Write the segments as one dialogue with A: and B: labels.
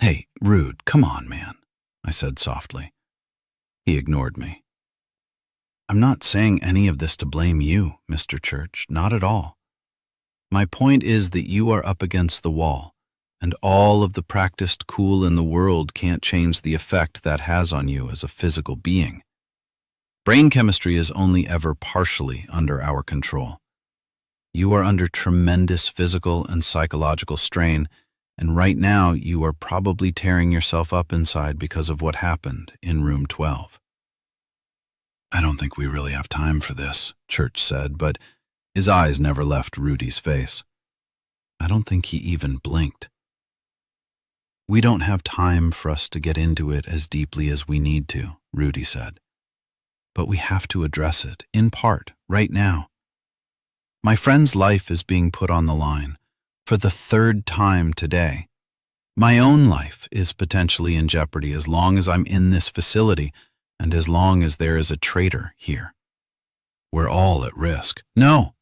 A: "Hey, Rude, come on, man," I said softly. He ignored me. "I'm not saying any of this to blame you, Mr. Church, not at all. My point is that you are up against the wall, and all of the practiced cool in the world can't change the effect that has on you as a physical being. Brain chemistry is only ever partially under our control. You are under tremendous physical and psychological strain, and right now you are probably tearing yourself up inside because of what happened in room 12. "I don't think we really have time for this," Church said, but his eyes never left Rudy's face. I don't think he even blinked. "We don't have time for us to get into it as deeply as we need to," Rudy said. "But we have to address it, in part, right now. My friend's life is being put on the line for the third time today. My own life is potentially in jeopardy as long as I'm in this facility and as long as there is a traitor here. We're all at risk." "No,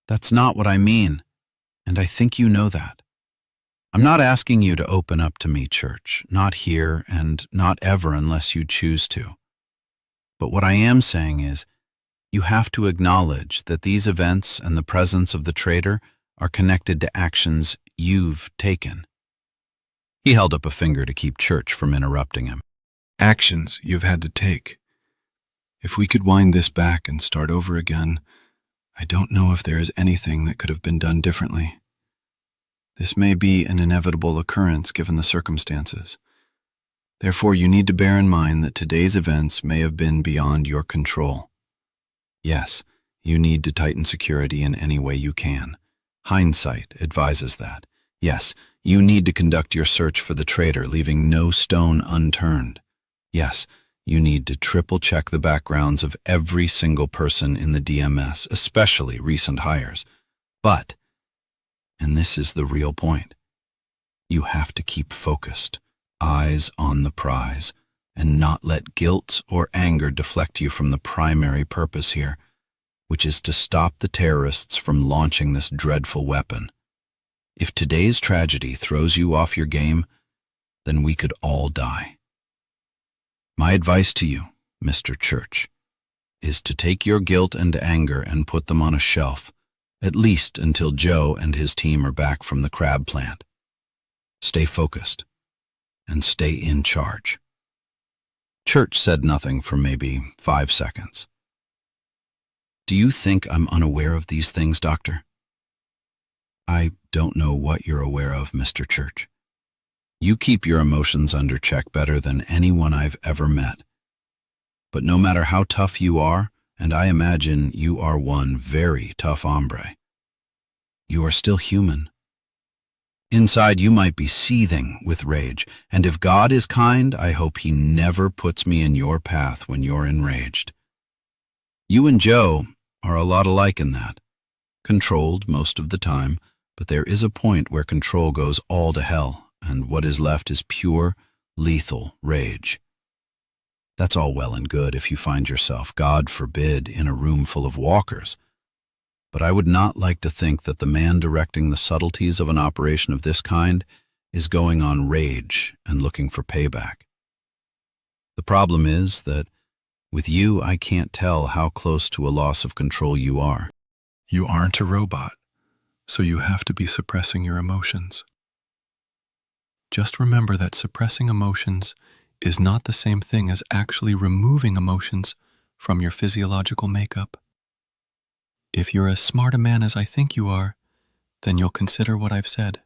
A: that's not what I mean, and I think you know that. I'm not asking you to open up to me, Church, not here and not ever unless you choose to. But what I am saying is, you have to acknowledge that these events and the presence of the traitor are connected to actions you've taken." He held up a finger to keep Church from interrupting him.
B: "Actions you've had to take. If we could wind this back and start over again, I don't know if there is anything that could have been done differently. This may be an inevitable occurrence given the circumstances. Therefore, you need to bear in mind that today's events may have been beyond your control. Yes, you need to tighten security in any way you can. Hindsight advises that. Yes, you need to conduct your search for the traitor, leaving no stone unturned. Yes, you need to triple-check the backgrounds of every single person in the DMS, especially recent hires. But, and this is the real point, you have to keep focused, eyes on the prize, and not let guilt or anger deflect you from the primary purpose here, which is to stop the terrorists from launching this dreadful weapon. If today's tragedy throws you off your game, then we could all die. My advice to you, Mr. Church, is to take your guilt and anger and put them on a shelf, at least until Joe and his team are back from the crab plant. Stay focused, and stay in charge." Church said nothing for maybe 5 seconds. "Do you think I'm unaware of these things, Doctor?" "I don't know what you're aware of, Mr. Church. You keep your emotions under check better than anyone I've ever met. But no matter how tough you are, and I imagine you are one very tough hombre, you are still human. Inside you might be seething with rage, and if God is kind, I hope he never puts me in your path when you're enraged. You and Joe are a lot alike in that. Controlled most of the time, but there is a point where control goes all to hell, and what is left is pure, lethal rage. That's all well and good if you find yourself, God forbid, in a room full of walkers. But I would not like to think that the man directing the subtleties of an operation of this kind is going on rage and looking for payback. The problem is that with you, I can't tell how close to a loss of control you are. You aren't a robot, so you have to be suppressing your emotions. Just remember that suppressing emotions is not the same thing as actually removing emotions from your physiological makeup. If you're as smart a man as I think you are, then you'll consider what I've said.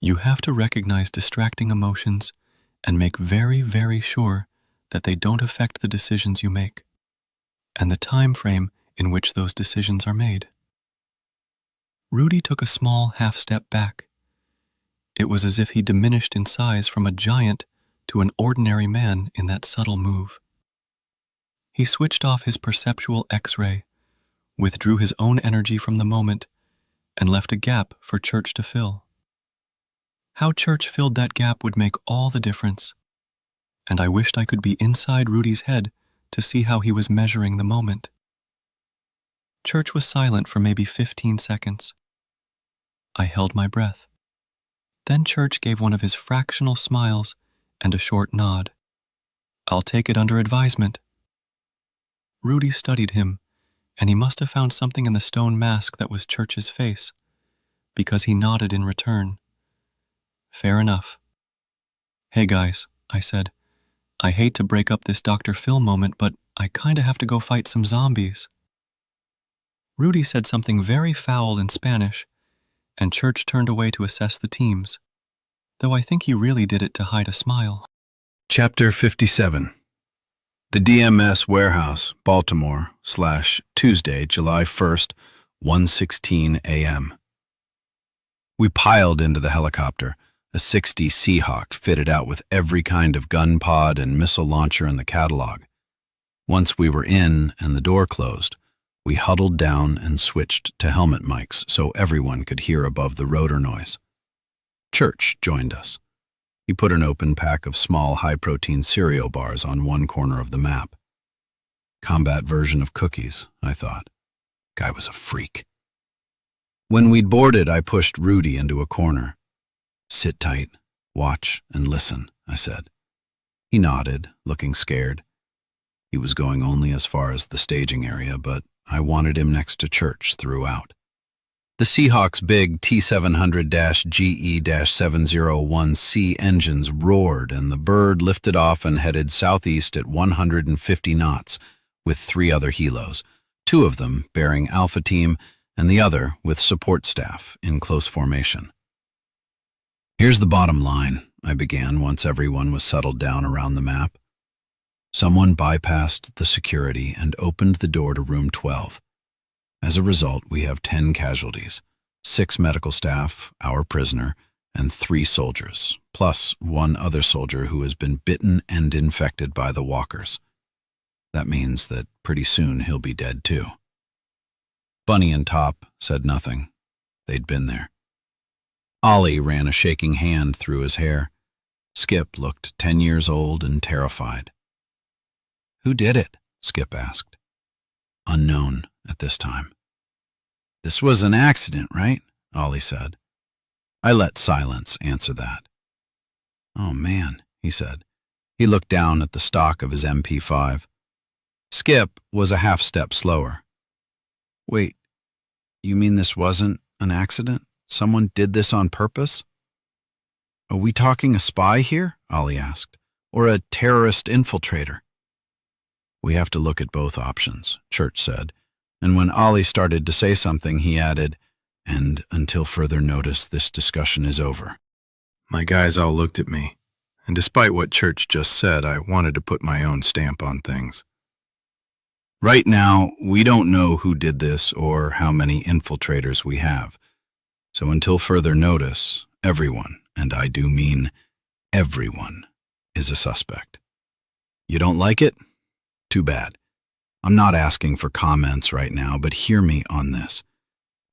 B: You have to recognize distracting emotions and make very, very sure that they don't affect the decisions you make and the time frame in which those decisions are made. Rudy took a small half-step back. It was as if he diminished in size from a giant to an ordinary man in that subtle move. He switched off his perceptual X-ray, withdrew his own energy from the moment, and left a gap for Church to fill. How Church filled that gap would make all the difference, and I wished I could be inside Rudy's head to see how he was measuring the moment. Church was silent for maybe 15 seconds. I held my breath. Then Church gave one of his fractional smiles and a short nod. "I'll take it under advisement." Rudy studied him, and he must have found something in the stone mask that was Church's face, because he nodded in return. "Fair enough." "Hey guys," I said, "I hate to break up this Dr. Phil moment, but I kinda have to go fight some zombies." Rudy said something very foul in Spanish, and Church turned away to assess the teams, though I think he really did it to hide a smile.
A: Chapter 57. The DMS Warehouse, Baltimore, /Tuesday, July 1st, 1:16 a.m. We piled into the helicopter, a 60 Seahawk fitted out with every kind of gun pod and missile launcher in the catalog. Once we were in and the door closed, we huddled down and switched to helmet mics so everyone could hear above the rotor noise. Church joined us. He put an open pack of small high-protein cereal bars on one corner of the map. Combat version of cookies, I thought. Guy was a freak. When we'd boarded, I pushed Rudy into a corner. "Sit tight, watch, and listen," I said. He nodded, looking scared. He was going only as far as the staging area, but I wanted him next to Church throughout. The Seahawk's big T700-GE-701C engines roared, and the bird lifted off and headed southeast at 150 knots with 3 other helos, 2 of them bearing Alpha Team and the other with support staff in close formation. "Here's the bottom line," I began once everyone was settled down around the map. Someone bypassed the security and opened the door to room 12. As a result, we have 10 casualties, 6 medical staff, our prisoner, and 3 soldiers, plus 1 other soldier who has been bitten and infected by the walkers. That means that pretty soon he'll be dead too. Bunny and Top said nothing. They'd been there. Ollie ran a shaking hand through his hair. Skip looked 10 years old and terrified. "Who did it?" Skip asked. "Unknown at this time." "This was an accident, right?" Ollie said. I let silence answer that. "Oh man," he said. He looked down at the stock of his MP5. Skip was a half step slower. "Wait, you mean this wasn't an accident? Someone did this on purpose?" "Are we talking a spy here?" Ollie asked. "Or a terrorist infiltrator?" "We have to look at both options," Church said, and when Ollie started to say something, he added, "And until further notice, this discussion is over." My guys all looked at me, and despite what Church just said, I wanted to put my own stamp on things. Right now, we don't know who did this or how many infiltrators we have. So until further notice, everyone, and I do mean everyone, is a suspect. You don't like it? Too bad. I'm not asking for comments right now, but hear me on this.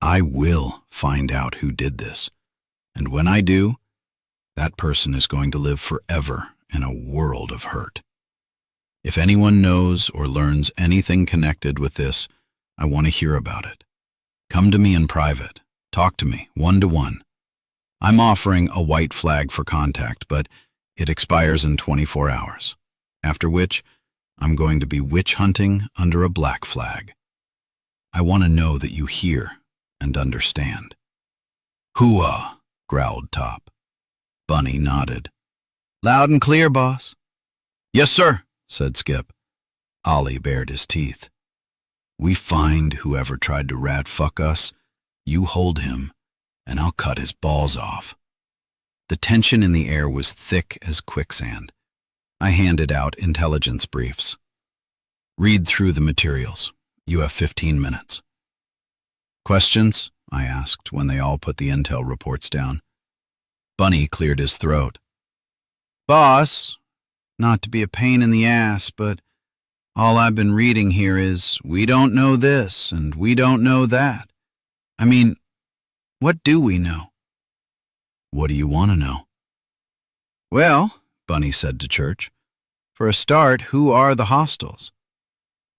A: I will find out who did this. And when I do, that person is going to live forever in a world of hurt. If anyone knows or learns anything connected with this, I want to hear about it. Come to me in private. Talk to me, one-to-one. I'm offering a white flag for contact, but it expires in 24 hours, after which I'm going to be witch hunting under a black flag. I want to know that you hear and understand. "Hooah," growled Top. Bunny nodded. "Loud and clear, boss." "Yes, sir," said Skip. Ollie bared his teeth. "We find whoever tried to rat fuck us, you hold him, and I'll cut his balls off." The tension in the air was thick as quicksand. I handed out intelligence briefs. "Read through the materials. You have 15 minutes. "Questions?" I asked when they all put the intel reports down. Bunny cleared his throat. "Boss, not to be a pain in the ass, but all I've been reading here is, we don't know this and we don't know that. I mean, what do we know?" "What do you want to know?" "Well," Bunny said to Church, "for a start, who are the hostiles?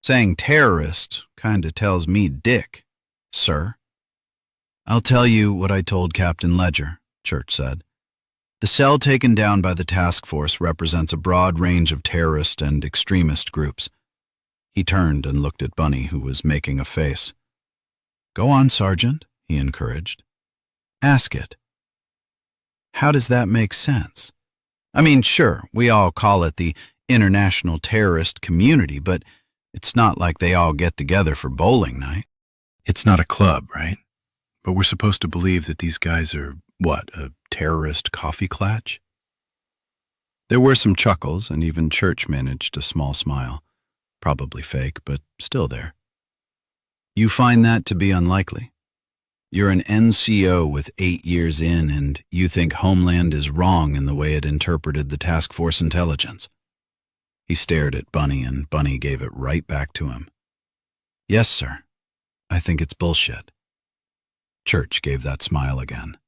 A: Saying terrorist kinda tells me dick, sir." "I'll tell you what I told Captain Ledger," Church said. The cell taken down by the task force represents a broad range of terrorist and extremist groups. He turned and looked at Bunny, who was making a face. "Go on, Sergeant," he encouraged. "Ask it. How does that make sense? I mean, sure, we all call it the international terrorist community, but it's not like they all get together for bowling night."
B: It's not a club, right? But we're supposed to believe that these guys are, what, a terrorist coffee klatch? There were some chuckles, and even Church managed a small smile. Probably fake, but still there.
A: "You find that to be unlikely? You're an NCO with 8 years in, and you think Homeland is wrong in the way it interpreted the task force intelligence?" He stared at Bunny, and Bunny gave it right back to him. "Yes, sir. I think it's bullshit." Church gave that smile again.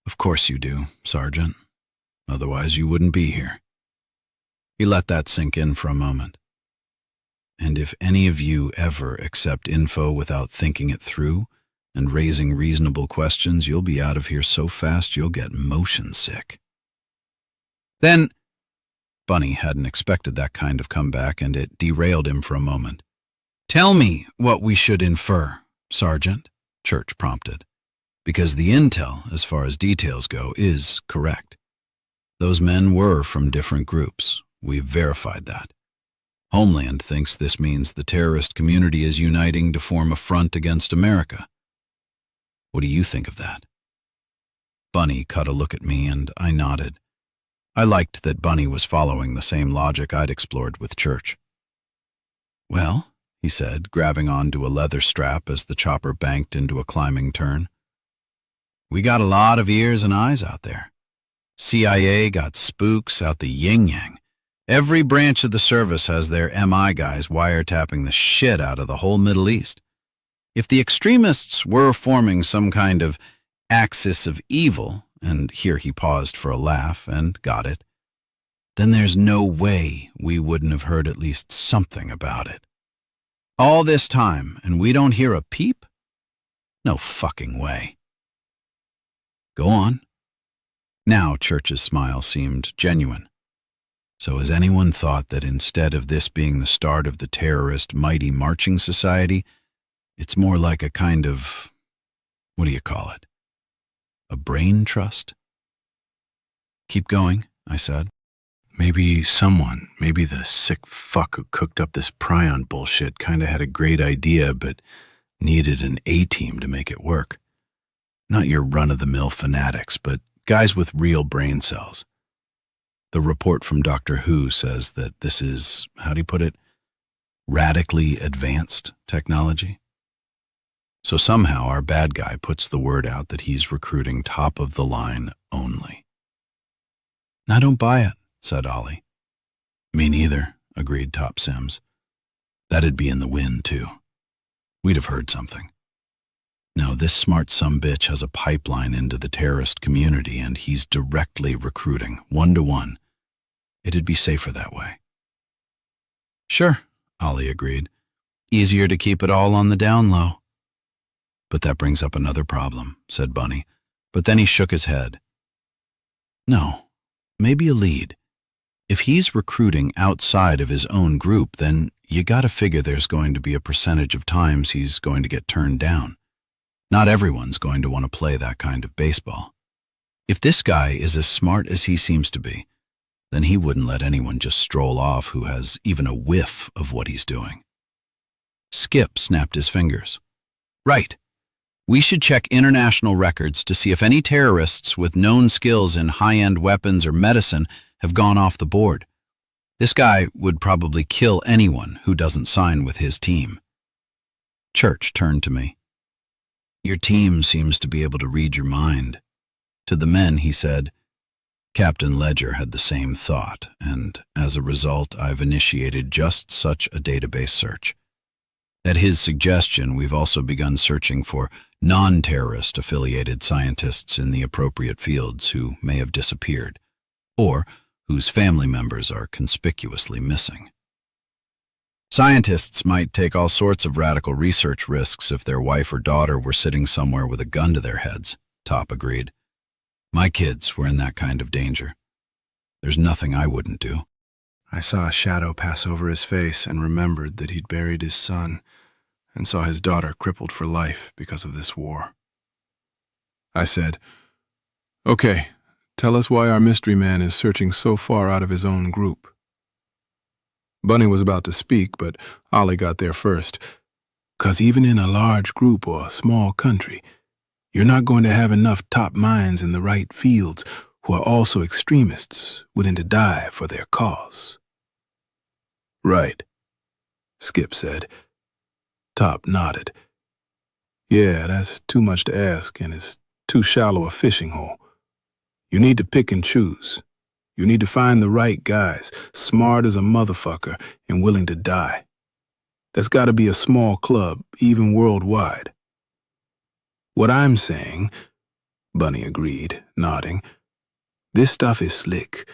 A: "Of course you do, Sergeant. Otherwise you wouldn't be here." He let that sink in for a moment. "And if any of you ever accept info without thinking it through and raising reasonable questions, you'll be out of here so fast you'll get motion sick." "Then—" Bunny hadn't expected that kind of comeback, and it derailed him for a moment. "Tell me what we should infer, Sergeant," Church prompted, "because the intel, as far as details go, is correct. Those men were from different groups. We've verified that. Homeland thinks this means the terrorist community is uniting to form a front against America. What do you think of that?" Bunny cut a look at me, and I nodded. I liked that Bunny was following the same logic I'd explored with Church. "Well," he said, grabbing onto a leather strap as the chopper banked into a climbing turn, "we got a lot of ears and eyes out there. CIA got spooks out the yin-yang. Every branch of the service has their MI guys wiretapping the shit out of the whole Middle East. If the extremists were forming some kind of axis of evil," and here he paused for a laugh and got it, "then there's no way we wouldn't have heard at least something about it. All this time, and we don't hear a peep? No fucking way." "Go on." Now Church's smile seemed genuine. "So has anyone thought that instead of this being the start of the terrorist mighty marching society, it's more like a kind of, what do you call it? A brain trust?" "Keep going," I said.
B: Maybe the sick fuck who cooked up this prion bullshit kinda had a great idea, but needed an A-team to make it work. Not your run-of-the-mill fanatics, but guys with real brain cells. The report from Doctor Who says that this is, how do you put it, radically advanced technology. So somehow our bad guy puts the word out that he's recruiting top-of-the-line only. "I don't buy it," said Ollie. "Me neither," agreed Top Sims. "That'd be in the wind, too. We'd have heard something. Now, this smart sumbitch has a pipeline into the terrorist community, and he's directly recruiting, 1-to-1. It'd be safer that way." "Sure," Ollie agreed. "Easier to keep it all on the down low." "But that brings up another problem," said Bunny, but then he shook his head. "No, maybe a lead. If he's recruiting outside of his own group, then you gotta figure there's going to be a percentage of times he's going to get turned down. Not everyone's going to want to play that kind of baseball. If this guy is as smart as he seems to be, then he wouldn't let anyone just stroll off who has even a whiff of what he's doing." Skip snapped his fingers. "Right. We should check international records to see if any terrorists with known skills in high-end weapons or medicine have gone off the board. This guy would probably kill anyone who doesn't sign with his team." Church turned to me. "Your team seems to be able to read your mind." To the men, he said, "Captain Ledger had the same thought, and as a result, I've initiated just such a database search. At his suggestion, we've also begun searching for non-terrorist affiliated scientists in the appropriate fields who may have disappeared, or whose family members are conspicuously missing. Scientists might take all sorts of radical research risks if their wife or daughter were sitting somewhere with a gun to their heads," Top agreed.
A: My kids were in that kind of danger. There's nothing I wouldn't do.
C: I saw a shadow pass over his face and remembered that he'd buried his son and saw his daughter crippled for life because of this war. I said, "Okay, tell us why our mystery man is searching so far out of his own group." Bunny was about to speak, but Ollie got there first. "'Cause even in a large group or a small country, you're not going to have enough top minds in the right fields who are also extremists willing to die for their cause." "Right," Skip said. Top nodded. "Yeah, that's too much to ask, and it's too shallow a fishing hole. You need to pick and choose. You need to find the right guys, smart as a motherfucker and willing to die. That's got to be a small club, even worldwide." "What I'm saying," Bunny agreed, nodding, "this stuff is slick,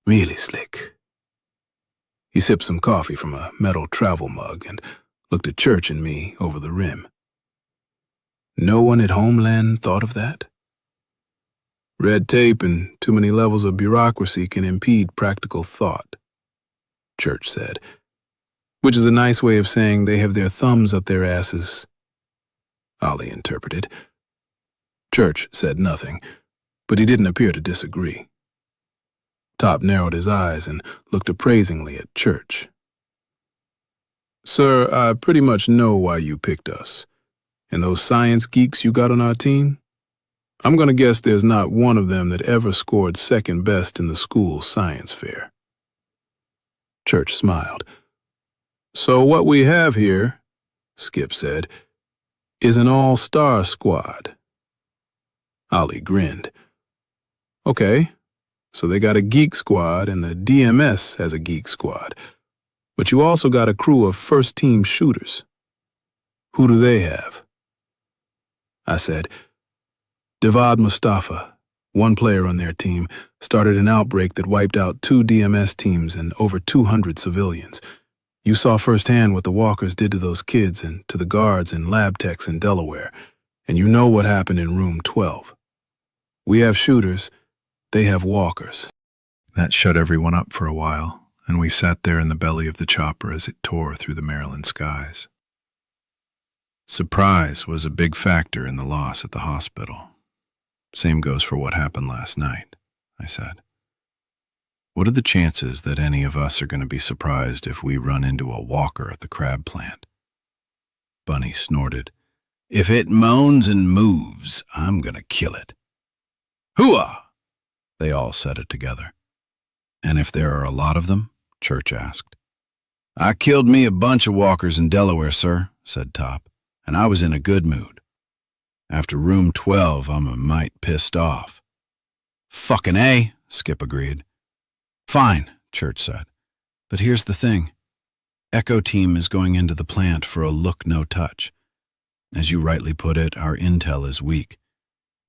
C: really slick." He sipped some coffee from a metal travel mug and looked at Church and me over the rim. "No one at Homeland thought of that?" "Red tape and too many levels of bureaucracy can impede practical thought," Church said, "which is a nice way of saying they have their thumbs up their asses," Ollie interpreted. Church said nothing, but he didn't appear to disagree. Top narrowed his eyes and looked appraisingly at Church. "Sir, I pretty much know why you picked us. And those science geeks you got on our team? I'm going to guess there's not one of them that ever scored second best in the school science fair." Church smiled. "So what we have here," Skip said, "is an all-star squad." Ollie grinned. "Okay, so they got a geek squad and the DMS has a geek squad. But you also got a crew of first-team shooters. Who do they have?" I said, "Davad Mustafa, one player on their team, started an outbreak that wiped out 2 DMS teams and over 200 civilians. You saw firsthand what the walkers did to those kids and to the guards and lab techs in Delaware, and you know what happened in room 12. We have shooters, they have walkers." That shut everyone up for a while, and we sat there in the belly of the chopper as it tore through the Maryland skies. Surprise was a big factor in the loss at the hospital. "Same goes for what happened last night," I said. "What are the chances that any of us are going to be surprised if we run into a walker at the crab plant?" Bunny snorted. "If it moans and moves, I'm going to kill it." "Hooah!" They all said it together. "And if there are a lot of them?" Church asked. "I killed me a bunch of walkers in Delaware, sir," said Top, "and I was in a good mood. After room 12, I'm a mite pissed off." "Fucking A," Skip agreed. "Fine," Church said. "But here's the thing. Echo Team is going into the plant for a look no touch. As you rightly put it, our intel is weak.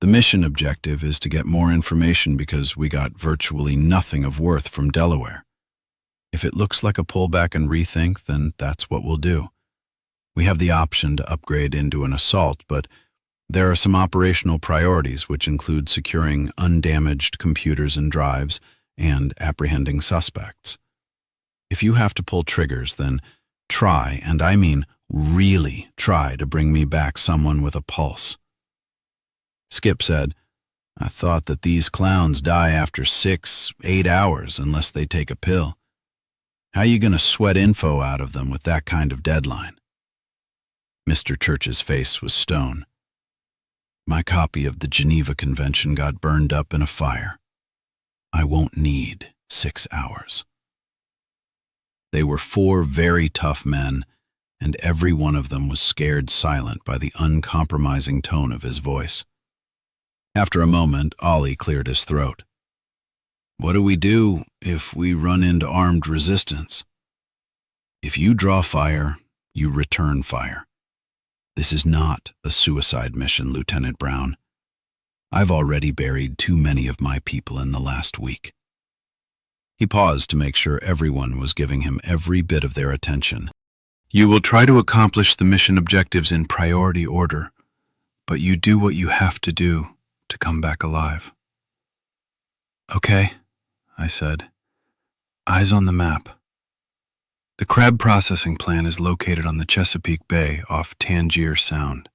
C: The mission objective is to get more information because we got virtually nothing of worth from Delaware. If it looks like a pullback and rethink, then that's what we'll do. We have the option to upgrade into an assault, but there are some operational priorities which include securing undamaged computers and drives and apprehending suspects. If you have to pull triggers, then try, and I mean really try, to bring me back someone with a pulse." Skip said, "I thought that these clowns die after 6-8 hours unless they take a pill. How you going to sweat info out of them with that kind of deadline?" Mr. Church's face was stone. "My copy of the Geneva Convention got burned up in a fire. I won't need 6 hours." They were 4 very tough men, and every one of them was scared silent by the uncompromising tone of his voice. After a moment, Ollie cleared his throat. "What do we do if we run into armed resistance?" "If you draw fire, you return fire. This is not a suicide mission, Lieutenant Brown. I've already buried too many of my people in the last week." He paused to make sure everyone was giving him every bit of their attention. "You will try to accomplish the mission objectives in priority order, but you do what you have to do to come back alive."
B: Okay, I said. Eyes on the map. The crab processing plant is located on the Chesapeake Bay off Tangier Sound.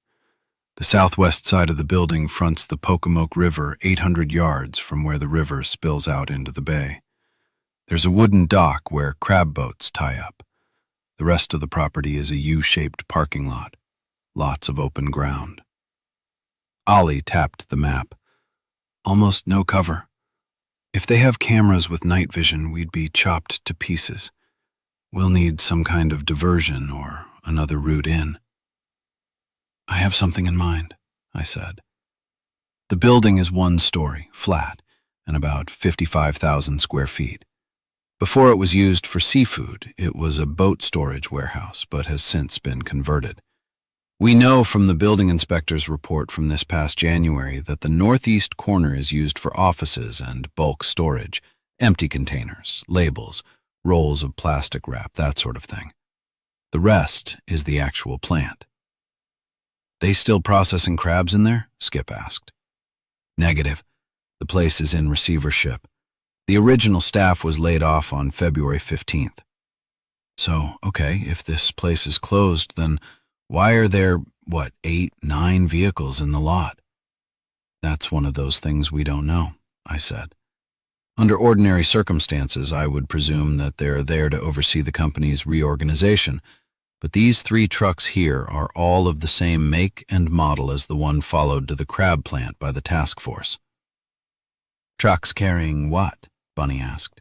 B: The southwest side of the building fronts the Pocomoke River 800 yards from where the river spills out into the bay. There's a wooden dock where crab boats tie up. The rest of the property is a U-shaped parking lot. Lots of open ground. Ollie tapped the map. Almost no cover. If they have cameras with night vision, we'd be chopped to pieces. We'll need some kind of diversion or another route in. I have something in mind, I said. The building is 1 story, flat, and about 55,000 square feet. Before it was used for seafood, it was a boat storage warehouse, but has since been converted. We know from the building inspector's report from this past January that the northeast corner is used for offices and bulk storage, empty containers, labels, rolls of plastic wrap, that sort of thing. The rest is the actual plant. They still processing crabs in there? Skip asked. Negative. The place is in receivership. The original staff was laid off on February 15th. So, okay, if this place is closed, then why are there, 8, 9 vehicles in the lot? That's one of those things we don't know, I said. Under ordinary circumstances, I would presume that they're there to oversee the company's reorganization, but these 3 trucks here are all of the same make and model as the one followed to the crab plant by the task force. Trucks carrying what? Bunny asked.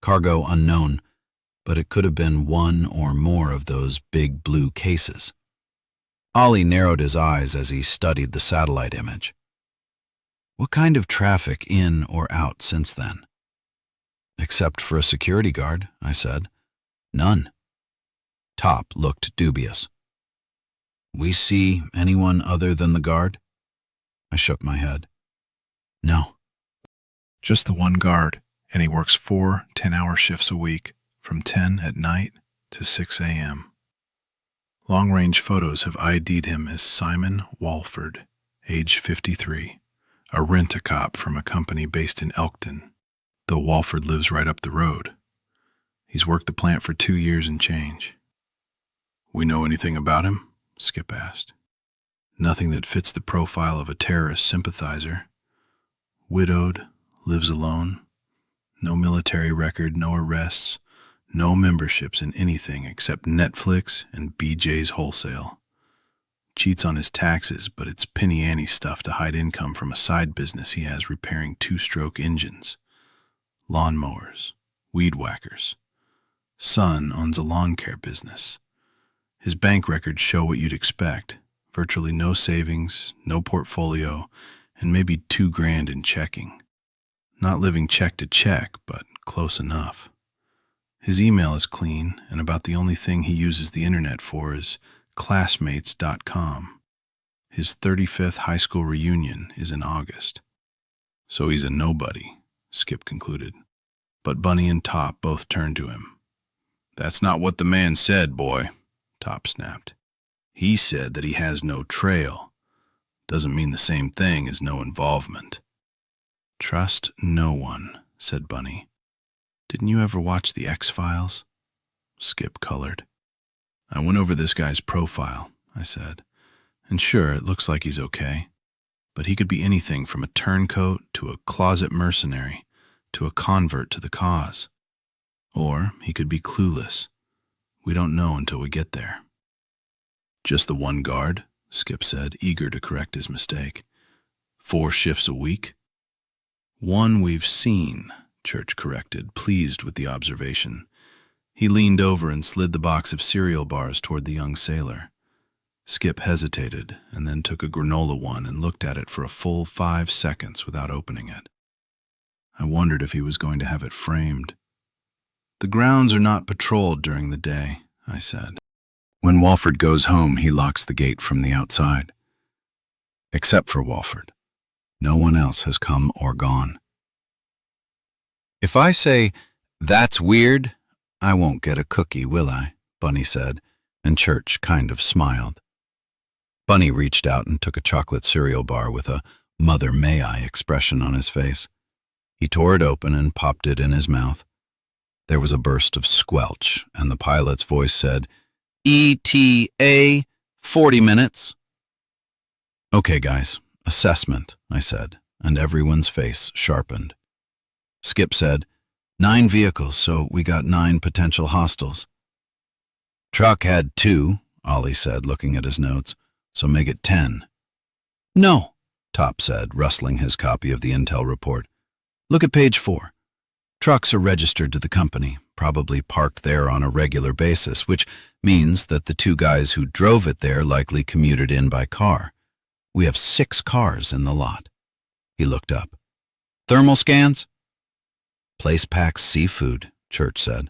B: Cargo unknown, but it could have been 1 or more of those big blue cases. Ollie narrowed his eyes as he studied the satellite image. What kind of traffic in or out since then? Except for a security guard, I said. None. Top looked dubious. We see anyone other than the guard? I shook my head. No.
C: Just the one guard, and he works 4 10-hour shifts a week, from 10 at night to 6 a.m. Long-range photos have ID'd him as Simon Walford, age 53, a rent-a-cop from a company based in Elkton, though Walford lives right up the road. He's worked the plant for 2 years and change. We know anything about him? Skip asked. Nothing that fits the profile of a terrorist sympathizer. Widowed, lives alone, no military record, no arrests, no memberships in anything except Netflix and BJ's Wholesale. Cheats on his taxes, but it's penny ante stuff to hide income from a side business he has repairing 2-stroke engines, lawnmowers, weed whackers. Son owns a lawn care business. His bank records show what you'd expect. Virtually no savings, no portfolio, and maybe $2,000 in checking. Not living check to check, but close enough. His email is clean, and about the only thing he uses the internet for is classmates.com. His 35th high school reunion is in August. So he's a nobody, Skip concluded. But Bunny and Top both turned to him. That's not what the man said, boy, Top snapped. He said that he has no trail. Doesn't mean the same thing as no involvement. Trust no one, said Bunny. Didn't you ever watch the X-Files? Skip colored. I went over this guy's profile, I said. And sure, it looks like he's okay. But he could be anything from a turncoat to a closet mercenary to a convert to the cause. Or he could be clueless. We don't know until we get there. Just the one guard, Skip said, eager to correct his mistake. 4 shifts a week? 1 we've seen, Church corrected, pleased with the observation. He leaned over and slid the box of cereal bars toward the young sailor. Skip hesitated and then took a granola one and looked at it for a full 5 seconds without opening it. I wondered if he was going to have it framed. The grounds are not patrolled during the day, I said. When Walford goes home, he locks the gate from the outside. Except for Walford. No one else has come or gone. If I say, that's weird, I won't get a cookie, will I? Bunny said, and Church kind of smiled. Bunny reached out and took a chocolate cereal bar with a Mother May I expression on his face.
A: He tore it open and popped it in his mouth. There was a burst of squelch, and the pilot's voice said, ETA 40 minutes. Okay, guys, assessment, I said, and everyone's face sharpened. Skip said, 9 vehicles, so we got 9 potential hostiles. Truck had 2, Ollie said, looking at his notes, so make it 10. No, Top said, rustling his copy of the intel report. Look at page 4. Trucks are registered to the company, probably parked there on a regular basis, which means that the 2 guys who drove it there likely commuted in by car. We have 6 cars in the lot. He looked up. Thermal scans? Place packs seafood, Church said.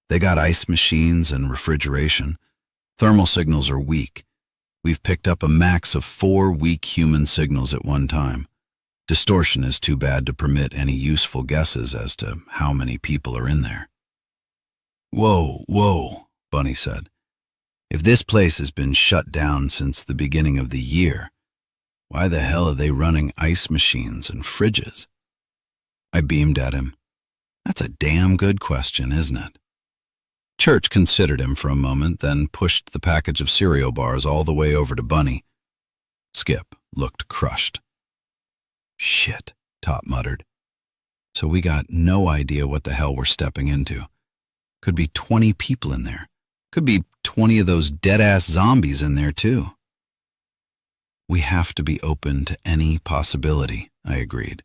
A: They got ice machines and refrigeration. Thermal signals are weak. We've picked up a max of 4 weak human signals at one time. Distortion is too bad to permit any useful guesses as to how many people are in there. Whoa, Bunny said. If this place has been shut down since the beginning of the year, why the hell are they running ice machines and fridges? I beamed at him. That's a damn good question, isn't it? Church considered him for a moment, then pushed the package of cereal bars all the way over to Bunny. Skip looked crushed. Shit, Top muttered. So we got no idea what the hell we're stepping into. Could be 20 people in there. Could be 20 of those dead-ass zombies in there, too. We have to be open to any possibility, I agreed.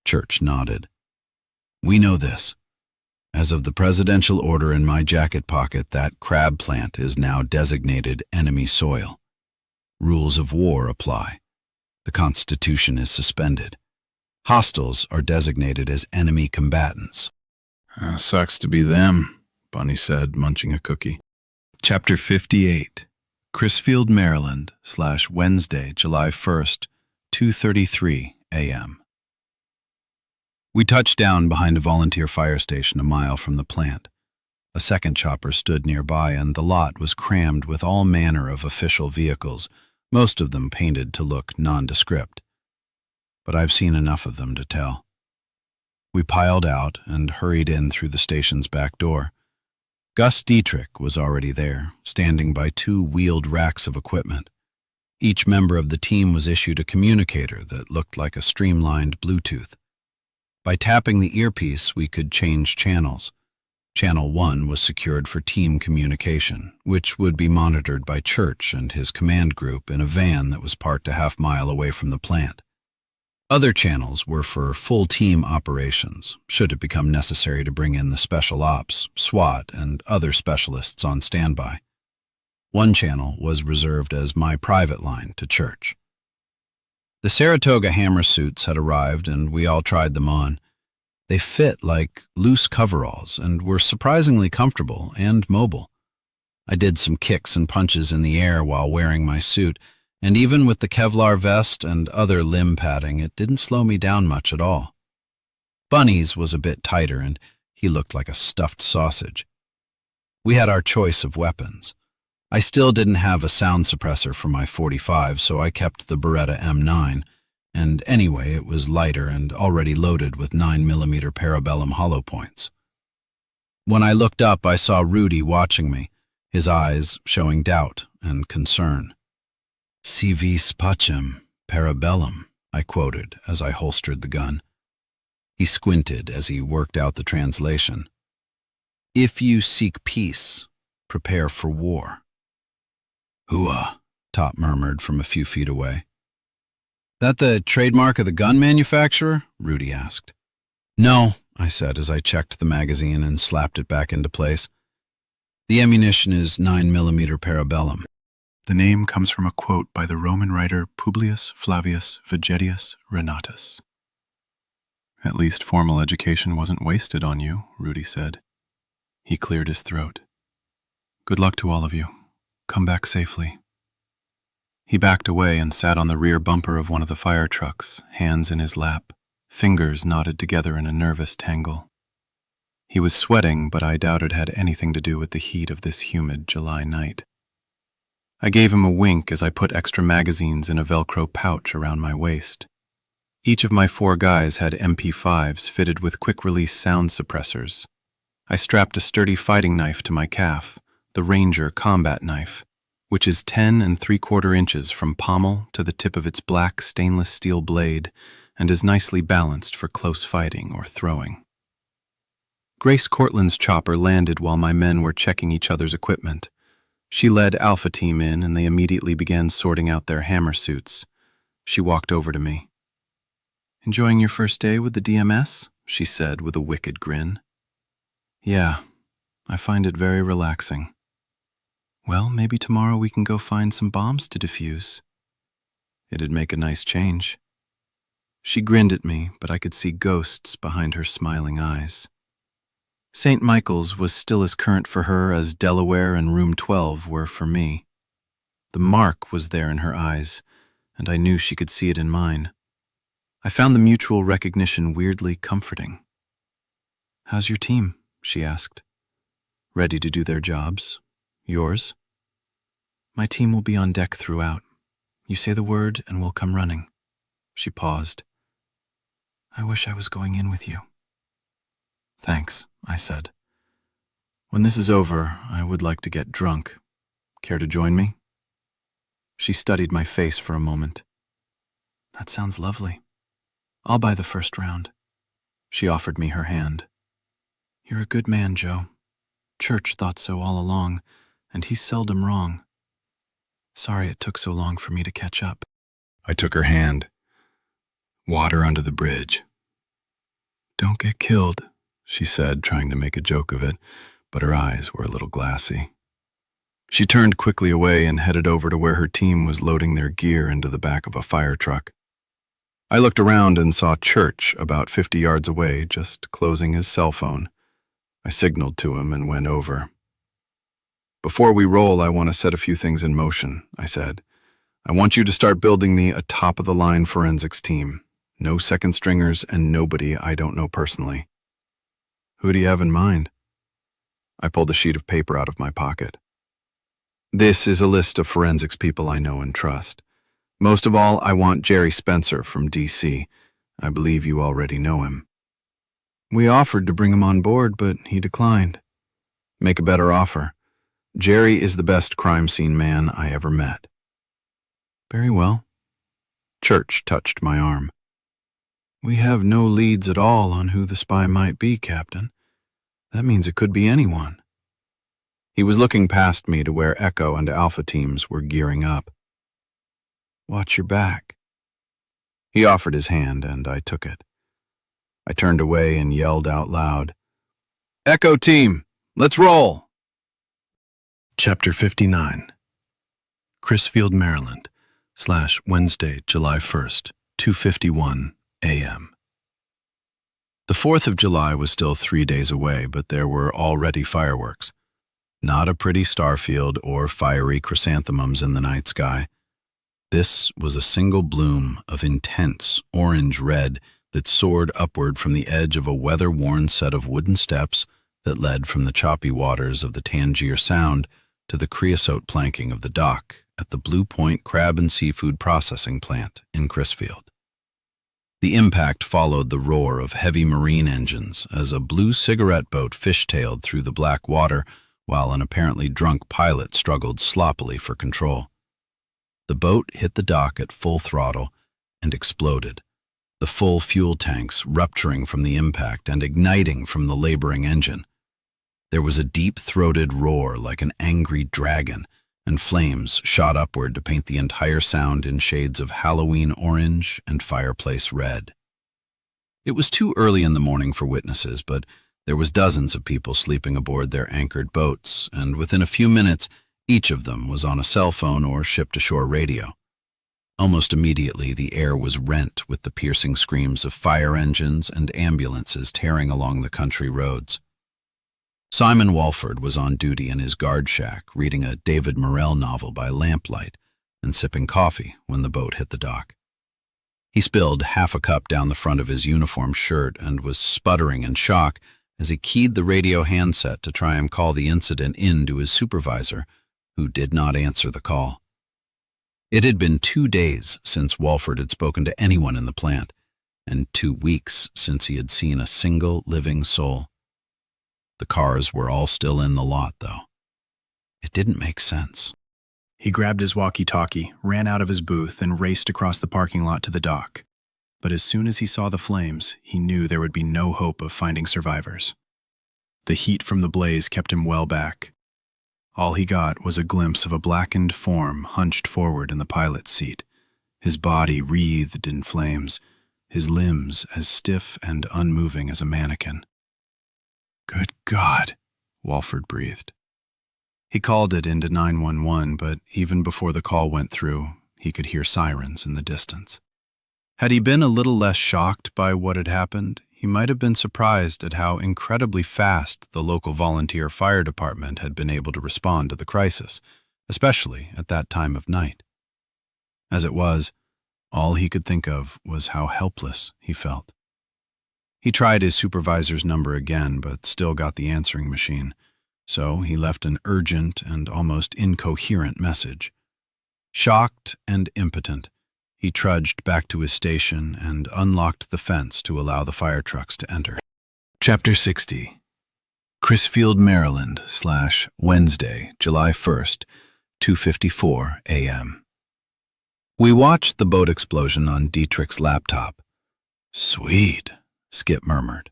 A: Church nodded. We know this. As of the presidential order in my jacket pocket, that crab plant is now designated enemy soil. Rules of war apply. The Constitution is suspended. Hostiles are designated as enemy combatants.
C: Sucks to be them, Bunny said, munching a cookie.
B: Chapter 58, Crisfield, Maryland, /Wednesday, July 1st, 2:33 a.m.
A: We touched down behind a volunteer fire station a mile from the plant. A second chopper stood nearby, and the lot was crammed with all manner of official vehicles, most of them painted to look nondescript. But I've seen enough of them to tell. We piled out and hurried in through the station's back door. Gus Dietrich was already there, standing by 2 wheeled racks of equipment. Each member of the team was issued a communicator that looked like a streamlined Bluetooth. By tapping the earpiece, we could change channels. Channel 1 was secured for team communication, which would be monitored by Church and his command group in a van that was parked a half-mile away from the plant. Other channels were for full team operations, should it become necessary to bring in the special ops, SWAT, and other specialists on standby. One channel was reserved as my private line to Church. The Saratoga hammer suits had arrived, and we all tried them on. They fit like loose coveralls and were surprisingly comfortable and mobile. I did some kicks and punches in the air while wearing my suit, and even with the Kevlar vest and other limb padding, it didn't slow me down much at all. Bunny's was a bit tighter, and he looked like a stuffed sausage. We had our choice of weapons. I still didn't have a sound suppressor for my .45, so I kept the Beretta M9, and anyway, it was lighter and already loaded with 9mm Parabellum hollow points. When I looked up, I saw Rudy watching me, his eyes showing doubt and concern. "Si vis pacem, Parabellum," I quoted as I holstered the gun. He squinted as he worked out the translation. "If you seek peace, prepare for war." "Hooah," Top murmured from a few feet away. "That the trademark of the gun manufacturer?" Rudy asked. "No," I said as I checked the magazine and slapped it back into place. "The ammunition is 9mm Parabellum."
B: The name comes from a quote by the Roman writer Publius Flavius Vegetius Renatus. "At least formal education wasn't wasted on you," Rudy said. He cleared his throat. "Good luck to all of you. Come back safely." He backed away and sat on the rear bumper of one of the fire trucks, hands in his lap, fingers knotted together in a nervous tangle. He was sweating, but I doubt it had anything to do with the heat of this humid July night. I gave him a wink as I put extra magazines in a Velcro pouch around my waist. Each of my 4 guys had MP5s fitted with quick-release sound suppressors. I strapped a sturdy fighting knife to my calf, the Ranger combat knife, which is 10 3/4 inches from pommel to the tip of its black stainless steel blade and is nicely balanced for close fighting or throwing. Grace Cortland's chopper landed while my men were checking each other's equipment. She led Alpha Team in, and they immediately began sorting out their hammer suits. She walked over to me. "Enjoying your first day with the DMS?" she said with a wicked grin. "Yeah, I find it very relaxing." "Well, maybe tomorrow we can go find some bombs to defuse." "It'd make a nice change." She grinned at me, but I could see ghosts behind her smiling eyes. St. Michael's was still as current for her as Delaware and Room 12 were for me. The mark was there in her eyes, and I knew she could see it in mine. I found the mutual recognition weirdly comforting. "How's your team?" she asked. "Ready to do their jobs. Yours?" "My team will be on deck throughout. You say the word and we'll come running." She paused. "I wish I was going in with you." "Thanks," I said. "When this is over, I would like to get drunk. Care to join me?" She studied my face for a moment. "That sounds lovely. I'll buy the first round." She offered me her hand. "You're a good man, Joe. Church thought so all along, and he's seldom wrong. Sorry it took so long for me to catch up."
C: I took her hand. "Water under the bridge." "Don't get killed," she said, trying to make a joke of it, but her eyes were a little glassy. She turned quickly away and headed over to where her team was loading their gear into the back of a fire truck. I looked around and saw Church about 50 yards away, just closing his cell phone. I signaled to him and went over. "Before we roll, I want to set a few things in motion," I said. "I want you to start building me a top-of-the-line forensics team. No second stringers and nobody I don't know personally." "Who do you have in mind?" I pulled a sheet of paper out of my pocket. "This is a list of forensics people I know and trust. Most of all, I want Jerry Spencer from D.C. I believe you already know him." "We offered to bring him on board, but he declined." "Make a better offer. Jerry is the best crime scene man I ever met." "Very well." Church touched my arm. "We have no leads at all on who the spy might be, Captain. That means it could be anyone." He was looking past me to where Echo and Alpha teams were gearing up. "Watch your back." He offered his hand, and I took it. I turned away and yelled out loud, "Echo team, let's roll!"
B: Chapter 59. Crisfield, Maryland, /Wednesday, July 1st, 2:51 a.m. The 4th of July was still 3 days away, but there were already fireworks. Not a pretty starfield or fiery chrysanthemums in the night sky. This was a single bloom of intense orange-red that soared upward from the edge of a weather-worn set of wooden steps that led from the choppy waters of the Tangier Sound to the creosote planking of the dock at the Blue Point Crab and Seafood Processing Plant in Crisfield. The impact followed the roar of heavy marine engines as a blue cigarette boat fishtailed through the black water while an apparently drunk pilot struggled sloppily for control. The boat hit the dock at full throttle and exploded, the full fuel tanks rupturing from the impact and igniting from the laboring engine. There was a deep-throated roar like an angry dragon, and flames shot upward to paint the entire Sound in shades of Halloween orange and fireplace red. It was too early in the morning for witnesses, but there was dozens of people sleeping aboard their anchored boats, and within a few minutes, each of them was on a cell phone or ship-to-shore radio. Almost immediately, the air was rent with the piercing screams of fire engines and ambulances tearing along the country roads. Simon Walford was on duty in his guard shack, reading a David Morrell novel by lamplight and sipping coffee when the boat hit the dock. He spilled half a cup down the front of his uniform shirt and was sputtering in shock as he keyed the radio handset to try and call the incident in to his supervisor, who did not answer the call. It had been 2 days since Walford had spoken to anyone in the plant,
A: and 2 weeks since he had seen a single living soul. The cars were all still in the lot, though. It didn't make sense.
B: He grabbed his walkie-talkie, ran out of his booth, and raced across the parking lot to the dock. But as soon as he saw the flames, he knew there would be no hope of finding survivors. The heat from the blaze kept him well back. All he got was a glimpse of a blackened form hunched forward in the pilot's seat, his body wreathed in flames, his limbs as stiff and unmoving as a mannequin. "Good God," Walford breathed. He called it into 911, but even before the call went through, he could hear sirens in the distance. Had he been a little less shocked by what had happened, he might have been surprised at how incredibly fast the local volunteer fire department had been able to respond to the crisis, especially at that time of night. As it was, all he could think of was how helpless he felt. He tried his supervisor's number again, but still got the answering machine, so he left an urgent and almost incoherent message. Shocked and impotent, he trudged back to his station and unlocked the fence to allow the fire trucks to enter.
C: Chapter 60. Crisfield, Maryland, Wednesday, July 1st, 2:54 a.m. We watched the boat explosion on Dietrich's laptop. "Sweet," Skip murmured.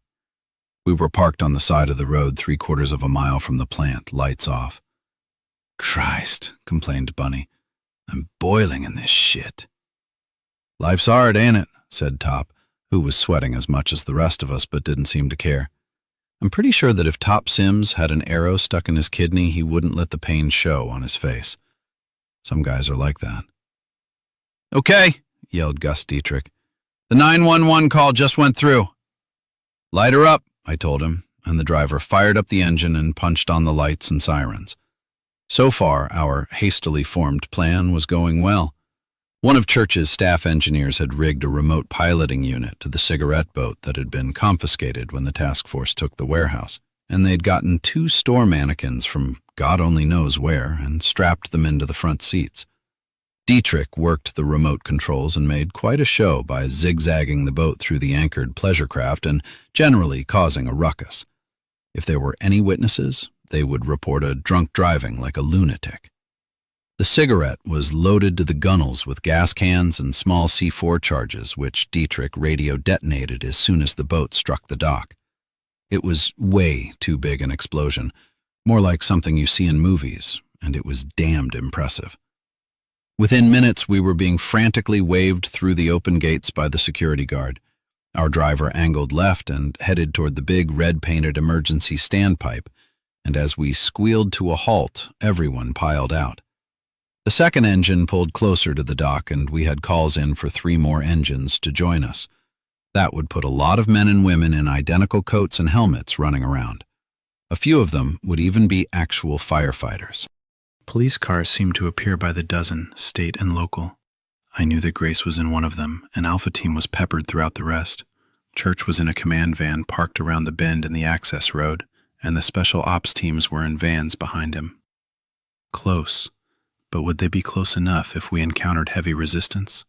C: We were parked on the side of the road 3/4 of a mile from the plant, lights off. "Christ," complained Bunny. "I'm boiling in this shit." "Life's hard, ain't it?" said Top, who was sweating as much as the rest of us but didn't seem to care. I'm pretty sure that if Top Sims had an arrow stuck in his kidney, he wouldn't let the pain show on his face. Some guys are like that. "Okay," yelled Gus Dietrich. "The 911 call just went through." "Light her up," I told him, and the driver fired up the engine and punched on the lights and sirens. So far, our hastily formed plan was going well. One of Church's staff engineers had rigged a remote piloting unit to the cigarette boat that had been confiscated when the task force took the warehouse, and they'd gotten 2 store mannequins from God only knows where and strapped them into the front seats. Dietrich worked the remote controls and made quite a show by zigzagging the boat through the anchored pleasure craft and generally causing a ruckus. If there were any witnesses, they would report a drunk driving like a lunatic. The cigarette was loaded to the gunnels with gas cans and small C4 charges, which Dietrich radio detonated as soon as the boat struck the dock. It was way too big an explosion, more like something you see in movies, and it was damned impressive. Within minutes, we were being frantically waved through the open gates by the security guard. Our driver angled left and headed toward the big red-painted emergency standpipe, and as we squealed to a halt, everyone piled out. The second engine pulled closer to the dock, and we had calls in for 3 more engines to join us. That would put a lot of men and women in identical coats and helmets running around. A few of them would even be actual firefighters. Police cars seemed to appear by the dozen, state and local. I knew that Grace was in one of them, and Alpha Team was peppered throughout the rest. Church was in a command van parked around the bend in the access road, and the special ops teams were in vans behind him. Close, but would they be close enough if we encountered heavy resistance?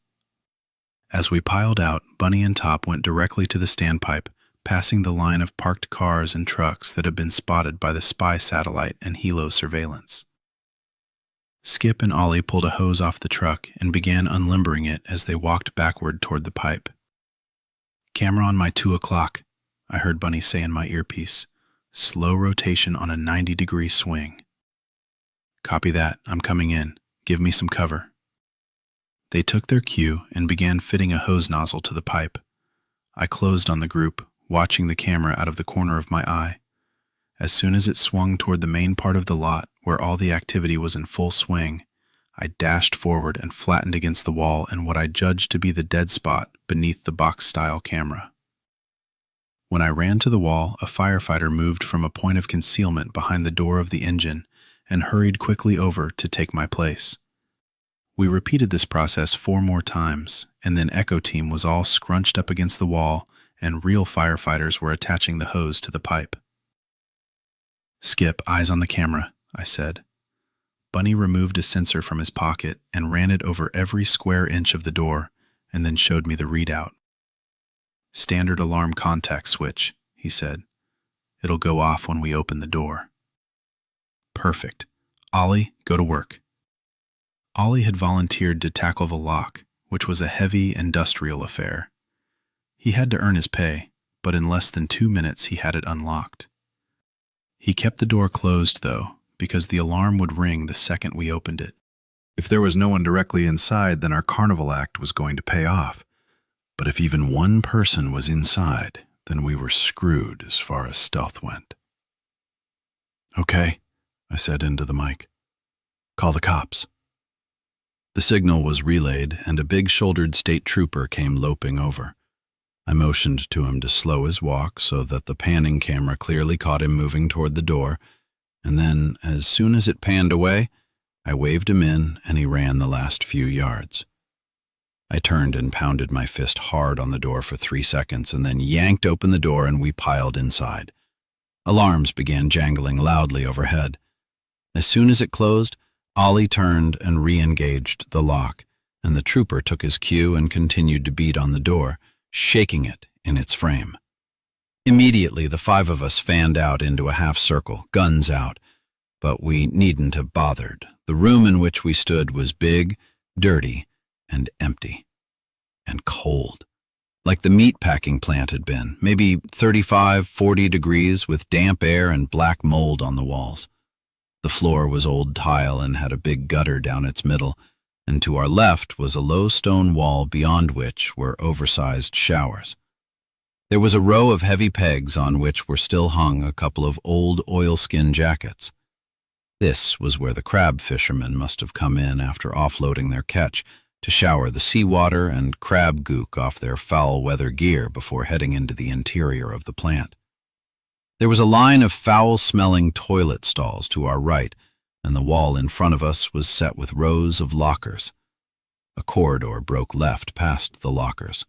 C: As we piled out, Bunny and Top went directly to the standpipe, passing the line of parked cars and trucks that had been spotted by the spy satellite and helo surveillance. Skip and Ollie pulled a hose off the truck and began unlimbering it as they walked backward toward the pipe. "Camera on my 2 o'clock, I heard Bunny say in my earpiece. "Slow rotation on a 90-degree swing." "Copy that, I'm coming in. Give me some cover." They took their cue and began fitting a hose nozzle to the pipe. I closed on the group, watching the camera out of the corner of my eye. As soon as it swung toward the main part of the lot, where all the activity was in full swing, I dashed forward and flattened against the wall in what I judged to be the dead spot beneath the box-style camera. When I ran to the wall, a firefighter moved from a point of concealment behind the door of the engine and hurried quickly over to take my place. We repeated this process 4 more times, and then Echo Team was all scrunched up against the wall, and real firefighters were attaching the hose to the pipe. "Skip, eyes on the camera," I said. Bunny removed a sensor from his pocket and ran it over every square inch of the door, and then showed me the readout. "Standard alarm contact switch," he said. "It'll go off when we open the door." "Perfect. Ollie, go to work." Ollie had volunteered to tackle the lock, which was a heavy industrial affair. He had to earn his pay, but in less than 2 minutes he had it unlocked. He kept the door closed, though, because the alarm would ring the second we opened it. If there was no one directly inside, then our carnival act was going to pay off. But if even one person was inside, then we were screwed as far as stealth went. "Okay," I said into the mic. "Call the cops." The signal was relayed, and a big-shouldered state trooper came loping over. I motioned to him to slow his walk so that the panning camera clearly caught him moving toward the door, and then, as soon as it panned away, I waved him in, and he ran the last few yards. I turned and pounded my fist hard on the door for 3 seconds, and then yanked open the door, and we piled inside. Alarms began jangling loudly overhead. As soon as it closed, Ollie turned and re-engaged the lock, and the trooper took his cue and continued to beat on the door, shaking it in its frame. Immediately, the 5 of us fanned out into a half-circle, guns out, but we needn't have bothered. The room in which we stood was big, dirty, and empty, and cold, like the meat-packing plant had been, maybe 35, 40 degrees with damp air and black mold on the walls. The floor was old tile and had a big gutter down its middle, and to our left was a low stone wall beyond which were oversized showers. There was a row of heavy pegs on which were still hung a couple of old oilskin jackets. This was where the crab fishermen must have come in after offloading their catch to shower the seawater and crab gook off their foul-weather gear before heading into the interior of the plant. There was a line of foul-smelling toilet stalls to our right, and the wall in front of us was set with rows of lockers. A corridor broke left past the lockers.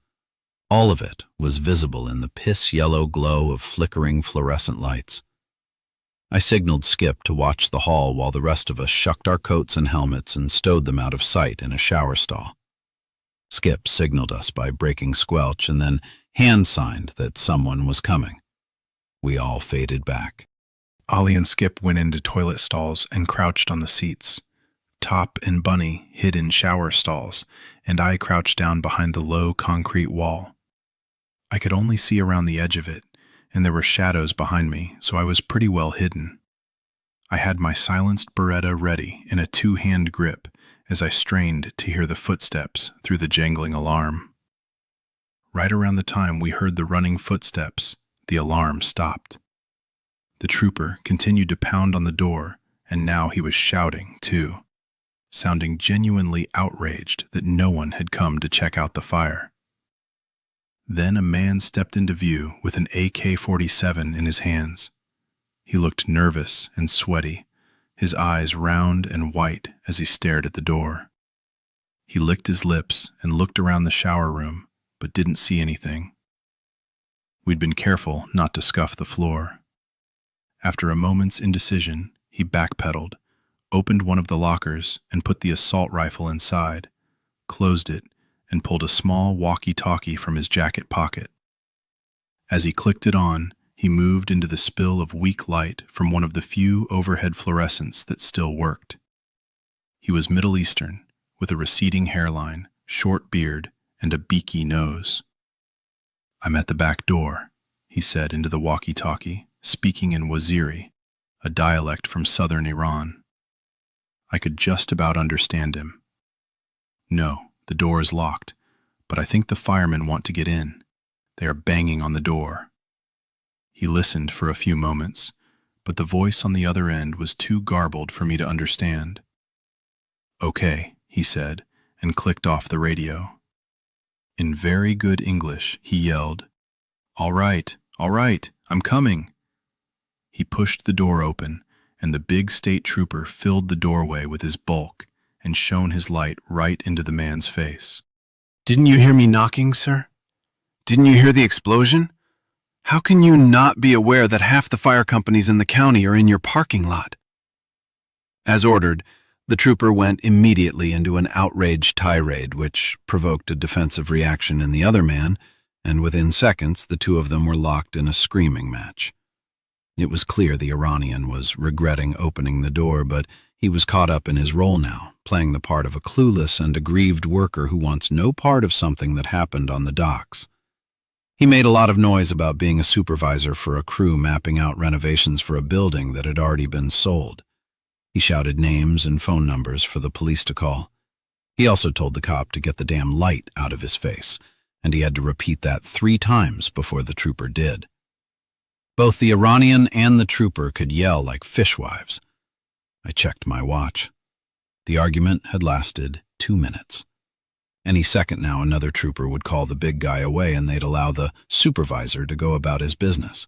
C: All of it was visible in the piss-yellow glow of flickering fluorescent lights. I signaled Skip to watch the hall while the rest of us shucked our coats and helmets and stowed them out of sight in a shower stall. Skip signaled us by breaking squelch and then hand-signed that someone was coming. We all faded back. Ollie and Skip went into toilet stalls and crouched on the seats. Top and Bunny hid in shower stalls, and I crouched down behind the low concrete wall. I could only see around the edge of it, and there were shadows behind me, so I was pretty well hidden. I had my silenced Beretta ready in a 2-hand grip as I strained to hear the footsteps through the jangling alarm. Right around the time we heard the running footsteps, the alarm stopped. The trooper continued to pound on the door, and now he was shouting, too, sounding genuinely outraged that no one had come to check out the fire. Then a man stepped into view with an AK-47 in his hands. He looked nervous and sweaty, his eyes round and white as he stared at the door. He licked his lips and looked around the shower room, but didn't see anything. We'd been careful not to scuff the floor. After a moment's indecision, he backpedaled, opened one of the lockers and put the assault rifle inside, closed it, and pulled a small walkie-talkie from his jacket pocket. As he clicked it on, he moved into the spill of weak light from one of the few overhead fluorescents that still worked. He was Middle Eastern, with a receding hairline, short beard, and a beaky nose. "I'm at the back door," he said into the walkie-talkie, speaking in Waziri, a dialect from southern Iran. I could just about understand him. "No, the door is locked, but I think the firemen want to get in. They are banging on the door." He listened for a few moments, but the voice on the other end was too garbled for me to understand. "Okay," he said, and clicked off the radio. In very good English, he yelled, all right, I'm coming." He pushed the door open, and the big state trooper filled the doorway with his bulk and shone his light right into the man's face.
B: "Didn't you hear me knocking, sir? Didn't you hear the explosion? How can you not be aware that half the fire companies in the county are in your parking lot?" As ordered, the trooper went immediately into an outraged tirade, which provoked a defensive reaction in the other man
A: and within seconds the two of them were locked in a screaming match. It was clear the Iranian was regretting opening the door, but he was caught up in his role now, playing the part of a clueless and aggrieved worker who wants no part of something that happened on the docks. He made a lot of noise about being a supervisor for a crew mapping out renovations for a building that had already been sold. He shouted names and phone numbers for the police to call. He also told the cop to get the damn light out of his face, and he had to repeat that 3 times before the trooper did. Both the Iranian and the trooper could yell like fishwives. I checked my watch. The argument had lasted 2 minutes. Any second now, another trooper would call the big guy away and they'd allow the supervisor to go about his business.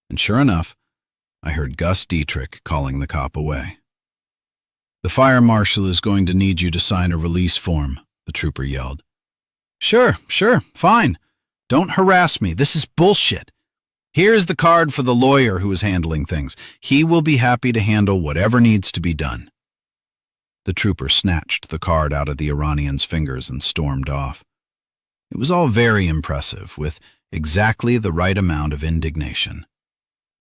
A: And sure enough, I heard Gus Dietrich calling the cop away. "The fire marshal is going to need you to sign a release form," the trooper yelled. Sure, fine. Don't harass me. This is bullshit. Here's the card for the lawyer who is handling things. He will be happy to handle whatever needs to be done." The trooper snatched the card out of the Iranian's fingers and stormed off. It was all very impressive, with exactly the right amount of indignation.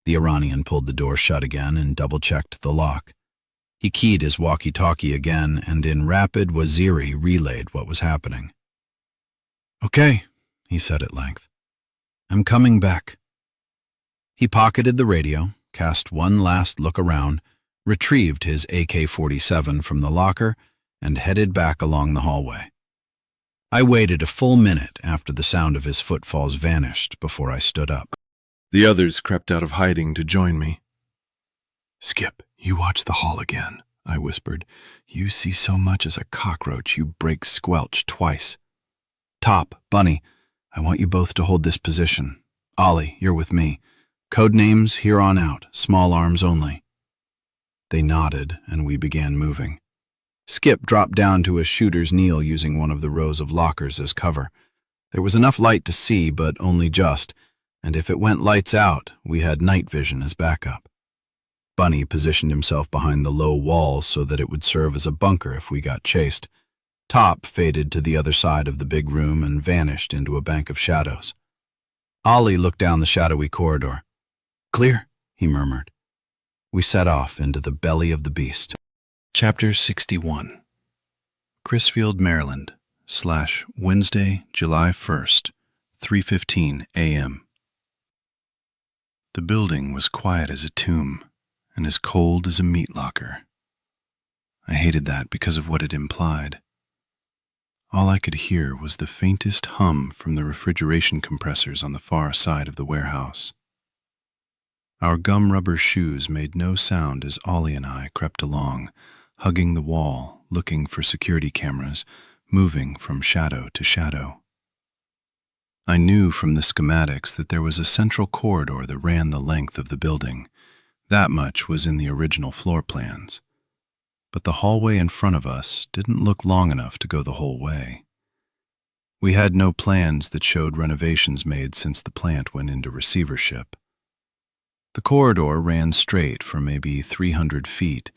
A: The Iranian pulled the door shut again and double-checked the lock. He keyed his walkie-talkie again and in rapid Waziri relayed what was happening. "Okay," he said at length. "I'm coming back." He pocketed the radio, cast one last look around, retrieved his AK-47 from the locker, and headed back along the hallway. I waited a full minute after the sound of his footfalls vanished before I stood up.
C: The others crept out of hiding to join me. "Skip, you watch the hall again," I whispered. "You see so much as a cockroach, you break squelch twice. Top, Bunny, I want you both to hold this position. Ollie, you're with me. Code names here on out, small arms only." They nodded, and we began moving. Skip dropped down to a shooter's kneel using one of the rows of lockers as cover. There was enough light to see, but only just, and if it went lights out, we had night vision as backup. Bunny positioned himself behind the low wall so that it would serve as a bunker if we got chased. Top faded to the other side of the big room and vanished into a bank of shadows. Ollie looked down the shadowy corridor. "Clear," he murmured. We set off into the belly of the beast. Chapter 61. Crisfield, Maryland, /Wednesday, July 1st, 3:15 a.m. The building was quiet as a tomb and as cold as a meat locker. I hated that because of what it implied. All I could hear was the faintest hum from the refrigeration compressors on the far side of the warehouse. Our gum rubber shoes made no sound as Ollie and I crept along, hugging the wall, looking for security cameras, moving from shadow to shadow. I knew from the schematics that there was a central corridor that ran the length of the building. That much was in the original floor plans. But the hallway in front of us didn't look long enough to go the whole way. We had no plans that showed renovations made since the plant went into receivership. The corridor ran straight for maybe 300 feet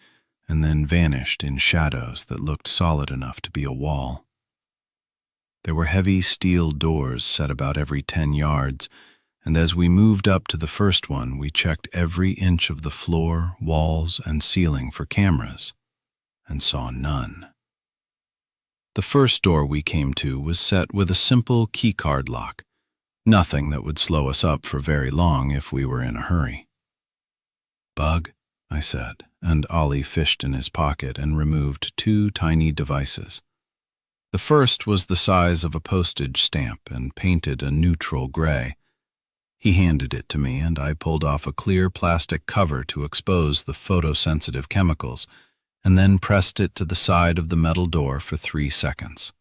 C: and then vanished in shadows that looked solid enough to be a wall. There were heavy steel doors set about every 10 yards, and as we moved up to the first one, we checked every inch of the floor, walls, and ceiling for cameras, and saw none. The first door we came to was set with a simple keycard lock, nothing that would slow us up for very long if we were in a hurry. "Bug," I said, and Ollie fished in his pocket and removed 2 tiny devices. The first was the size of a postage stamp and painted a neutral gray. He handed it to me, and I pulled off a clear plastic cover to expose the photosensitive chemicals, and then pressed it to the side of the metal door for 3 seconds.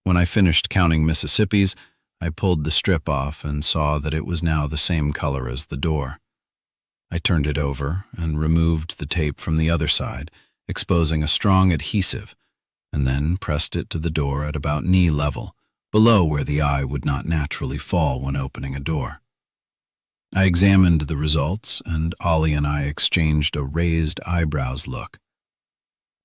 C: When I finished counting Mississippis, I pulled the strip off and saw that it was now the same color as the door. I turned it over and removed the tape from the other side, exposing a strong adhesive, and then pressed it to the door at about knee level, below where the eye would not naturally fall when opening a door. I examined the results, and Ollie and I exchanged a raised eyebrows look.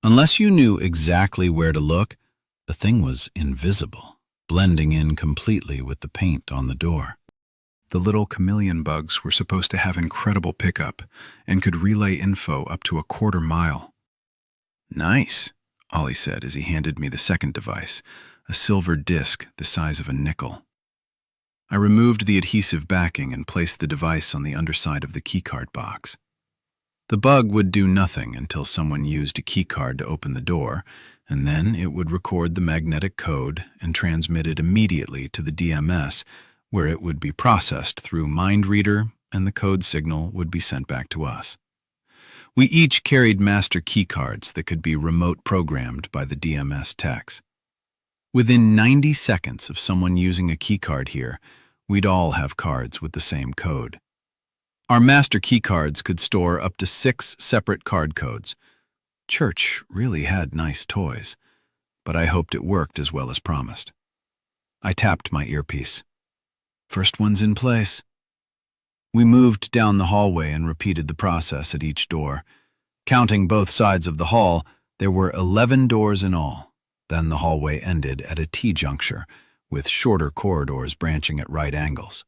C: Unless you knew exactly where to look, the thing was invisible.
A: blending in completely with the paint on the door.
C: The little chameleon bugs were supposed to have incredible pickup and could relay info up to a quarter mile. "Nice," Ollie said as he handed me the second device, a silver disc the size of a nickel. I removed the adhesive backing and placed the device on the underside of the keycard box. The bug would do nothing until someone used a keycard to open the door, and then it would record the magnetic code and transmit it immediately to the DMS, where it would be processed through MindReader and the code signal would be sent back to us. We each carried master keycards that could be remote programmed by the DMS techs. Within 90 seconds of someone using a keycard here, we'd all have cards with the same code. Our master keycards could store up to 6 separate card codes. Church really had nice toys, but I hoped it worked as well as promised. I tapped my earpiece. First one's in place. We moved down the hallway and repeated the process at each door. Counting both sides of the hall, there were 11 doors in all. Then the hallway ended at a T-juncture, with shorter corridors branching at right angles.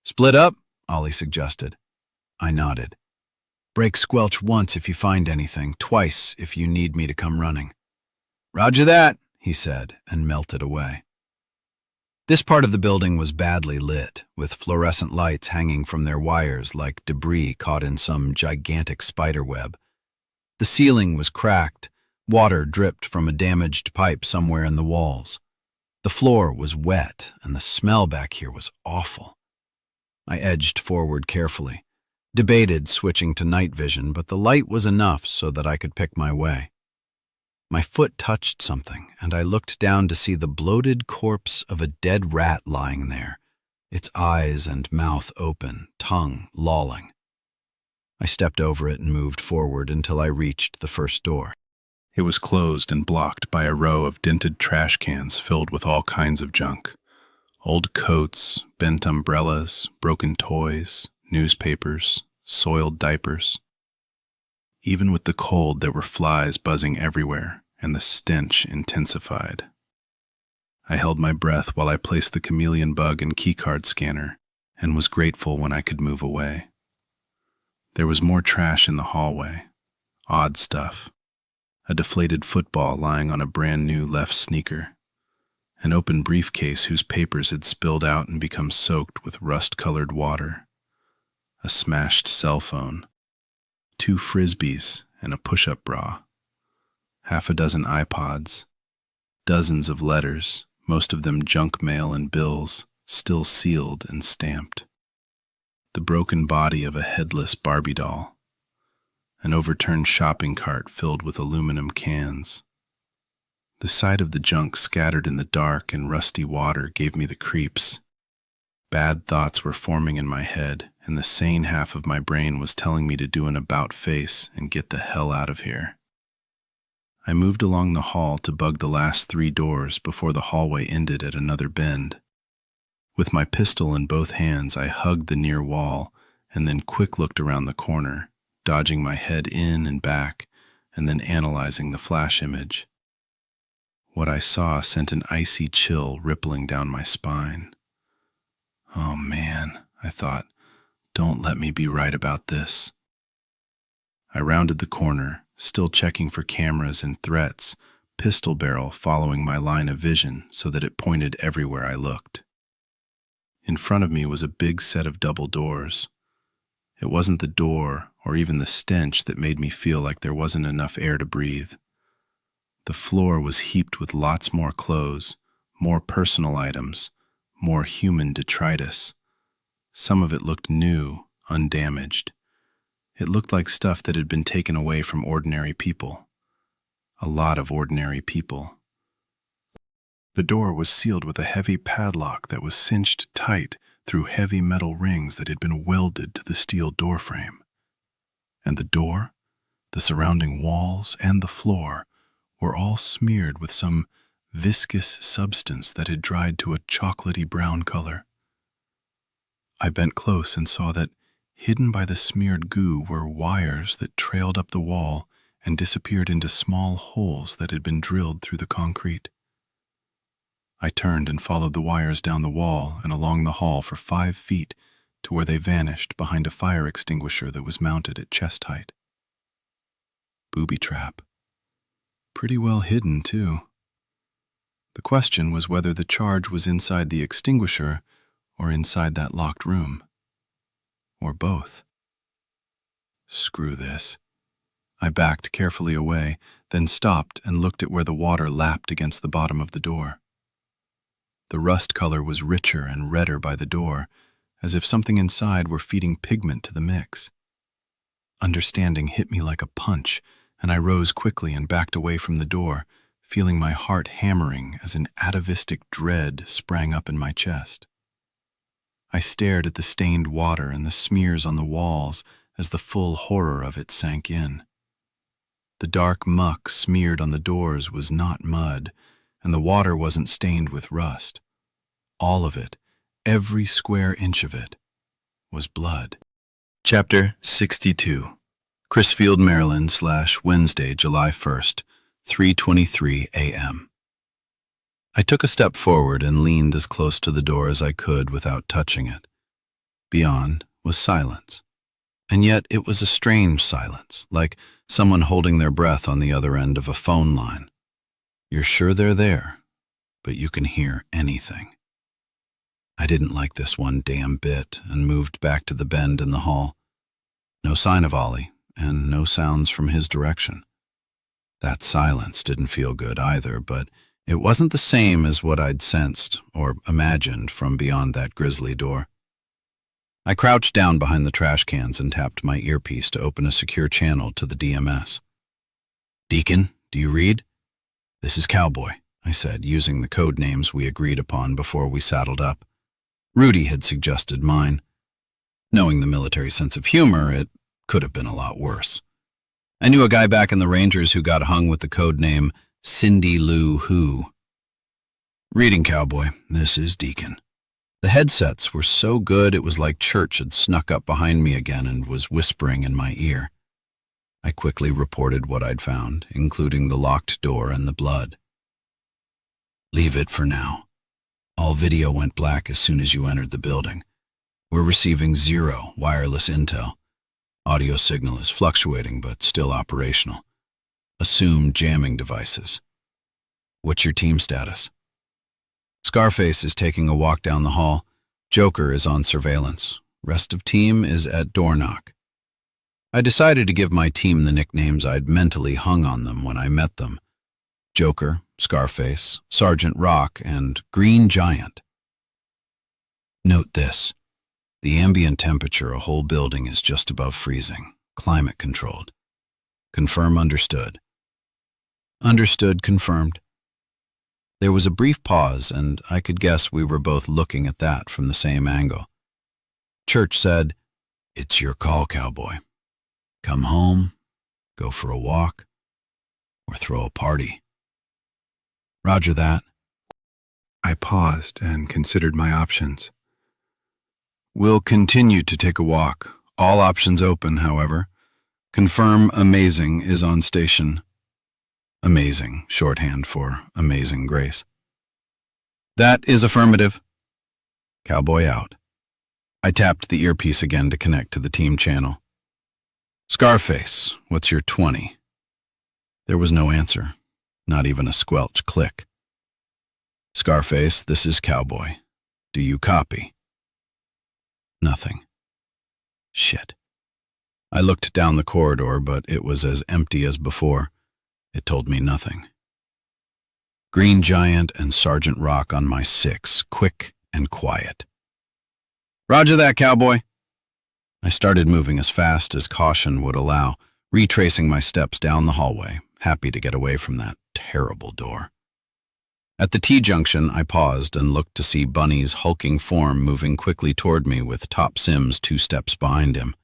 C: "Split up," Ollie suggested. I nodded. "Break squelch once if you find anything, twice if you need me to come running." "Roger that," he said, and melted away. This part of the building was badly lit, with fluorescent lights hanging from their wires like debris caught in some gigantic spiderweb. The ceiling was cracked, water dripped from a damaged pipe somewhere in the walls. The floor was wet, and the smell back here was awful. I edged forward carefully, debated switching to night vision, but the light was enough so that I could pick my way. My foot touched something, and I looked down to see the bloated corpse of a dead rat lying there, its eyes and mouth open, tongue lolling. I stepped over it and moved forward until I reached the first door. It was closed and blocked by a row of dented trash cans filled with all kinds of junk. Old coats, bent umbrellas, broken toys, newspapers, soiled diapers. Even with the cold, there were flies buzzing everywhere, and the stench intensified. I held my breath while I placed the chameleon bug and keycard scanner, and was grateful when I could move away. There was more trash in the hallway, odd stuff. A deflated football lying on a brand new left sneaker. An open briefcase whose papers had spilled out and become soaked with rust-colored water. A smashed cell phone. 2 frisbees and a push-up bra. Half a dozen iPods. Dozens of letters, most of them junk mail and bills, still sealed and stamped. The broken body of a headless Barbie doll. An overturned shopping cart filled with aluminum cans. The sight of the junk scattered in the dark and rusty water gave me the creeps. Bad thoughts were forming in my head, and the sane half of my brain was telling me to do an about-face and get the hell out of here. I moved along the hall to bug the last 3 doors before the hallway ended at another bend. With my pistol in both hands, I hugged the near wall and then quick looked around the corner, dodging my head in and back, and then analyzing the flash image. What I saw sent an icy chill rippling down my spine. Oh man, I thought, don't let me be right about this. I rounded the corner, still checking for cameras and threats, pistol barrel following my line of vision so that it pointed everywhere I looked. In front of me was a big set of double doors. It wasn't the door or even the stench that made me feel like there wasn't enough air to breathe. The floor was heaped with lots more clothes, more personal items, more human detritus. Some of it looked new, undamaged. It looked like stuff that had been taken away from ordinary people. A lot of ordinary people. The door was sealed with a heavy padlock that was cinched tight through heavy metal rings that had been welded to the steel doorframe. And the door, the surrounding walls, and the floor were all smeared with some viscous substance that had dried to a chocolatey brown color. I bent close and saw that hidden by the smeared goo were wires that trailed up the wall and disappeared into small holes that had been drilled through the concrete.
B: I turned and followed the wires down the wall and along the hall for 5 feet to where they vanished behind a fire extinguisher that was mounted at chest height. Booby trap. Pretty well hidden, too. The question was whether the charge was inside the extinguisher or inside that locked room. Or both. Screw this. I backed carefully away, then stopped and looked at where the water lapped against the bottom of the door. The rust color was richer and redder by the door, as if something inside were feeding pigment to the mix. Understanding hit me like a punch, and I rose quickly and backed away from the door, feeling my heart hammering as an atavistic dread sprang up in my chest. I stared at the stained water and the smears on the walls as the full horror of it sank in. The dark muck smeared on the doors was not mud, and the water wasn't stained with rust. All of it, every square inch of it, was blood.
C: Chapter 62. Crisfield, Maryland, Wednesday, July 1st, 3:23 a.m. I took a step forward and leaned as close to the door as I could without touching it. Beyond was silence. And yet it was a strange silence, like someone holding their breath on the other end of a phone line. You're sure they're there, but you can hear anything. I didn't like this one damn bit and moved back to the bend in the hall. No sign of Ollie, and no sounds from his direction. That silence didn't feel good either, but it wasn't the same as what I'd sensed or imagined from beyond that grisly door. I crouched down behind the trash cans and tapped my earpiece to open a secure channel to the DMS. "Deacon, do you read?" "This is Cowboy," I said, using the code names we agreed upon before we saddled up. Rudy had suggested mine. Knowing the military sense of humor, it could have been a lot worse. I knew a guy back in the Rangers who got hung with the code name Cindy Lou Who. "Reading, Cowboy. This is Deacon." The headsets were so good it was like Church had snuck up behind me again and was whispering in my ear. I quickly reported what I'd found, including the locked door and the blood. "Leave it for now. All video went black as soon as you entered the building. We're receiving 0 wireless intel. Audio signal is fluctuating but still operational. Assume jamming devices. What's your team status?" "Scarface is taking a walk down the hall. Joker is on surveillance. Rest of team is at door knock." I decided to give my team the nicknames I'd mentally hung on them when I met them. Joker, Scarface, Sergeant Rock, and Green Giant. Note this. The ambient temperature a whole building is just above freezing, climate controlled. Confirm understood. Understood confirmed. There was a brief pause, and I could guess we were both looking at that from the same angle. Church said, "It's your call, Cowboy. Come home, go for a walk, or throw a party." "Roger that."
B: I paused and considered my options.
C: "We'll continue to take a walk. All options open, however. Confirm Amazing is on station." Amazing, shorthand for Amazing Grace. "That is affirmative." Cowboy out. I tapped the earpiece again to connect to the team channel. "Scarface, what's your 20? There was no answer, not even a squelch click. "Scarface, this is Cowboy. Do you copy?" Nothing. Shit. I looked down the corridor, but it was as empty as before. It told me nothing. Green Giant and Sergeant Rock on my 6, quick and quiet. "Roger that, Cowboy." I started moving as fast as caution would allow, retracing my steps down the hallway, happy to get away from that terrible door. At the T-junction, I paused and looked to see Bunny's hulking form moving quickly toward me with Top Sims 2 steps behind him.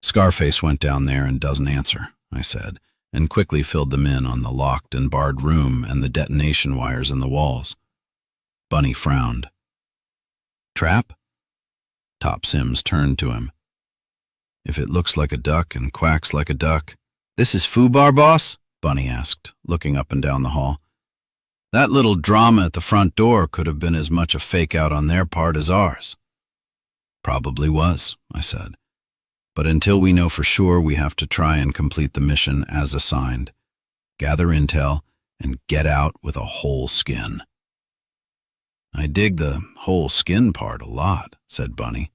C: "Scarface went down there and doesn't answer," I said, and quickly filled them in on the locked and barred room and the detonation wires in the walls. Bunny frowned. "Trap?" Top Sims turned to him. "If it looks like a duck and quacks like a duck." "This is Foobar, boss?" Bunny asked, looking up and down the hall.
A: That little drama at the front door could have been as much a fake-out on their part as ours. Probably was, I said. But until we know for sure, we have to try and complete the mission as assigned. Gather intel and get out with a whole skin. I dig the whole skin part a lot, said Bunny.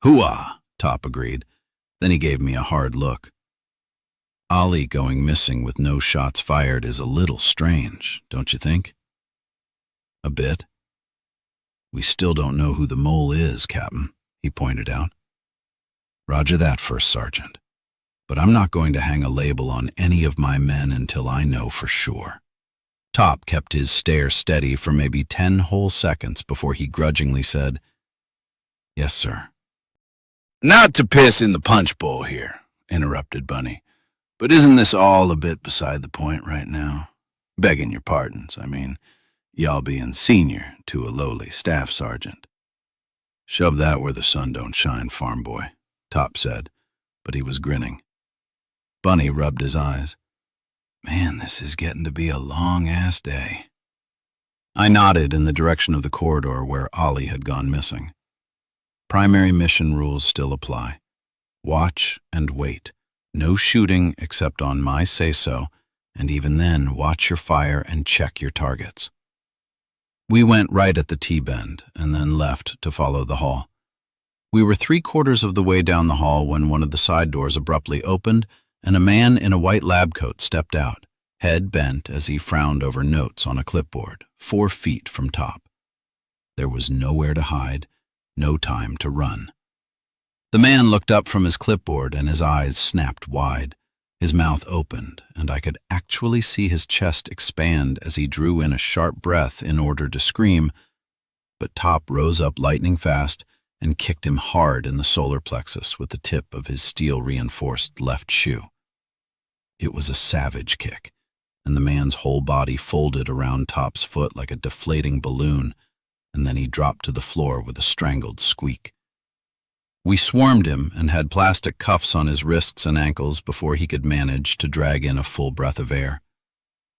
A: Hooah, Top agreed. Then he gave me a hard look. Ollie going missing with no shots fired is a little strange, don't you think? A bit. We still don't know who the mole is, Captain, he pointed out. Roger that, First Sergeant. But I'm not going to hang a label on any of my men until I know for sure. Top kept his stare steady for maybe 10 whole seconds before he grudgingly said, Yes, sir.
C: Not to piss in the punch bowl here, interrupted Bunny. But isn't this all a bit beside the point right now? Begging your pardons, I mean, y'all being senior to a lowly staff sergeant. Shove that where the sun don't shine, farm boy, Top said, but he was grinning. Bunny rubbed his eyes. Man, this is getting to be a long-ass day. I nodded in the direction of the corridor where Ollie had gone missing. Primary mission rules still apply. Watch and wait. No shooting except on my say-so, and even then, watch your fire and check your targets. We went right at the T-bend and then left to follow the hall. We were 3/4 of the way down the hall when one of the side doors abruptly opened and a man in a white lab coat stepped out, head bent as he frowned over notes on a clipboard, 4 feet from Top. There was nowhere to hide, no time to run. The man looked up from his clipboard and his eyes snapped wide. His mouth opened, and I could actually see his chest expand as he drew in a sharp breath in order to scream, but Top rose up lightning fast and kicked him hard in the solar plexus with the tip of his steel-reinforced left shoe. It was a savage kick, and the man's whole body folded around Top's foot like a deflating balloon, and then he dropped to the floor with a strangled squeak. We swarmed him and had plastic cuffs on his wrists and ankles before he could manage to drag in a full breath of air.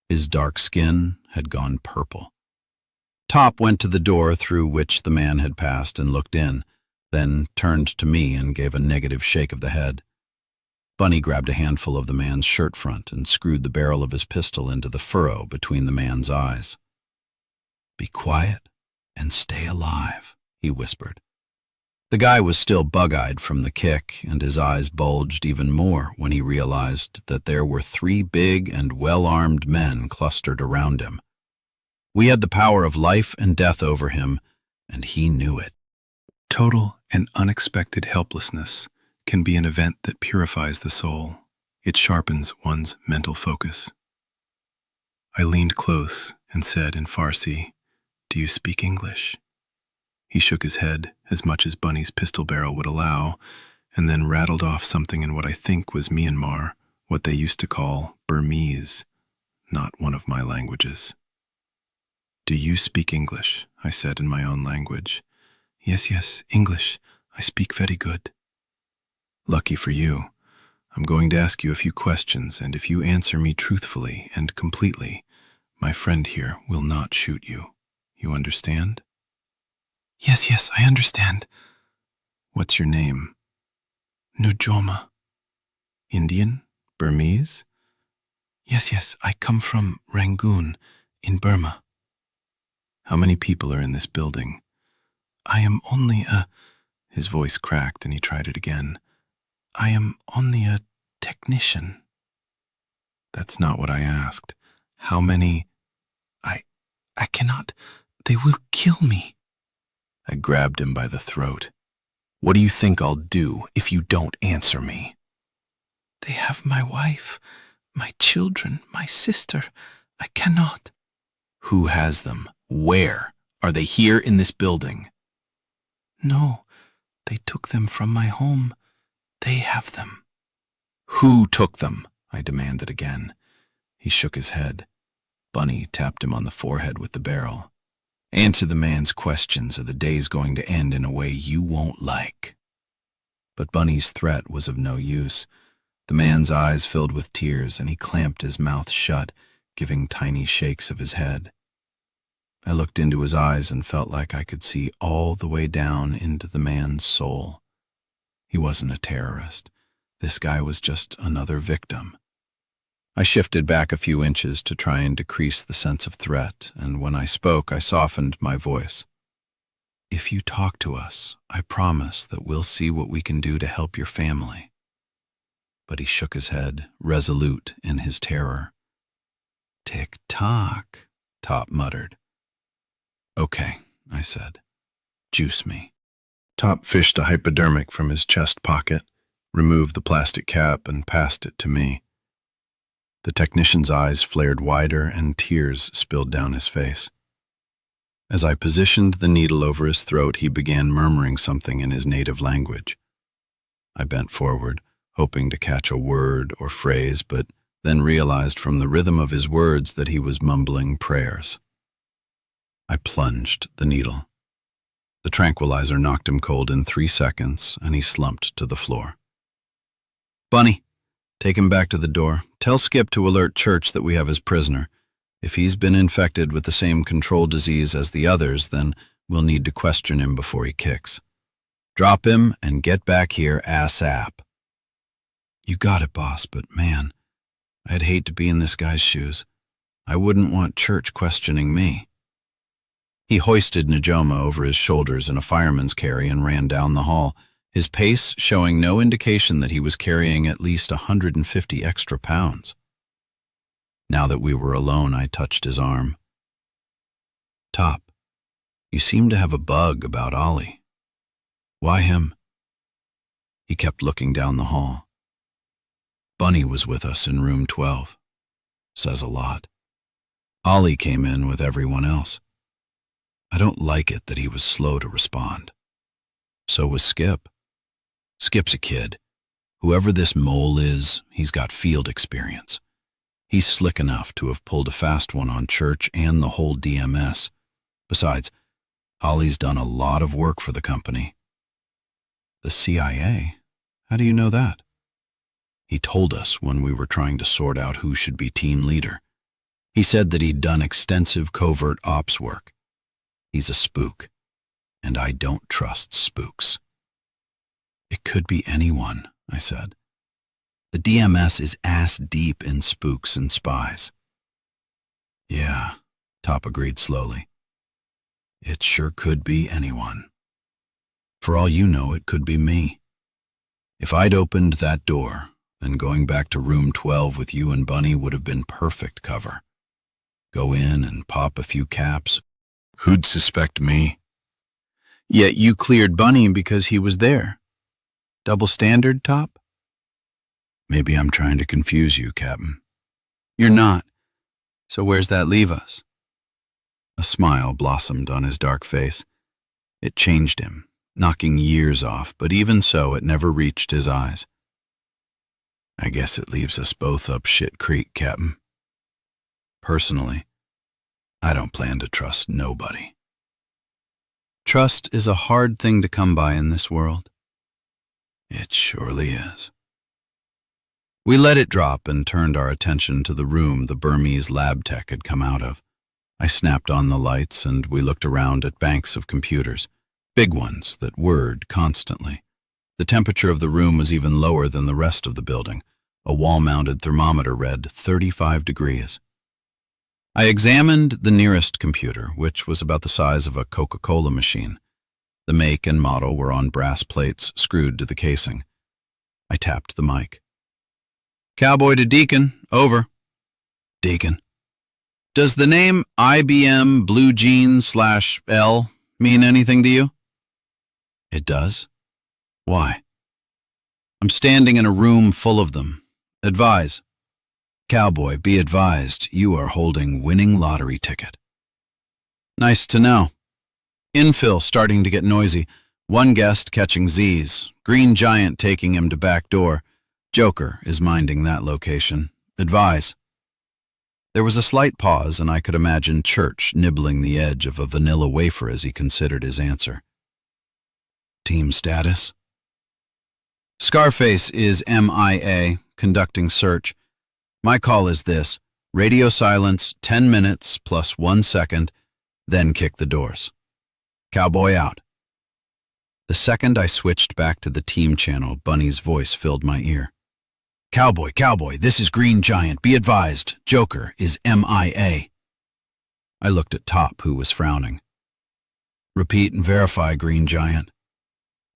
C: His dark skin had gone purple. Top went to the door through which the man had passed and looked in, then turned to me and gave a negative shake of the head. Bunny grabbed a handful of the man's shirt front and screwed the barrel of his pistol into the furrow between the man's eyes. Be quiet and stay alive, he whispered. The guy was still bug-eyed from the kick, and his eyes bulged even more when he realized that there were 3 big and well-armed men clustered around him. We had the power of life and death over him, and he knew it.
B: Total and unexpected helplessness can be an event that purifies the soul. It sharpens one's mental focus. I leaned close and said in Farsi, "Do you speak English?" He shook his head as much as Bunny's pistol barrel would allow, and then rattled off something in what I think was Myanmar, what they used to call Burmese, not one of my languages. "Do you speak English?" I said in my own language. Yes, English. I speak very good." "Lucky for you. I'm going to ask you a few questions, and if you answer me truthfully and completely, my friend here will not shoot you. You understand?" Yes, I understand." "What's your name?" "Nujoma." "Indian? Burmese?" Yes, I come from Rangoon, in Burma." "How many people are in this building?" "I am only a—" His voice cracked and he tried it again. "I am only a technician." "That's not what I asked. How many—" I cannot. They will kill me." I grabbed him by the throat. "What do you think I'll do if you don't answer me?" "They have my wife, my children, my sister. I cannot." "Who has them? Where? Are they here in this building?" "No, they took them from my home. They have them." "Who took them?" I demanded again. He shook his head. Bunny tapped him on the forehead with the barrel. "Answer the man's questions or the day's going to end in a way you won't like." But Bunny's threat was of no use. The man's eyes filled with tears and he clamped his mouth shut, giving tiny shakes of his head.
C: I looked into his eyes and felt like I could see all the way down into the man's soul. He wasn't a terrorist. This guy was just another victim. I shifted back a few inches to try and decrease the sense of threat, and when I spoke, I softened my voice. If you talk to us, I promise that we'll see what we can do to help your family. But he shook his head, resolute in his terror. Tick-tock, Top muttered. Okay, I said. Juice me. Top fished a hypodermic from his chest pocket, removed the plastic cap, and passed it to me. The technician's eyes flared wider and tears spilled down his face. As I positioned the needle over his throat, he began murmuring something in his native language. I bent forward, hoping to catch a word or phrase, but then realized from the rhythm of his words that he was mumbling prayers. I plunged the needle. The tranquilizer knocked him cold in 3 seconds, and he slumped to the floor. Bunny, take him back to the door. Tell Skip to alert Church that we have his prisoner. If he's been infected with the same control disease as the others, then we'll need to question him before he kicks. Drop him and get back here ASAP. You got it, boss, but man, I'd hate to be in this guy's shoes. I wouldn't want Church questioning me. He hoisted Najoma over his shoulders in a fireman's carry and ran down the hall, his pace showing no indication that he was carrying at least 150 extra pounds. Now that we were alone, I touched his arm. Top, you seem to have a bug about Ollie. Why him? He kept looking down the hall. Bunny was with us in room 12. Says a lot. Ollie came in with everyone else. I don't like it that he was slow to respond. So was Skip. Skip's a kid. Whoever this mole is, he's got field experience. He's slick enough to have pulled a fast one on Church and the whole DMS. Besides, Ollie's done a lot of work for the company. The CIA? How do you know that? He told us when we were trying to sort out who should be team leader. He said that he'd done extensive covert ops work. He's a spook, and I don't trust spooks. It could be anyone, I said. The DMS is ass-deep in spooks and spies. Yeah, Top agreed slowly. It sure could be anyone. For all you know, it could be me. If I'd opened that door, then going back to room 12 with you and Bunny would have been perfect cover. Go in and pop a few caps. Who'd suspect me? Yet you cleared Bunny because he was there. Double standard, Top? Maybe I'm trying to confuse you, Captain. You're not. So where's that leave us? A smile blossomed on his dark face. It changed him, knocking years off, but even so it never reached his eyes. I guess it leaves us both up shit creek, Captain. Personally, I don't plan to trust nobody. Trust is a hard thing to come by in this world. It surely is. We let it drop and turned our attention to the room the Burmese lab tech had come out of. I snapped on the lights and we looked around at banks of computers, big ones that whirred constantly. The temperature of the room was even lower than the rest of the building. A wall-mounted thermometer read 35 degrees. I examined the nearest computer, which was about the size of a Coca-Cola machine. The make and model were on brass plates screwed to the casing. I tapped the mic. Cowboy to Deacon, over. Deacon. Does the name IBM Blue Jeans /L mean anything to you? It does. Why? I'm standing in a room full of them. Advise. Cowboy, be advised, you are holding winning lottery ticket. Nice to know. Infill starting to get noisy. One guest catching Z's. Green Giant taking him to back door. Joker is minding that location. Advise. There was a slight pause, and I could imagine Church nibbling the edge of a vanilla wafer as he considered his answer. Team status? Scarface is MIA, conducting search. My call is this: radio silence 10 minutes plus 1 second,
A: then kick the doors. Cowboy out. The second I switched back to the team channel, Bunny's voice filled my ear. Cowboy, Cowboy, this is Green Giant. Be advised, Joker is MIA. I looked at Top, who was frowning. Repeat and verify, Green Giant.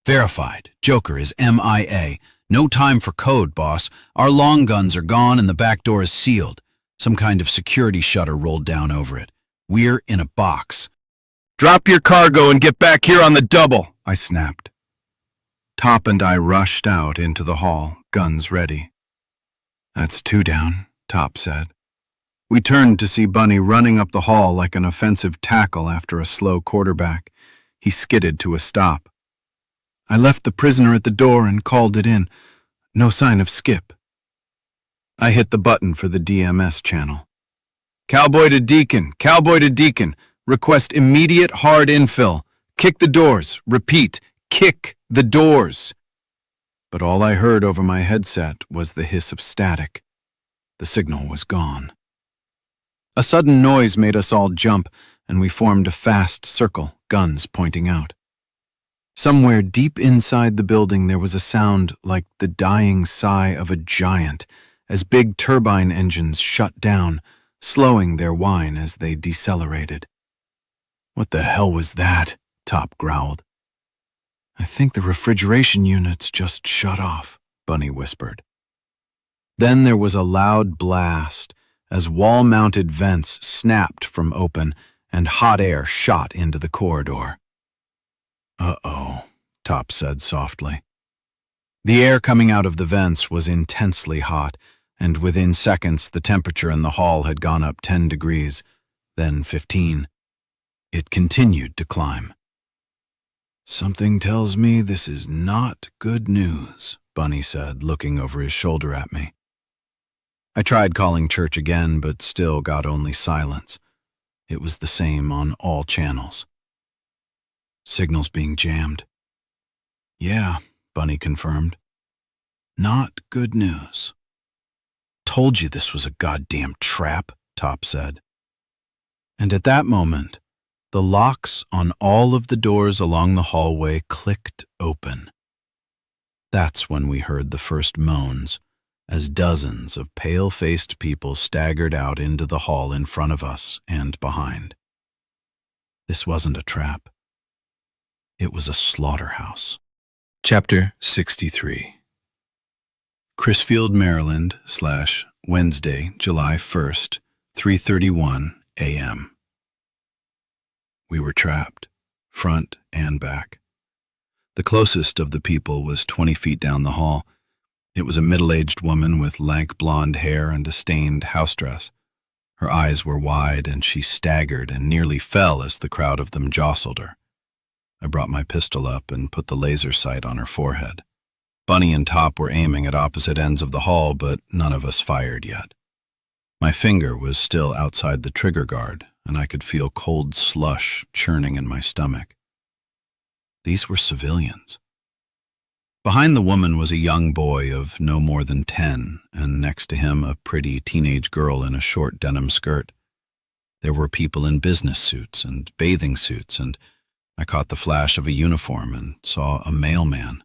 A: Verified. Joker is MIA. No time for code, boss. Our long guns are gone and the back door is sealed. Some kind of security shutter rolled down over it. We're in a box.
C: Drop your cargo and get back here on the double, I snapped. Top and I rushed out into the hall, guns ready. That's 2 down, Top said. We turned to see Bunny running up the hall like an offensive tackle after a slow quarterback. He skidded to a stop. I left the prisoner at the door and called it in. No sign of Skip. I hit the button for the DMS channel. Cowboy to Deacon, Cowboy to Deacon. Request immediate hard infill. Kick the doors. Repeat, kick the doors. But all I heard over my headset was the hiss of static. The signal was gone. A sudden noise made us all jump, and we formed a fast circle, guns pointing out. Somewhere deep inside the building there was a sound like the dying sigh of a giant as big turbine engines shut down, slowing their whine as they decelerated. What the hell was that? Top growled. I think the refrigeration units just shut off, Bunny whispered. Then there was a loud blast as wall-mounted vents snapped from open and hot air shot into the corridor. Uh-oh, Top said softly. The air coming out of the vents was intensely hot, and within seconds the temperature in the hall had gone up 10 degrees, then 15. It continued to climb. Something tells me this is not good news, Bunny said, looking over his shoulder at me. I tried calling church again, but still got only silence. It was the same on all channels. Signals being jammed. Yeah, Bunny confirmed. Not good news. Told you this was a goddamn trap, Top said. And at that moment, the locks on all of the doors along the hallway clicked open. That's when we heard the first moans, as dozens of pale-faced people staggered out into the hall in front of us and behind. This wasn't a trap. It was a slaughterhouse. Chapter 63. Crisfield, Maryland, /Wednesday, July 1st, 3:31 a.m. We were trapped, front and back. The closest of the people was 20 feet down the hall. It was a middle-aged woman with lank blonde hair and a stained house dress. Her eyes were wide, and she staggered and nearly fell as the crowd of them jostled her. I brought my pistol up and put the laser sight on her forehead. Bunny and Top were aiming at opposite ends of the hall, but none of us fired yet. My finger was still outside the trigger guard, and I could feel cold slush churning in my stomach. These were civilians. Behind the woman was a young boy of no more than 10, and next to him a pretty teenage girl in a short denim skirt. There were people in business suits and bathing suits, and I caught the flash of a uniform and saw a mailman.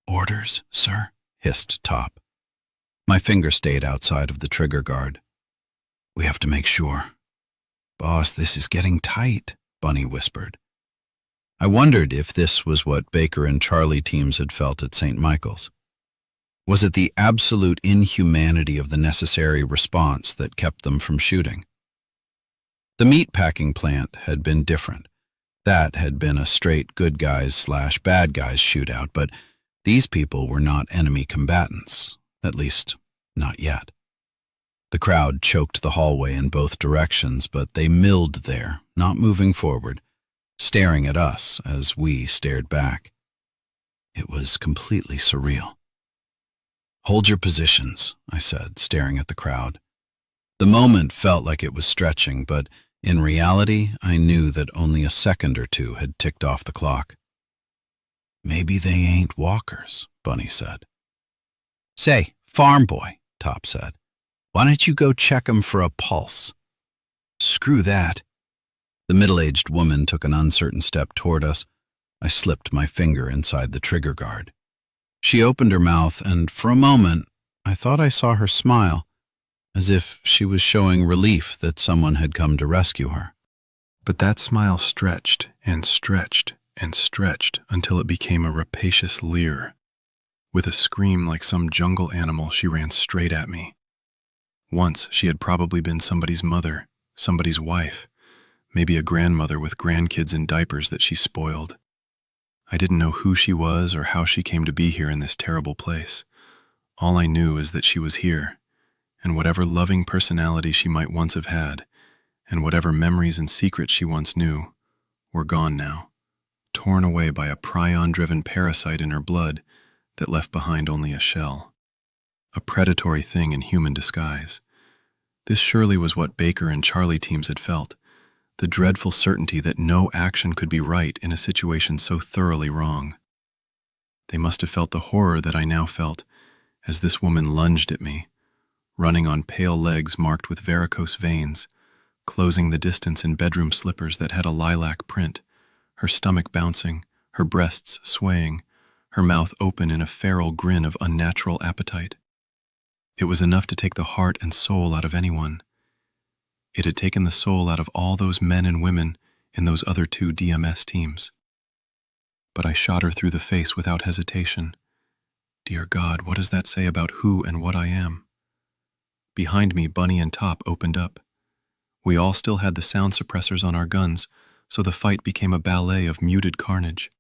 C: "Orders, sir?" hissed Top. My finger stayed outside of the trigger guard. "We have to make sure." "Boss, this is getting tight," Bunny whispered. I wondered if this was what Baker and Charlie teams had felt at St. Michael's. Was it the absolute inhumanity of the necessary response that kept them from shooting? The meat-packing plant had been different. That had been a straight good guys/bad guys shootout, but these people were not enemy combatants, at least not yet. The crowd choked the hallway in both directions, but they milled there, not moving forward, staring at us as we stared back. It was completely surreal. "Hold your positions," I said, staring at the crowd. The moment felt like it was stretching, but in reality, I knew that only a second or two had ticked off the clock. "Maybe they ain't walkers," Bunny said. "Say, farm boy," Top said. "Why don't you go check 'em for a pulse?" "Screw that."
A: The middle-aged woman took an uncertain step toward us. I slipped my finger inside the trigger guard. She opened her mouth, and for a moment, I thought I saw her smile, as if she was showing relief that someone had come to rescue her.
C: But that smile stretched and stretched and stretched until it became a rapacious leer. With a scream like some jungle animal, she ran straight at me. Once, she had probably been somebody's mother, somebody's wife, maybe a grandmother with grandkids in diapers that she spoiled. I didn't know who she was or how she came to be here in this terrible place. All I knew is that she was here, and whatever loving personality she might once have had, and whatever memories and secrets she once knew, were gone now, torn away by a prion-driven parasite in her blood that left behind only a shell. A predatory thing in human disguise. This surely was what Baker and Charlie teams had felt, the dreadful certainty that no action could be right in a situation so thoroughly wrong. They must have felt the horror that I now felt as this woman lunged at me, running on pale legs marked with varicose veins, closing the distance in bedroom slippers that had a lilac print, her stomach bouncing, her breasts swaying, her mouth open in a feral grin of unnatural appetite. It was enough to take the heart and soul out of anyone. It had taken the soul out of all those men and women in those other 2 DMS teams. But I shot her through the face without hesitation. Dear God, what does that say about who and what I am? Behind me, Bunny and Top opened up. We all still had the sound suppressors on our guns, so the fight became a ballet of muted carnage.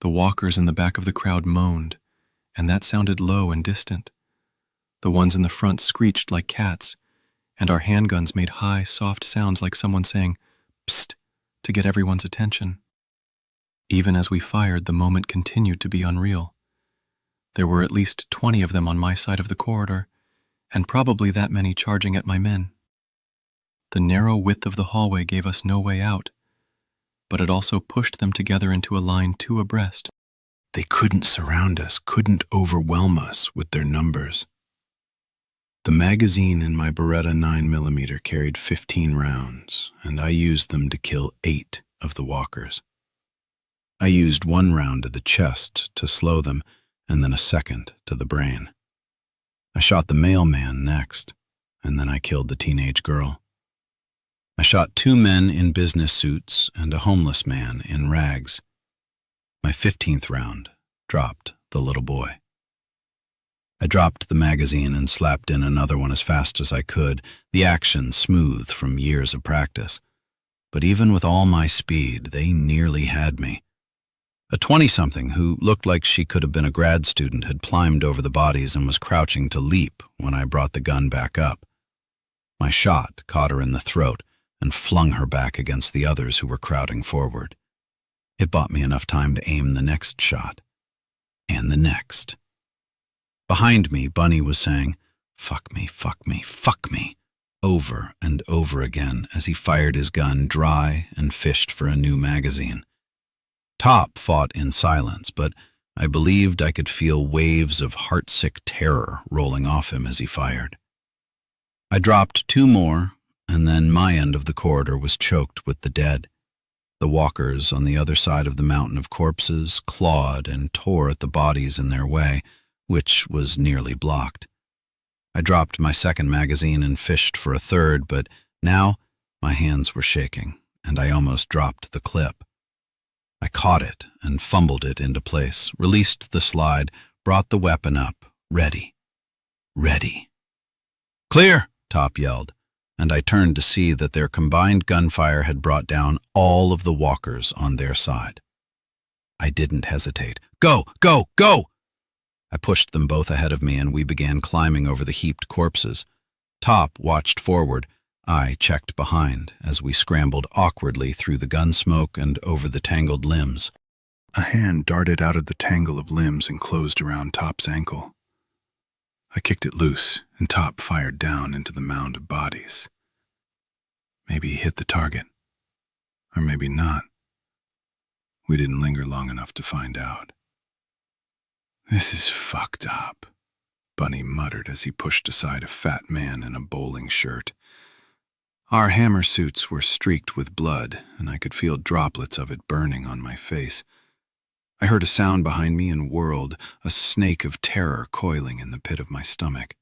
C: The walkers in the back of the crowd moaned, and that sounded low and distant. The ones in the front screeched like cats, and our handguns made high, soft sounds like someone saying, "Psst," to get everyone's attention. Even as we fired, the moment continued to be unreal. There were at least 20 of them on my side of the corridor, and probably that many charging at my men. The narrow width of the hallway gave us no way out, but it also pushed them together into a line 2 abreast. They couldn't surround us, couldn't overwhelm us with their numbers. The magazine in my Beretta 9mm carried 15 rounds, and I used them to kill 8 of the walkers. I used 1 round to the chest to slow them, and then a second to the brain. I shot the mailman next, and then I killed the teenage girl. I shot 2 men in business suits and a homeless man in rags. My 15th round dropped the little boy. I dropped the magazine and slapped in another one as fast as I could, the action smooth from years of practice. But even with all my speed, they nearly had me. A 20-something who looked like she could have been a grad student had climbed over the bodies and was crouching to leap when I brought the gun back up. My shot caught her in the throat and flung her back against the others who were crowding forward. It bought me enough time to aim the next shot. And the next. Behind me, Bunny was saying, "Fuck me, fuck me, fuck me," over and over again as he fired his gun dry and fished for a new magazine. Top fought in silence, but I believed I could feel waves of heartsick terror rolling off him as he fired. I dropped 2 more, and then my end of the corridor was choked with the dead. The walkers on the other side of the mountain of corpses clawed and tore at the bodies in their way, which was nearly blocked. I dropped my 2nd magazine and fished for a 3rd, but now my hands were shaking, and I almost dropped the clip. I caught it and fumbled it into place, released the slide, brought the weapon up, ready. Ready. "Clear!" Top yelled, and I turned to see that their combined gunfire had brought down all of the walkers on their side. I didn't hesitate. "Go! Go! Go!" I pushed them both ahead of me, and we began climbing over the heaped corpses. Top watched forward. I checked behind as we scrambled awkwardly through the gun smoke and over the tangled limbs. A hand darted out of the tangle of limbs and closed around Top's ankle. I kicked it loose, and Top fired down into the mound of bodies. Maybe he hit the target, or maybe not. We didn't linger long enough to find out. "This is fucked up," Bunny muttered as he pushed aside a fat man in a bowling shirt. Our hammer suits were streaked with blood, and I could feel droplets of it burning on my face. I heard a sound behind me and whirled, a snake of terror coiling in the pit of my stomach.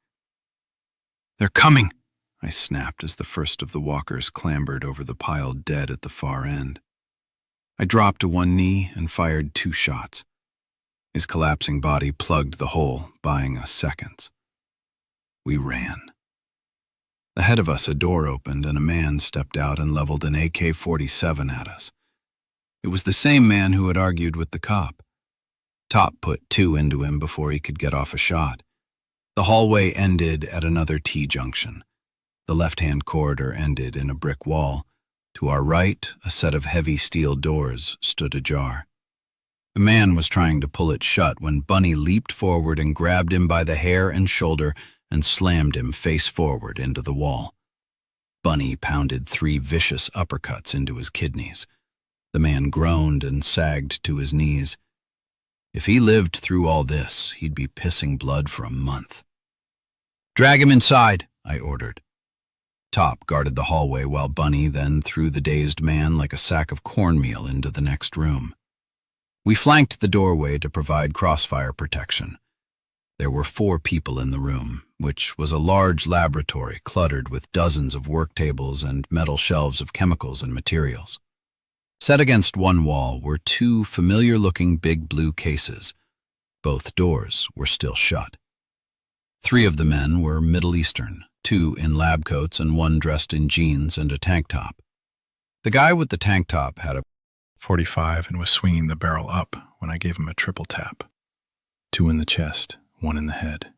C: "They're coming!" I snapped as the first of the walkers clambered over the piled dead at the far end. I dropped to one knee and fired 2 shots. His collapsing body plugged the hole, buying us seconds. We ran. Ahead of us, a door opened and a man stepped out and leveled an AK-47 at us. It was the same man who had argued with the cop. Top put 2 into him before he could get off a shot. The hallway ended at another T-junction. The left-hand corridor ended in a brick wall. To our right, a set of heavy steel doors stood ajar. The man was trying to pull it shut when Bunny leaped forward and grabbed him by the hair and shoulder and slammed him face forward into the wall. Bunny pounded 3 vicious uppercuts into his kidneys. The man groaned and sagged to his knees. If he lived through all this, he'd be pissing blood for a month. "Drag him inside," I ordered. Top guarded the hallway while Bunny then threw the dazed man like a sack of cornmeal into the next room. We flanked the doorway to provide crossfire protection. There were 4 people in the room, which was a large laboratory cluttered with dozens of work tables and metal shelves of chemicals and materials. Set against one wall were 2 familiar-looking big blue cases. Both doors were still shut. 3 of the men were Middle Eastern, 2 in lab coats and 1 dressed in jeans and a tank top. The guy with the tank top had a
B: .45 and was swinging the barrel up when I gave him a triple tap. 2 in the chest, 1 in the head.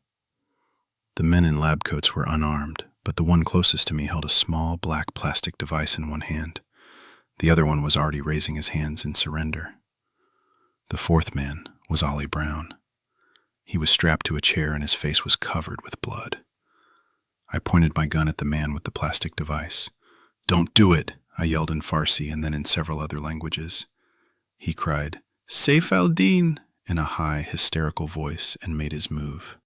B: The men in lab coats were unarmed, but the one closest to me held a small black plastic device in one hand. The other one was already raising his hands in surrender. The 4th man was Ollie Brown. He was strapped to a chair and his face was covered with blood. I pointed my gun at the man with the plastic device. "Don't do it," I yelled in Farsi and then in several other languages. He cried, "Saif al-Din," in a high, hysterical voice and made his move.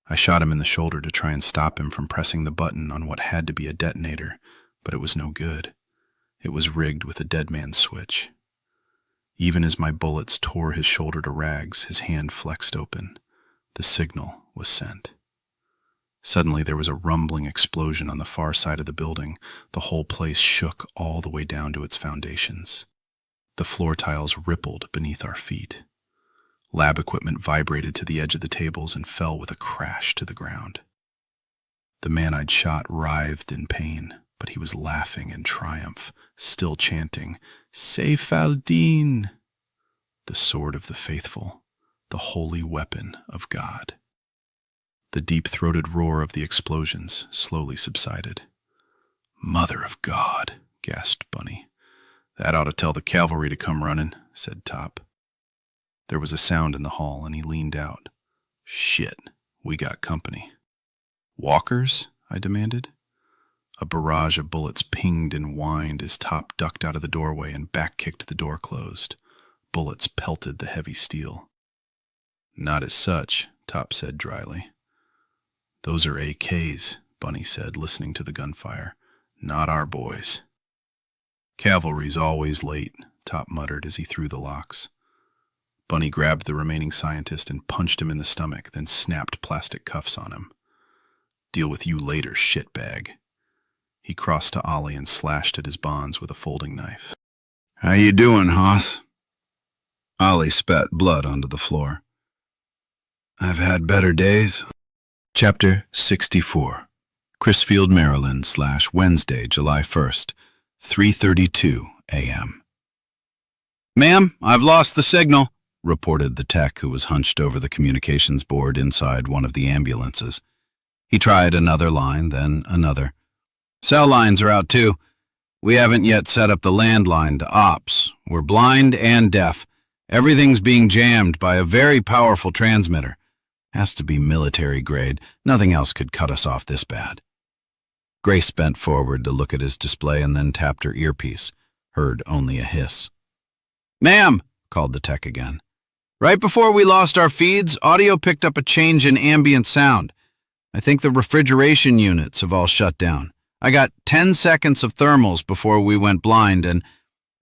B: I shot him in the shoulder to try and stop him from pressing the button on what had to be a detonator, but it was no good. It was rigged with a dead man's switch. Even as my bullets tore his shoulder to rags, his hand flexed open. The signal was sent. Suddenly there was a rumbling explosion on the far side of the building. The whole place shook all the way down to its foundations. The floor tiles rippled beneath our feet. Lab equipment vibrated to the edge of the tables and fell with a crash to the ground. The man I'd shot writhed in pain, but he was laughing in triumph, still chanting, "Saif al-Din," the sword of the faithful, the holy weapon of God. The deep-throated roar of the explosions slowly subsided. "Mother of God," gasped Bunny. "That ought to tell the cavalry to come running," said Top. There was a sound in the hall and he leaned out. "Shit, we got company." "Walkers?" I demanded. A barrage of bullets pinged and whined as Top ducked out of the doorway and back-kicked the door closed. Bullets pelted the heavy steel. "Not as such," Top said dryly. "Those are AKs, Bunny said, listening to the gunfire. "Not our boys." "Cavalry's always late," Top muttered as he threw the locks. Bunny grabbed the remaining scientist and punched him in the stomach, then snapped plastic cuffs on him. "Deal with you later, shitbag." He crossed to Ollie and slashed at his bonds with a folding knife. "How you doing, Hoss?" Ollie spat blood onto the floor. "I've had better days." Chapter 64. Crisfield, Maryland, /Wednesday, July 1st, 3:32 a.m. "Ma'am, I've lost the signal," reported the tech who was hunched over the communications board inside one of the ambulances. He tried another line, then another. "Cell lines are out too. We haven't yet set up the landline to ops. We're blind and deaf. Everything's being jammed by a very powerful transmitter. Has to be military grade. Nothing else could cut us off this bad." Grace bent forward to look at his display and then tapped her earpiece. Heard only a hiss. "Ma'am," called the tech again. "Right before we lost our feeds, audio picked up a change in ambient sound. I think the refrigeration units have all shut down.
A: I got 10 seconds of thermals before we went blind, and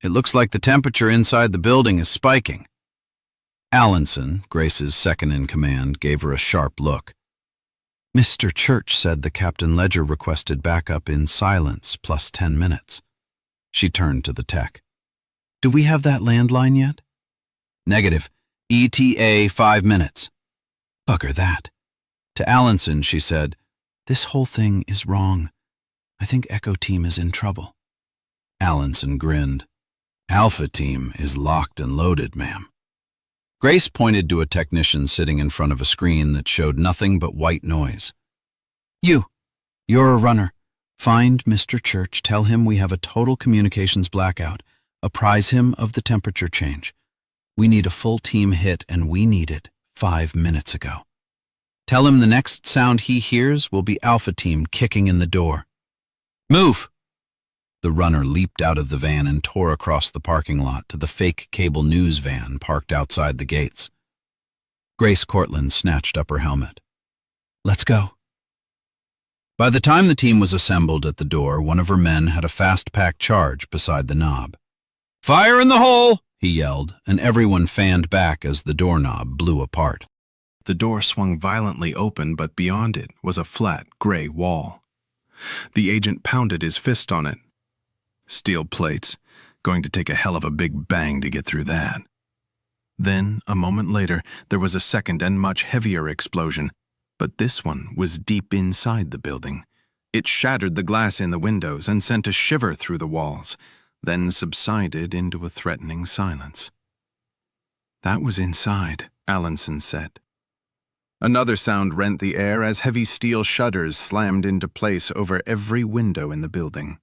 A: it looks like the temperature inside the building is spiking. Allinson, Grace's second-in-command, gave her a sharp look. Mr. Church said the Captain Ledger requested backup in silence plus 10 minutes. She turned to the tech. Do we have that landline yet? Negative. ETA 5 minutes. Bugger that. To Allinson, she said, This whole thing is wrong. I think Echo Team is in trouble. Allinson grinned. Alpha Team is locked and loaded, ma'am. Grace pointed to a technician sitting in front of a screen that showed nothing but white noise. You're a runner. Find Mr. Church, tell him we have a total communications blackout. Apprise him of the temperature change. We need a full team hit, and we need it 5 minutes ago. Tell him the next sound he hears will be Alpha Team kicking in the door. Move! The runner leaped out of the van and tore across the parking lot to the fake cable news van parked outside the gates. Grace Cortland snatched up her helmet. Let's go. By the time the team was assembled at the door, one of her men had a fast-pack charge beside the knob. Fire in the hole! He yelled, and everyone fanned back as the doorknob blew apart.
B: The door swung violently open, but beyond it was a flat, gray wall. The agent pounded his fist on it. Steel plates. Going to take a hell of a big bang to get through that. Then, a moment later, there was a second and much heavier explosion, but this one was deep inside the building. It shattered the glass in the windows and sent a shiver through the walls, then subsided into a threatening silence. That was inside, Allinson said. Another sound rent the air as heavy steel shutters slammed into place over every window in the building.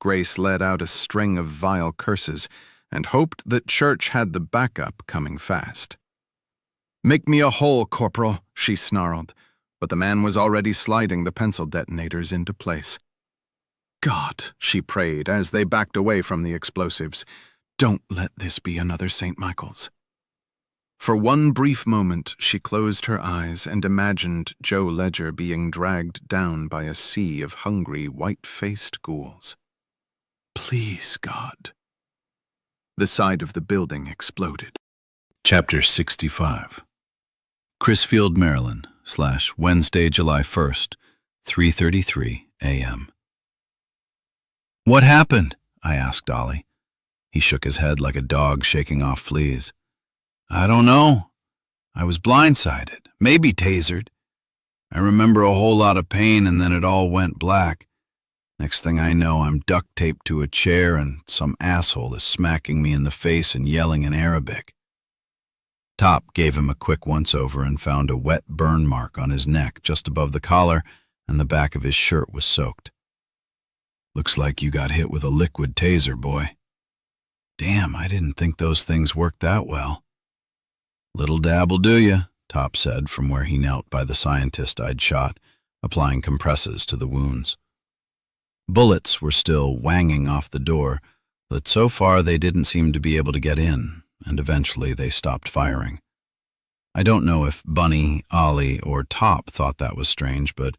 B: Grace let out a string of vile curses and hoped that Church had the backup coming fast. Make me a hole, Corporal, she snarled, but the man was already sliding the pencil detonators into place. God, she prayed as they backed away from the explosives, don't let this be another St. Michael's. For one brief moment, she closed her eyes and imagined Joe Ledger being dragged down by a sea of hungry, white-faced ghouls. Please, God. The side of the building exploded.
C: Chapter 65. Crisfield, Maryland, /Wednesday, July 1st, 3:33 a.m. What happened? I asked Ollie. He shook his head like a dog shaking off fleas. I don't know. I was blindsided, maybe tasered. I remember a whole lot of pain and then it all went black. Next thing I know, I'm duct taped to a chair and some asshole is smacking me in the face and yelling in Arabic. Top gave him a quick once-over and found a wet burn mark on his neck just above the collar, and the back of his shirt was soaked. Looks like you got hit with a liquid taser, boy. Damn, I didn't think those things worked that well. Little dabble do ya, Top said from where he knelt by the scientist I'd shot, applying compresses to the wounds. Bullets were still whanging off the door, but so far they didn't seem to be able to get in, and eventually they stopped firing. I don't know if Bunny, Ollie, or Top thought that was strange, but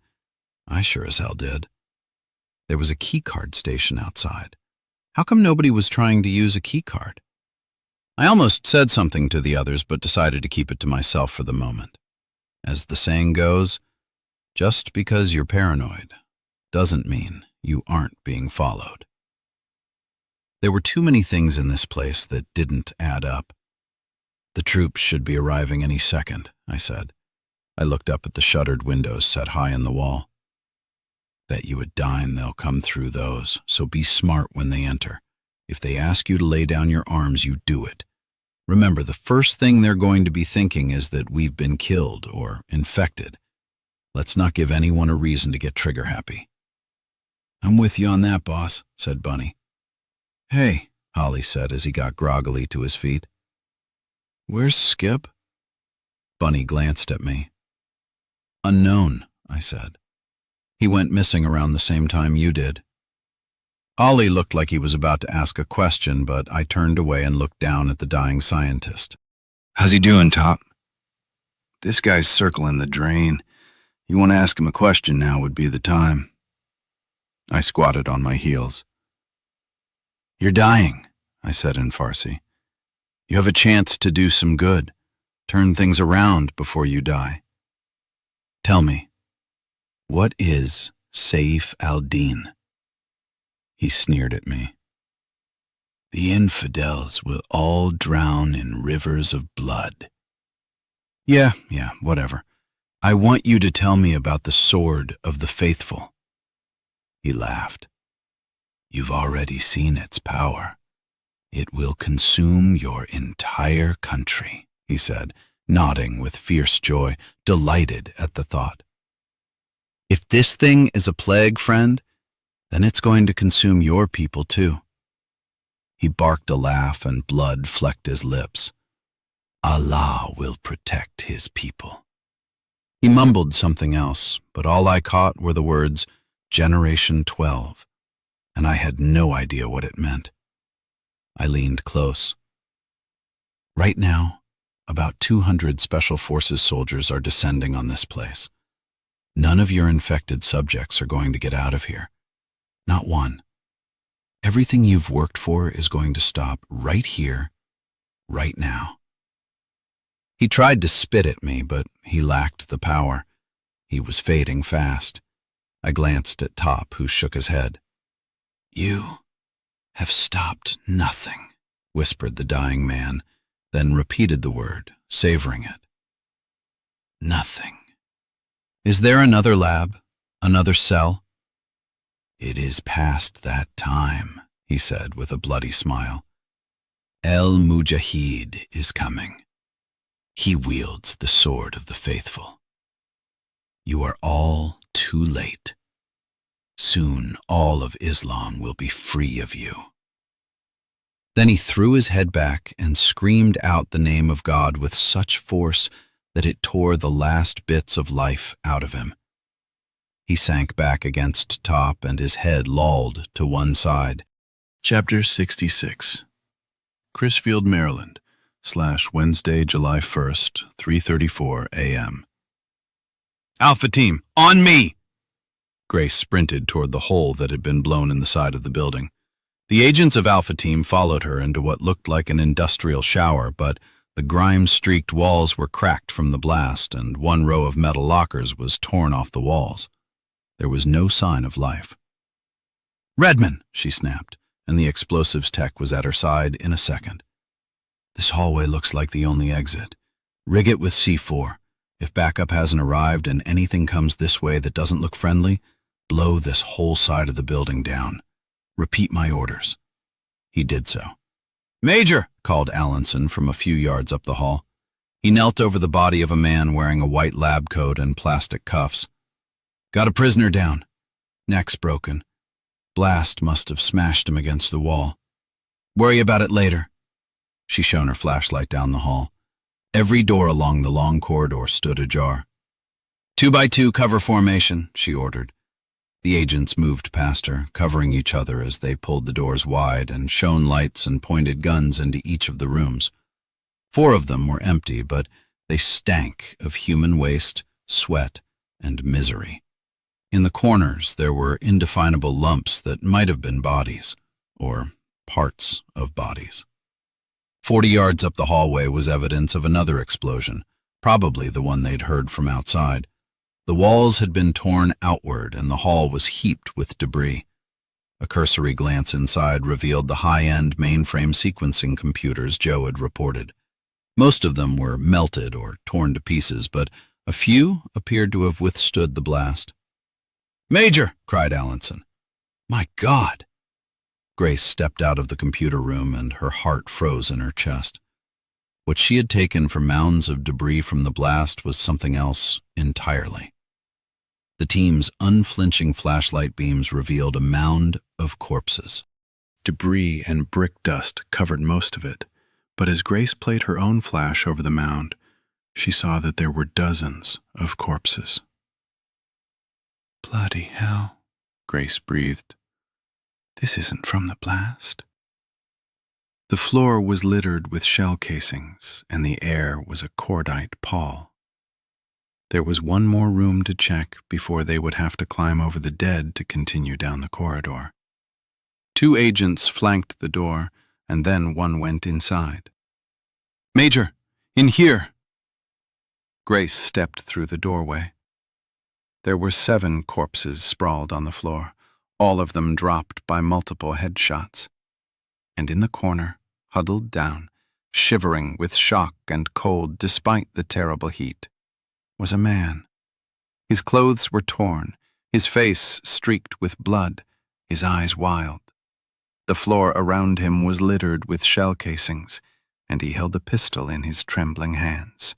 C: I sure as hell did. There was a keycard station outside. How come nobody was trying to use a keycard? I almost said something to the others, but decided to keep it to myself for the moment. As the saying goes, just because you're paranoid doesn't mean you aren't being followed. There were too many things in this place that didn't add up. The troops should be arriving any second, I said. I looked up at the shuttered windows set high in the wall. Bet you a dime they'll come through those, so be smart when they enter. If they ask you to lay down your arms, you do it. Remember, the first thing they're going to be thinking is that we've been killed or infected. Let's not give anyone a reason to get trigger-happy. I'm with you on that, boss, said Bunny. Hey, Holly said as he got groggily to his feet. Where's Skip? Bunny glanced at me. Unknown, I said. He went missing around the same time you did. Ollie looked like he was about to ask a question, but I turned away and looked down at the dying scientist. How's he doing, Top? This guy's circling the drain. You want to ask him a question now would be the time. I squatted on my heels. "You're dying," I said in Farsi. "You have a chance to do some good, turn things around before you die. Tell me, what is Saif al-Din?" He sneered at me. "The infidels will all drown in rivers of blood." Yeah, whatever. I want you to tell me about the sword of the faithful." He laughed. "You've already seen its power. It will consume your entire country," he said, nodding with fierce joy, delighted at the thought. "If this thing is a plague, friend, then it's going to consume your people too." He barked a laugh and blood flecked his lips. "Allah will protect his people." He mumbled something else, but all I caught were the words, Generation 12, and I had no idea what it meant. I leaned close. "Right now, about 200 Special Forces soldiers are descending on this place. None of your infected subjects are going to get out of here. Not one. Everything you've worked for is going to stop right here, right now." He tried to spit at me, but he lacked the power. He was fading fast. I glanced at Top, who shook his head. "You have stopped nothing," whispered the dying man, then repeated the word, savoring it. "Nothing." "Is there another lab? Another cell?" "It is past that time," he said with a bloody smile. "El Mujahid is coming. He wields the sword of the faithful. You are all too late. Soon all of Islam will be free of you." Then he threw his head back and screamed out the name of God with such force that it tore the last bits of life out of him. He sank back against Top and his head lolled to one side.
B: Chapter 66. Crisfield, Maryland, /Wednesday, July 1st, 3:34 a.m.
C: "Alpha Team, on me!" Grace sprinted toward the hole that had been blown in the side of the building. The agents of Alpha Team followed her into what looked like an industrial shower, but the grime-streaked walls were cracked from the blast, and one row of metal lockers was torn off the walls. There was no sign of life. "Redman!" she snapped, and the explosives tech was at her side in a second. "This hallway looks like the only exit. Rig it with C4. If backup hasn't arrived and anything comes this way that doesn't look friendly, blow this whole side of the building down. Repeat my orders." He did so. "Major!" called Allenson from a few yards up the hall. He knelt over the body of a man wearing a white lab coat and plastic cuffs. "Got a prisoner down. Neck's broken. Blast must have smashed him against the wall. Worry about it later." She shone her flashlight down the hall. Every door along the long corridor stood ajar. 2 by 2 cover formation," she ordered. The agents moved past her, covering each other as they pulled the doors wide and shone lights and pointed guns into each of the rooms. 4 of them were empty, but they stank of human waste, sweat, and misery. In the corners, there were indefinable lumps that might have been bodies, or parts of bodies. 40 yards up the hallway was evidence of another explosion, probably the one they'd heard from outside. The walls had been torn outward and the hall was heaped with debris. A cursory glance inside revealed the high-end mainframe sequencing computers Joe had reported. Most of them were melted or torn to pieces, but a few appeared to have withstood the blast. "Major!" cried Allenson. "My God!" Grace stepped out of the computer room and her heart froze in her chest. What she had taken for mounds of debris from the blast was something else entirely. The team's unflinching flashlight beams revealed a mound of corpses.
B: Debris and brick dust covered most of it, but as Grace played her own flash over the mound, she saw that there were dozens of corpses. "Bloody hell," Grace breathed. "This isn't from the blast." The floor was littered with shell casings, and the air was a cordite pall.
C: There was one more room to check before they would have to climb over the dead to continue down the corridor. 2 agents flanked the door, and then one went inside. "Major, in here!" Grace stepped through the doorway. There were 7 corpses sprawled on the floor, all of them dropped by multiple headshots. And in the corner, huddled down, shivering with shock and cold despite the terrible heat, was a man. His clothes were torn, his face streaked with blood, his eyes wild. The floor around him was littered with shell casings, and he held a pistol in his trembling hands.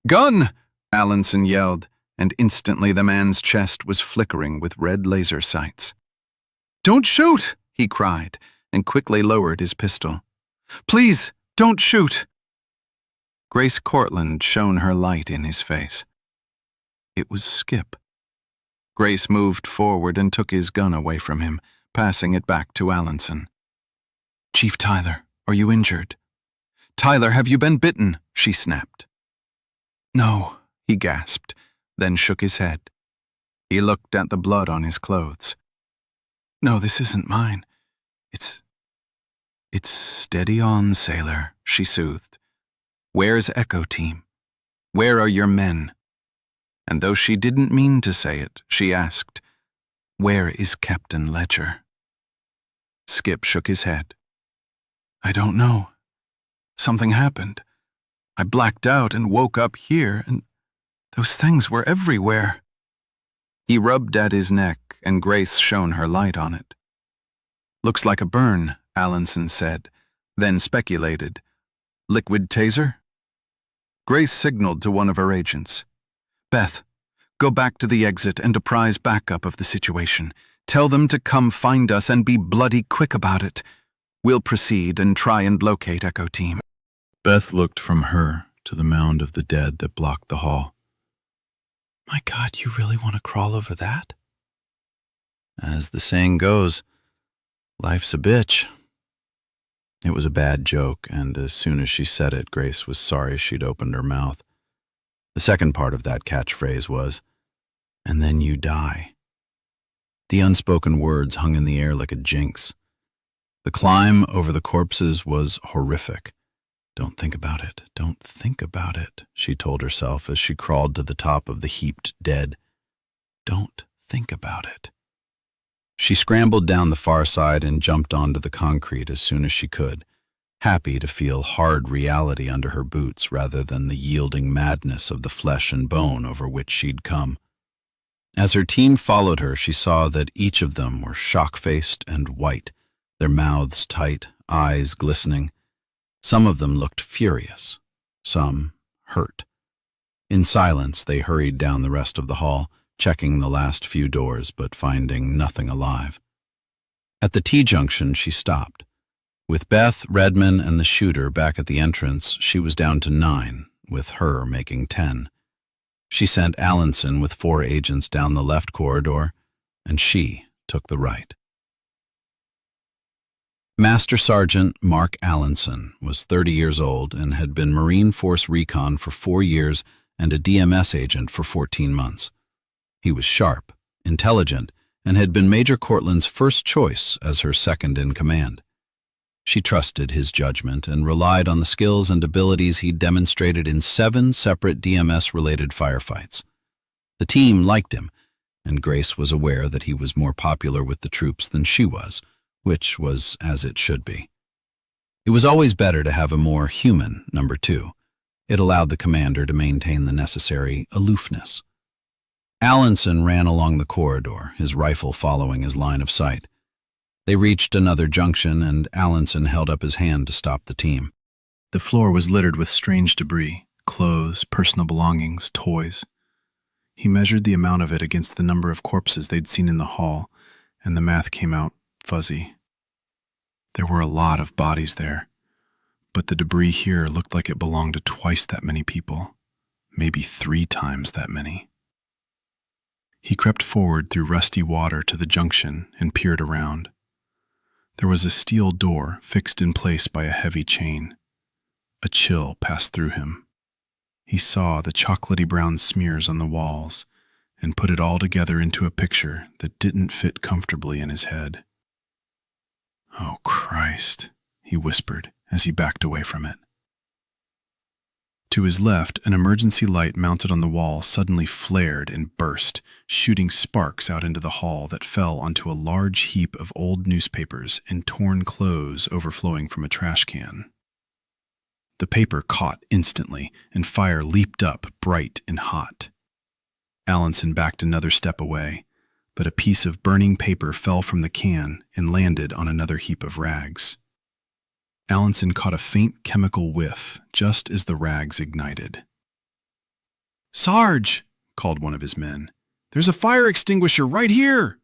C: "Gun!" Allenson yelled, and instantly the man's chest was flickering with red laser sights. "Don't shoot!" he cried, and quickly lowered his pistol. "Please, don't shoot!" Grace Cortland shone her light in his face. It was Skip. Grace moved forward and took his gun away from him, passing it back to Allenson. "Chief Tyler, are you injured?" "Tyler, have you been bitten?" she snapped. "No," he gasped, then shook his head. He looked at the blood on his clothes. "No, this isn't mine. It's steady on, sailor," she soothed. "Where's Echo Team? Where are your men?" And though she didn't mean to say it, she asked, "Where is Captain Ledger?" Skip shook his head. "I don't know. Something happened. I blacked out and woke up here, and those things were everywhere." He rubbed at his neck, and Grace shone her light on it. "Looks like a burn," Allenson said, then speculated. "Liquid taser?" Grace signaled to one of her agents. "Beth, go back to the exit and apprise backup of the situation. Tell them to come find us and be bloody quick about it. We'll proceed and try and locate Echo Team." Beth looked from her to the mound of the dead that blocked the hall.
A: "My God, you really want to crawl over that?" As the saying goes, life's a bitch. It was a bad joke, and as soon as she said it, Grace was sorry she'd opened her mouth. The second part of that catchphrase was, "And then you die." The unspoken words hung in the air like a jinx. The climb over the corpses was horrific. "Don't think about it. Don't think about it," she told herself as she crawled to the top of the heaped dead. "Don't think about it." She scrambled down the far side and jumped onto the concrete as soon as she could, happy to feel hard reality under her boots rather than the yielding madness of the flesh and bone over which she'd come. As her team followed her, she saw that each of them were shock-faced and white, their mouths tight, eyes glistening. Some of them looked furious, some hurt. In silence, they hurried down the rest of the hall, checking the last few doors but finding nothing alive. At the T-junction, she stopped. With Beth, Redman, and the shooter back at the entrance, she was down to 9, with her making 10. She sent Allenson with 4 agents down the left corridor, and she took the right. Master Sergeant Mark Allenson was 30 years old and had been Marine Force Recon for 4 years and a DMS agent for 14 months. He was sharp, intelligent, and had been Major Cortland's first choice as her second in command. She trusted his judgment and relied on the skills and abilities he'd demonstrated in 7 separate DMS-related firefights. The team liked him, and Grace was aware that he was more popular with the troops than she was, which was as it should be. It was always better to have a more human number 2. It allowed the commander to maintain the necessary aloofness. Allenson ran along the corridor, his rifle following his line of sight. They reached another junction, and Allenson held up his hand to stop the team.
B: The floor was littered with strange debris, clothes, personal belongings, toys. He measured the amount of it against the number of corpses they'd seen in the hall, and the math came out fuzzy. There were a lot of bodies there, but the debris here looked like it belonged to twice that many people, maybe 3 times that many. He crept forward through rusty water to the junction and peered around. There was a steel door fixed in place by a heavy chain. A chill passed through him.
C: He saw the chocolatey brown smears on the walls and put it all together into a picture that didn't fit comfortably in his head. "Oh, Christ," he whispered as he backed away from it. To his left, an emergency light mounted on the wall suddenly flared and burst, shooting sparks out into the hall that fell onto a large heap of old newspapers and torn clothes overflowing from a trash can. The paper caught instantly, and fire leaped up, bright and hot. Allinson backed another step away, but a piece of burning paper fell from the can and landed on another heap of rags. Allinson caught a faint chemical whiff just as the rags ignited. "Sarge!" called one of his men. "There's a fire extinguisher right here!"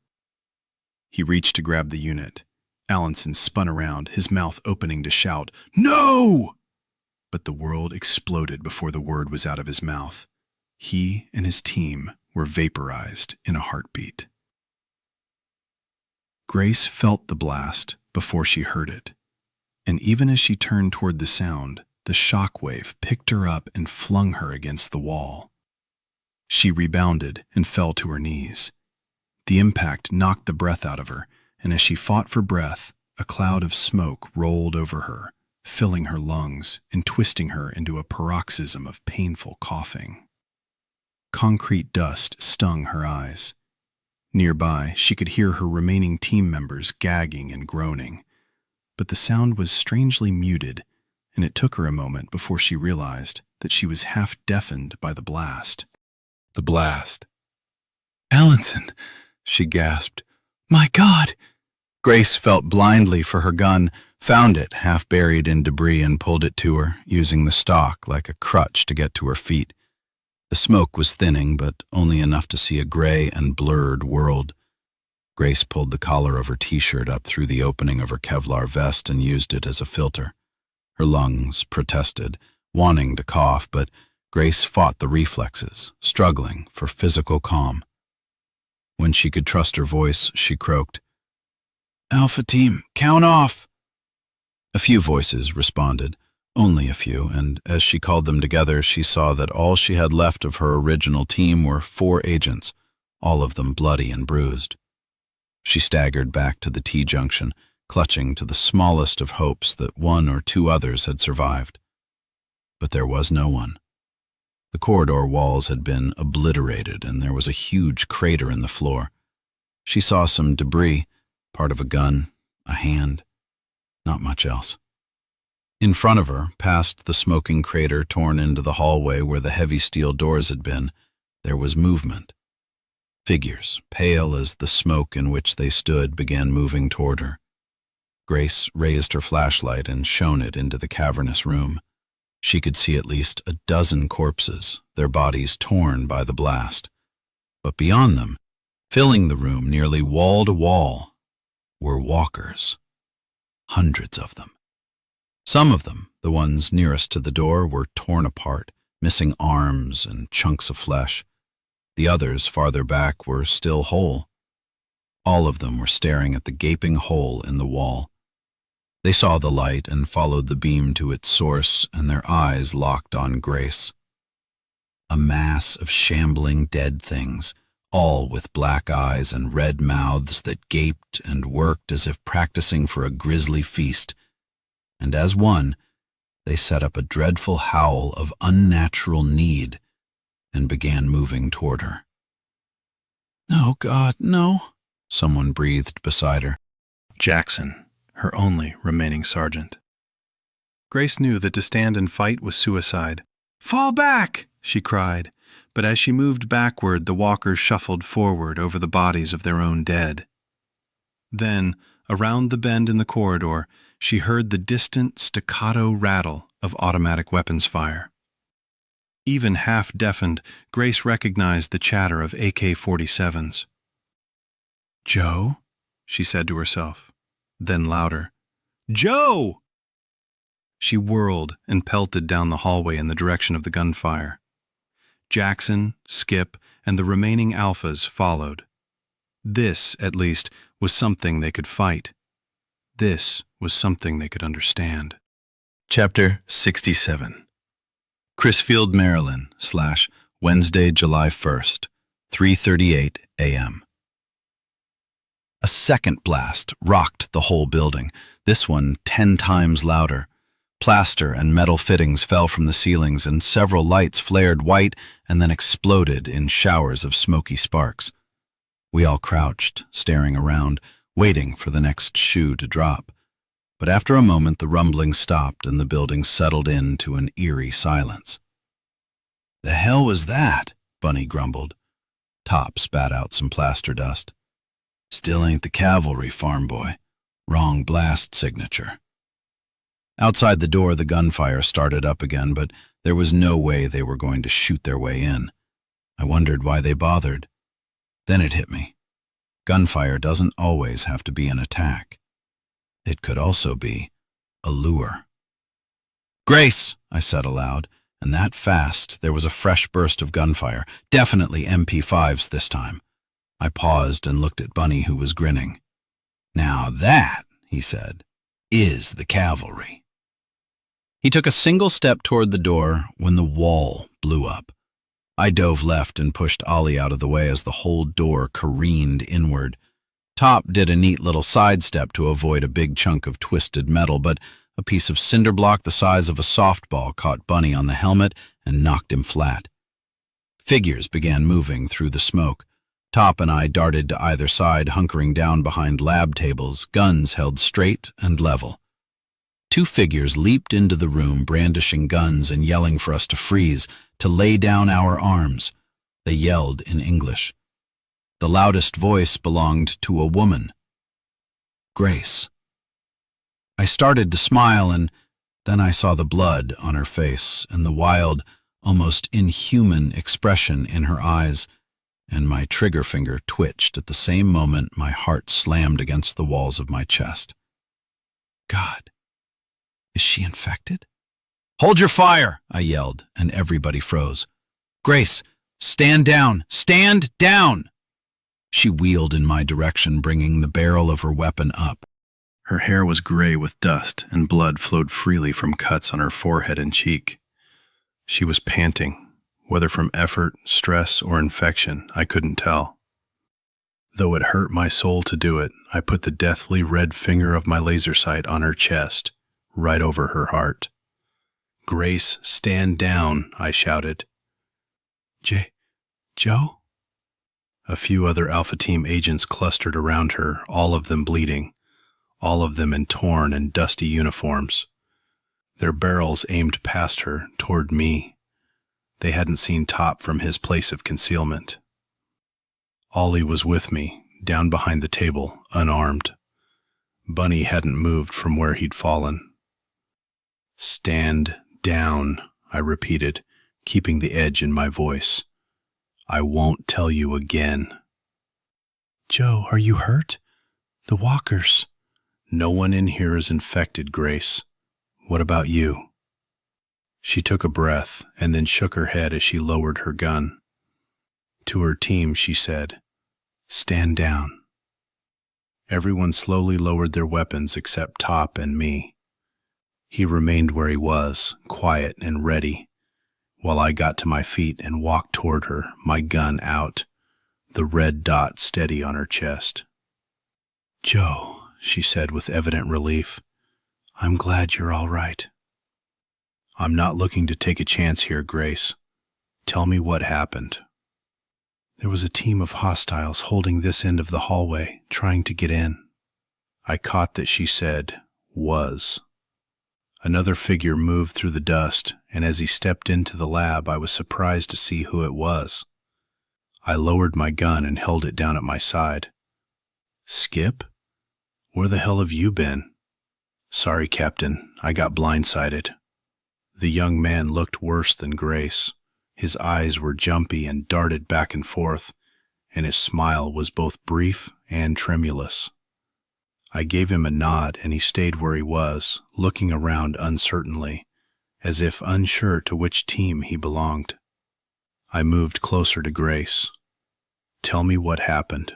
C: He reached to grab the unit. Allinson spun around, his mouth opening to shout, "No!" But the world exploded before the word was out of his mouth. He and his team were vaporized in a heartbeat. Grace felt the blast before she heard it. And even as she turned toward the sound, the shockwave picked her up and flung her against the wall. She rebounded and fell to her knees. The impact knocked the breath out of her, and as she fought for breath, a cloud of smoke rolled over her, filling her lungs and twisting her into a paroxysm of painful coughing. Concrete dust stung her eyes. Nearby, she could hear her remaining team members gagging and groaning. But the sound was strangely muted, and it took her a moment before she realized that she was half deafened by the blast. The blast. "Allinson," she gasped. "My God!" Grace felt blindly for her gun, found it half buried in debris and pulled it to her, using the stock like a crutch to get to her feet. The smoke was thinning, but only enough to see a gray and blurred world. Grace pulled the collar of her t-shirt up through the opening of her Kevlar vest and used it as a filter. Her lungs protested, wanting to cough, but Grace fought the reflexes, struggling for physical calm. When she could trust her voice, she croaked, "Alpha Team, count off!" A few voices responded, only a few, and as she called them together, she saw that all she had left of her original team were 4 agents, all of them bloody and bruised. She staggered back to the T-junction, clutching to the smallest of hopes that 1 or 2 others had survived. But there was no one. The corridor walls had been obliterated, and there was a huge crater in the floor. She saw some debris, part of a gun, a hand, not much else. In front of her, past the smoking crater torn into the hallway where the heavy steel doors had been, there was movement. Figures, pale as the smoke in which they stood, began moving toward her. Grace raised her flashlight and shone it into the cavernous room. She could see at least a dozen corpses, their bodies torn by the blast. But beyond them, filling the room nearly wall to wall, were walkers. Hundreds of them. Some of them, the ones nearest to the door, were torn apart, missing arms and chunks of flesh. The others, farther back, were still whole. All of them were staring at the gaping hole in the wall. They saw the light and followed the beam to its source, and their eyes locked on Grace. A mass of shambling dead things, all with black eyes and red mouths that gaped and worked as if practicing for a grisly feast. And as one, they set up a dreadful howl of unnatural need and began moving toward her. "No, God, no," someone breathed beside her. Jackson, her only remaining sergeant. Grace knew that to stand and fight was suicide. "Fall back!" she cried, but as she moved backward, the walkers shuffled forward over the bodies of their own dead. Then, around the bend in the corridor, she heard the distant staccato rattle of automatic weapons fire. Even half-deafened, Grace recognized the chatter of AK-47s. "Joe?" she said to herself. Then louder, "Joe!" She whirled and pelted down the hallway in the direction of the gunfire. Jackson, Skip, and the remaining alphas followed. This, at least, was something they could fight. This was something they could understand. Chapter 67. Crisfield, Maryland, Wednesday, July 1st, 3:38 a.m. A second blast rocked the whole building, this one 10 times louder. Plaster and metal fittings fell from the ceilings, and several lights flared white and then exploded in showers of smoky sparks. We all crouched, staring around, waiting for the next shoe to drop. But after a moment, the rumbling stopped and the building settled into an eerie silence. "The hell was that?" Bunny grumbled. Top spat out some plaster dust. "Still ain't the cavalry, farm boy. Wrong blast signature." Outside the door, the gunfire started up again, but there was no way they were going to shoot their way in. I wondered why they bothered. Then it hit me. Gunfire doesn't always have to be an attack. It could also be a lure. "Grace," I said aloud, and that fast there was a fresh burst of gunfire, definitely MP5s this time. I paused and looked at Bunny, who was grinning. "Now that," he said, "is the cavalry." He took a single step toward the door when the wall blew up. I dove left and pushed Ollie out of the way as the whole door careened inward. Top did a neat little sidestep to avoid a big chunk of twisted metal, but a piece of cinder block the size of a softball caught Bunny on the helmet and knocked him flat. Figures began moving through the smoke. Top and I darted to either side, hunkering down behind lab tables, guns held straight and level. 2 figures leaped into the room, brandishing guns and yelling for us to freeze, to lay down our arms. They yelled in English. The loudest voice belonged to a woman. Grace. I started to smile, and then I saw the blood on her face and the wild, almost inhuman expression in her eyes, and my trigger finger twitched at the same moment my heart slammed against the walls of my chest. God. Is she infected? "Hold your fire," I yelled, and everybody froze. "Grace, stand down! Stand down!" She wheeled in my direction, bringing the barrel of her weapon up. Her hair was gray with dust, and blood flowed freely from cuts on her forehead and cheek. She was panting, whether from effort, stress, or infection, I couldn't tell. Though it hurt my soul to do it, I put the deathly red finger of my laser sight on her chest, right over her heart. "Grace, stand down," I shouted. Joe? A few other Alpha Team agents clustered around her, all of them bleeding, all of them in torn and dusty uniforms. Their barrels aimed past her, toward me. They hadn't seen Top from his place of concealment. Ollie was with me, down behind the table, unarmed. Bunny hadn't moved from where he'd fallen. "Stand down," I repeated, keeping the edge in my voice. "I won't tell you again." "Joe, are you hurt? The walkers." "No one in here is infected, Grace. What about you?" She took a breath and then shook her head as she lowered her gun. To her team, she said, "Stand down." Everyone slowly lowered their weapons except Top and me. He remained where he was, quiet and ready, while I got to my feet and walked toward her, my gun out, the red dot steady on her chest. "Joe," she said with evident relief, "I'm glad you're all right." "I'm not looking to take a chance here, Grace. Tell me what happened." "There was a team of hostiles holding this end of the hallway, trying to get in." I caught that she said, "was." Another figure moved through the dust, and as he stepped into the lab, I was surprised to see who it was. I lowered my gun and held it down at my side. "Skip? Where the hell have you been?" "Sorry, Captain, I got blindsided." The young man looked worse than Grace. His eyes were jumpy and darted back and forth, and his smile was both brief and tremulous. I gave him a nod, and he stayed where he was, looking around uncertainly, as if unsure to which team he belonged. I moved closer to Grace. "Tell me what happened."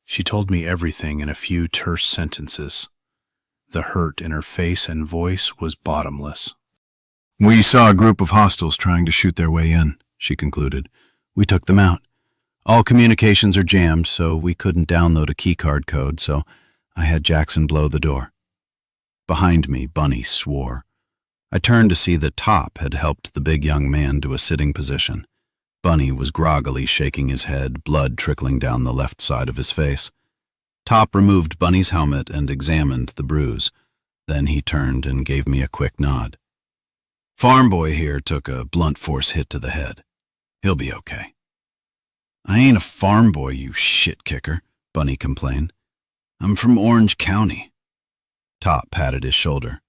C: She told me everything in a few terse sentences. The hurt in her face and voice was bottomless. We saw a group of hostiles trying to shoot their way in, she concluded. We took them out. All communications are jammed, so we couldn't download a keycard code, so I had Jackson blow the door. Behind me, Bunny swore. I turned to see that Top had helped the big young man to a sitting position. Bunny was groggily shaking his head, blood trickling down the left side of his face. Top removed Bunny's helmet and examined the bruise. Then he turned and gave me a quick nod. Farm boy here took a blunt force hit to the head. He'll be okay. I ain't a farm boy, you shit kicker, Bunny complained. I'm from Orange County. Top patted his shoulder.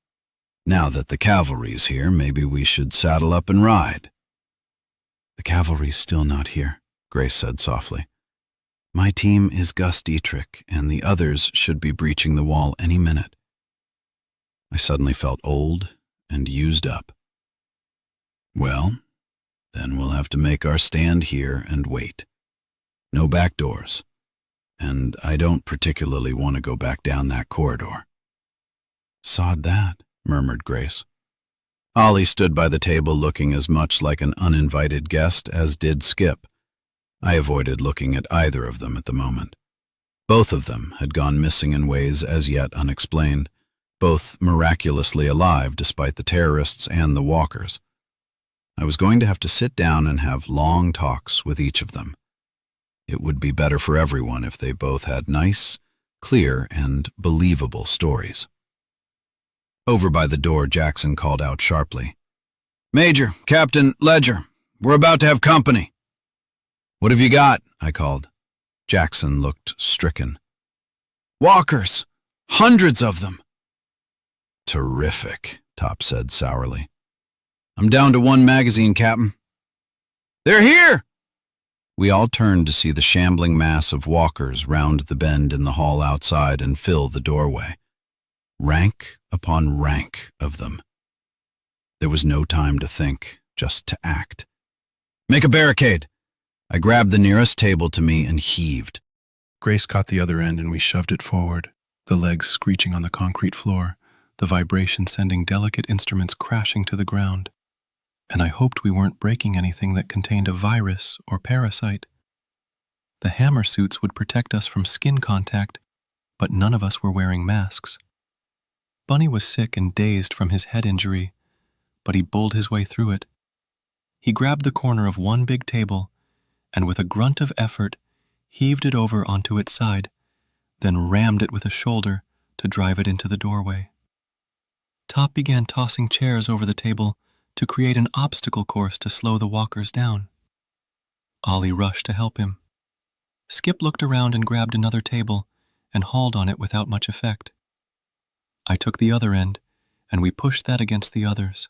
C: Now that the cavalry's here, maybe we should saddle up and ride. The cavalry's still not here, Grace said softly. My team is Gus Dietrich, and the others should be breaching the wall any minute. I suddenly felt old and used up. Well, then we'll have to make our stand here and wait. No back doors. And I don't particularly want to go back down that corridor. Sod that, murmured Grace. Ollie stood by the table looking as much like an uninvited guest as did Skip. I avoided looking at either of them at the moment. Both of them had gone missing in ways as yet unexplained, both miraculously alive despite the terrorists and the walkers. I was going to have to sit down and have long talks with each of them. It would be better for everyone if they both had nice, clear, and believable stories. Over by the door, Jackson called out sharply. Major, Captain, Ledger, we're about to have company. What have you got? I called. Jackson looked stricken. Walkers! Hundreds of them! Terrific, Top said sourly. I'm down to one magazine, Captain. They're here! We all turned to see the shambling mass of walkers round the bend in the hall outside and fill the doorway. Rank upon rank of them. There was no time to think, just to act. Make a barricade! I grabbed the nearest table to me and heaved.
B: Grace caught the other end and we shoved it forward, the legs screeching on the concrete floor, the vibration sending delicate instruments crashing to the ground. And I hoped we weren't breaking anything that contained a virus or parasite. The hammer suits would protect us from skin contact, but none of us were wearing masks. Bunny was sick and dazed from his head injury, but he bulled his way through it. He grabbed the corner of one big table and with a grunt of effort heaved it over onto its side, then rammed it with a shoulder to drive it into the doorway. Top began tossing chairs over the table to create an obstacle course to slow the walkers down. Ollie rushed to help him. Skip looked around and grabbed another table and hauled on it without much effect. I took the other end, and we pushed that against the others.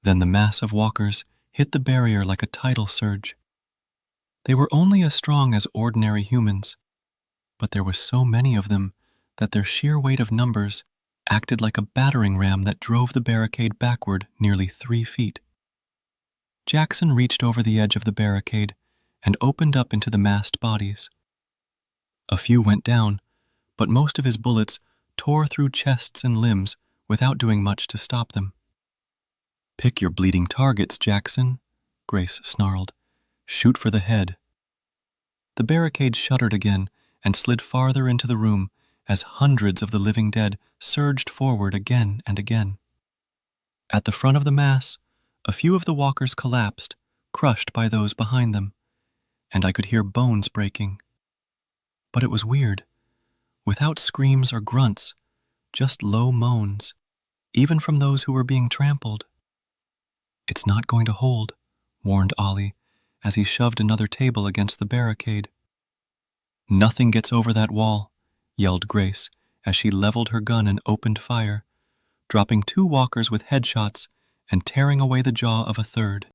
B: Then the mass of walkers hit the barrier like a tidal surge. They were only as strong as ordinary humans, but there were so many of them that their sheer weight of numbers acted like a battering ram that drove the barricade backward nearly 3 feet. Jackson reached over the edge of the barricade and opened up into the massed bodies. A few went down, but most of his bullets tore through chests and limbs without doing much to stop them. Pick your bleeding targets, Jackson, Grace snarled. Shoot for the head. The barricade shuddered again and slid farther into the room as hundreds of the living dead surged forward again and again. At the front of the mass, a few of the walkers collapsed, crushed by those behind them, and I could hear bones breaking. But it was weird. Without screams or grunts, just low moans, even from those who were being trampled. It's not going to hold, warned Ollie, as he shoved another table against the barricade. Nothing gets over that wall, yelled Grace as she leveled her gun and opened fire, dropping 2 walkers with headshots and tearing away the jaw of a third.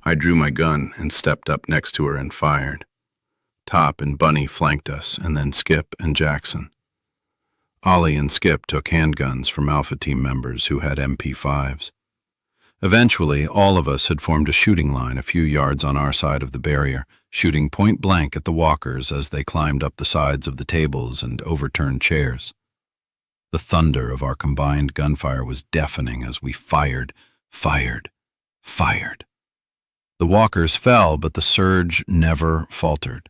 C: I drew my gun and stepped up next to her and fired. Top and Bunny flanked us, and then Skip and Jackson. Ollie and Skip took handguns from Alpha Team members who had MP5s. Eventually, all of us had formed a shooting line a few yards on our side of the barrier, shooting point blank at the walkers as they climbed up the sides of the tables and overturned chairs. The thunder of our combined gunfire was deafening as we fired, fired. The walkers fell, but the surge never faltered.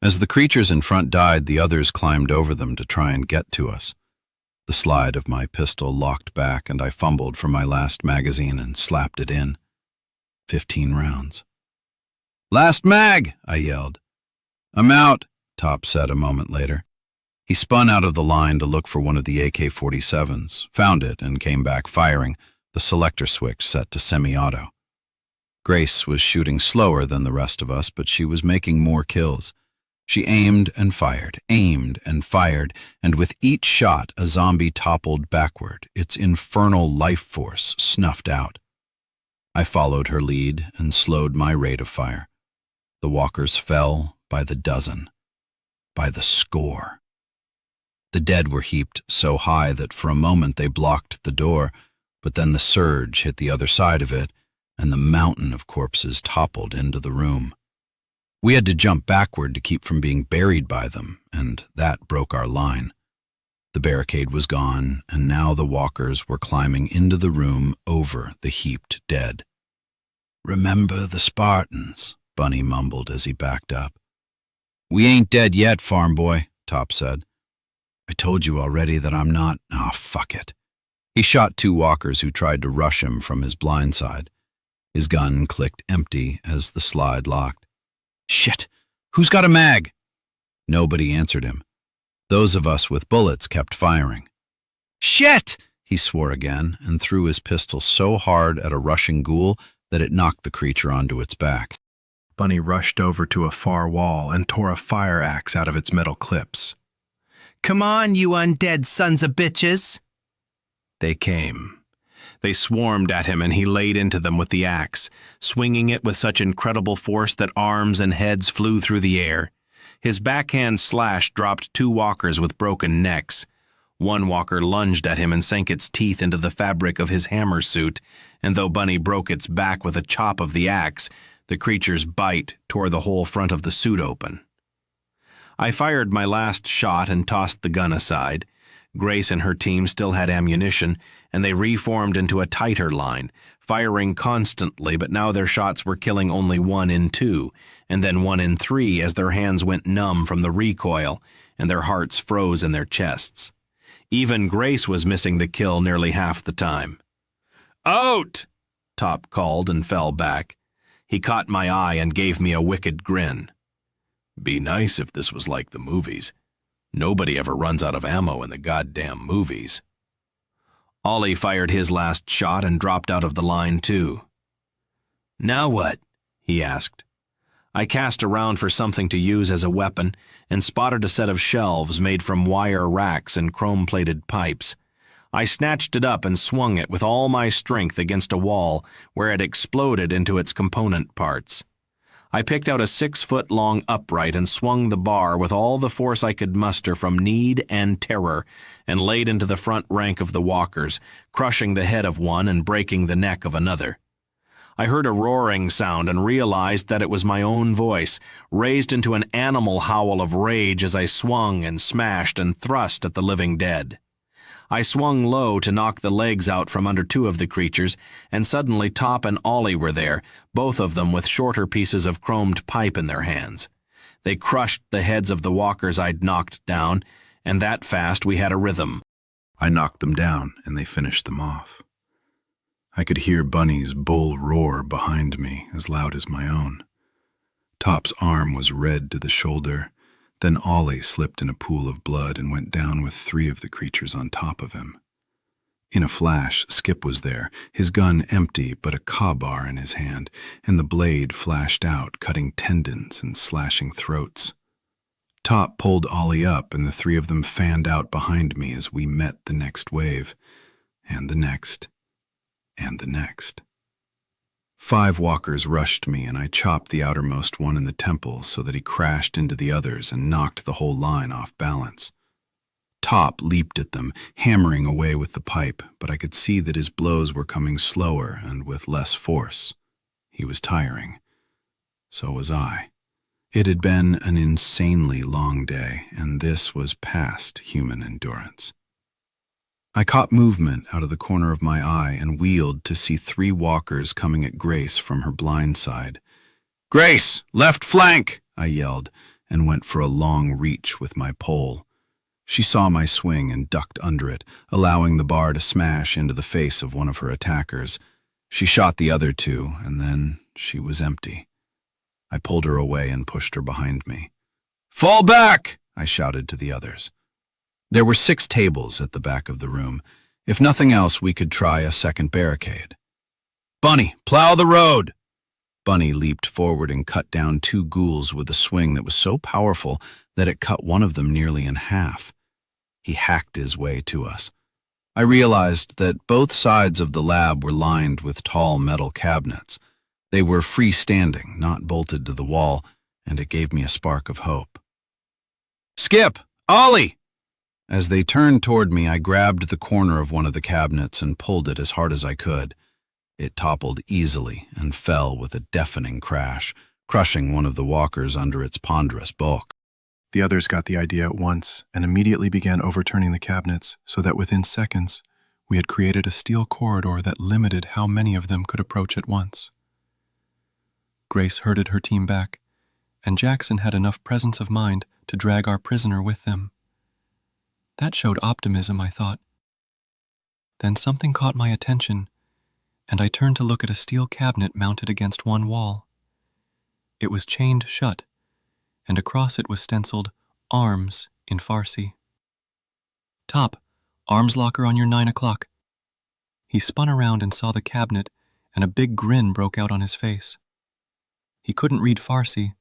C: As the creatures in front died, the others climbed over them to try and get to us. The slide of my pistol locked back, and I fumbled for my last magazine and slapped it in. 15 rounds. "Last mag!" I yelled. "I'm out," Top said a moment later. He spun out of the line to look for one of the AK-47s, found it, and came back firing, the selector switch set to semi-auto. Grace was shooting slower than the rest of us, but she was making more kills. She aimed and fired, and with each shot a zombie toppled backward, its infernal life force snuffed out. I followed her lead and slowed my rate of fire. The walkers fell by the dozen, by the score. The dead were heaped so high that for a moment they blocked the door, but then the surge hit the other side of it, and the mountain of corpses toppled into the room. We had to jump backward to keep from being buried by them, and that broke our line. The barricade was gone, and now the walkers were climbing into the room over the heaped dead. "Remember the Spartans," Bunny mumbled as he backed up. "We ain't dead yet, farm boy," Top said. "I told you already that I'm not. Fuck it." He shot 2 walkers who tried to rush him from his blind side. His gun clicked empty as the slide locked. "Shit! Who's got a mag?" Nobody answered him. Those of us with bullets kept firing. "Shit!" he swore again and threw his pistol so hard at a rushing ghoul that it knocked the creature onto its back.
D: Bunny rushed over to a far wall and tore a fire axe out of its metal clips. "Come on, you undead sons of bitches!" They came. They swarmed at him, and he laid into them with the axe, swinging it with such incredible force that arms and heads flew through the air. His backhand slash dropped 2 walkers with broken necks. One walker lunged at him and sank its teeth into the fabric of his hammer suit, and though Bunny broke its back with a chop of the axe, the creature's bite tore the whole front of the suit open. I fired my last shot and tossed the gun aside. Grace and her team still had ammunition, and they reformed into a tighter line, firing constantly, but now their shots were killing only 1 in 2, and then 1 in 3 as their hands went numb from the recoil, and their hearts froze in their chests. Even Grace was missing the kill nearly half the time. "Out!" Top called and fell back. He caught my eye and gave me a wicked grin. "Be nice if this was like the movies. Nobody ever runs out of ammo in the goddamn movies." Ollie fired his last shot and dropped out of the line too. "Now what?" he asked. I cast around for something to use as a weapon and spotted a set of shelves made from wire racks and chrome-plated pipes. I snatched it up and swung it with all my strength against a wall where it exploded into its component parts. I picked out a 6-foot-long upright and swung the bar with all the force I could muster from need and terror, and laid into the front rank of the walkers, crushing the head of one and breaking the neck of another. I heard a roaring sound and realized that it was my own voice, raised into an animal howl of rage as I swung and smashed and thrust at the living dead. I swung low to knock the legs out from under 2 of the creatures, and suddenly Top and Ollie were there, both of them with shorter pieces of chromed pipe in their hands. They crushed the heads of the walkers I'd knocked down, and that fast we had a rhythm.
C: I knocked them down, and they finished them off. I could hear Bunny's bull roar behind me, as loud as my own. Top's arm was red to the shoulder. Then Ollie slipped in a pool of blood and went down with 3 of the creatures on top of him. In a flash, Skip was there, his gun empty but a crowbar in his hand, and the blade flashed out, cutting tendons and slashing throats. Top pulled Ollie up, and the 3 of them fanned out behind me as we met the next wave, and the next, and the next. 5 walkers rushed me, and I chopped the outermost one in the temple so that he crashed into the others and knocked the whole line off balance. Top leaped at them, hammering away with the pipe, but I could see that his blows were coming slower and with less force. He was tiring. So was I. It had been an insanely long day, and this was past human endurance. I caught movement out of the corner of my eye and wheeled to see 3 walkers coming at Grace from her blind side. "Grace, left flank!" I yelled, and went for a long reach with my pole. She saw my swing and ducked under it, allowing the bar to smash into the face of one of her attackers. She shot the other 2, and then she was empty. I pulled her away and pushed her behind me. "Fall back!" I shouted to the others. There were 6 tables at the back of the room. If nothing else, we could try a second barricade. "Bunny, plow the road!" Bunny leaped forward and cut down 2 ghouls with a swing that was so powerful that it cut one of them nearly in half. He hacked his way to us. I realized that both sides of the lab were lined with tall metal cabinets. They were freestanding, not bolted to the wall, and it gave me a spark of hope. "Skip! Ollie!" As they turned toward me, I grabbed the corner of one of the cabinets and pulled it as hard as I could. It toppled easily and fell with a deafening crash, crushing one of the walkers under its ponderous bulk.
B: The others got the idea at once and immediately began overturning the cabinets so that within seconds we had created a steel corridor that limited how many of them could approach at once. Grace herded her team back, and Jackson had enough presence of mind to drag our prisoner with them. That showed optimism, I thought. Then something caught my attention, and I turned to look at a steel cabinet mounted against one wall. It was chained shut, and across it was stenciled "Arms" in Farsi. "Top, arms locker on your 9 o'clock. He spun around and saw the cabinet, and a big grin broke out on his face. He couldn't read Farsi,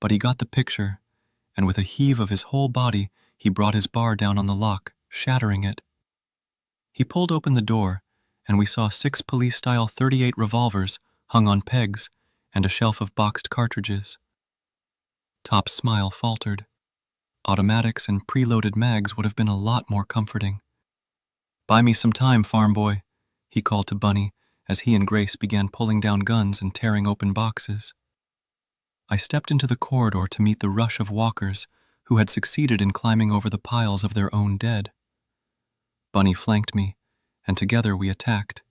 B: but he got the picture, and with a heave of his whole body, he brought his bar down on the lock, shattering it. He pulled open the door, and we saw 6 police-style .38 revolvers hung on pegs and a shelf of boxed cartridges. Top's smile faltered. Automatics and preloaded mags would have been a lot more comforting. "Buy me some time, farm boy," he called to Bunny as he and Grace began pulling down guns and tearing open boxes. I stepped into the corridor to meet the rush of walkers who had succeeded in climbing over the piles of their own dead. Bunny flanked me, and together we attacked.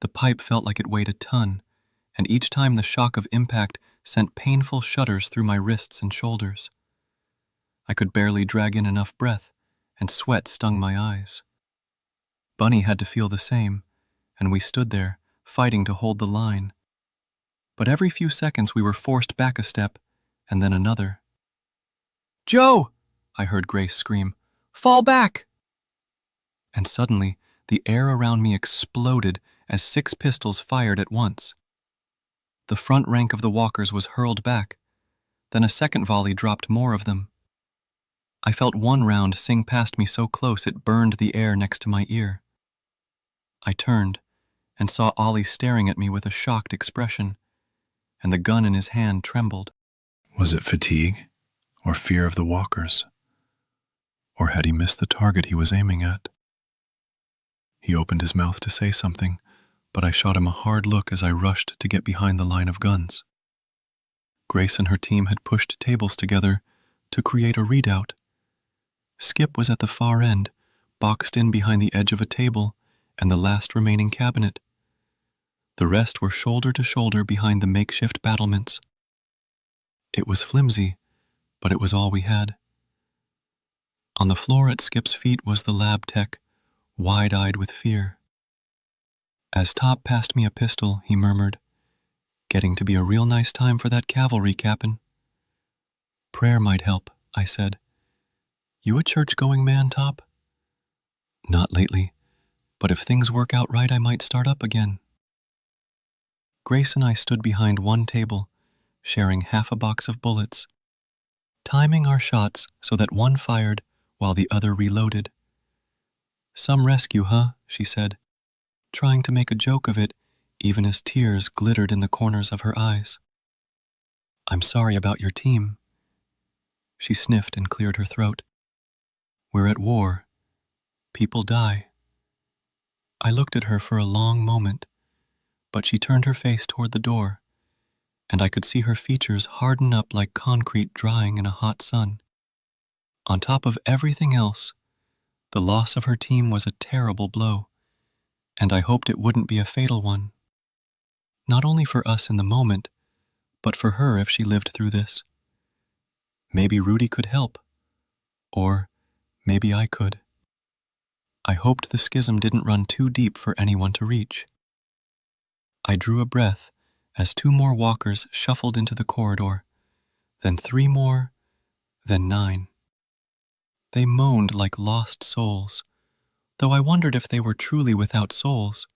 B: The pipe felt like it weighed a ton, and each time the shock of impact sent painful shudders through my wrists and shoulders. I could barely drag in enough breath, and sweat stung my eyes. Bunny had to feel the same, and we stood there, fighting to hold the line. But every few seconds we were forced back a step, and then another. "Joe!" I heard Grace scream. "Fall back!" And suddenly, the air around me exploded as 6 pistols fired at once. The front rank of the walkers was hurled back. Then a second volley dropped more of them. I felt one round sing past me so close it burned the air next to my ear. I turned and saw Ollie staring at me with a shocked expression, and the gun in his hand trembled.
C: Was it fatigue or fear of the walkers? Or had he missed the target he was aiming at? He opened his mouth to say something, but I shot him a hard look as I rushed to get behind the line of guns. Grace and her team had pushed tables together to create a redoubt. Skip was at the far end, boxed in behind the edge of a table and the last remaining cabinet. The rest were shoulder to shoulder behind the makeshift battlements. It was flimsy, but it was all we had. On the floor at Skip's feet was the lab tech, wide-eyed with fear. As Top passed me a pistol, he murmured, "Getting to be a real nice time for that cavalry, Cap'n." "Prayer might help," I said. "You a church-going man, Top?" "Not lately, but if things work out right, I might start up again." Grace and I stood behind one table, sharing half a box of bullets, timing our shots so that one fired while the other reloaded. "Some rescue, huh?" she said, trying to make a joke of it, even as tears glittered in the corners of her eyes. "I'm sorry about your team." She sniffed and cleared her throat. "We're at war. People die." I looked at her for a long moment, but she turned her face toward the door, and I could see her features harden up like concrete drying in a hot sun. On top of everything else,
E: The loss of her team was a terrible blow, and I hoped it wouldn't be a fatal one. Not only for us in the moment, but for her if she lived through this. Maybe Rudy could help, or maybe I could. I hoped the schism didn't run too deep for anyone to reach. I drew a breath as 2 more walkers shuffled into the corridor, then 3 more, then 9. They moaned like lost souls, though I wondered if they were truly without souls,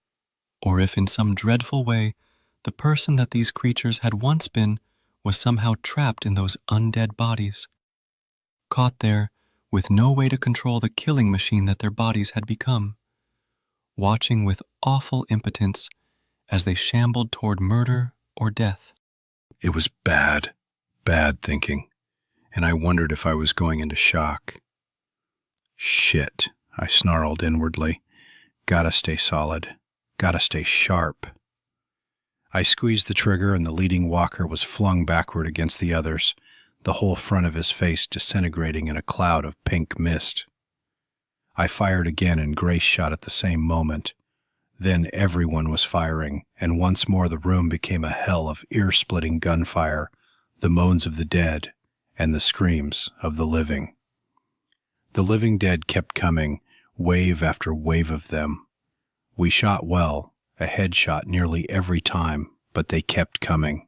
E: or if in some dreadful way the person that these creatures had once been was somehow trapped in those undead bodies, caught there with no way to control the killing machine that their bodies had become, watching with awful impotence as they shambled toward murder or death.
B: It was bad thinking, and I wondered if I was going into shock. Shit, I snarled inwardly. Gotta stay solid. Gotta stay sharp. I squeezed the trigger and the leading walker was flung backward against the others, the whole front of his face disintegrating in a cloud of pink mist. I fired again and Grace shot at the same moment. Then everyone was firing, and once more the room became a hell of ear-splitting gunfire, the moans of the dead, and the screams of the living. The living dead kept coming, wave after wave of them. We shot well, a headshot nearly every time, but they kept coming.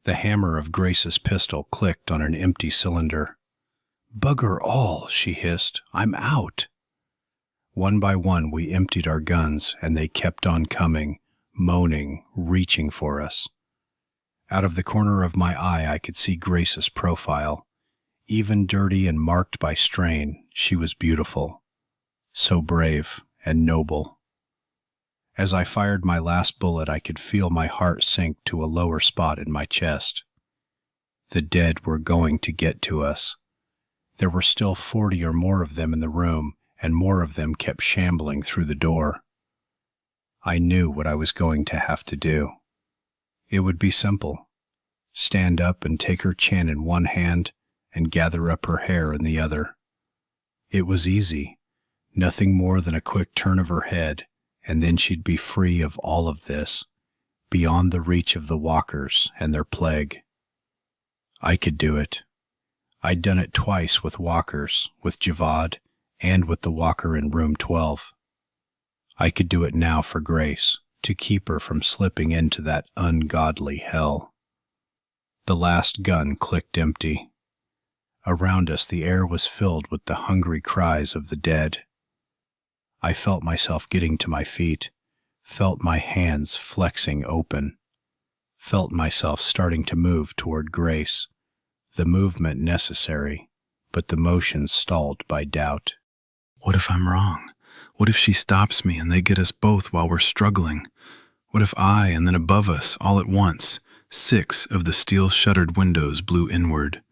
B: The hammer of Grace's pistol clicked on an empty cylinder. "Bugger all," she hissed. "I'm out." One by one we emptied our guns, and they kept on coming, moaning, reaching for us. Out of the corner of my eye I could see Grace's profile. Even dirty and marked by strain, she was beautiful. So brave and noble. As I fired my last bullet, I could feel my heart sink to a lower spot in my chest. The dead were going to get to us. There were still 40 or more of them in the room, and more of them kept shambling through the door. I knew what I was going to have to do. It would be simple. Stand up and take her chin in one hand and gather up her hair in the other. It was easy, nothing more than a quick turn of her head, and then she'd be free of all of this, beyond the reach of the walkers and their plague. I could do it. I'd done it twice with walkers, with Javad, and with the walker in room 12. I could do it now for Grace, to keep her from slipping into that ungodly hell. The last gun clicked empty. Around us the air was filled with the hungry cries of the dead. I felt myself getting to my feet, felt my hands flexing open, felt myself starting to move toward Grace, the movement necessary, but the motion stalled by doubt.
C: What if I'm wrong? What if she stops me and they get us both while we're struggling? What if I, and then above us, all at once, 6 of the steel-shuttered windows blew inward?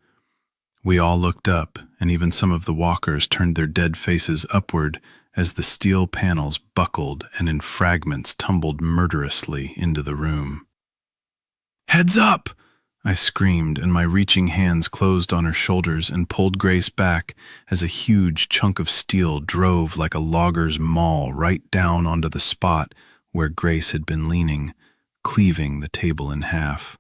C: We all looked up, and even some of the walkers turned their dead faces upward as the steel panels buckled and in fragments tumbled murderously into the room. "Heads up!" I screamed, and my reaching hands closed on her shoulders and pulled Grace back as a huge chunk of steel drove like a logger's maul right down onto the spot where Grace had been leaning, cleaving the table in half.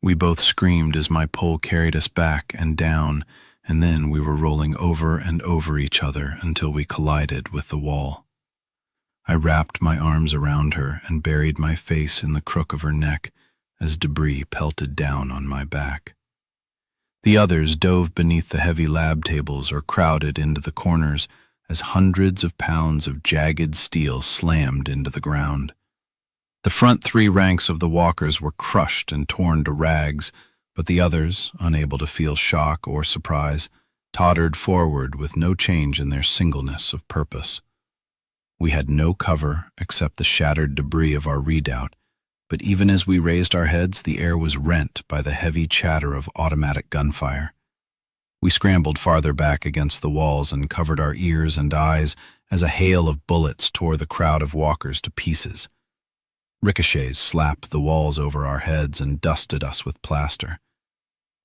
C: We both screamed as my pull carried us back and down, and then we were rolling over and over each other until we collided with the wall. I wrapped my arms around her and buried my face in the crook of her neck as debris pelted down on my back. The others dove beneath the heavy lab tables or crowded into the corners as hundreds of pounds of jagged steel slammed into the ground. The front 3 ranks of the walkers were crushed and torn to rags, but the others, unable to feel shock or surprise, tottered forward with no change in their singleness of purpose. We had no cover except the shattered debris of our redoubt, but even as we raised our heads, the air was rent by the heavy chatter of automatic gunfire. We scrambled farther back against the walls and covered our ears and eyes as a hail of bullets tore the crowd of walkers to pieces. Ricochets slapped the walls over our heads and dusted us with plaster.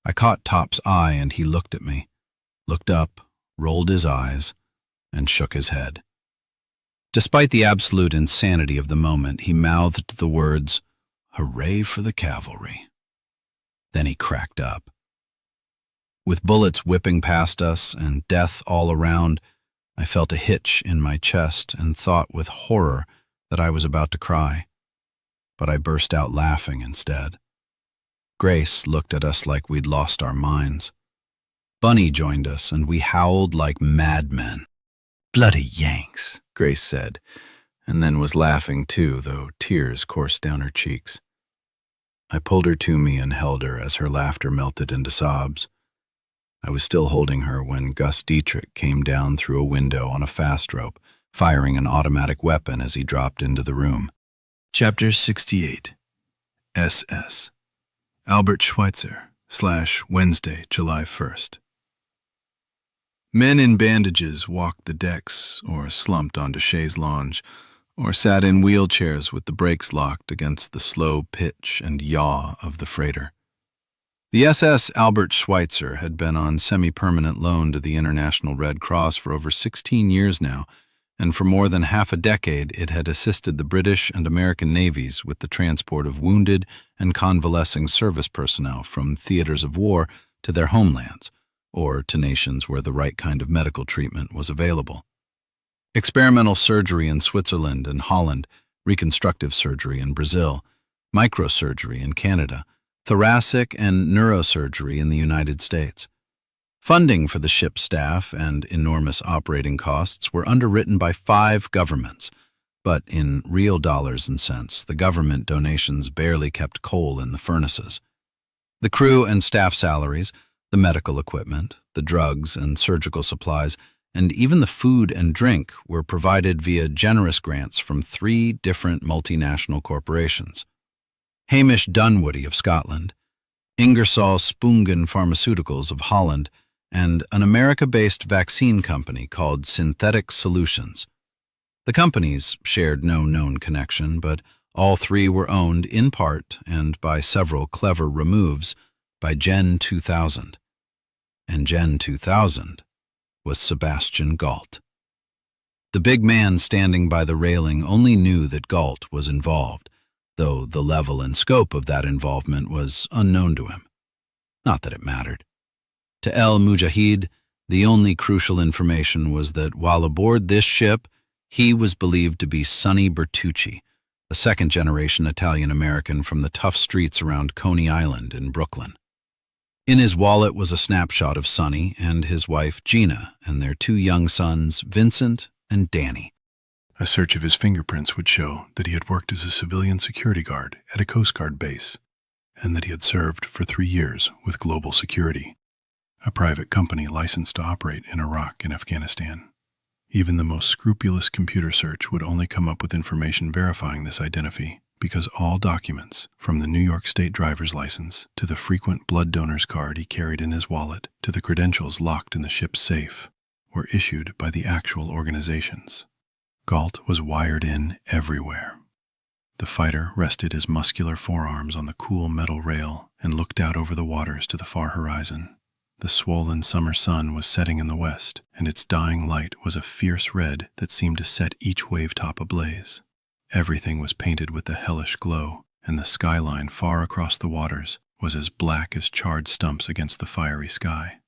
C: I caught Top's eye and he looked at me, looked up, rolled his eyes,
A: and shook his head. Despite the absolute insanity of the moment, he mouthed the words, "Hooray for the cavalry." Then he cracked up. With bullets whipping past us and death all around, I felt a hitch in my chest and thought with horror that I was about to cry. But I burst out laughing instead. Grace looked at us like we'd lost our minds. Bunny joined us, and we howled like madmen.
C: "Bloody Yanks," Grace said, and then was laughing too, though tears coursed down her cheeks. I pulled her to me and held her as her laughter melted into sobs. I was still holding her when Gus Dietrich came down through a window on a fast rope, firing an automatic weapon as he dropped into the room.
B: Chapter 68. SS. Albert Schweitzer / Wednesday, July 1st. Men in bandages walked the decks or slumped onto chaise lounge or sat in wheelchairs with the brakes locked against the slow pitch and yaw of the freighter. The SS Albert Schweitzer had been on semi-permanent loan to the International Red Cross for over 16 years now, and for more than half a decade it had assisted the British and American navies with the transport of wounded and convalescing service personnel from theaters of war to their homelands, or to nations where the right kind of medical treatment was available. Experimental surgery in Switzerland and Holland, reconstructive surgery in Brazil, microsurgery in Canada, thoracic and neurosurgery in the United States. Funding for the ship's staff and enormous operating costs were underwritten by 5 governments, but in real dollars and cents, the government donations barely kept coal in the furnaces. The crew and staff salaries, the medical equipment, the drugs and surgical supplies, and even the food and drink were provided via generous grants from 3 different multinational corporations. Hamish Dunwoody of Scotland, Ingersoll Spungen Pharmaceuticals of Holland, and an America-based vaccine company called Synthetic Solutions. The companies shared no known connection, but all 3 were owned in part and by several clever removes by Gen 2000. And Gen 2000 was Sebastian Galt. The big man standing by the railing only knew that Galt was involved, though the level and scope of that involvement was unknown to him. Not that it mattered. To El Mujahid, the only crucial information was that while aboard this ship, he was believed to be Sonny Bertucci, a second-generation Italian-American from the tough streets around Coney Island in Brooklyn. In his wallet was a snapshot of Sonny and his wife Gina and their 2 young sons, Vincent and Danny. A search of his fingerprints would show that he had worked as a civilian security guard at a Coast Guard base, and that he had served for 3 years with Global Security, a private company licensed to operate in Iraq and Afghanistan. Even the most scrupulous computer search would only come up with information verifying this identity, because all documents, from the New York State driver's license to the frequent blood donor's card he carried in his wallet to the credentials locked in the ship's safe, were issued by the actual organizations. Galt was wired in everywhere. The fighter rested his muscular forearms on the cool metal rail and looked out over the waters to the far horizon. The swollen summer sun was setting in the west, and its dying light was a fierce red that seemed to set each wave-top ablaze. Everything was painted with a hellish glow, and the skyline far across the waters was as black as charred stumps against the fiery sky.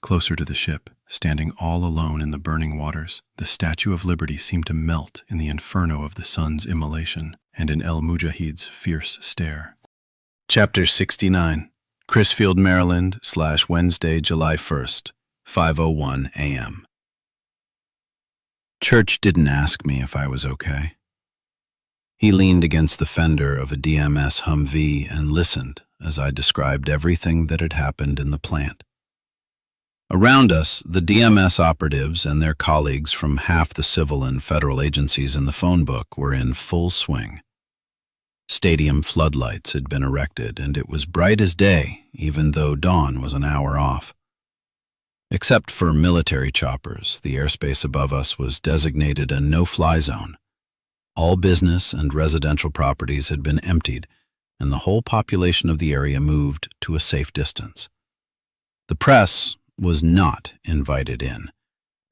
B: Closer to the ship, standing all alone in the burning waters, the Statue of Liberty seemed to melt in the inferno of the sun's immolation and in El Mujahid's fierce stare.
C: Chapter 69. Crisfield, Maryland / Wednesday, July 1st, 5:01 a.m. Church didn't ask me if I was okay. He leaned against the fender of a DMS Humvee and listened as I described everything that had happened in the plant. Around us, the DMS operatives and their colleagues from half the civil and federal agencies in the phone book were in full swing. Stadium floodlights had been erected, and it was bright as day, even though dawn was an hour off. Except for military choppers, the airspace above us was designated a no-fly zone. All business and residential properties had been emptied, and the whole population of the area moved to a safe distance. The press was not invited in,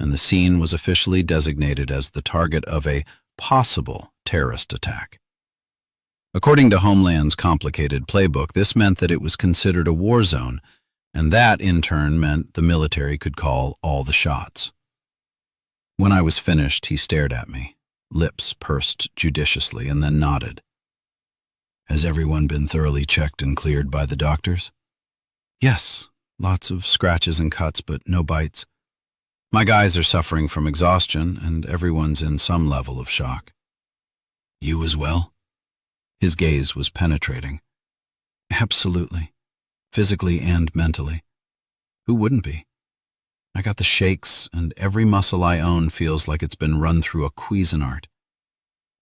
A: and the scene was officially designated as the target of a possible terrorist attack. According to Homeland's complicated playbook, this meant that it was considered a war zone, and that in turn meant the military could call all the shots. When I was finished, he stared at me, lips pursed judiciously, and then nodded. Has everyone been thoroughly checked and cleared by the doctors? Yes, lots of scratches and cuts, but no bites. My guys are suffering from exhaustion, and everyone's in some level of shock. You as well? His gaze was penetrating. Absolutely. Physically and mentally. Who wouldn't be? I got the shakes, and every muscle I own feels like it's been run through a Cuisinart.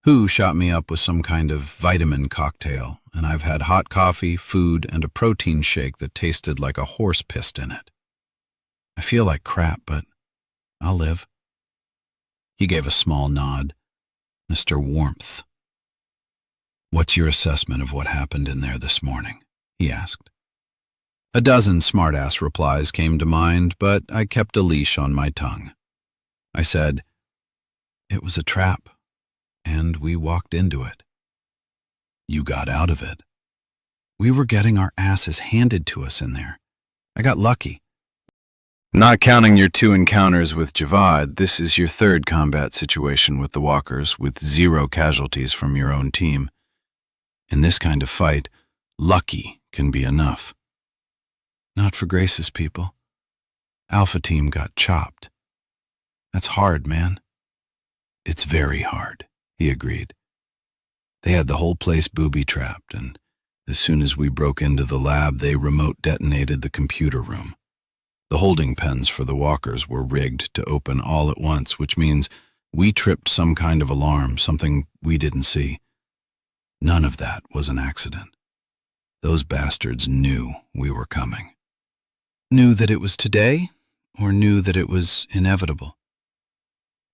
A: Who shot me up with some kind of vitamin cocktail, and I've had hot coffee, food, and a protein shake that tasted like a horse pissed in it. I feel like crap, but I'll live. He gave a small nod. Mr. Warmth. What's your assessment of what happened in there this morning? He asked. A dozen smart-ass replies came to mind, but I kept a leash on my tongue. I said, it was a trap, and we walked into it. You got out of it. We were getting our asses handed to us in there. I got lucky.
C: Not counting your 2 encounters with Javad, this is your 3rd combat situation with the walkers, with 0 casualties from your own team. In this kind of fight, lucky can be enough. Not for Grace's people. Alpha Team got chopped. That's hard, man. It's very hard, he agreed. They had the whole place booby-trapped, and as soon as we broke into the lab, they remote detonated the computer room. The holding pens for the walkers were rigged to open all at once, which means we tripped some kind of alarm, something we didn't see. None of that was an accident. Those bastards knew we were coming. Knew that it was today, or knew that it was inevitable?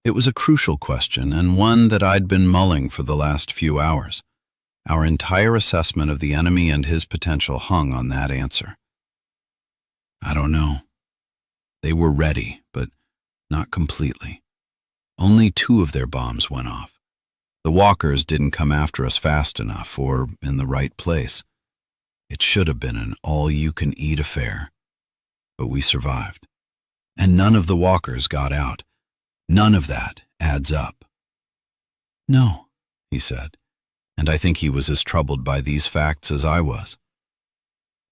C: It was a crucial question, and one that I'd been mulling for the last few hours. Our entire assessment of the enemy and his potential hung on that answer. I don't know. They were ready, but not completely. Only 2 of their bombs went off. The walkers didn't come after us fast enough or in the right place. It should have been an all-you-can-eat affair. But we survived. And none of the walkers got out. None of that adds up. No, he said, and I think he was as troubled by these facts as I was.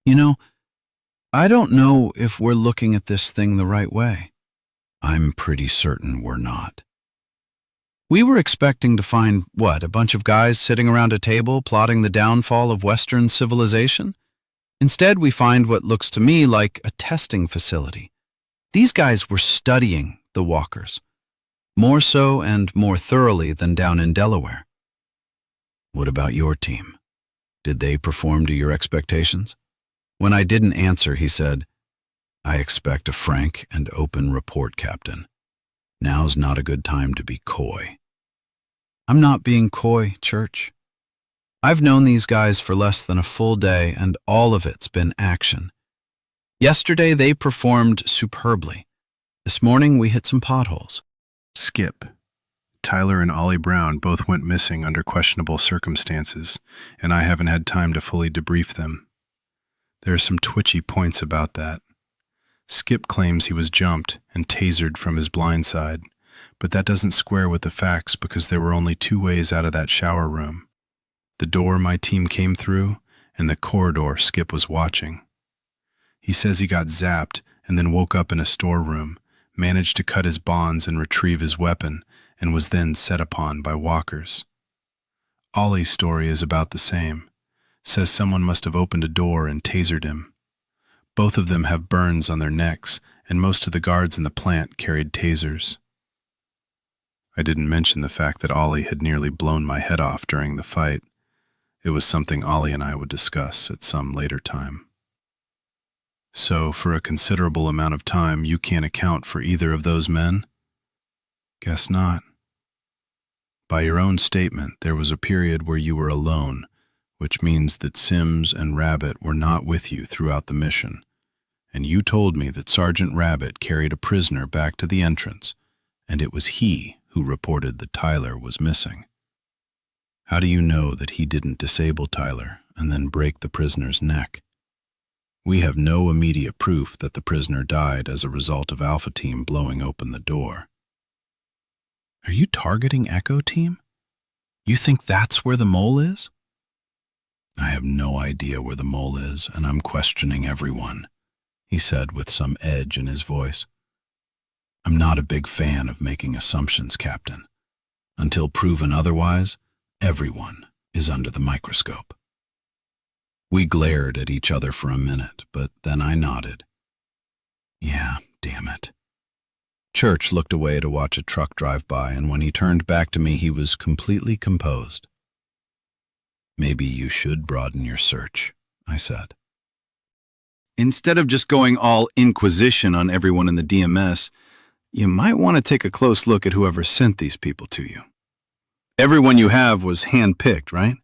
C: You know, I don't know if we're looking at this thing the right way. I'm pretty certain we're not. We were expecting to find, a bunch of guys sitting around a table plotting the downfall of Western civilization? Instead, we find what looks to me like a testing facility. These guys were studying the walkers, more so and more thoroughly than down in Delaware. What about your team? Did they perform to your expectations? When I didn't answer, he said, I expect a frank and open report, Captain. Now's not a good time to be coy. I'm not being coy, Church. I've known these guys for less than a full day, and all of it's been action. Yesterday, they performed superbly. This morning, we hit some potholes.
B: Skip. Tyler and Ollie Brown both went missing under questionable circumstances, and I haven't had time to fully debrief them. There are some twitchy points about that. Skip claims he was jumped and tasered from his blind side, but that doesn't square with the facts because there were only 2 ways out of that shower room. The door my team came through, and the corridor Skip was watching. He says he got zapped and then woke up in a storeroom, managed to cut his bonds and retrieve his weapon, and was then set upon by walkers. Ollie's story is about the same. Says someone must have opened a door and tasered him. Both of them have burns on their necks, and most of the guards in the plant carried tasers. I didn't mention the fact that Ollie had nearly blown my head off during the fight. It was something Ollie and I would discuss at some later time. So, for a considerable amount of time, you can't account for either of those men? Guess not. By your own statement, there was a period where you were alone, which means that Sims and Rabbit were not with you throughout the mission, and you told me that Sergeant Rabbit carried a prisoner back to the entrance,
C: and it was he who reported that Tyler was missing. How do you know that he didn't disable Tyler and then break the prisoner's neck? We have no immediate proof that the prisoner died as a result of Alpha Team blowing open the door. Are you targeting Echo Team? You think that's where the mole is? I have no idea where the mole is, and I'm questioning everyone, he said with some edge in his voice. I'm not a big fan of making assumptions, Captain. Until proven otherwise, everyone is under the microscope. We glared at each other for a minute, but then I nodded. Yeah, damn it. Church looked away to watch a truck drive by, and when he turned back to me, he was completely composed. Maybe you should broaden your search, I said. Instead of just going all Inquisition on everyone in the DMS, you might want to take a close look at whoever sent these people to you. Everyone you have was hand-picked, right?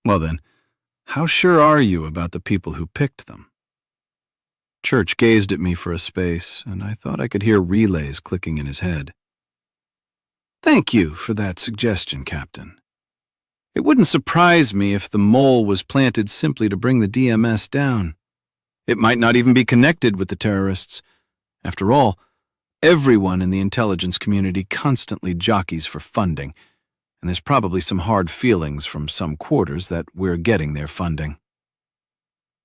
C: Well then, how sure are you about the people who picked them? Church gazed at me for a space, and I thought I could hear relays clicking in his head. Thank you for that suggestion, Captain. It wouldn't surprise me if the mole was planted simply to bring the DMS down. It might not even be connected with the terrorists. After all, everyone in the intelligence community constantly jockeys for funding, and there's probably some hard feelings from some quarters that we're getting their funding.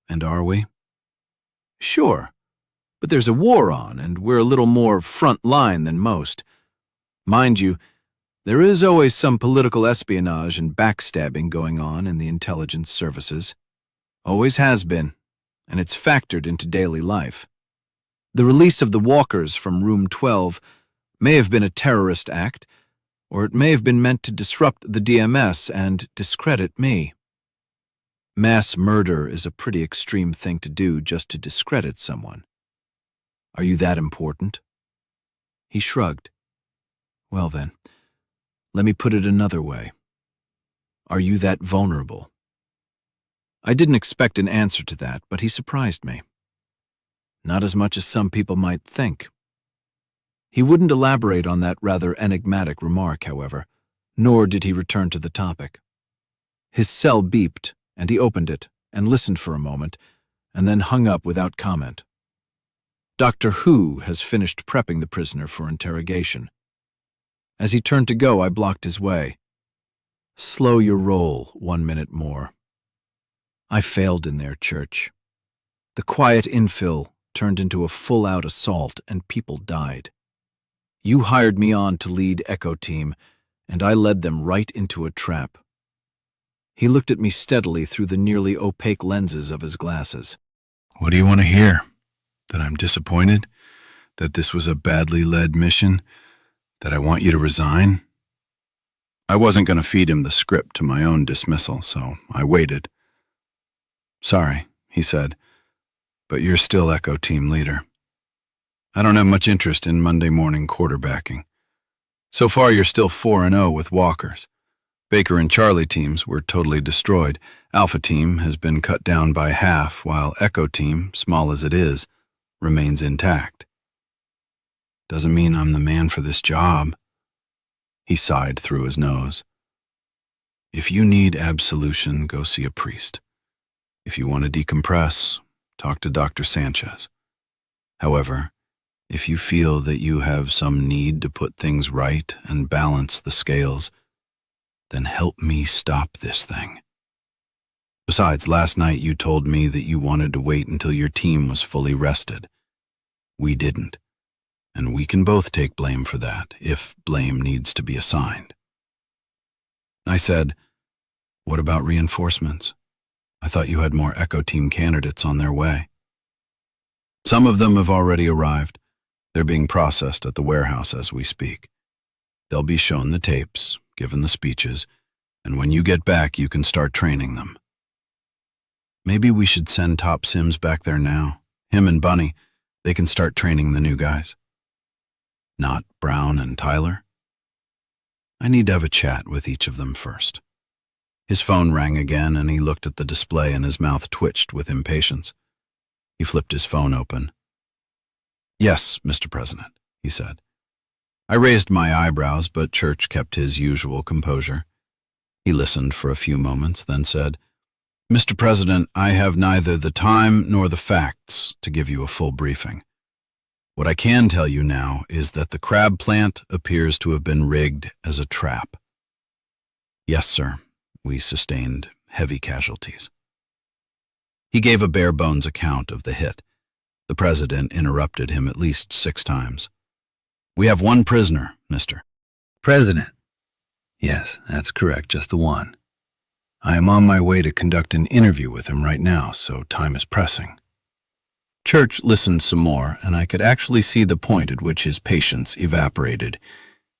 C: And are we? Sure, but there's a war on, and we're a little more front line than most. Mind you, there is always some political espionage and backstabbing going on in the intelligence services. Always has been, and it's factored into daily life. The release of the walkers from Room 12 may have been a terrorist act, or it may have been meant to disrupt the DMS and discredit me. Mass murder is a pretty extreme thing to do just to discredit someone. Are you that important? He shrugged. Well then, let me put it another way. Are you that vulnerable? I didn't expect an answer to that, but he surprised me. Not as much as some people might think. He wouldn't elaborate on that rather enigmatic remark, however, nor did he return to the topic. His cell beeped, and he opened it and listened for a moment, and then hung up without comment. Dr. Who has finished prepping the prisoner for interrogation. As he turned to go, I blocked his way. Slow your roll 1 minute more. I failed in their church. The quiet infill turned into a full-out assault, and people died. You hired me on to lead Echo Team, and I led them right into a trap. He looked at me steadily through the nearly opaque lenses of his glasses. What do you want to hear? That I'm disappointed? That this was a badly led mission? That I want you to resign? I wasn't going to feed him the script to my own dismissal, so I waited. Sorry, he said, but you're still Echo Team leader. I don't have much interest in Monday morning quarterbacking. So far, you're still 4-0 with walkers. Baker and Charlie teams were totally destroyed. Alpha Team has been cut down by half, while Echo Team, small as it is, remains intact. Doesn't mean I'm the man for this job. He sighed through his nose. If you need absolution, go see a priest. If you want to decompress, talk to Dr. Sanchez. However, if you feel that you have some need to put things right and balance the scales, then help me stop this thing. Besides, last night you told me that you wanted to wait until your team was fully rested. We didn't, and we can both take blame for that, if blame needs to be assigned. I said, what about reinforcements? I thought you had more Echo Team candidates on their way. Some of them have already arrived. They're being processed at the warehouse as we speak. They'll be shown the tapes, given the speeches, and when you get back, you can start training them. Maybe we should send Top Sims back there now. Him and Bunny, they can start training the new guys. Not Brown and Tyler? I need to have a chat with each of them first. His phone rang again, and he looked at the display, and his mouth twitched with impatience. He flipped his phone open. Yes, Mr. President, he said.
A: I raised my eyebrows, but Church kept his usual composure. He listened for a few moments, then said, "Mr. President, I have neither the time nor the facts to give you a full briefing. What I can tell you now is that the crab plant appears to have been rigged as a trap. Yes, sir, we sustained heavy casualties." He gave a bare-bones account of the hit. The President interrupted him at least 6 times. "We have 1 prisoner, mister."
B: President. Yes, that's correct, just the one. I am on my way to conduct an interview with him right now, so time is pressing.
A: Church listened some more, and I could actually see the point at which his patience evaporated.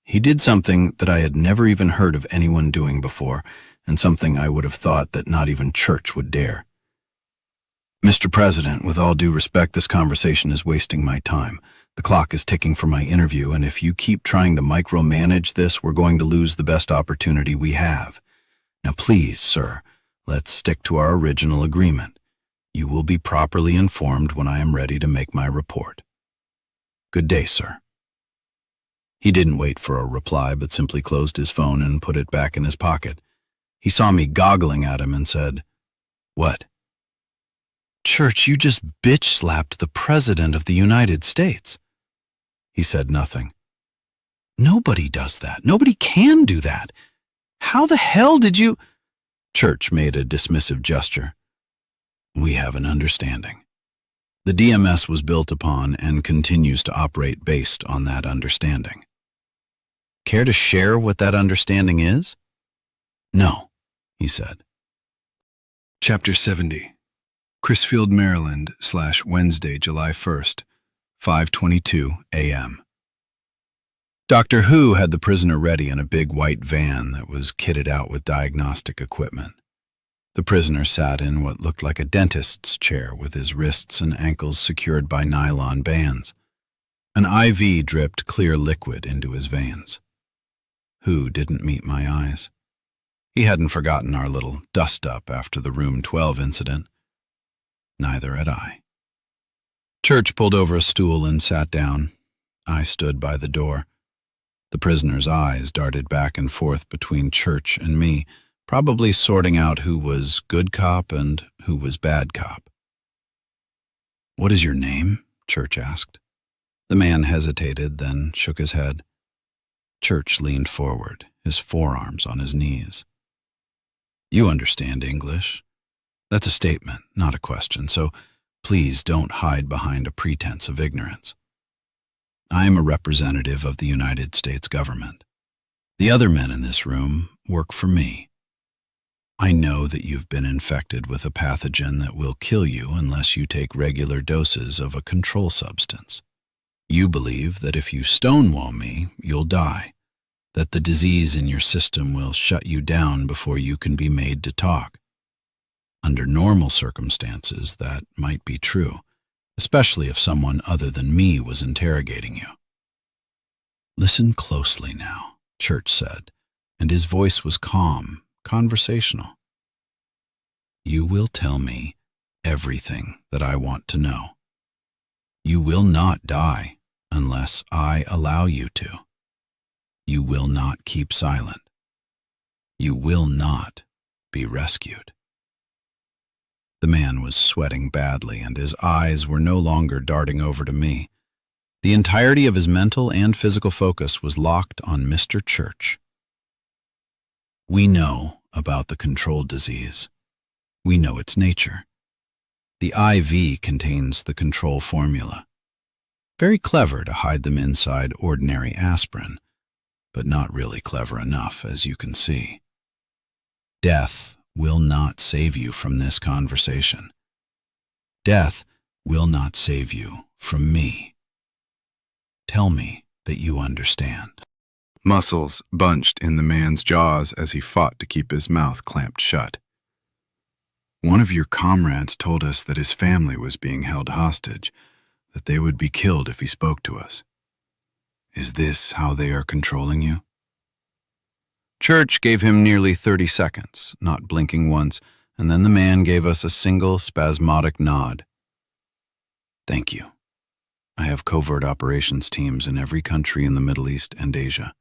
A: He did something that I had never even heard of anyone doing before, and something I would have thought that not even Church would dare. "Mr. President, with all due respect, this conversation is wasting my time. The clock is ticking for my interview, and if you keep trying to micromanage this, we're going to lose the best opportunity we have. Now please, sir, let's stick to our original agreement. You will be properly informed when I am ready to make my report. Good day, sir." He didn't wait for a reply, but simply closed his phone and put it back in his pocket. He saw me goggling at him and said, "What?" "Church, you just bitch-slapped the President of the United States." He said nothing. "Nobody does that. Nobody can do that. How the hell did you—" Church made a dismissive gesture. "We have an understanding. The DMS was built upon and continues to operate based on that understanding. Care to share what that understanding is?" "No," he said.
B: Chapter 70. Crisfield, Maryland, /Wednesday, July 1st, 5:22 a.m.
A: Doctor Who had the prisoner ready in a big white van that was kitted out with diagnostic equipment. The prisoner sat in what looked like a dentist's chair with his wrists and ankles secured by nylon bands. An IV dripped clear liquid into his veins. Who didn't meet my eyes. He hadn't forgotten our little dust-up after the Room 12 incident. Neither had I. Church pulled over a stool and sat down. I stood by the door. The prisoner's eyes darted back and forth between Church and me, probably sorting out who was good cop and who was bad cop. "What is your name?" Church asked. The man hesitated, then shook his head. Church leaned forward, his forearms on his knees. "You understand English. That's a statement, not a question, so please don't hide behind a pretense of ignorance. I am a representative of the United States government. The other men in this room work for me. I know that you've been infected with a pathogen that will kill you unless you take regular doses of a control substance. You believe that if you stonewall me, you'll die, that the disease in your system will shut you down before you can be made to talk. Under normal circumstances, that might be true, especially if someone other than me was interrogating you. Listen closely now," Church said, and his voice was calm, conversational. "You will tell me everything that I want to know. You will not die unless I allow you to. You will not keep silent. You will not be rescued." The man was sweating badly, and his eyes were no longer darting over to me. The entirety of his mental and physical focus was locked on Mr. Church. "We know about the controlled disease. We know its nature. The IV contains the control formula. Very clever to hide them inside ordinary aspirin, but not really clever enough, as you can see. Death will not save you from this conversation. Death will not save you from me. Tell me that you understand."
C: Muscles bunched in the man's jaws as he fought to keep his mouth clamped shut. "One of your comrades told us that his family was being held hostage, that they would be killed if he spoke to us. Is this how they are controlling you?"
A: Church gave him nearly 30 seconds, not blinking once, and then the man gave us a single spasmodic nod. "Thank you. I have covert operations teams in every country in the Middle East and Asia.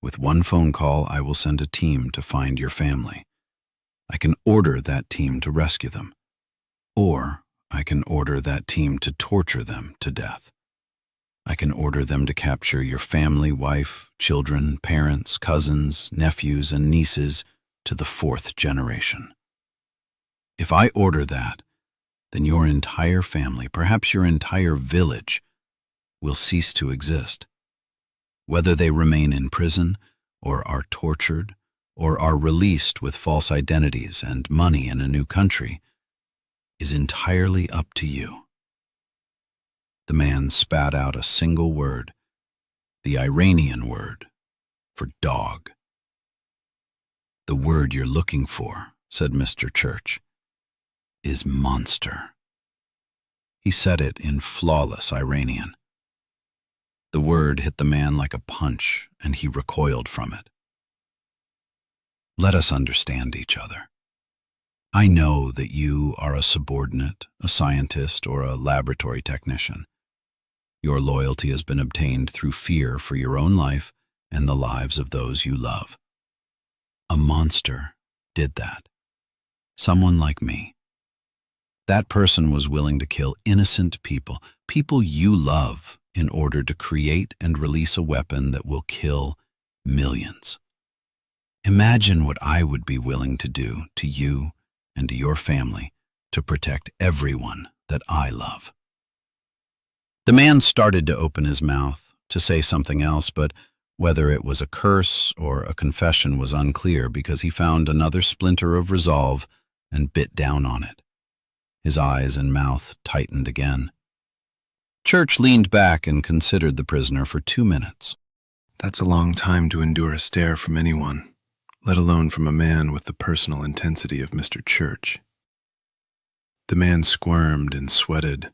A: With one phone call, I will send a team to find your family. I can order that team to rescue them, or I can order that team to torture them to death. I can order them to capture your family, wife, children, parents, cousins, nephews, and nieces to the 4th generation. If I order that, then your entire family, perhaps your entire village, will cease to exist. Whether they remain in prison, or are tortured, or are released with false identities and money in a new country, is entirely up to you. The man spat out a single word, the Iranian word for dog. The word you're looking for, said Mr. Church, is monster. He said it in flawless Iranian. The word hit the man like a punch, and he recoiled from it. Let us understand each other. I know that you are a subordinate, a scientist, or a laboratory technician. Your loyalty has been obtained through fear for your own life and the lives of those you love. A monster did that. Someone like me. That person was willing to kill innocent people, people you love, in order to create and release a weapon that will kill millions. Imagine what I would be willing to do to you and to your family to protect everyone that I love. The man started to open his mouth to say something else, but whether it was a curse or a confession was unclear because he found another splinter of resolve and bit down on it. His eyes and mouth tightened again. Church leaned back and considered the prisoner for 2 minutes.
B: That's a long time to endure a stare from anyone, let alone from a man with the personal intensity of Mr. Church. The man squirmed and sweated.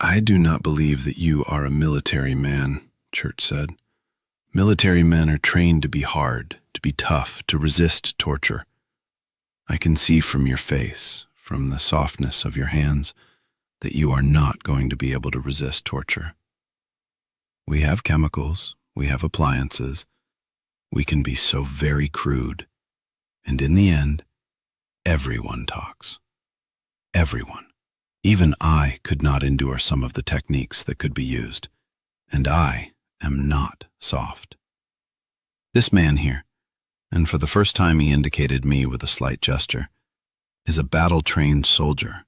B: I do not believe that you are a military man, Church said. Military men are trained to be hard, to be tough, to resist torture. I can see from your face, from the softness of your hands, that you are not going to be able to resist torture. We have chemicals, we have appliances, we can be so very crude, and in the end, everyone talks. Everyone. Even I could not endure some of the techniques that could be used, and I am not soft. This man here, and for the first time he indicated me with a slight gesture, is a battle-trained soldier.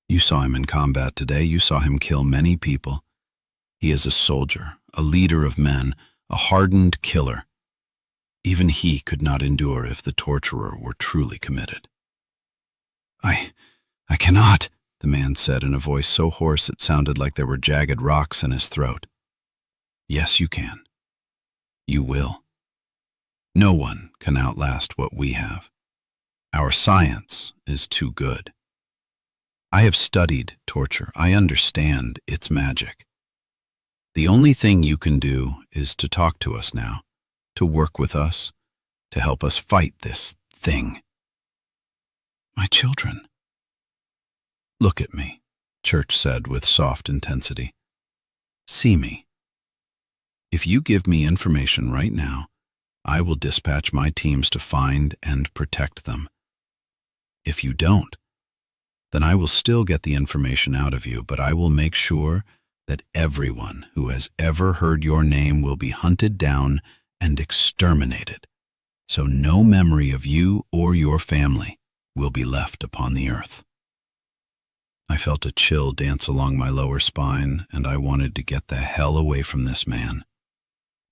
B: You saw him in combat today. You saw him kill many people. He is a soldier, a leader of men, a hardened killer. Even he could not endure if the torturer were truly committed. I cannot, the man said in a voice so hoarse it sounded like there were jagged rocks in his throat. Yes, you can. You will. No one can outlast what we have. Our science is too good. I have studied torture. I understand its magic. The only thing you can do is to talk to us now, to work with us, to help us fight this thing. My children. Look at me, Church said with soft intensity. See me. If you give me information right now, I will dispatch my teams to find and protect them. If you don't, then I will still get the information out of you, but I will make sure that everyone who has ever heard your name will be hunted down and exterminated, so no memory of you or your family will be left upon the earth. I felt a chill dance along my lower spine, and I wanted to get the hell away from this man.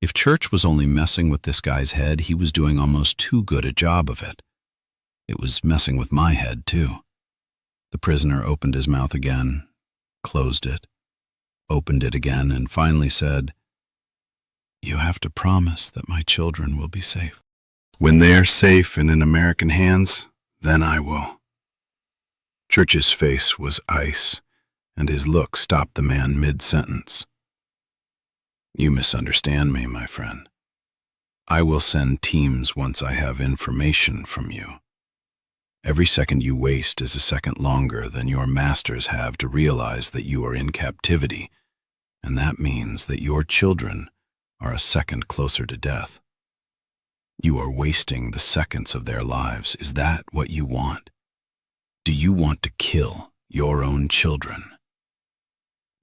B: If Church was only messing with this guy's head, he was doing almost too good a job of it. It was messing with my head, too. The prisoner opened his mouth again, closed it, opened it again, and finally said, "You have to promise that my children will be safe." When they are safe and in American hands, then I will. Church's face was ice, and his look stopped the man mid-sentence. You misunderstand me, my friend. I will send teams once I have information from you. Every second you waste is a second longer than your masters have to realize that you are in captivity
C: And that means that your children are a second closer to death. You are wasting the seconds of their lives. Is that what you want? Do you want to kill your own children?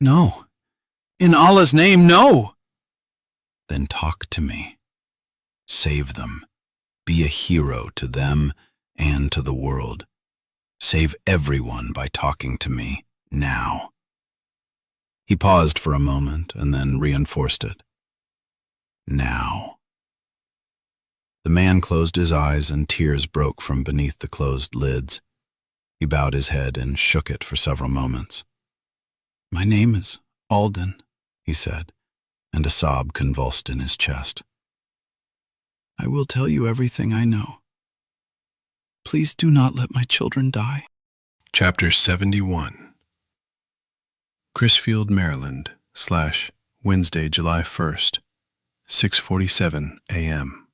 A: No. In Allah's name, no!
C: Then talk to me. Save them. Be a hero to them and to the world. Save everyone by talking to me now. He paused for a moment and then reinforced it. Now. The man closed his eyes and tears broke from beneath the closed lids. He bowed his head and shook it for several moments. My name is Alden, he said, and a sob convulsed in his chest. I will tell you everything I know. Please do not let my children die.
D: Chapter 71. Crisfield, Maryland, / Wednesday, July 1st, 6:47 a.m.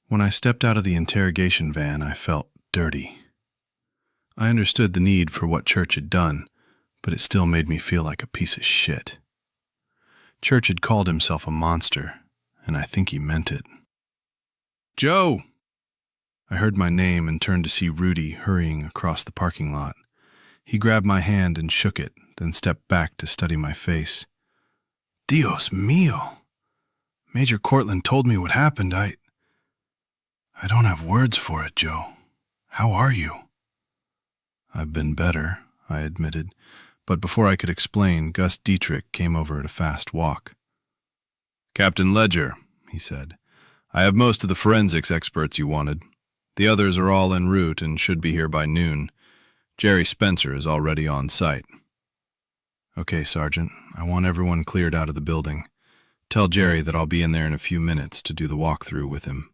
D: When I stepped out of the interrogation van, I felt dirty. I understood the need for what Church had done, but it still made me feel like a piece of shit. Church had called himself a monster, and I think he meant it. Joe! I heard my name and turned to see Rudy hurrying across the parking lot. He grabbed my hand and shook it, then stepped back to study my face. Dios mío! Major Cortland told me what happened. I don't have words for it, Joe. How are you? I've been better, I admitted, but before I could explain, Gus Dietrich came over at a fast walk. Captain Ledger, he said, I have most of the forensics experts you wanted. The others are all en route and should be here by noon. Jerry Spencer is already on site. Okay, Sergeant, I want everyone cleared out of the building. Tell Jerry that I'll be in there in a few minutes to do the walkthrough with him.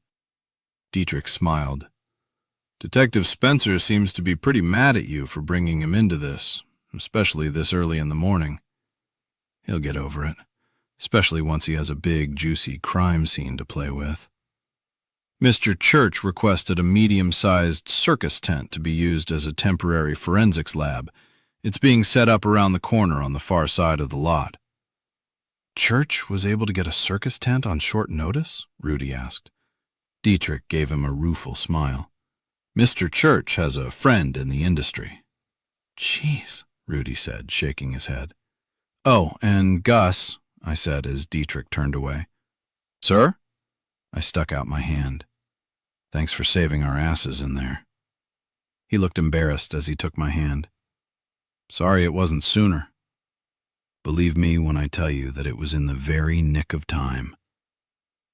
D: Dietrich smiled. Detective Spencer seems to be pretty mad at you for bringing him into this, especially this early in the morning. He'll get over it, especially once he has a big, juicy crime scene to play with. Mr. Church requested a medium-sized circus tent to be used as a temporary forensics lab. It's being set up around the corner on the far side of the lot. Church was able to get a circus tent on short notice? Rudy asked. Dietrich gave him a rueful smile. Mr. Church has a friend in the industry. Jeez, Rudy said, shaking his head. Oh, and Gus, I said as Dietrich turned away. Sir? I stuck out my hand. Thanks for saving our asses in there. He looked embarrassed as he took my hand. Sorry it wasn't sooner. Believe me when I tell you that it was in the very nick of time.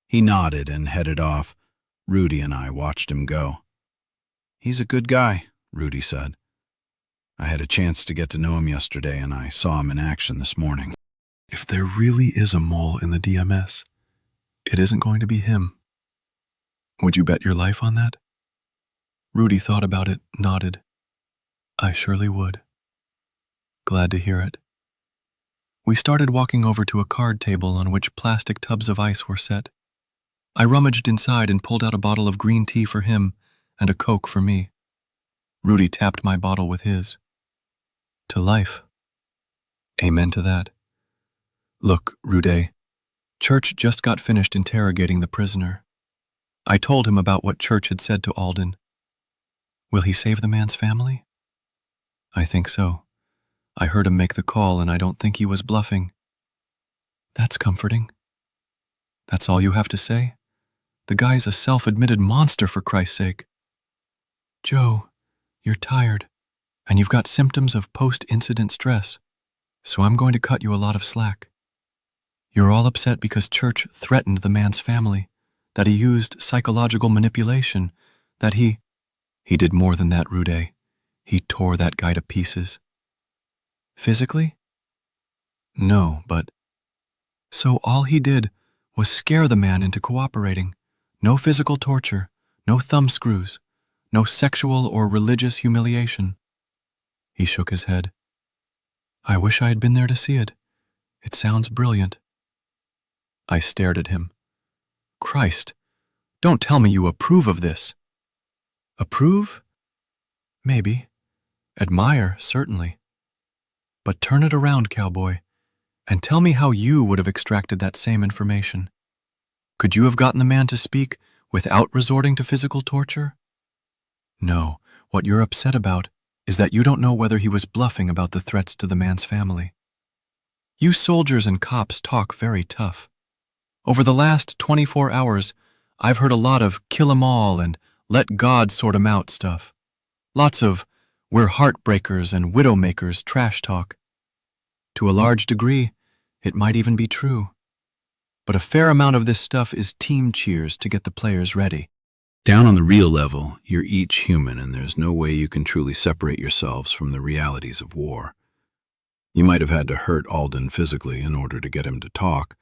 D: He nodded and headed off. Rudy and I watched him go. He's a good guy, Rudy said. I had a chance to get to know him yesterday, and I saw him in action this morning.
E: If there really is a mole in the DMS, it isn't going to be him. Would you bet your life on that? Rudy thought about it, nodded. I surely would. Glad to hear it. We started walking over to a card table on which plastic tubs of ice were set. I rummaged inside and pulled out a bottle of green tea for him and a Coke for me. Rudy tapped my bottle with his. To life. Amen to that. Look, Rude, Church just got finished interrogating the prisoner. I told him about what Church had said to Alden. Will he save the man's family? I think so. I heard him make the call, and I don't think he was bluffing. That's comforting. That's all you have to say? The guy's a self-admitted monster, for Christ's sake. Joe, you're tired, and you've got symptoms of post-incident stress, so I'm going to cut you a lot of slack. You're all upset because Church threatened the man's family, that he used psychological manipulation, that he did more than that, Rude. He tore that guy to pieces. Physically? No, but... So all he did was scare the man into cooperating. No physical torture, no thumbscrews, no sexual or religious humiliation. He shook his head. I wish I had been there to see it. It sounds brilliant. I stared at him. Christ, don't tell me you approve of this. Approve? Maybe. Admire, certainly. But turn it around, cowboy. and tell me how you would have extracted that same information. Could you have gotten the man to speak without resorting to physical torture? No, what you're upset about is that you don't know whether he was bluffing about the threats to the man's family. You soldiers and cops talk very tough. Over the last 24 hours, I've heard a lot of kill 'em all and let God sort 'em out stuff. Lots of we're heartbreakers and widowmakers trash talk. To a large degree, it might even be true. But a fair amount of this stuff is team cheers to get the players ready.
C: Down on the real level, you're each human, and there's no way you can truly separate yourselves from the realities of war. You might have had to hurt Alden physically in order to get him to talk.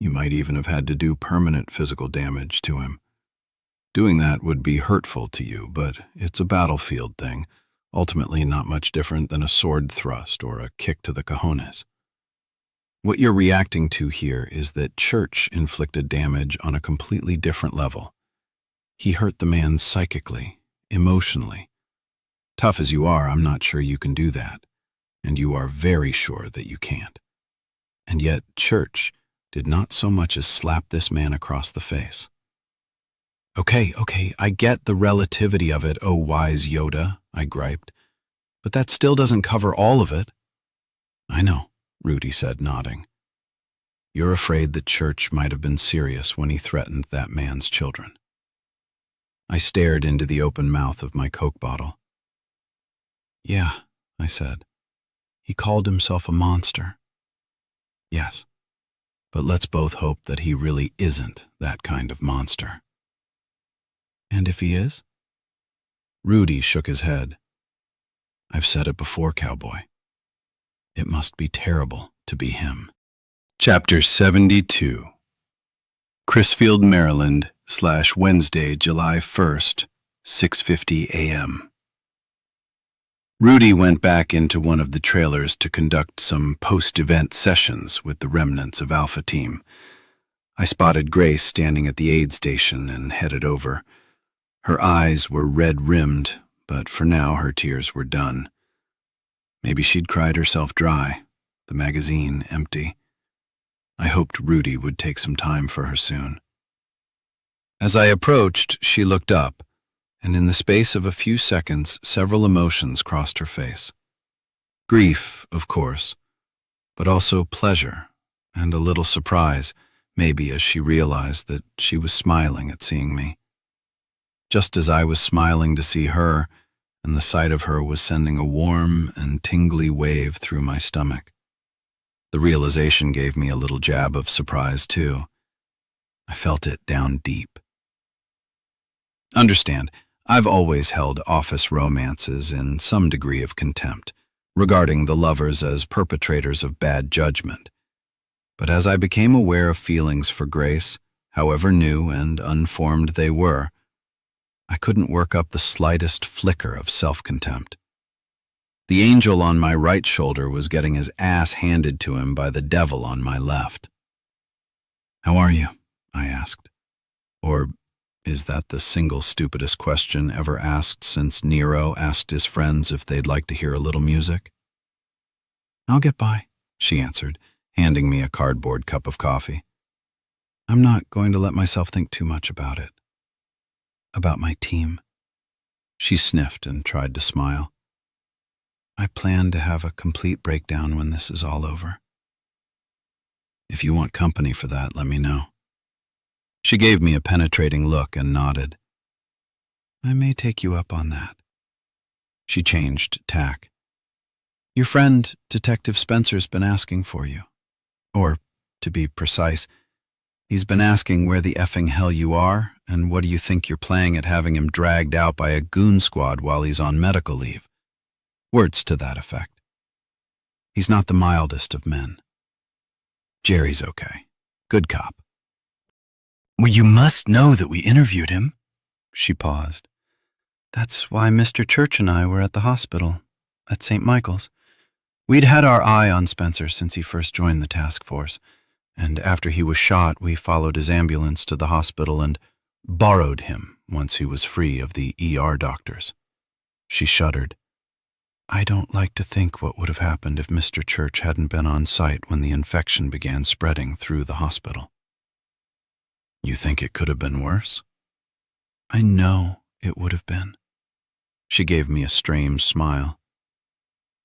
C: You might even have had to do permanent physical damage to him. Doing that would be hurtful to you, but it's a battlefield thing, ultimately not much different than a sword thrust or a kick to the cojones. What you're reacting to here is that Church inflicted damage on a completely different level. He hurt the man psychically, emotionally. Tough as you are, I'm not sure you can do that, and you are very sure that you can't. And yet Church did not so much as slap this man across the face. Okay, I get the relativity of it, oh wise Yoda, I griped, but that still doesn't cover all of it. I know, Rudy said, nodding. You're afraid that Church might have been serious when he threatened that man's children. I stared into the open mouth of my Coke bottle. Yeah, I said. He called himself a monster. Yes, but let's both hope that he really isn't that kind of monster. And if he is? Rudy shook his head. I've said it before, cowboy. It must be terrible to be him. Chapter 72. Crisfield, Maryland, /Wednesday, July 1st, 6:50 a.m. Rudy went back into one of the trailers to conduct some post-event sessions with the remnants of Alpha Team. I spotted Grace standing at the aid station and headed over. Her eyes were red-rimmed, but for now her tears were done. Maybe she'd cried herself dry, the magazine empty. I hoped Rudy would take some time for her soon. As I approached, she looked up, and in the space of a few seconds, several emotions crossed her face. Grief, of course, but also pleasure and a little surprise, maybe as she realized that she was smiling at seeing me. Just as I was smiling to see her, and the sight of her was sending a warm and tingly wave through my stomach. The realization gave me a little jab of surprise, too. I felt it down deep. Understand, I've always held office romances in some degree of contempt, regarding the lovers as perpetrators of bad judgment. But as I became aware of feelings for Grace, however new and unformed they were, I couldn't work up the slightest flicker of self-contempt. The angel on my right shoulder was getting his ass handed to him by the devil on my left. "How are you?" I asked. Or is that the single stupidest question ever asked since Nero asked his friends if they'd like to hear a little music? "I'll get by," she answered, handing me a cardboard cup of coffee. "I'm not going to let myself think too much about it. About my team." She sniffed and tried to smile. "I plan to have a complete breakdown when this is all over. If you want company for that, let me know." She gave me a penetrating look and nodded. "I may take you up on that." She changed tack. "Your friend, Detective Spencer's been asking for you. Or, to be precise, he's been asking where the effing hell you are, and what do you think you're playing at having him dragged out by a goon squad while he's on medical leave. Words to that effect. He's not the mildest of men. Jerry's okay. Good cop." "Well, you must know that we interviewed him." She paused. "That's why Mr. Church and I were at the hospital, at St. Michael's. We'd had our eye on Spencer since he first joined the task force, and after he was shot, we followed his ambulance to the hospital and borrowed him once he was free of the ER doctors." She shuddered.
A: I don't like to think what would have happened if Mr. Church hadn't been on site when the infection began spreading through the hospital. You think it could have been worse? I know it would have been. She gave me a strange smile.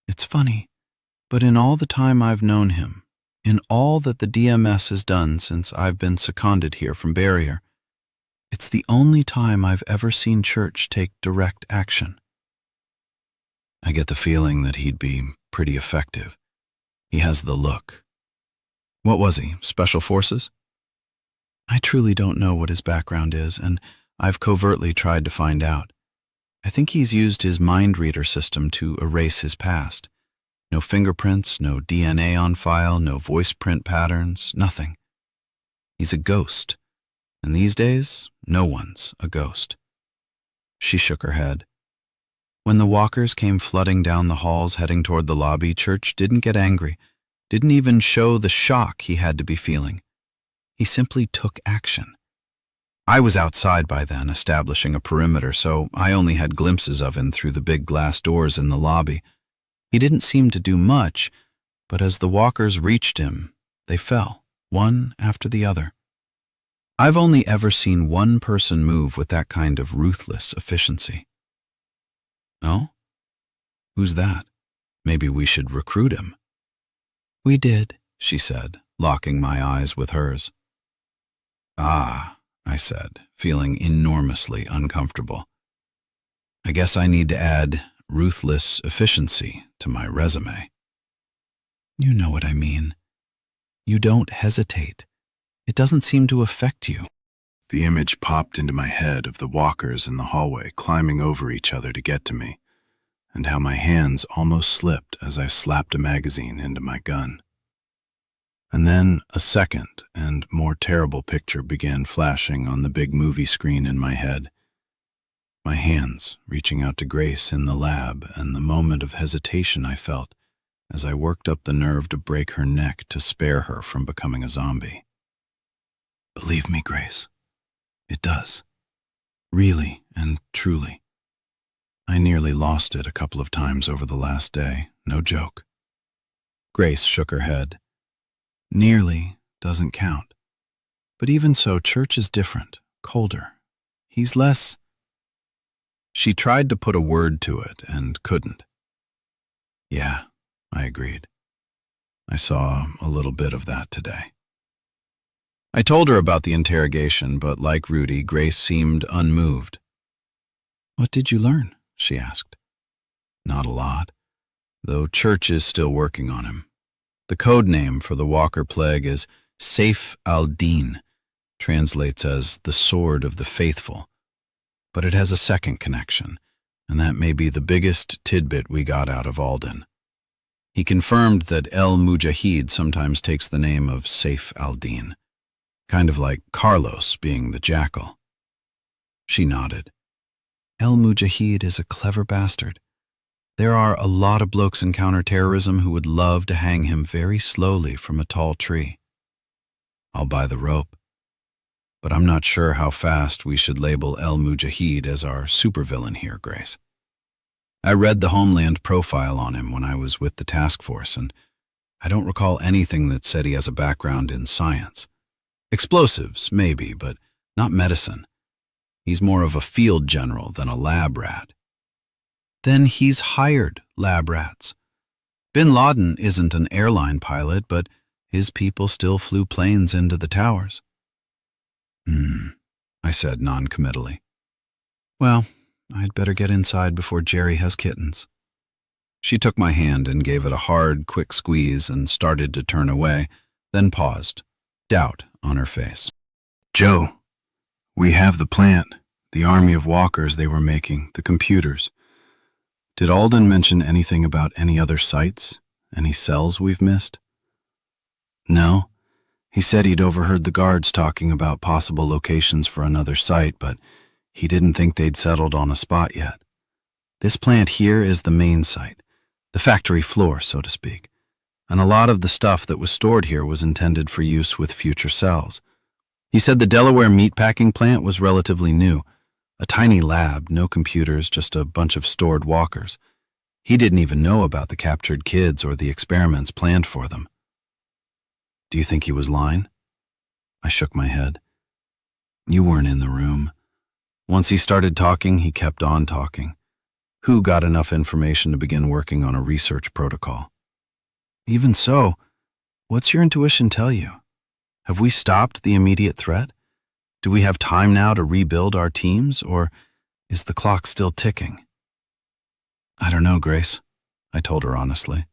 A: It's funny, but in all the time I've known him, in all that the DMS has done since I've been seconded here from Barrier, it's the only time I've ever seen Church take direct action. I get the feeling that he'd be pretty effective. He has the look. What was he, Special Forces? I truly don't know what his background is, and I've covertly tried to find out. I think he's used his mind reader system to erase his past. No fingerprints, no DNA on file, no voice print patterns, nothing. He's a ghost, and these days, no one's a ghost. She shook her head. When the walkers came flooding down the halls heading toward the lobby, Church didn't get angry, didn't even show the shock he had to be feeling. He simply took action. I was outside by then, establishing a perimeter, so I only had glimpses of him through the big glass doors in the lobby. He didn't seem to do much, but as the walkers reached him, they fell, one after the other. I've only ever seen one person move with that kind of ruthless efficiency. Oh? Who's that? Maybe we should recruit him. We did, she said, locking my eyes with hers. Ah, I said, feeling enormously uncomfortable. I guess I need to add ruthless efficiency to my resume. You know what I mean. You don't hesitate. It doesn't seem to affect you.
C: The image popped into my head of the walkers in the hallway climbing over each other to get to me, and how my hands almost slipped as I slapped a magazine into my gun. And then a second and more terrible picture began flashing on the big movie screen in my head. My hands reaching out to Grace in the lab, and the moment of hesitation I felt as I worked up the nerve to break her neck to spare her from becoming a zombie. Believe me, Grace, it does. Really and truly. I nearly lost it a couple of times over the last day, no joke. Grace shook her head. Nearly doesn't count. But even so, Church is different, colder. He's less... She tried to put a word to it and couldn't. Yeah, I agreed. I saw a little bit of that today. I told her about the interrogation, but like Rudy, Grace seemed unmoved. What did you learn? She asked. Not a lot, though Church is still working on him. The code name for the Walker Plague is Saif al-Din, translates as the Sword of the Faithful. But it has a second connection, and that may be the biggest tidbit we got out of Alden. He confirmed that El Mujahid sometimes takes the name of Saif al-Din, kind of like Carlos being the jackal. She nodded. El Mujahid is a clever bastard. There are a lot of blokes in counterterrorism who would love to hang him very slowly from a tall tree. I'll buy the rope. But I'm not sure how fast we should label El Mujahid as our supervillain here, Grace. I read the Homeland profile on him when I was with the task force, and I don't recall anything that said he has a background in science. Explosives, maybe, but not medicine. He's more of a field general than a lab rat. Then he's hired lab rats. Bin Laden isn't an airline pilot, but his people still flew planes into the towers. I said non-committally. Well, I'd better get inside before Jerry has kittens. She took my hand and gave it a hard, quick squeeze and started to turn away, then paused, doubt on her face. Joe, we have the plant, the army of walkers they were making, the computers. Did Alden mention anything about any other sites? Any cells we've missed? No. He said he'd overheard the guards talking about possible locations for another site, but he didn't think they'd settled on a spot yet. This plant here is the main site, the factory floor, so to speak, and a lot of the stuff that was stored here was intended for use with future cells. He said the Delaware meatpacking plant was relatively new, a tiny lab, no computers, just a bunch of stored walkers.
A: He didn't even know about the captured kids or the experiments planned for them. Do you think he was lying? I shook my head. You weren't in the room. Once he started talking, he kept on talking. Who got enough information to begin working on a research protocol? Even so, what's your intuition tell you? Have we stopped the immediate threat? Do we have time now to rebuild our teams, or is the clock still ticking? I don't know, Grace, I told her honestly.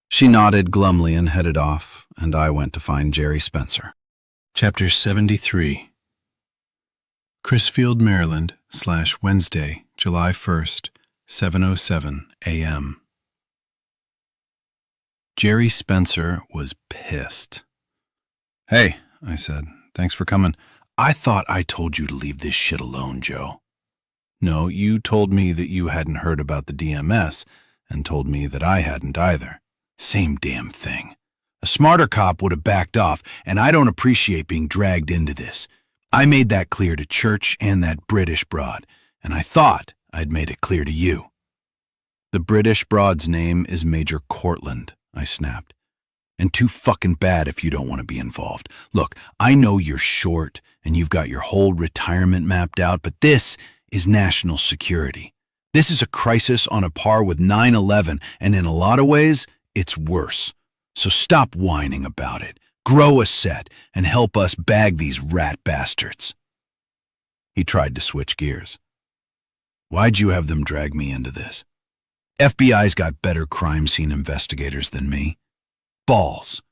A: She nodded glumly and headed off, and I went to find Jerry Spencer.
C: Chapter 73. Crisfield, Maryland, /Wednesday, July 1st, 7:07 a.m.
A: Jerry Spencer was pissed. Hey, I said, thanks for coming. I thought I told you to leave this shit alone, Joe. No, you told me that you hadn't heard about the DMS and told me that I hadn't either. Same damn thing. A smarter cop would have backed off, and I don't appreciate being dragged into this. I made that clear to Church and that British broad, and I thought I'd made it clear to you. The British broad's name is Major Cortland, I snapped. And too fucking bad if you don't want to be involved. Look, I know you're short and you've got your whole retirement mapped out, but this is national security. This is a crisis on a par with 9/11, and in a lot of ways, it's worse. So stop whining about it. Grow a set and help us bag these rat bastards. He tried to switch gears. Why'd you have them drag me into this? FBI's got better crime scene investigators than me. Balls.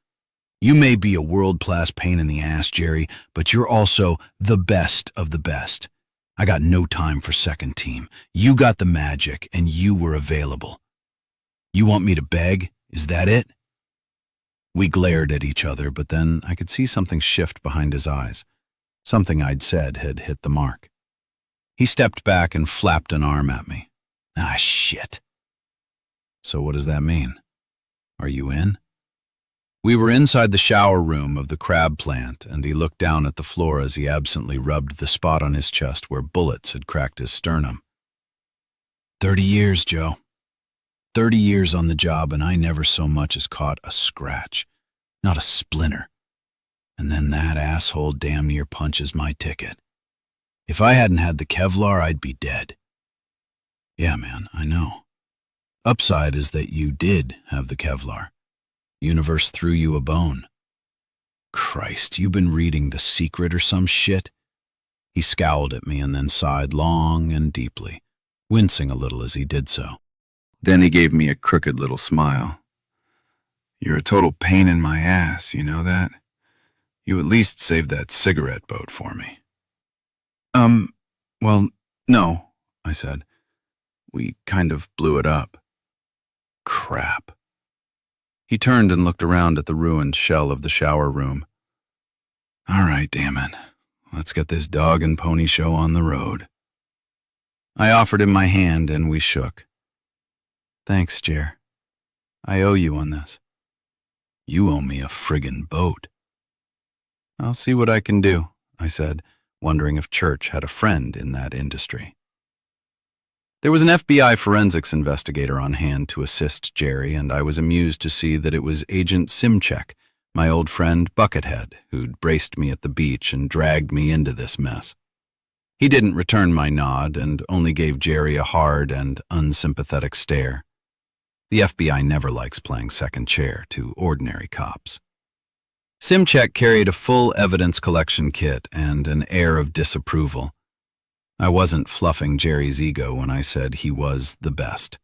A: You may be a world-class pain in the ass, Jerry, but you're also the best of the best. I got no time for second team. You got the magic, and you were available. You want me to beg? Is that it? We glared at each other, but then I could see something shift behind his eyes. Something I'd said had hit the mark. He stepped back and flapped an arm at me. Ah, shit. So what does that mean? Are you in? We were inside the shower room of the crab plant, and he looked down at the floor as he absently rubbed the spot on his chest where bullets had cracked his sternum. 30 years, Joe. 30 years on the job, and I never so much as caught a scratch. Not a splinter. And then that asshole damn near punches my ticket. If I hadn't had the Kevlar, I'd be dead. Yeah, man, I know. Upside is that you did have the Kevlar. Universe threw you a bone. Christ, you been reading The Secret or some shit? He scowled at me and then sighed long and deeply, wincing a little as he did so. Then he gave me a crooked little smile. You're a total pain in my ass, you know that? You at least saved that cigarette boat for me. Well, no, I said. We kind of blew it up. Crap. He turned and looked around at the ruined shell of the shower room. All right, damn it. Let's get this dog and pony show on the road. I offered him my hand and we shook. Thanks, Jer. I owe you on this. You owe me a friggin' boat. I'll see what I can do, I said, wondering if Church had a friend in that industry. There was an FBI forensics investigator on hand to assist Jerry, and I was amused to see that it was Agent Simchek, my old friend Buckethead, who'd braced me at the beach and dragged me into this mess. He didn't return my nod and only gave Jerry a hard and unsympathetic stare. The FBI never likes playing second chair to ordinary cops. Simchek carried a full evidence collection kit and an air of disapproval. I wasn't fluffing Jerry's ego when I said he was the best.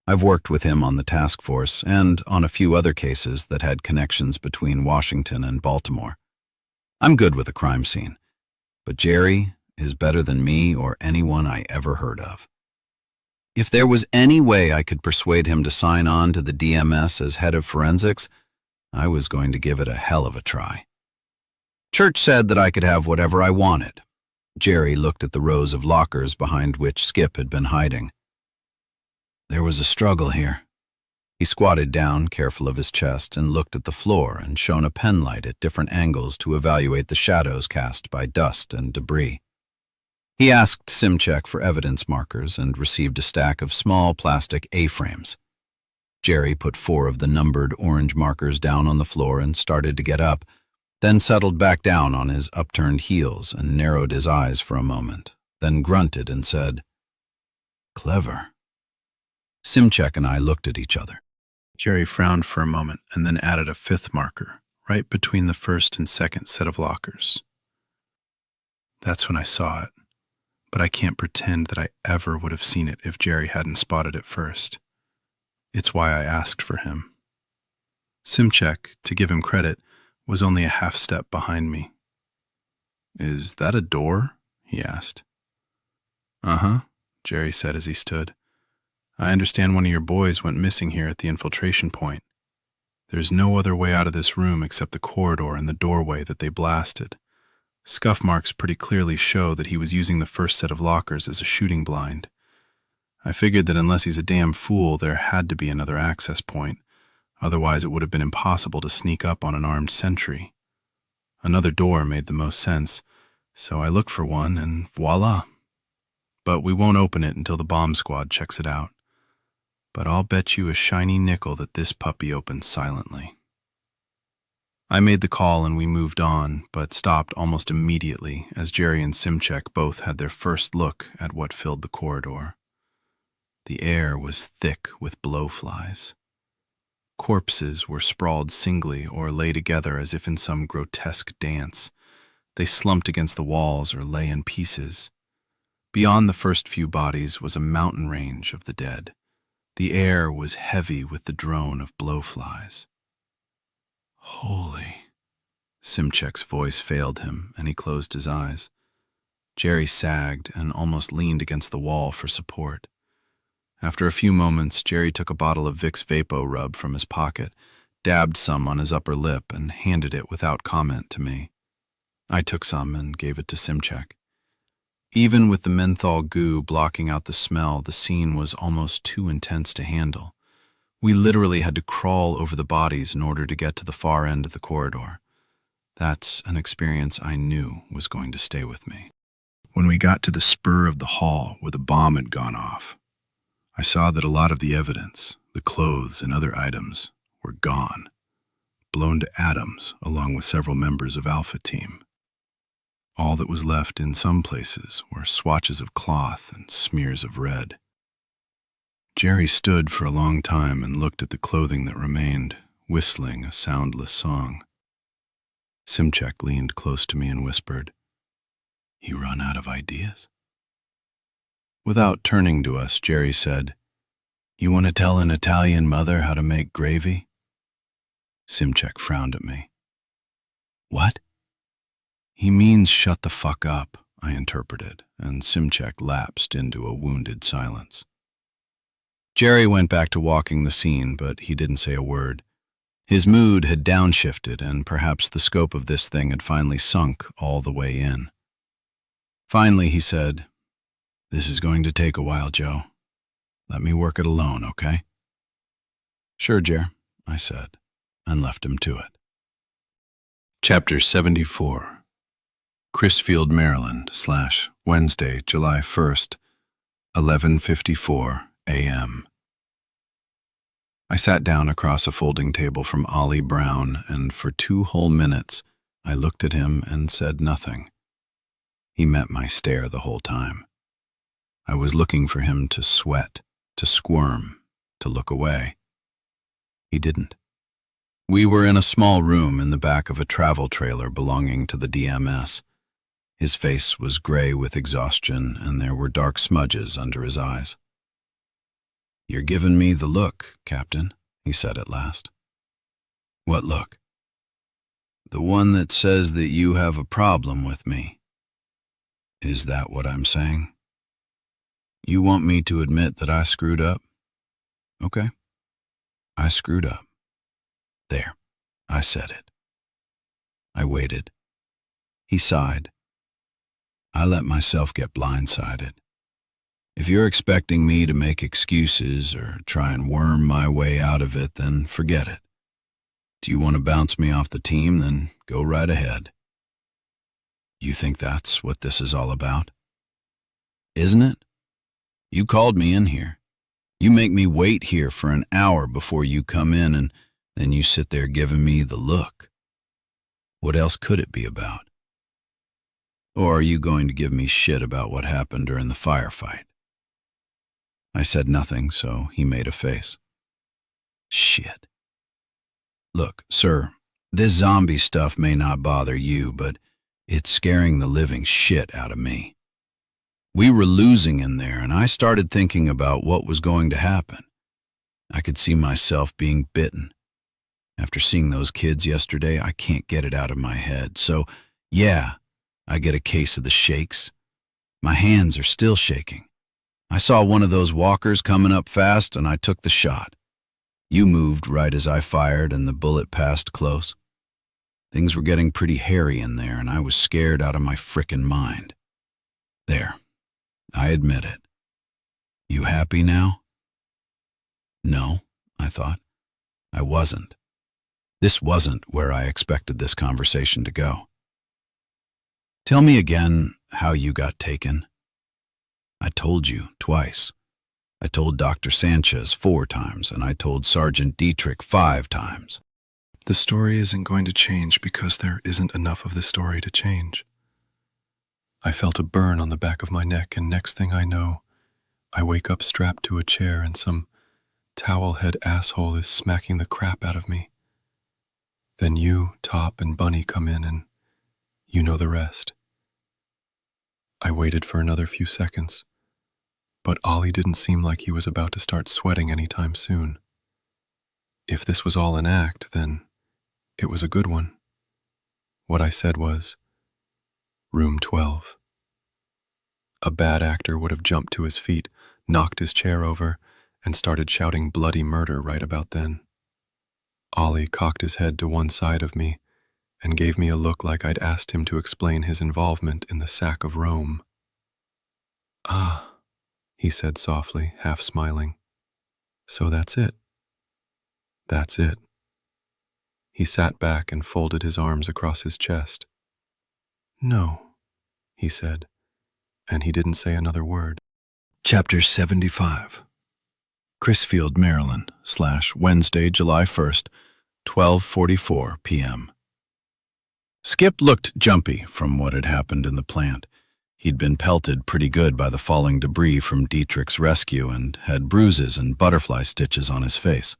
A: I've worked with him on the task force and on a few other cases that had connections between Washington and Baltimore. I'm good with a crime scene, but Jerry is better than me or anyone I ever heard of. If there was any way I could persuade him to sign on to the DMS as head of forensics, I was going to give it a hell of a try. Church said that I could have whatever I wanted. Jerry looked at the rows of lockers behind which Skip had been hiding. There was a struggle here. He squatted down, careful of his chest, and looked at the floor and shone a pen light at different angles to evaluate the shadows cast by dust and debris. He asked Simchek for evidence markers and received a stack of small plastic A-frames. Jerry put 4 of the numbered orange markers down on the floor and started to get up, then settled back down on his upturned heels and narrowed his eyes for a moment, then grunted and said, "Clever." Simchek and I looked at each other.
D: Jerry frowned for a moment and then added a 5th marker, right between the first and second set of lockers. That's when I saw it, but I can't pretend that I ever would have seen it if Jerry hadn't spotted it first. It's why I asked for him. Simchek, to give him credit, was only a half step behind me. "Is that a door?" he asked. "Uh-huh," Jerry said as he stood. "I understand one of your boys went missing here at the infiltration point. There's no other way out of this room except the corridor and the doorway that they blasted. Scuff marks pretty clearly show that he was using the first set of lockers as a shooting blind. I figured that unless he's a damn fool, there had to be another access point. Otherwise, it would have been impossible to sneak up on an armed sentry. Another door made the most sense, so I looked for one and voila. But we won't open it until the bomb squad checks it out. But I'll bet you a shiny nickel that this puppy opens silently." I made the call and we moved on, but stopped almost immediately as Jerry and Simchek both had their first look at what filled the corridor. The air was thick with blowflies. Corpses were sprawled singly or lay together as if in some grotesque dance. They slumped against the walls or lay in pieces. Beyond the first few bodies was a mountain range of the dead. The air was heavy with the drone of blowflies. "Holy." Simchek's voice failed him, and he closed his eyes. Jerry sagged and almost leaned against the wall for support. After a few moments, Jerry took a bottle of Vicks Vapo Rub from his pocket, dabbed some on his upper lip, and handed it without comment to me. I took some and gave it to Simchek. Even with the menthol goo blocking out the smell, the scene was almost too intense to handle. We literally had to crawl over the bodies in order to get to the far end of the corridor. That's an experience I knew was going to stay with me.
C: When we got to the spur of the hall where the bomb had gone off, I saw that a lot of the evidence, the clothes and other items, were gone, blown to atoms along with several members of Alpha Team. All that was left in some places were swatches of cloth and smears of red. Jerry stood for a long time and looked at the clothing that remained, whistling a soundless song. Simchek leaned close to me and whispered, "He run out of ideas?" Without turning to us, Jerry said, "You want to tell an Italian mother how to make gravy?" Simchek frowned at me. "What?" "He means shut the fuck up," I interpreted, and Simchek lapsed into a wounded silence. Jerry went back to walking the scene, but he didn't say a word. His mood had downshifted, and perhaps the scope of this thing had finally sunk all the way in. Finally, he said, "This is going to take a while, Joe. Let me work it alone, okay?" "Sure, Jer," I said, and left him to it. Chapter 74. Crisfield, Maryland, /Wednesday, July 1st, 11:54 a.m. I sat down across a folding table from Ollie Brown, and for 2 whole minutes I looked at him and said nothing. He met my stare the whole time. I was looking for him to sweat, to squirm, to look away. He didn't. We were in a small room in the back of a travel trailer belonging to the DMS. His face was gray with exhaustion, and there were dark smudges under his eyes. "You're giving me the look, Captain," he said at last. "What look?" "The one that says that you have a problem with me." "Is that what I'm saying?" "You want me to admit that I screwed up?" "Okay. I screwed up. There, I said it." I waited. He sighed. "I let myself get blindsided. If you're expecting me to make excuses or try and worm my way out of it, then forget it. Do you want to bounce me off the team? Then go right ahead." "You think that's what this is all about?"
A: isn't it? You called me in here. You make me wait here for an hour before you come in, and then you sit there giving me the look. What else could it be about? Or are you going to give me shit about what happened during the firefight? I said nothing, so he made a face. Shit. Look, sir, this zombie stuff may not bother you, but it's scaring the living shit out of me. We were losing in there, and I started thinking about what was going to happen. I could see myself being bitten. After seeing those kids yesterday, I can't get it out of my head. So, yeah, I get a case of the shakes. My hands are still shaking. I saw one of those walkers coming up fast, and I took the shot. You moved right as I fired, and the bullet passed close. Things were getting pretty hairy in there, and I was scared out of my frickin' mind. There, I admit it. You happy now? No, I thought. I wasn't. This wasn't where I expected this conversation to go. Tell me again how you got taken. I told you twice. I told Dr. Sanchez 4 times, and I told Sergeant Dietrich 5 times.
B: The story isn't going to change because there isn't enough of the story to change. I felt a burn on the back of my neck, and next thing I know, I wake up strapped to a chair and some towel-head asshole is smacking the crap out of me. Then you, Top, and Bunny come in, and you know the rest. I waited for another few seconds, but Ollie didn't seem like he was about to start sweating anytime soon. If this was all an act, then it was a good one. What I said was, Room 12. A bad actor would have jumped to his feet, knocked his chair over, and started shouting bloody murder right about then. Ollie cocked his head to one side of me and gave me a look like I'd asked him to explain his involvement in the sack of Rome. Ah, he said softly, half smiling. So that's it. That's it. He sat back and folded his arms across his chest. No, he said, and he didn't say another word.
C: Chapter 75. Crisfield, Maryland, /Wednesday, July 1st, 12:44 p.m. Skip looked jumpy from what had happened in the plant. He'd been pelted pretty good by the falling debris from Dietrich's rescue and had bruises and butterfly stitches on his face.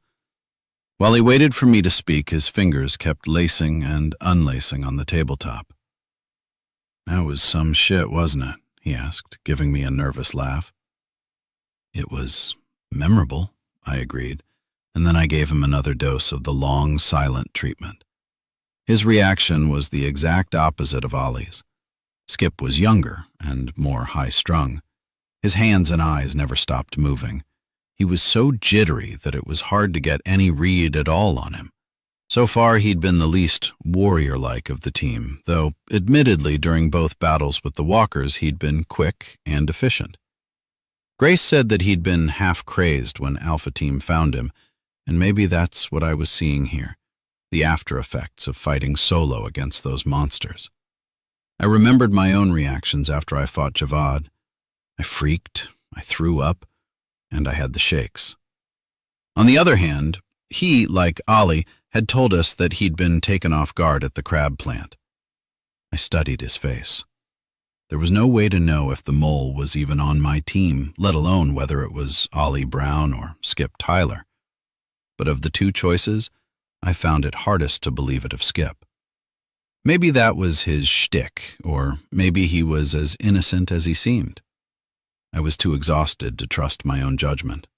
C: While he waited for me to speak, his fingers kept lacing and unlacing on the tabletop. That was some shit, wasn't it? He asked, giving me a nervous laugh. It was memorable, I agreed, and then I gave him another dose of the long, silent treatment. His reaction was the exact opposite of Ollie's. Skip was younger and more high-strung. His hands and eyes never stopped moving. He was so jittery that it was hard to get any read at all on him. So far, he'd been the least warrior-like of the team, though admittedly during both battles with the walkers he'd been quick and efficient. Grace said that he'd been half-crazed when Alpha Team found him, and maybe that's what I was seeing here, the after-effects of fighting solo against those monsters. I remembered my own reactions after I fought Javad. I freaked, I threw up, and I had the shakes. On the other hand, he, like Ollie, had told us that he'd been taken off guard at the crab plant. I studied his face. There was no way to know if the mole was even on my team, let alone whether it was Ollie Brown or Skip Tyler. But of the two choices, I found it hardest to believe it of Skip. Maybe that was his shtick, or maybe he was as innocent as he seemed. I was too exhausted to trust my own judgment.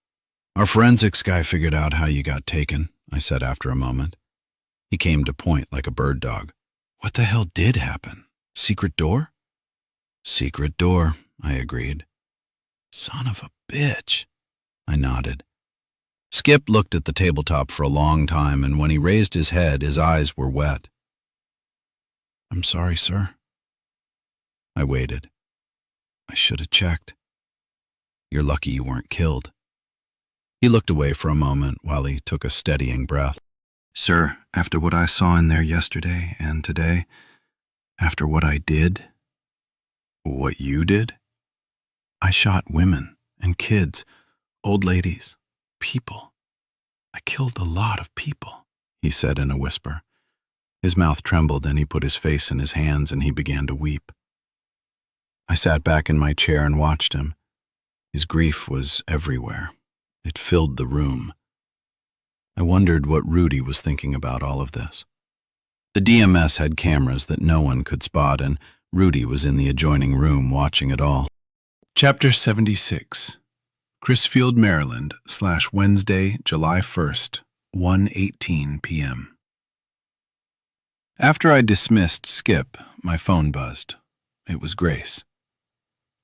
C: Our forensics guy figured out how you got taken, I said after a moment. He came to point like a bird dog. What the hell did happen? Secret door? Secret door, I agreed. Son of a bitch. I nodded. Skip looked at the tabletop for a long time, and when he raised his head, his eyes were wet. I'm sorry, sir. I waited. I should have checked. You're lucky you weren't killed. He looked away for a moment while he took a steadying breath. Sir, after what I saw in there yesterday and today, after what I did, what you did, I shot women and kids, old ladies, people. I killed a lot of people, he said in a whisper. His mouth trembled and he put his face in his hands and he began to weep. I sat back in my chair and watched him. His grief was everywhere. It filled the room. I wondered what Rudy was thinking about all of this. The DMS had cameras that no one could spot, and Rudy was in the adjoining room watching it all.
B: Chapter 76. Crisfield, Maryland, /Wednesday, July 1st, 1:18 p.m. After I dismissed Skip, my phone buzzed. It was Grace.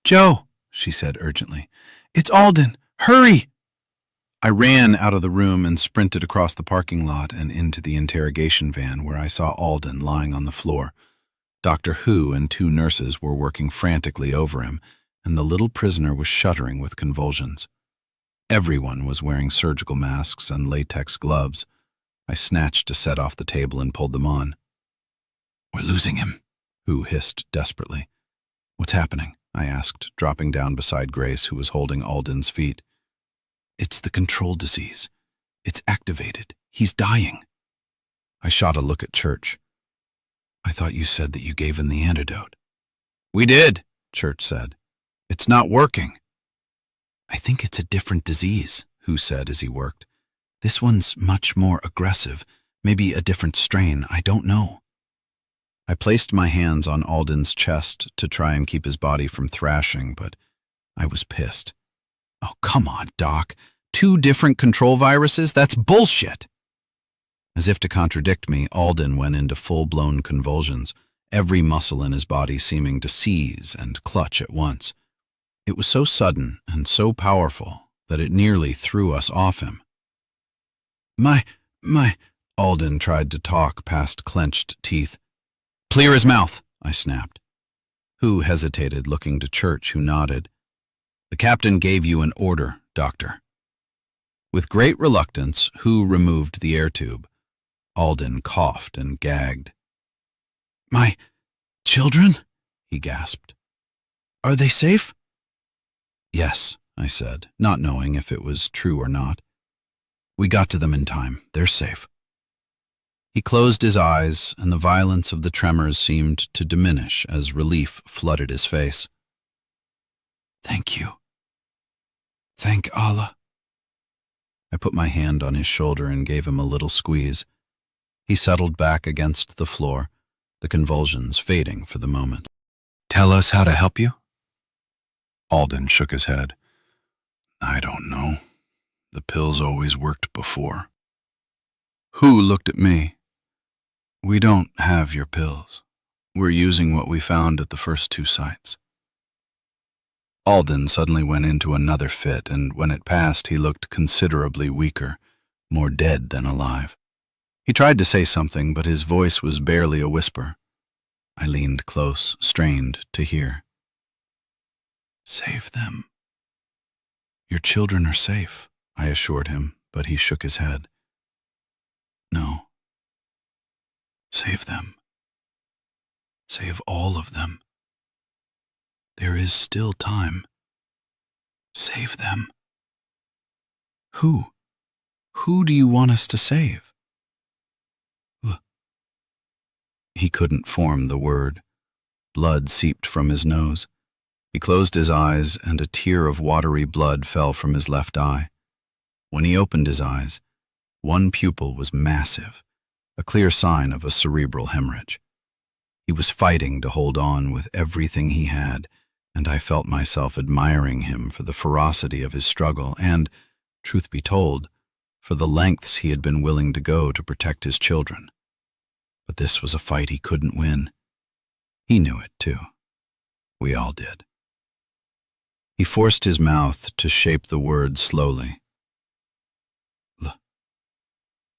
B: "Joe," she said urgently, "it's Alden. Hurry!" I ran out of the room and sprinted across the parking lot and into the interrogation van where I saw Alden lying on the floor. Dr. Who and 2 nurses were working frantically over him, and the little prisoner was shuddering with convulsions. Everyone was wearing surgical masks and latex gloves. I snatched a set off the table and pulled them on. "We're losing him," Who hissed desperately. "What's happening?" I asked, dropping down beside Grace, who was holding Alden's feet. "It's the control disease. It's activated. He's dying." I shot a look at Church. "I thought you said that you gave him the antidote." "We did," Church said. "It's not working." "I think it's a different disease," Who said as he worked. "This one's much more aggressive, maybe a different strain, I don't know." I placed my hands on Alden's chest to try and keep his body from thrashing, but I was pissed. "Oh, come on, Doc. 2 different control viruses? That's bullshit!" As if to contradict me, Alden went into full-blown convulsions, every muscle in his body seeming to seize and clutch at once. It was so sudden and so powerful that it nearly threw us off him. My, Alden tried to talk past clenched teeth. "Clear his mouth," I snapped. Who hesitated, looking to Church, who nodded. "The captain gave you an order, Doctor." With great reluctance, Who removed the air tube. Alden coughed and gagged. "My children?" he gasped. "Are they safe?" "Yes," I said, not knowing if it was true or not. "We got to them in time. They're safe." He closed his eyes, and the violence of the tremors seemed to diminish as relief flooded his face. "Thank you. Thank Allah." I put my hand on his shoulder and gave him a little squeeze. He settled back against the floor, the convulsions fading for the moment. "Tell us how to help you?" Alden shook his head. "I don't know. The pills always worked before." Who looked at me. "We don't have your pills. We're using what we found at the first 2 sites." Alden suddenly went into another fit, and when it passed, he looked considerably weaker, more dead than alive. He tried to say something, but his voice was barely a whisper. I leaned close, strained to hear. "Save them." "Your children are safe," I assured him, but he shook his head. "No. Save them. Save all of them. There is still time. Save them." Who? Who do you want us to save?" He couldn't form the word. Blood seeped from his nose. He closed his eyes, and a tear of watery blood fell from his left eye. When he opened his eyes, one pupil was massive, a clear sign of a cerebral hemorrhage. He was fighting to hold on with everything he had, and I felt myself admiring him for the ferocity of his struggle and, truth be told, for the lengths he had been willing to go to protect his children. But this was a fight he couldn't win. He knew it, too. We all did. He forced his mouth to shape the word slowly.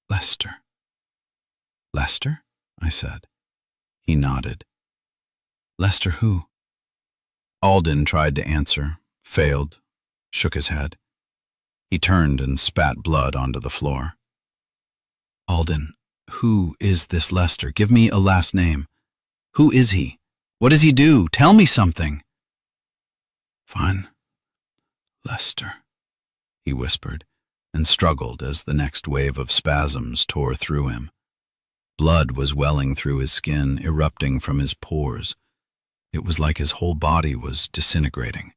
B: Lester. "Lester?" I said. He nodded. "Lester who?" Alden tried to answer, failed, shook his head. He turned and spat blood onto the floor. "Alden, who is this Lester? Give me a last name. Who is he? What does he do? Tell me something." "Fine,
A: Lester, he whispered, and struggled as the next wave of spasms tore through him. Blood was welling through his skin, erupting from his pores. It was like his whole body was disintegrating.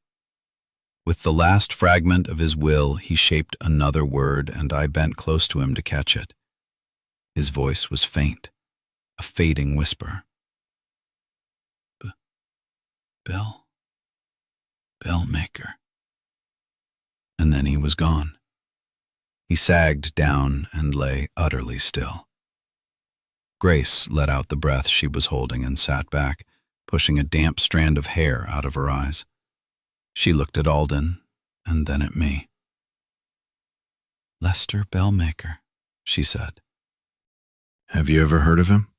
A: With the last fragment of his will, he shaped another word, and I bent close to him to catch it. His voice was faint, a fading whisper. Bellmaker. And then he was gone. He sagged down and lay utterly still. Grace let out the breath she was holding and sat back, pushing a damp strand of hair out of her eyes. She looked at Alden and then at me. Lester Bellmaker, she said.
C: Have you ever heard of him?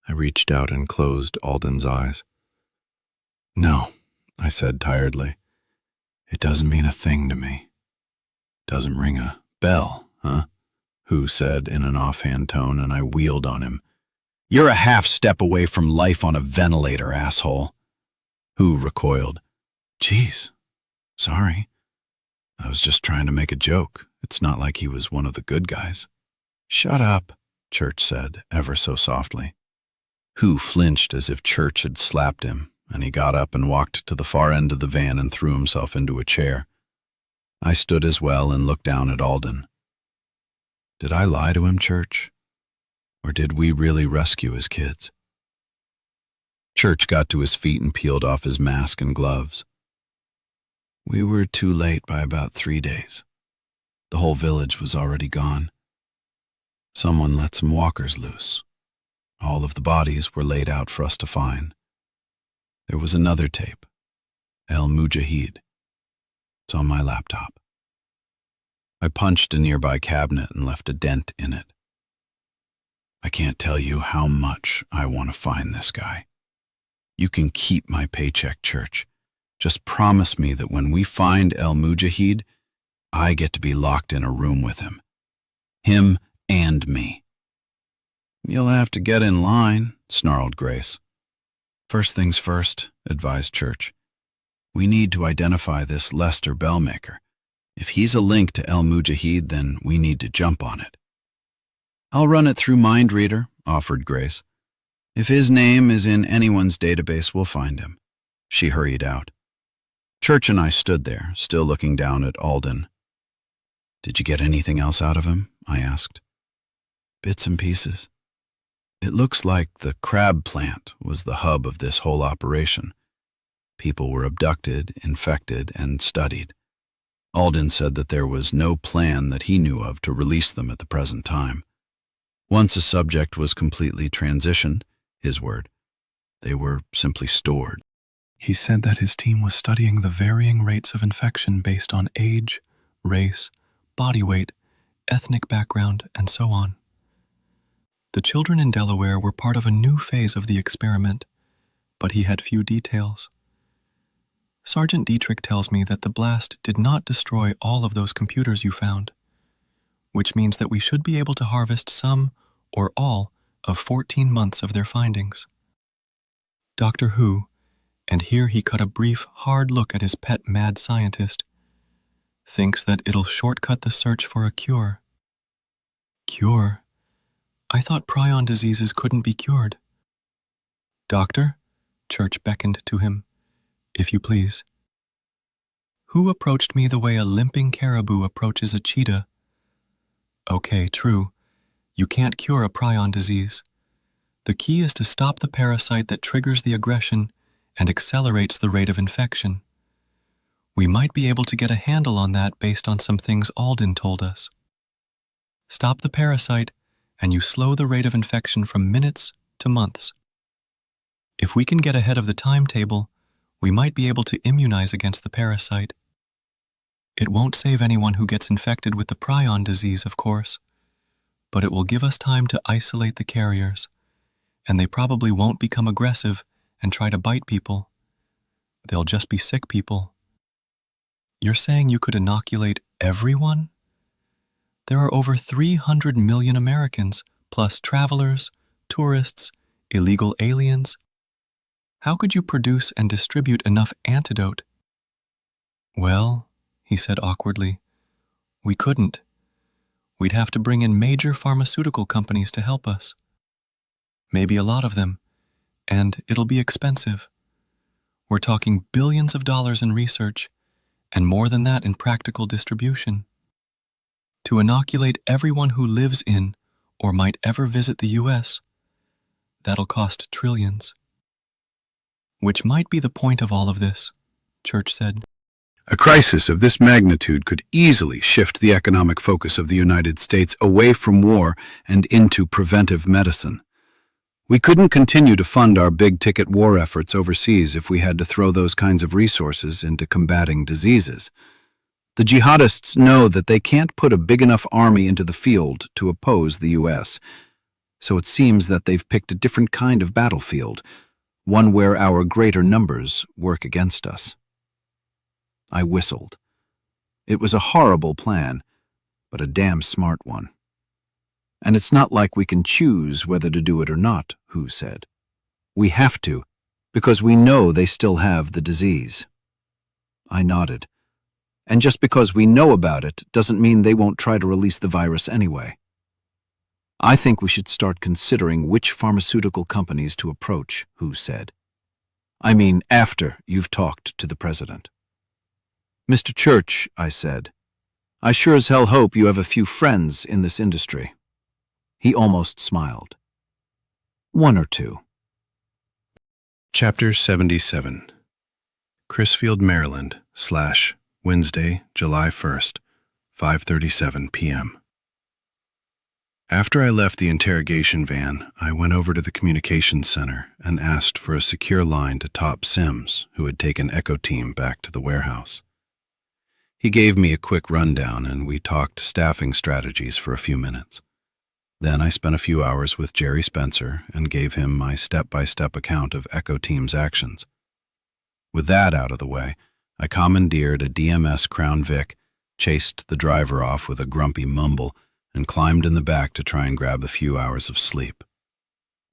C: I reached out and closed Alden's eyes. No, I said tiredly. It doesn't mean a thing to me. Doesn't ring a bell, huh? Who said in an offhand tone, and I wheeled on him. You're a half step away from life on a ventilator, asshole. Who recoiled. Geez, sorry. I was just trying to make a joke. It's not like he was one of the good guys. Shut up, Church said, ever so softly. Who flinched as if Church had slapped him, and he got up and walked to the far end of the van and threw himself into a chair. I stood as well and looked down at Alden. Did I lie to him, Church? Or did we really rescue his kids? Church got to his feet and peeled off his mask and gloves. We were too late by about 3 days. The whole village was already gone. Someone let some walkers loose. All of the bodies were laid out for us to find. There was another tape, El Mujahid. It's on my laptop. I punched a nearby cabinet and left a dent in it. I can't tell you how much I want to find this guy. You can keep my paycheck, Church. Just promise me that when we find El Mujahid, I get to be locked in a room with him. Him and me. You'll have to get in line, snarled Grace. First things first, advised Church. We need to identify this Lester Bellmaker. If he's a link to El Mujahid, then we need to jump on it. I'll run it through MindReader, offered Grace. If his name is in anyone's database, we'll find him. She hurried out. Church and I stood there, still looking down at Alden. Did you get anything else out of him? I asked. Bits and pieces. It looks like the crab plant was the hub of this whole operation. People were abducted, infected, and studied. Alden said that there was no plan that he knew of to release them at the present time. Once a subject was completely transitioned, his word, they were simply stored.
E: He said that his team was studying the varying rates of infection based on age, race, body weight, ethnic background, and so on. The children in Delaware were part of a new phase of the experiment, but he had few details. Sergeant Dietrich tells me that the blast did not destroy all of those computers you found, which means that we should be able to harvest some or all of 14 months of their findings. Doctor Who, and here he cut a brief, hard look at his pet mad scientist, thinks that it'll shortcut the search for a cure. Cure? I thought prion diseases couldn't be cured. Doctor, Church beckoned to him, if you please. Who approached me the way a limping caribou approaches a cheetah? Okay, true. You can't cure a prion disease. The key is to stop the parasite that triggers the aggression and accelerates the rate of infection. We might be able to get a handle on that based on some things Alden told us. Stop the parasite, and you slow the rate of infection from minutes to months. If we can get ahead of the timetable, we might be able to immunize against the parasite. It won't save anyone who gets infected with the prion disease, of course, but it will give us time to isolate the carriers, and they probably won't become aggressive and try to bite people. They'll just be sick people. You're saying you could inoculate everyone? There are over 300 million Americans, plus travelers, tourists, illegal aliens. How could you produce and distribute enough antidote? Well, he said awkwardly. We couldn't. We'd have to bring in major pharmaceutical companies to help us. Maybe a lot of them, and it'll be expensive. We're talking billions of dollars in research, and more than that in practical distribution. To inoculate everyone who lives in or might ever visit the U.S., that'll cost trillions. Which might be the point of all of this, Church said.
C: A crisis of this magnitude could easily shift the economic focus of the United States away from war and into preventive medicine. We couldn't continue to fund our big-ticket war efforts overseas if we had to throw those kinds of resources into combating diseases. The jihadists know that they can't put a big enough army into the field to oppose the U.S., so it seems that they've picked a different kind of battlefield, one where our greater numbers work against us. I whistled. It was a horrible plan, but a damn smart one. And it's not like we can choose whether to do it or not, Hu said. We have to, because we know they still have the disease. I nodded. And just because we know about it doesn't mean they won't try to release the virus anyway. I think we should start considering which pharmaceutical companies to approach, Hu said. I mean, after you've talked to the president. Mr. Church, I said, I sure as hell hope you have a few friends in this industry. He almost smiled. One or two.
B: Chapter 77. Crisfield, Maryland, Wednesday, July 1st, 5:37 p.m. After I left the interrogation van, I went over to the communications center and asked for a secure line to Top Sims, who had taken Echo Team back to the warehouse. He gave me a quick rundown and we talked staffing strategies for a few minutes. Then I spent a few hours with Jerry Spencer and gave him my step-by-step account of Echo Team's actions. With that out of the way, I commandeered a DMS Crown Vic, chased the driver off with a grumpy mumble, and climbed in the back to try and grab a few hours of sleep.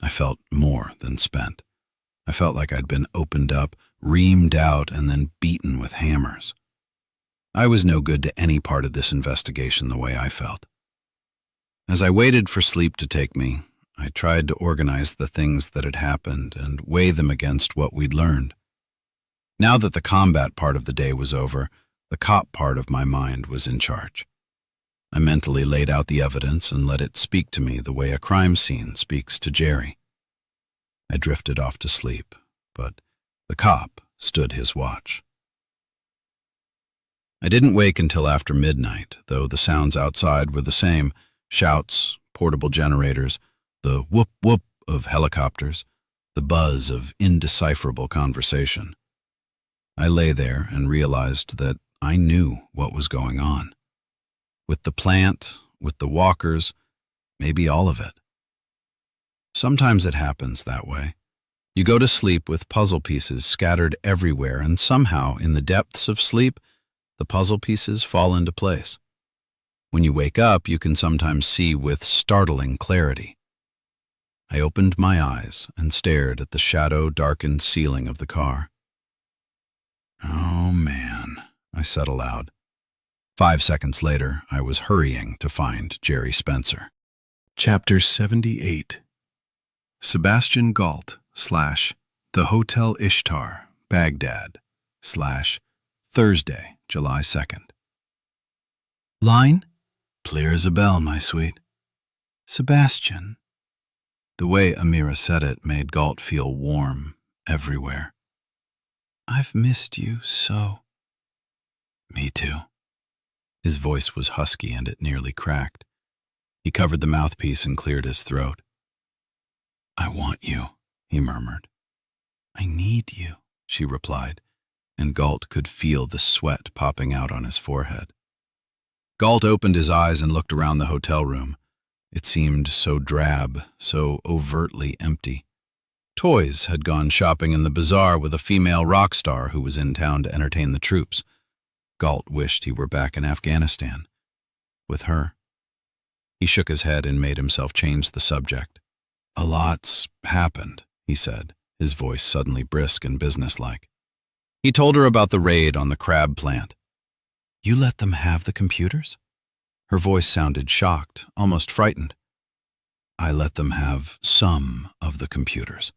B: I felt more than spent. I felt like I'd been opened up, reamed out, and then beaten with hammers. I was no good to any part of this investigation the way I felt. As I waited for sleep to take me, I tried to organize the things that had happened and weigh them against what we'd learned. Now that the combat part of the day was over, the cop part of my mind was in charge. I mentally laid out the evidence and let it speak to me the way a crime scene speaks to Jerry. I drifted off to sleep, but the cop stood his watch. I didn't wake until after midnight, though the sounds outside were the same: shouts, portable generators, the whoop-whoop of helicopters, the buzz of indecipherable conversation. I lay there and realized that I knew what was going on. With the plant, with the walkers, maybe all of it. Sometimes it happens that way. You go to sleep with puzzle pieces scattered everywhere, and somehow, in the depths of sleep, the puzzle pieces fall into place. When you wake up, you can sometimes see with startling clarity. I opened my eyes and stared at the shadow-darkened ceiling of the car. Oh, man, I said aloud. 5 seconds later, I was hurrying to find Jerry Spencer. Chapter 78. Sebastian Galt / The Hotel Ishtar, Baghdad / Thursday, July 2nd. Line? Clear as a bell, my sweet. Sebastian. The way Amira said it made Galt feel warm everywhere. I've missed you so. Me too. His voice was husky and it nearly cracked. He covered the mouthpiece and cleared his throat. I want you, he murmured. I need you, she replied, and Galt could feel the sweat popping out on his forehead. Galt opened his eyes and looked around the hotel room. It seemed so drab, so overtly empty. Toys had gone shopping in the bazaar with a female rock star who was in town to entertain the troops. Galt wished he were back in Afghanistan. With her. He shook his head and made himself change the subject. A lot's happened, he said, his voice suddenly brisk and businesslike. He told her about the raid on the crab plant.
A: You let them have the computers? Her voice sounded shocked, almost frightened. I let them have some of the computers.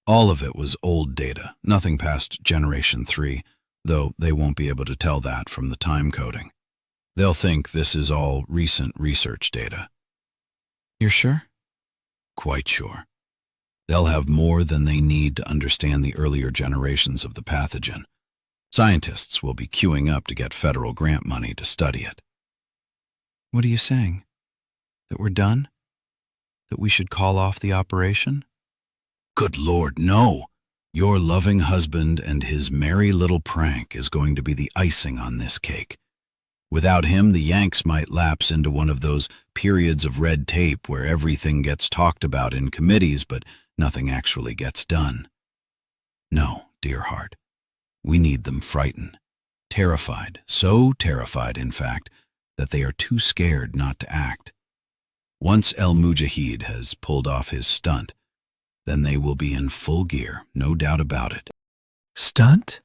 A: All of it was old data, nothing past Generation 3, though they won't be able to tell that from the time coding. They'll think this is all recent research data. You're sure? Quite sure. They'll have more than they need to understand the earlier generations of the pathogen. Scientists will be queuing up to get federal grant money to study it. What are you saying? That we're done? That we should call off the operation? Good Lord, no! Your loving husband and his merry little prank is going to be the icing on this cake. Without him, the Yanks might lapse into one of those periods of red tape where everything gets talked about in committees but nothing actually gets done. No, dear heart. We need them frightened, terrified, so terrified, in fact, that they are too scared not to act. Once El Mujahid has pulled off his stunt, then they will be in full gear, no doubt about it.
B: Stunt?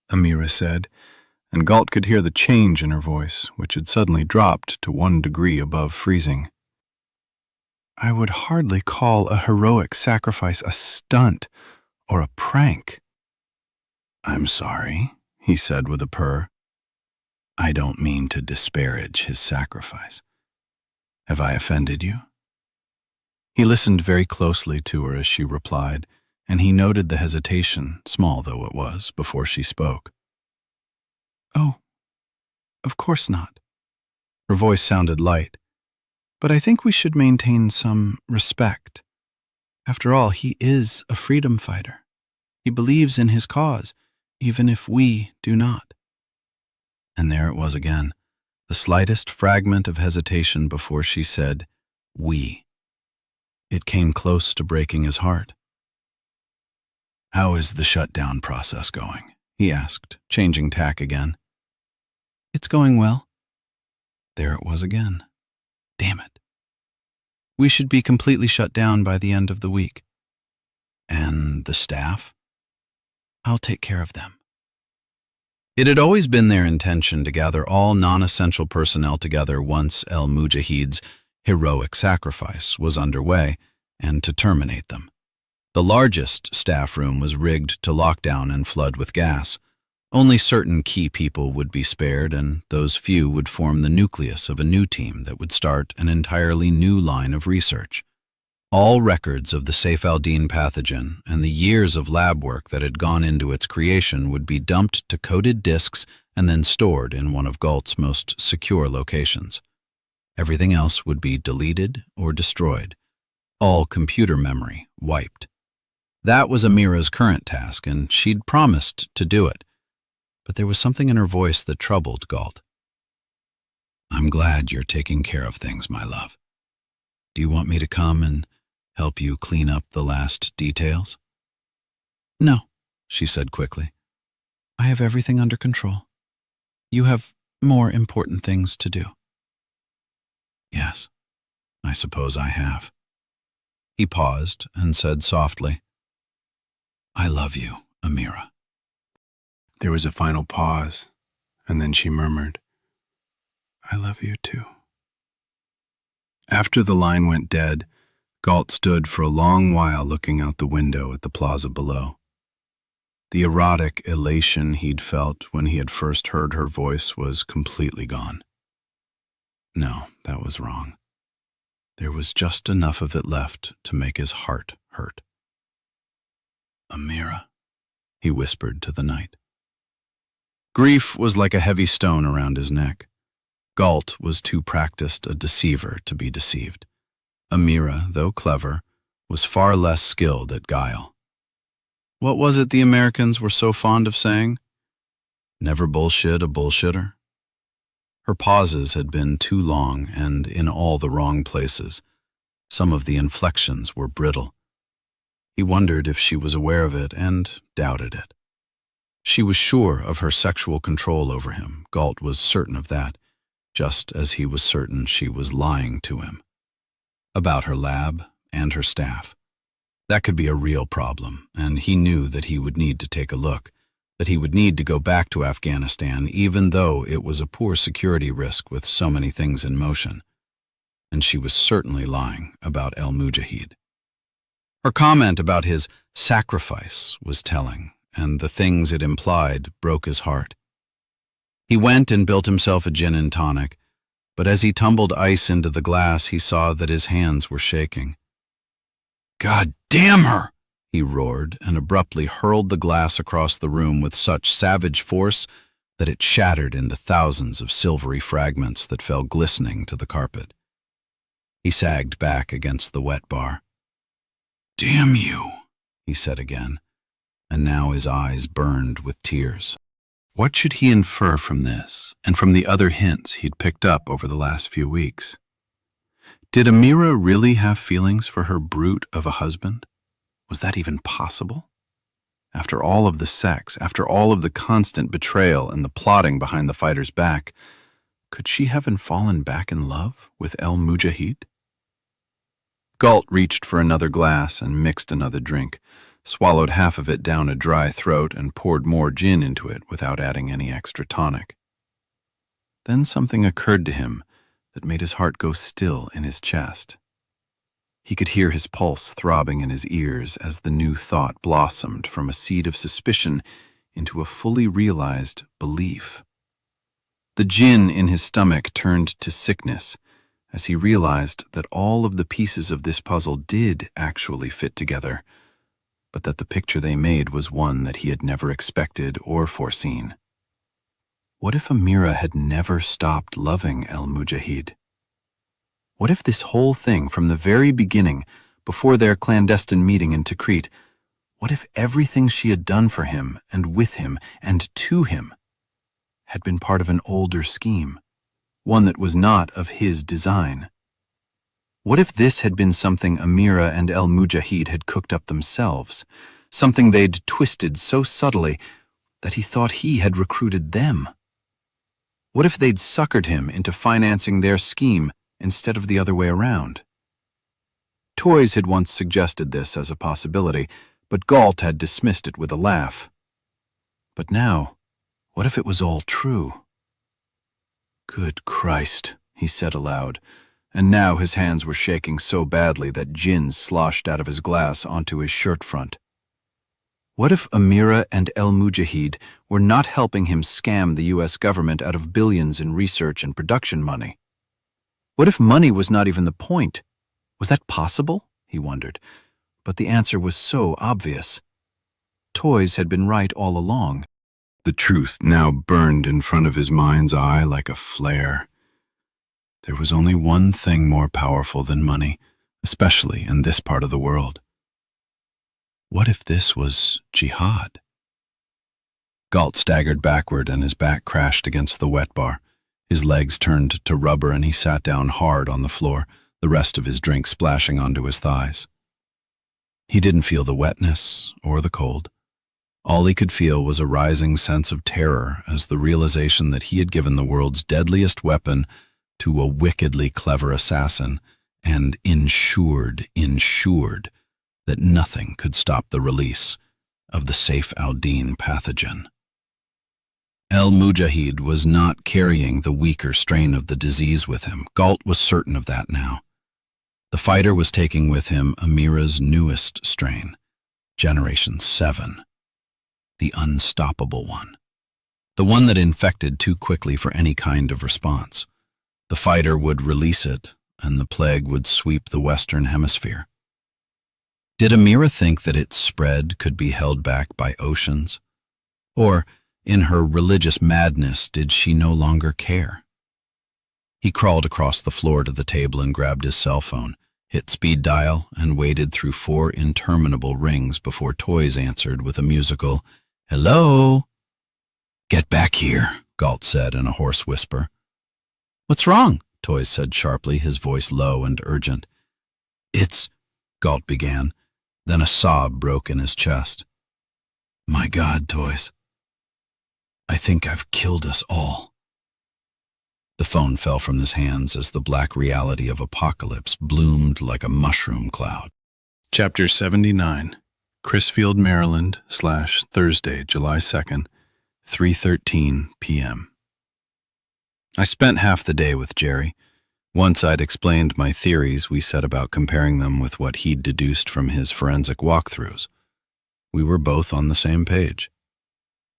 B: Amira said, and Galt could hear the change in her voice, which had suddenly dropped to 1 degree above freezing. I would hardly call a heroic sacrifice a stunt or a prank.
A: I'm sorry, he said with a purr. I don't mean to disparage his sacrifice. Have I offended you? He listened very closely to her as she replied, and he noted the hesitation, small though it was, before she spoke. Oh, of course not. Her voice sounded light, but I think we should maintain some respect. After all, he is a freedom fighter. He believes in his cause, even if we do not. And there it was again, the slightest fragment of hesitation before she said, we. It came close to breaking his heart. How is the shutdown process going? He asked, changing tack again. It's going well. There it was again. Damn it. We should be completely shut down by the end of the week. And the staff? I'll take care of them. It had always been their intention to gather all non-essential personnel together once El Mujahid's heroic sacrifice was underway and to terminate them. The largest staff room was rigged to lock down and flood with gas. Only certain key people would be spared, and those few would form the nucleus of a new team that would start an entirely new line of research. All records of the Saif al-Din pathogen and the years of lab work that had gone into its creation would be dumped to coded disks and then stored in one of Galt's most secure locations. Everything else would be deleted or destroyed. All computer memory wiped. That was Amira's current task, and she'd promised to do it. But there was something in her voice that troubled Galt. I'm glad you're taking care of things, my love. Do you want me to come and help you clean up the last details? No, she said quickly. I have everything under control. You have more important things to do. Yes, I suppose I have. He paused and said softly, I love you, Amira.
B: There was a final pause, and then she murmured, I love you too. After the line went dead, Galt stood for a long while looking out the window at the plaza below. The erotic elation he'd felt when he had first heard her voice was completely gone. No, that was wrong. There was just enough of it left to make his heart hurt. Amira, he whispered to the night. Grief was like a heavy stone around his neck. Galt was too practiced a deceiver to be deceived. Amira, though clever, was far less skilled at guile. What was it the Americans were so fond of saying? Never bullshit a bullshitter. Her pauses had been too long and in all the wrong places. Some of the inflections were brittle. He wondered if she was aware of it and doubted it. She was sure of her sexual control over him. Galt was certain of that, just as he was certain she was lying to him. About her lab and her staff. That could be a real problem, and he knew that he would need to take a look,
A: that he would need to go back to Afghanistan even though it was a poor security risk with so many things in motion. And she was certainly lying about El-Mujahid. Her comment about his sacrifice was telling, and the things it implied broke his heart. He went and built himself a gin and tonic, but as he tumbled ice into the glass, he saw that his hands were shaking. "God damn her!" he roared, and abruptly hurled the glass across the room with such savage force that it shattered into thousands of silvery fragments that fell glistening to the carpet. He sagged back against the wet bar. "Damn you," he said again, and now his eyes burned with tears. What should he infer from this, and from the other hints he'd picked up over the last few weeks? Did Amira really have feelings for her brute of a husband? Was that even possible? After all of the sex, after all of the constant betrayal and the plotting behind the fighter's back, could she have fallen back in love with El-Mujahid? Galt reached for another glass and mixed another drink, swallowed half of it down a dry throat and poured more gin into it without adding any extra tonic. Then something occurred to him that made his heart go still in his chest. He could hear his pulse throbbing in his ears as the new thought blossomed from a seed of suspicion into a fully realized belief. The gin in his stomach turned to sickness as he realized that all of the pieces of this puzzle did actually fit together, but that the picture they made was one that he had never expected or foreseen. What if Amira had never stopped loving El-Mujahid? What if this whole thing from the very beginning, before their clandestine meeting in Tikrit, what if everything she had done for him and with him and to him had been part of an older scheme, one that was not of his design? What if this had been something Amira and El-Mujahid had cooked up themselves, something they'd twisted so subtly that he thought he had recruited them? What if they'd suckered him into financing their scheme instead of the other way around? Toys had once suggested this as a possibility, but Galt had dismissed it with a laugh. But now, what if it was all true? "Good Christ," he said aloud, and now his hands were shaking so badly that gin sloshed out of his glass onto his shirt front. What if Amira and El-Mujahid were not helping him scam the U.S. government out of billions in research and production money? What if money was not even the point? Was that possible? He wondered. But the answer was so obvious. Toys had been right all along. The truth now burned in front of his mind's eye like a flare. There was only one thing more powerful than money, especially in this part of the world. What if this was jihad? Galt staggered backward and his back crashed against the wet bar. His legs turned to rubber and he sat down hard on the floor, the rest of his drink splashing onto his thighs. He didn't feel the wetness or the cold. All he could feel was a rising sense of terror as the realization that he had given the world's deadliest weapon to a wickedly clever assassin and ensured that nothing could stop the release of the Saif al-Din pathogen. El-Mujahid was not carrying the weaker strain of the disease with him. Galt was certain of that now. The fighter was taking with him Amira's newest strain, Generation 7, the unstoppable one, the one that infected too quickly for any kind of response. The fighter would release it, and the plague would sweep the Western Hemisphere. Did Amira think that its spread could be held back by oceans? Or, in her religious madness, did she no longer care? He crawled across the floor to the table and grabbed his cell phone, hit speed dial, and waited through 4 interminable rings before Toys answered with a musical, "Hello?" "Get back here," Galt said in a hoarse whisper. "What's wrong?" Toys said sharply, his voice low and urgent. "It's," Galt began, then a sob broke in his chest. "My God, Toys. I think I've killed us all." The phone fell from his hands as the black reality of apocalypse bloomed like a mushroom cloud.
C: Chapter 79. Crisfield, Maryland, /Thursday, July 2nd, 3:13 p.m. I spent half the day with Jerry. Once I'd explained my theories, we set about comparing them with what he'd deduced from his forensic walkthroughs. We were both on the same page.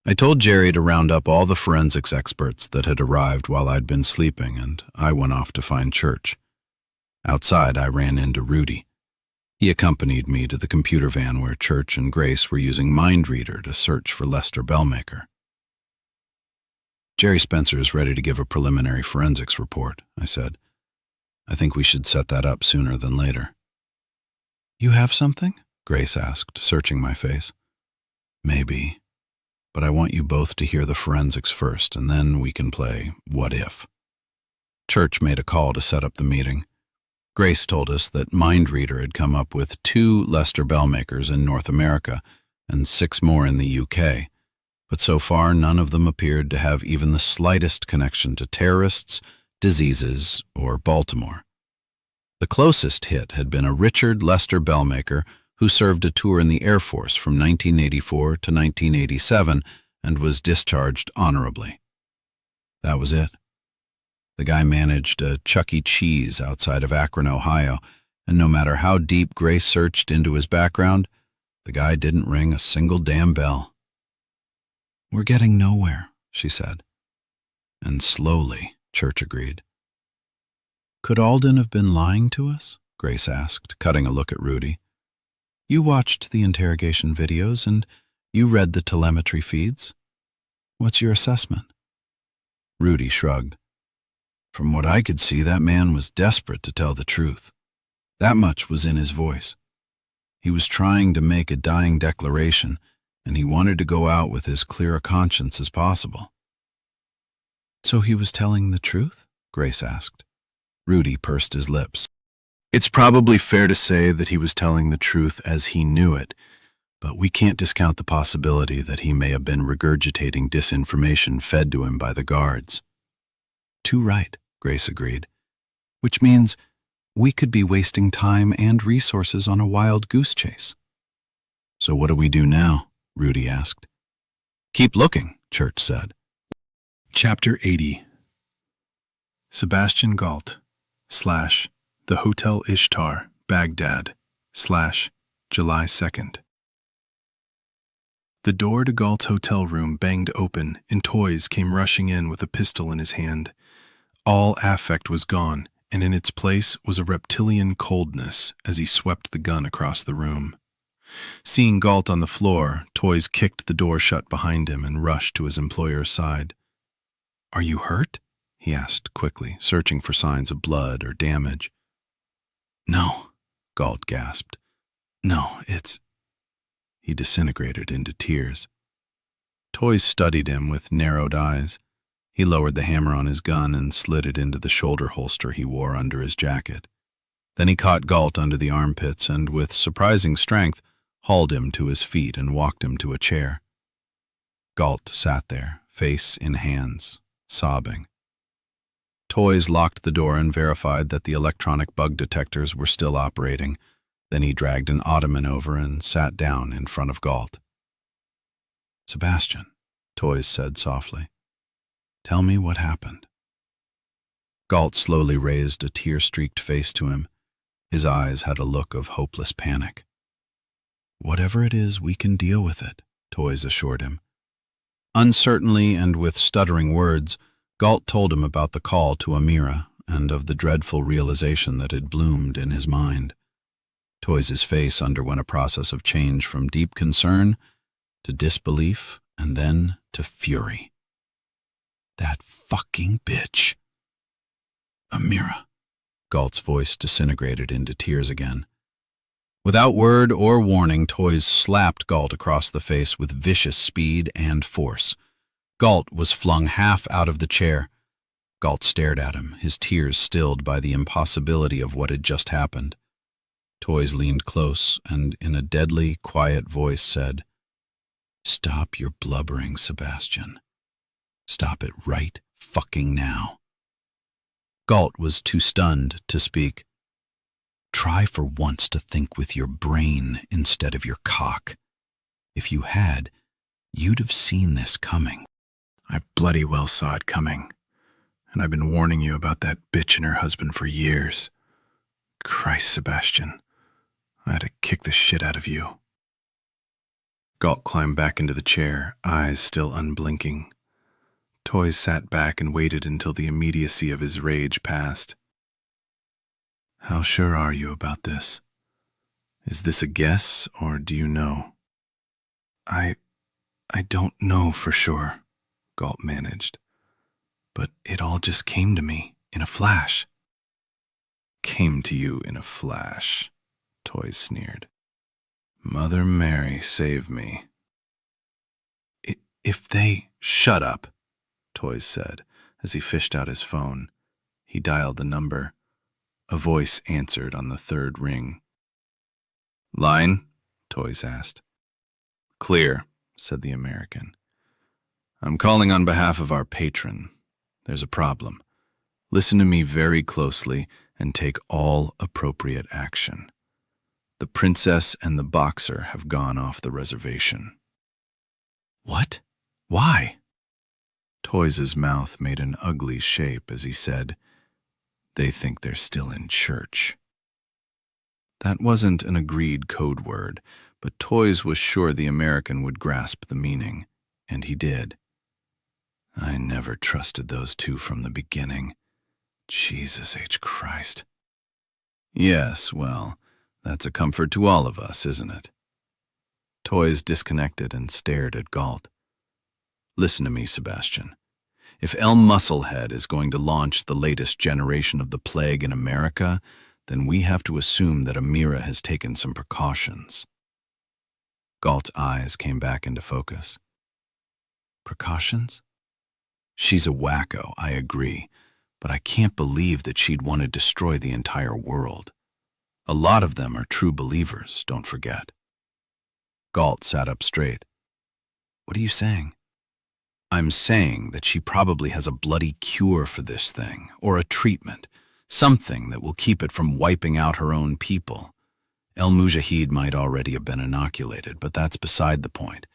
C: I told Jerry to round up all the forensics experts that had arrived while I'd been sleeping, and I went off to find Church. Outside, I ran into Rudy. He accompanied me to the computer van where Church and Grace were using MindReader to search for Lester Bellmaker. Jerry Spencer's ready to give a preliminary forensics report, I said. I think we should set that up sooner than later. You have something? Grace asked, searching my face. Maybe, but I want you both to hear the forensics first, and then we can play What If. Church made a call to set up the meeting. Grace told us that MindReader had come up with 2 Lester Bellmakers in North America and 6 more in the UK, but so far none of them appeared to have even the slightest connection to terrorists, diseases, or Baltimore. The closest hit had been a Richard Lester Bellmaker who served a tour in the Air Force from 1984 to 1987 and was discharged honorably. That was it. The guy managed a Chuck E. Cheese outside of Akron, Ohio, and no matter how deep Grace searched into his background, the guy didn't ring a single damn bell. We're getting nowhere, she said. And slowly, Church agreed. Could Alden have been lying to us? Grace asked, cutting a look at Rudy. You watched the interrogation videos and you read the telemetry feeds. What's your assessment? Rudy shrugged. From what I could see, that man was desperate to tell the truth. That much was in his voice. He was trying to make a dying declaration, and he wanted to go out with as clear a conscience as possible. So he was telling the truth? Grace asked. Rudy pursed his lips. It's probably fair to say that he was telling the truth as he knew it, but we can't discount the possibility that he may have been regurgitating disinformation fed to him by the guards. Too right, Grace agreed, which means we could be wasting time and resources on a wild goose chase. So what do we do now? Rudy asked. Keep looking, Church said.
B: Chapter 80. Sebastian Galt, / The Hotel Ishtar, Baghdad, / July 2nd. The door to Galt's hotel room banged open, and Toys came rushing in with a pistol in his hand. All affect was gone, and in its place was a reptilian coldness as he swept the gun across the room. Seeing Galt on the floor, Toys kicked the door shut behind him and rushed to his employer's side. Are you hurt? He asked quickly, searching for signs of blood or damage. No, Galt gasped. No, it's... He disintegrated into tears. Toys studied him with narrowed eyes. He lowered the hammer on his gun and slid it into the shoulder holster he wore under his jacket. Then he caught Galt under the armpits and, with surprising strength, hauled him to his feet and walked him to a chair. Galt sat there, face in hands, sobbing. Toys locked the door and verified that the electronic bug detectors were still operating. Then he dragged an ottoman over and sat down in front of Galt. Sebastian, Toys said softly, tell me what happened. Galt slowly raised a tear-streaked face to him. His eyes had a look of hopeless panic. Whatever it is, we can deal with it, Toys assured him. Uncertainly and with stuttering words, Galt told him about the call to Amira and of the dreadful realization that had bloomed in his mind. Toys's face underwent a process of change from deep concern to disbelief and then to fury. That fucking bitch. Amira. Galt's voice disintegrated into tears again. Without word or warning, Toys slapped Galt across the face with vicious speed and force. Galt was flung half out of the chair. Galt stared at him, his tears stilled by the impossibility of what had just happened. Toys leaned close and, in a deadly, quiet voice, said, Stop your blubbering, Sebastian. Stop it right fucking now. Galt was too stunned to speak.
A: Try for once to think with your brain instead of your cock. If you had, you'd have seen this coming.
C: I bloody well saw it coming. And I've been warning you about that bitch and her husband for years. Christ, Sebastian. I had to kick the shit out of you. Galt climbed back into the chair, eyes still unblinking. Toys sat back and waited until the immediacy of his rage passed. How sure are you about this? Is this a guess, or do you know? I don't know for sure, Galt managed. But it all just came to me in a flash. Came to you in a flash, Toys sneered. Mother Mary, save me. If they... Shut up, Toys said as he fished out his phone. He dialed the number. A voice answered on the third ring. Line? Toys asked. Clear, said the American. I'm calling on behalf of our patron. There's a problem. Listen to me very closely and take all appropriate action. The princess and the boxer have gone off the reservation. What? Why? Toys's mouth made an ugly shape as he said, They think they're still in church. That wasn't an agreed code word, but Toys was sure the American would grasp the meaning, and he did. I never trusted those two from the beginning. Jesus H. Christ. Yes, well, that's a comfort to all of us, isn't it? Toys disconnected and stared at Galt. Listen to me, Sebastian. If El Musclehead is going to launch the latest generation of the plague in America, then we have to assume that Amira has taken some precautions. Galt's eyes came back into focus. Precautions? She's a wacko, I agree, but I can't believe that she'd want to destroy the entire world. A lot of them are true believers, don't forget. Galt sat up straight. What are you saying? I'm saying that she probably has a bloody cure for this thing, or a treatment, something that will keep it from wiping out her own people. El Mujahid might already have been inoculated, but that's beside the point.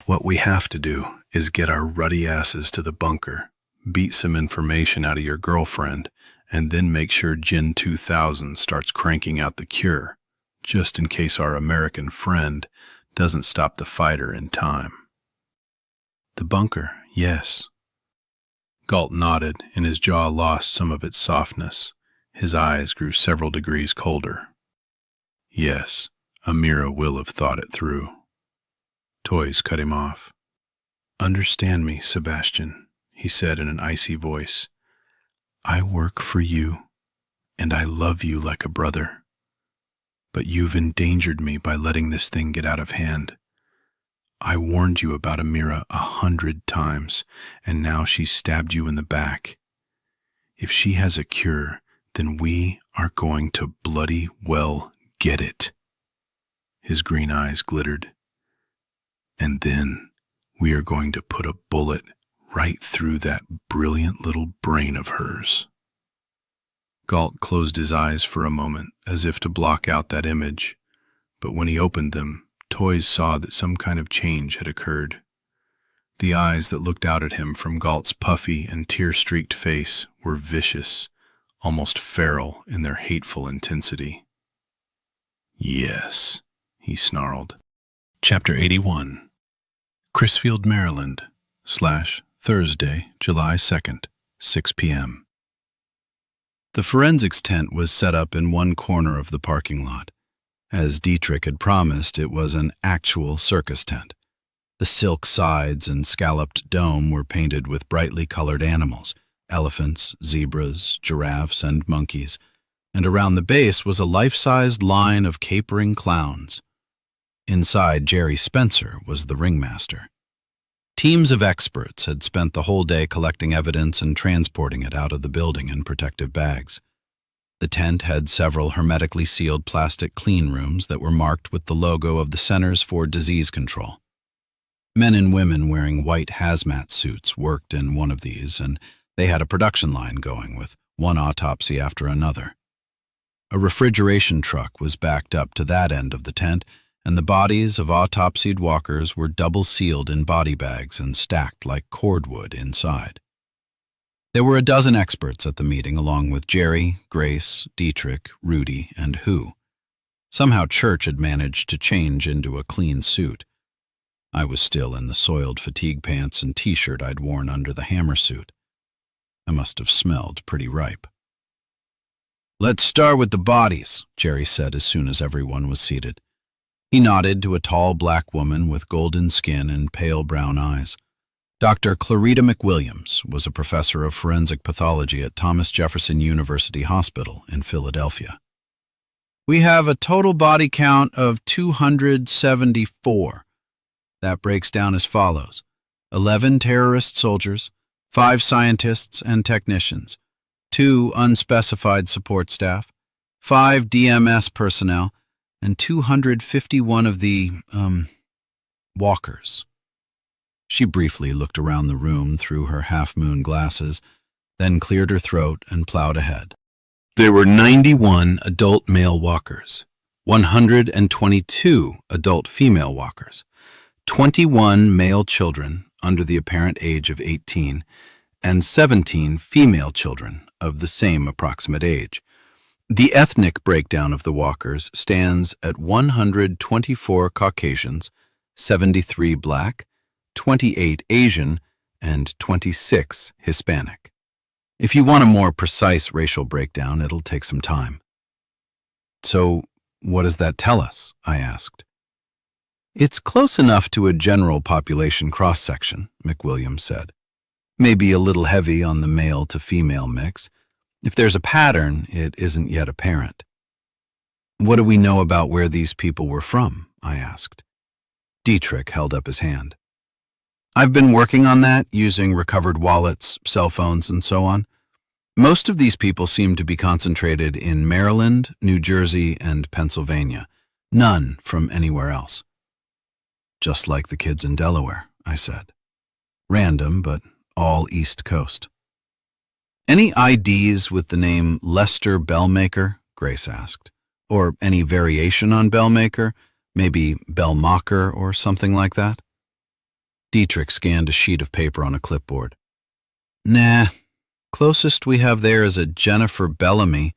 C: What we have to do is get our ruddy asses to the bunker, beat some information out of your girlfriend, and then make sure Jinn 2000 starts cranking out the cure, just in case our American friend doesn't stop the fighter in time. The bunker, yes. Galt nodded, and his jaw lost some of its softness. His eyes grew several degrees colder. Yes, Amira will have thought it through. Toys cut him off. Understand me, Sebastian, he said in an icy voice. I work for you, and I love you like a brother. But you've endangered me by letting this thing get out of hand. I warned you about Amira 100 times, and now she's stabbed you in the back. If she has a cure, then we are going to bloody well get it. His green eyes glittered. And then we are going to put a bullet right through that brilliant little brain of hers. Galt closed his eyes for a moment, as if to block out that image, but when he opened them, Toys saw that some kind of change had occurred. The eyes that looked out at him from Galt's puffy and tear-streaked face were vicious, almost feral in their hateful intensity. Yes, he snarled. Chapter 81. Crisfield, Maryland, /Thursday, July 2nd, 6 p.m. The forensics tent was set up in one corner of the parking lot. As Dietrich had promised, it was an actual circus tent. The silk sides and scalloped dome were painted with brightly colored animals, elephants, zebras, giraffes, and monkeys, and around the base was a life-sized line of capering clowns. Inside, Jerry Spencer was the ringmaster. Teams of experts had spent the whole day collecting evidence and transporting it out of the building in protective bags. The tent had several hermetically sealed plastic clean rooms that were marked with the logo of the Centers for Disease Control. Men and women wearing white hazmat suits worked in one of these, and they had a production line going with one autopsy after another.
A: A refrigeration truck was backed up to that end of the tent, and the bodies of autopsied walkers were double-sealed in body bags and stacked like cordwood inside. There were a dozen experts at the meeting, along with Jerry, Grace, Dietrich, Rudy, and Who. Somehow Church had managed to change into a clean suit. I was still in the soiled fatigue pants and t-shirt I'd worn under the hammer suit. I must have smelled pretty ripe. "Let's start with the bodies," Jerry said as soon as everyone was seated. He nodded to a tall black woman with golden skin and pale brown eyes. Dr. Clarita McWilliams was a professor of forensic pathology at Thomas Jefferson University Hospital in Philadelphia. "We have a total body count of 274. That breaks down as follows: 11 terrorist soldiers, 5 scientists and technicians, 2 unspecified support staff, 5 DMS personnel, and 251 of the, walkers." She briefly looked around the room through her half-moon glasses, then cleared her throat and plowed ahead. There were 91 adult male walkers, 122 adult female walkers, 21 male children under the apparent age of 18, and 17 female children of the same approximate age. The ethnic breakdown of the walkers stands at 124 Caucasians, 73 Black, 28 Asian, and 26 Hispanic. If you want a more precise racial breakdown, it'll take some time. "So, what does that tell us?" I asked. "It's close enough to a general population cross-section," McWilliams said. "Maybe a little heavy on the male-to-female mix. If there's a pattern, it isn't yet apparent." "What do we know about where these people were from?" I asked. Dietrich held up his hand. "I've been working on that, using recovered wallets, cell phones, and so on. Most of these people seem to be concentrated in Maryland, New Jersey, and Pennsylvania. None from anywhere else." "Just like the kids in Delaware," I said. "Random, but all East Coast." "Any IDs with the name Lester Bellmaker?" Grace asked. "Or any variation on Bellmaker? Maybe Bellmacher or something like that?" Dietrich scanned a sheet of paper on a clipboard. "Nah, closest we have there is a Jennifer Bellamy.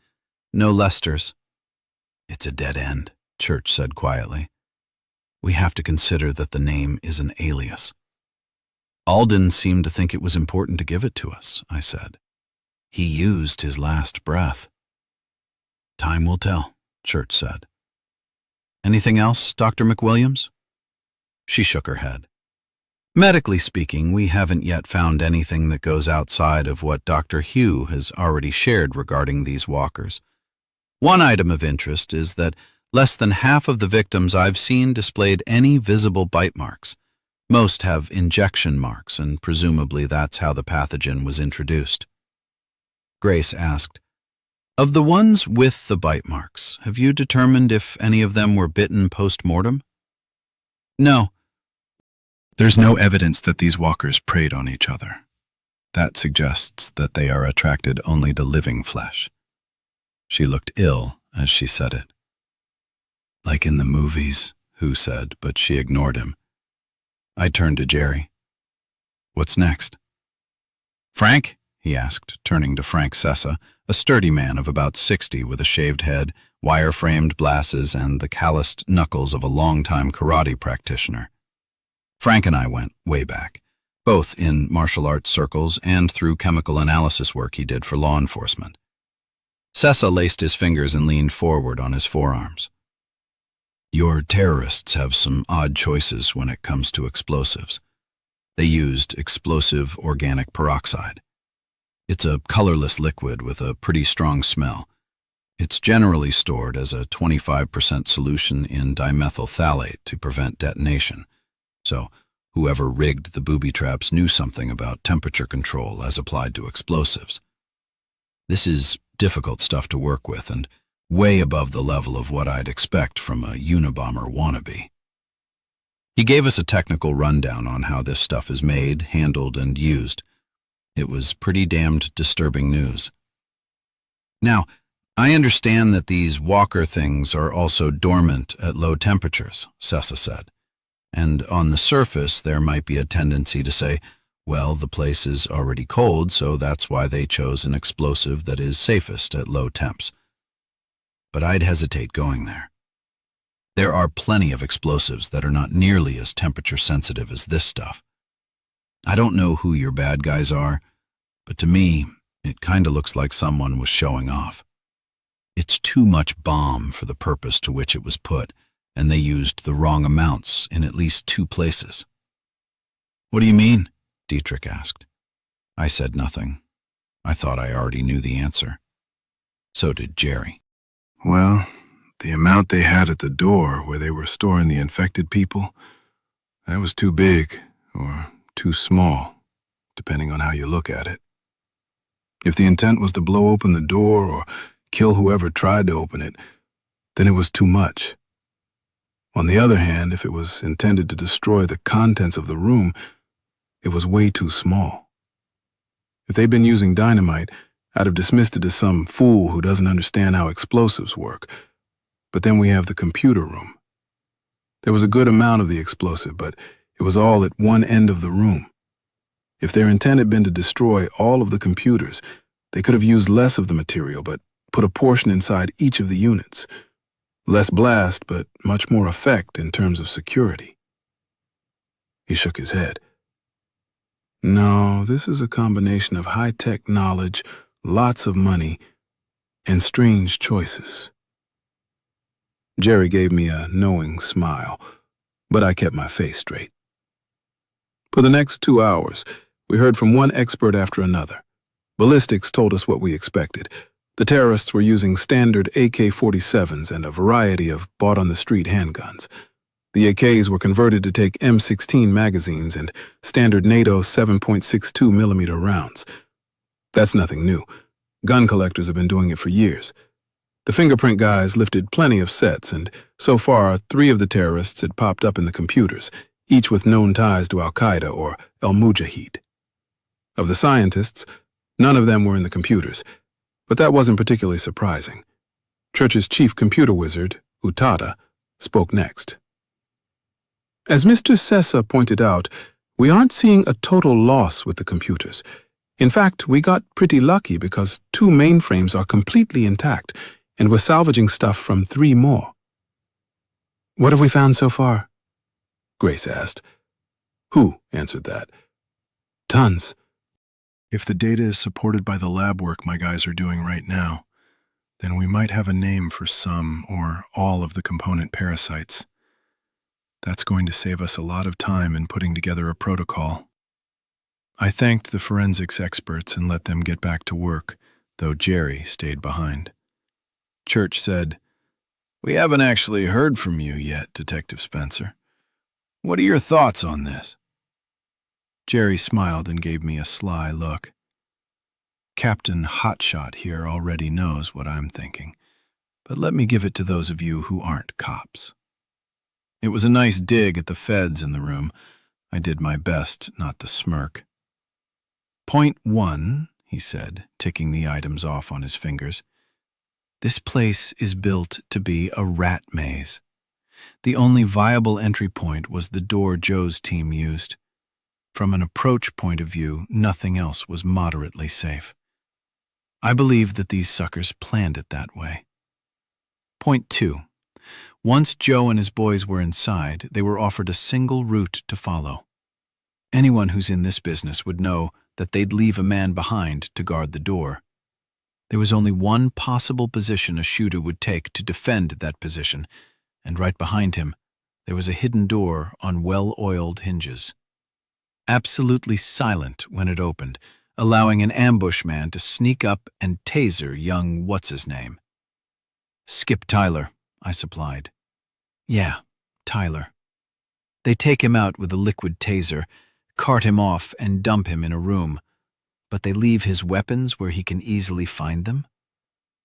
A: No Lesters." "It's a dead end," Church said quietly. "We have to consider that the name is an alias." "Alden seemed to think it was important to give it to us," I said. "He used his last breath." "Time will tell," Church said. "Anything else, Dr. McWilliams?" She shook her head. "Medically speaking, we haven't yet found anything that goes outside of what Dr. Hugh has already shared regarding these walkers. One item of interest is that less than half of the victims I've seen displayed any visible bite marks. Most have injection marks, and presumably that's how the pathogen was introduced." Grace asked, "Of the ones with the bite marks, have you determined if any of them were bitten post-mortem?" "No.
B: There's no evidence that these walkers preyed on each other. That suggests that they are attracted only to living flesh." She looked ill as she said it. "Like in the movies," Who said, but she ignored him. I turned to Jerry. "What's next?" "Frank?" he asked, turning to Frank Sessa, a sturdy man of about 60 with a shaved head, wire-framed glasses, and the calloused knuckles of a long-time karate practitioner. Frank and I went way back, both in martial arts circles and through chemical analysis work he did for law enforcement. Sessa laced his fingers and leaned forward on his forearms. "Your terrorists have some odd choices when it comes to explosives. They used explosive organic peroxide. It's a colorless liquid with a pretty strong smell. It's generally stored as a 25% solution in dimethyl phthalate to prevent detonation. So whoever rigged the booby traps knew something about temperature control as applied to explosives. This is difficult stuff to work with and way above the level of what I'd expect from a Unabomber wannabe." He gave us a technical rundown on how this stuff is made, handled, and used. It was pretty damned disturbing news. "Now,
A: I understand that these walker things are also dormant at low temperatures, Sessa said. And on the surface, there might be a tendency to say, well, the place is already cold, so that's why they chose an explosive that is safest at low temps. But I'd hesitate going there. There are plenty of explosives that are not nearly as temperature sensitive as this stuff. I don't know who your bad guys are, but to me, it kinda looks like someone was showing off. It's too much bomb for the purpose to which it was put, and they used the wrong amounts in at least 2 places. What do you mean? Dietrich asked. I said nothing. I thought I already knew the answer. So did Jerry.
C: Well, the amount they had at the door where they were storing the infected people, that was too big or too small, depending on how you look at it. If the intent was to blow open the door or kill whoever tried to open it, then it was too much. On the other hand, if it was intended to destroy the contents of the room, it was way too small. If they'd been using dynamite, I'd have dismissed it as some fool who doesn't understand how explosives work. But then we have the computer room. There was a good amount of the explosive, but it was all at one end of the room. If their intent had been to destroy all of the computers, they could have used less of the material, but put a portion inside each of the units. Less blast, but much more effect in terms of security. He shook his head. No, this is a combination of high-tech knowledge, lots of money, and strange choices. Jerry gave me a knowing smile, but I kept my face straight. For the next 2 hours, we heard from one expert after another. Ballistics told us what we expected. The terrorists were using standard AK-47s and a variety of bought-on-the-street handguns. The AKs were converted to take M16 magazines and standard NATO 7.62 millimeter rounds. That's nothing new. Gun collectors have been doing it for years. The fingerprint guys lifted plenty of sets, and so far 3 of the terrorists had popped up in the computers, each with known ties to Al-Qaeda or Al-Mujahid. Of the scientists, none of them were in the computers, but that wasn't particularly surprising. Church's chief computer wizard, Utada, spoke next. As Mr. Sessa pointed out, we aren't seeing a total loss with the computers. In fact, we got pretty lucky because 2 mainframes are completely intact, and we're salvaging stuff from 3 more. What have we found so far? Grace asked. Who answered that? Tons. If the data is supported by the lab work my guys are doing right now, then we might have a name for some or all of the component parasites. That's going to save us a lot of time in putting together a protocol. I thanked the forensics experts and let them get back to work, though Jerry stayed behind. Church said, "We haven't actually heard from you yet, Detective Spencer. What are your thoughts on this?" Jerry smiled and gave me a sly look. Captain Hotshot here already knows what I'm thinking, but let me give it to those of you who aren't cops. It was a nice dig at the feds in the room. I did my best not to smirk. Point 1, he said, ticking the items off on his fingers. This place is built to be a rat maze. The only viable entry point was the door Joe's team used. From an approach point of view, nothing else was moderately safe. I believe that these suckers planned it that way. Point 2. Once Joe and his boys were inside, they were offered a single route to follow. Anyone who's in this business would know that they'd leave a man behind to guard the door. There was only one possible position a shooter would take to defend that position, and right behind him, there was a hidden door on well-oiled hinges. Absolutely silent when it opened, allowing an ambush man to sneak up and taser young what's-his-name. Skip Tyler, I supplied. Yeah, Tyler. They take him out with a liquid taser, cart him off and dump him in a room, but they leave his weapons where he can easily find them?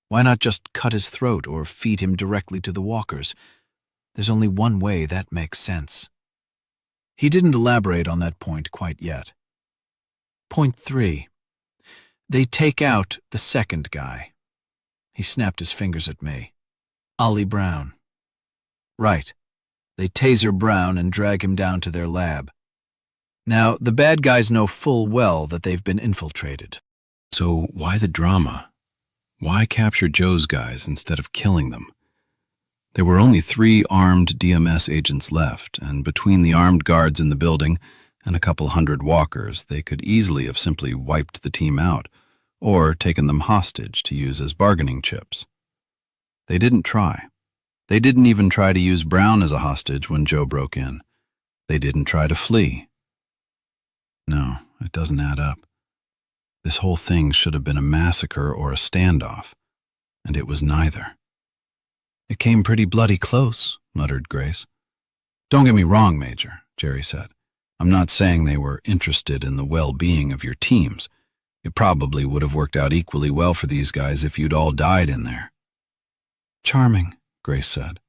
C: Why not just cut his throat or feed him directly to the walkers? There's only one way that makes sense. He didn't elaborate on that point quite yet. Point 3. They take out the second guy. He snapped his fingers at me. Ollie Brown. Right. They taser Brown and drag him down to their lab. Now, the bad guys know full well that they've been infiltrated.
B: So why the drama? Why capture Joe's guys instead of killing them? There were only 3 armed DMS agents left, and between the armed guards in the building and a couple hundred walkers, they could easily have simply wiped the team out, or taken them hostage to use as bargaining chips. They didn't try. They didn't even try to use Brown as a hostage when Joe broke in. They didn't try to flee. No, it doesn't add up. This whole thing should have been a massacre or a standoff, and it was neither.
A: It came pretty bloody close, muttered Grace. Don't get me wrong, Major, Jerry said. I'm not saying they were interested in the well-being of your teams. It probably would have worked out equally well for these guys if you'd all died in there. Charming, Grace said.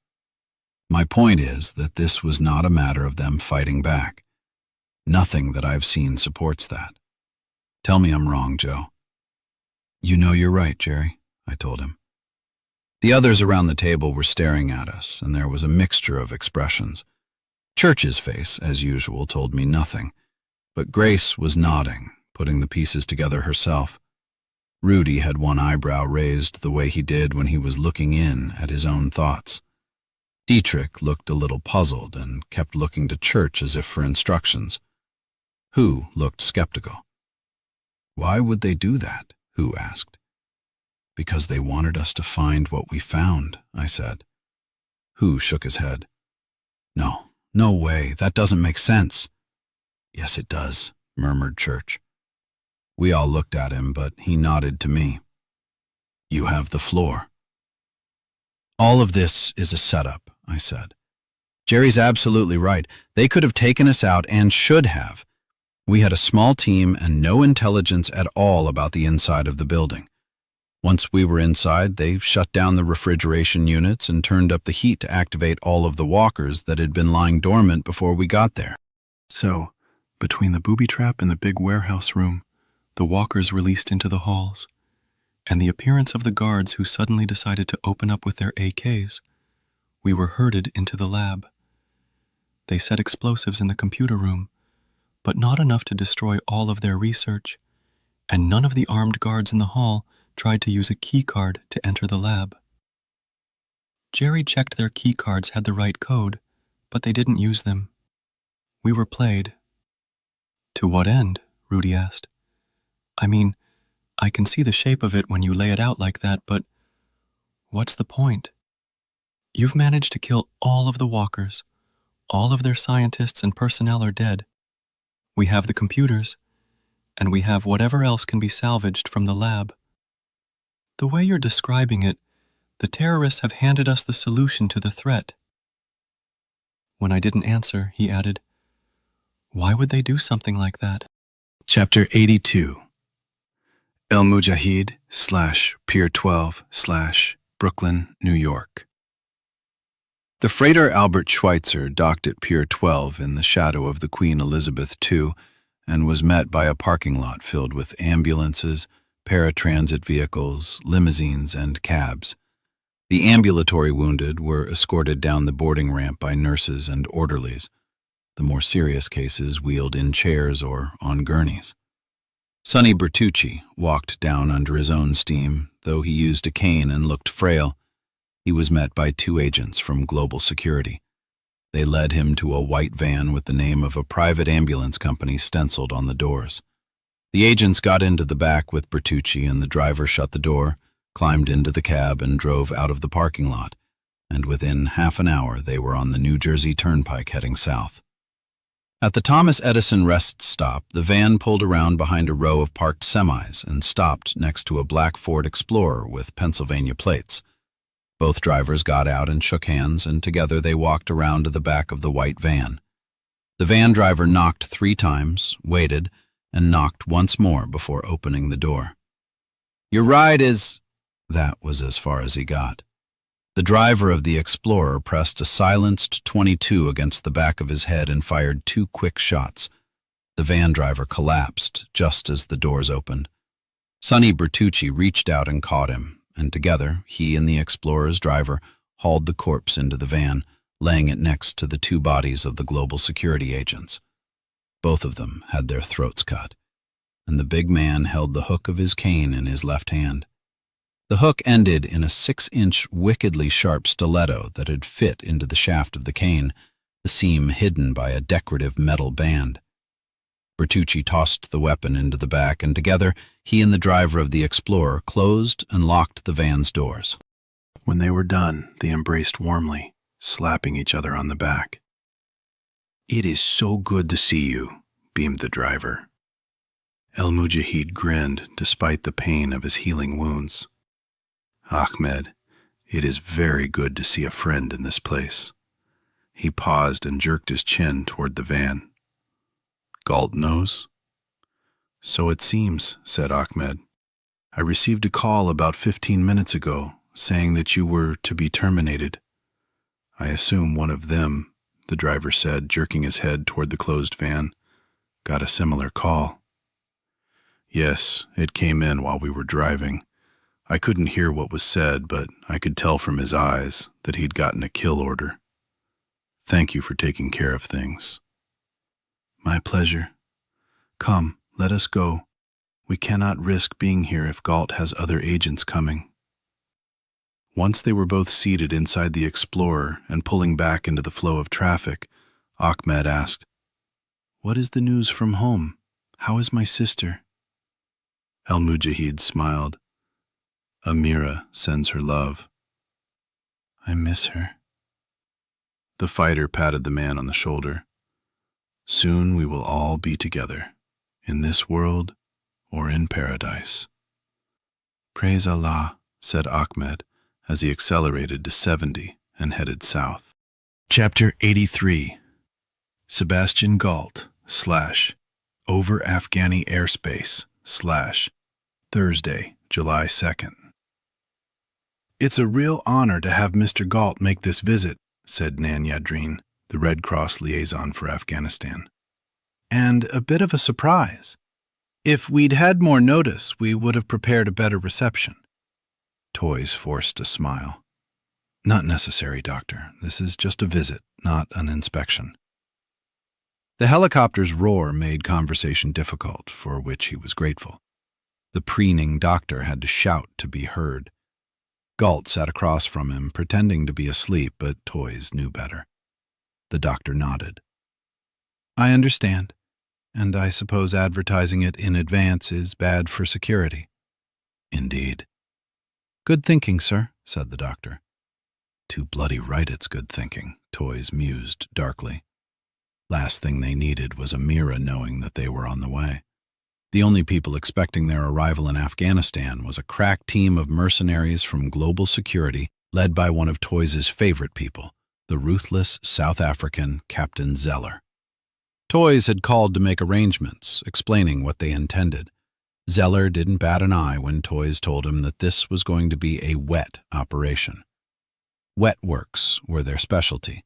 A: My point is that this was not a matter of them fighting back. Nothing that I've seen supports that. Tell me I'm wrong, Joe. You know you're right, Jerry, I told him. The others around the table were staring at us, and there was a mixture of expressions. Church's face, as usual, told me nothing, but Grace was nodding, putting the pieces together herself. Rudy had one eyebrow raised the way he did when he was looking in at his own thoughts. Dietrich looked a little puzzled and kept looking to Church as if for instructions. Hu looked skeptical. Why would they do that? Hu asked. Because they wanted us to find what we found, I said. Hu shook his head. No way, that doesn't make sense. Yes, it does, murmured Church. We all looked at him, but he nodded to me. You have the floor. All of this is a setup, I said. Jerry's absolutely right. They could have taken us out and should have. We had a small team and no intelligence at all about the inside of the building. Once we were inside, they shut down the refrigeration units and turned up the heat to activate all of the walkers that had been lying dormant before we got there.
E: So, between the booby trap and the big warehouse room, the walkers released into the halls, and the appearance of the guards who suddenly decided to open up with their AKs, we were herded into the lab. They set explosives in the computer room, but not enough to destroy all of their research, and none of the armed guards in the hall tried to use a key card to enter the lab. Jerry checked their key cards had the right code, but they didn't use them. We were played. To what end? Rudy asked. I mean, I can see the shape of it when you lay it out like that, but what's the point? You've managed to kill all of the walkers. All of their scientists and personnel are dead. We have the computers, and we have whatever else can be salvaged from the lab. The way you're describing it, the terrorists have handed us the solution to the threat. When I didn't answer, he added, why would they do something like that?
B: Chapter 82. El Mujahid / Pier 12 / Brooklyn, New York. The freighter Albert Schweitzer docked at Pier 12 in the shadow of the Queen Elizabeth II and was met by a parking lot filled with ambulances, paratransit vehicles, limousines, and cabs. The ambulatory wounded were escorted down the boarding ramp by nurses and orderlies. The more serious cases wheeled in chairs or on gurneys. Sonny Bertucci walked down under his own steam, though he used a cane and looked frail. He was met by 2 agents from Global Security. They led him to a white van with the name of a private ambulance company stenciled on the doors. The agents got into the back with Bertucci, and the driver shut the door, climbed into the cab, and drove out of the parking lot, and within half an hour they were on the New Jersey Turnpike heading south. At the Thomas Edison rest stop, the van pulled around behind a row of parked semis and stopped next to a black Ford Explorer with Pennsylvania plates. Both drivers got out and shook hands, and together they walked around to the back of the white van. The van driver knocked 3 times, waited, and knocked once more before opening the door. Your ride is... That was as far as he got. The driver of the Explorer pressed a silenced .22 against the back of his head and fired 2 quick shots. The van driver collapsed just as the doors opened. Sonny Bertucci reached out and caught him,
A: and together, he and the Explorer's driver hauled the corpse into the van, laying it next to the two bodies of the global security agents. Both of them had their throats cut, and the big man held the hook of his cane in his left hand. The hook ended in a 6-inch wickedly sharp stiletto that had fit into the shaft of the cane, the seam hidden by a decorative metal band. Bertucci tossed the weapon into the back, and together, he and the driver of the Explorer closed and locked the van's doors.
C: When they were done, they embraced warmly, slapping each other on the back. "It is so good to see you," beamed the driver. El Mujahid grinned despite the pain of his healing wounds. "Ahmed, it is very good to see a friend in this place." He paused and jerked his chin toward the van. "Galt knows?" "So it seems," said Ahmed. "I received a call about 15 minutes ago saying that you were to be terminated. I assume one of them," the driver said, jerking his head toward the closed van, "got a similar call." "Yes, it came in while we were driving. I couldn't hear what was said, but I could tell from his eyes that he'd gotten a kill order. Thank you for taking care of things." "My pleasure. Come, let us go. We cannot risk being here if Galt has other agents coming." Once they were both seated inside the Explorer and pulling back into the flow of traffic, Ahmed asked, "What is the news from home? How is my sister?" El Mujahid smiled. "Amira sends her love." "I miss her." The fighter patted the man on the shoulder. "Soon we will all be together, in this world or in paradise." "Praise Allah," said Ahmed as he accelerated to 70 and headed south. Chapter 83. Sebastian Galt / over Afghani airspace / Thursday, July 2nd. "It's a real honor to have Mr. Galt make this visit," said Nan Yadrin, the Red Cross liaison for Afghanistan. "And a bit of a surprise. If we'd had more notice, we would have prepared a better reception." Toys forced a smile. "Not necessary, Doctor. This is just a visit, not an inspection." The helicopter's roar made conversation difficult, for which he was grateful. The preening doctor had to shout to be heard. Galt sat across from him, pretending to be asleep, but Toys knew better. The doctor nodded. "I understand, and I suppose advertising it in advance is bad for security." "Indeed." "Good thinking, sir," said the doctor. "Too bloody right it's good thinking," Toys mused darkly. Last thing they needed was Amira knowing that they were on the way. The only people expecting their arrival in Afghanistan was a crack team of mercenaries from global security led by one of Toys's favorite people, the ruthless South African Captain Zeller. Toys had called to make arrangements, explaining what they intended. Zeller didn't bat an eye when Toys told him that this was going to be a wet operation. Wet works were their specialty,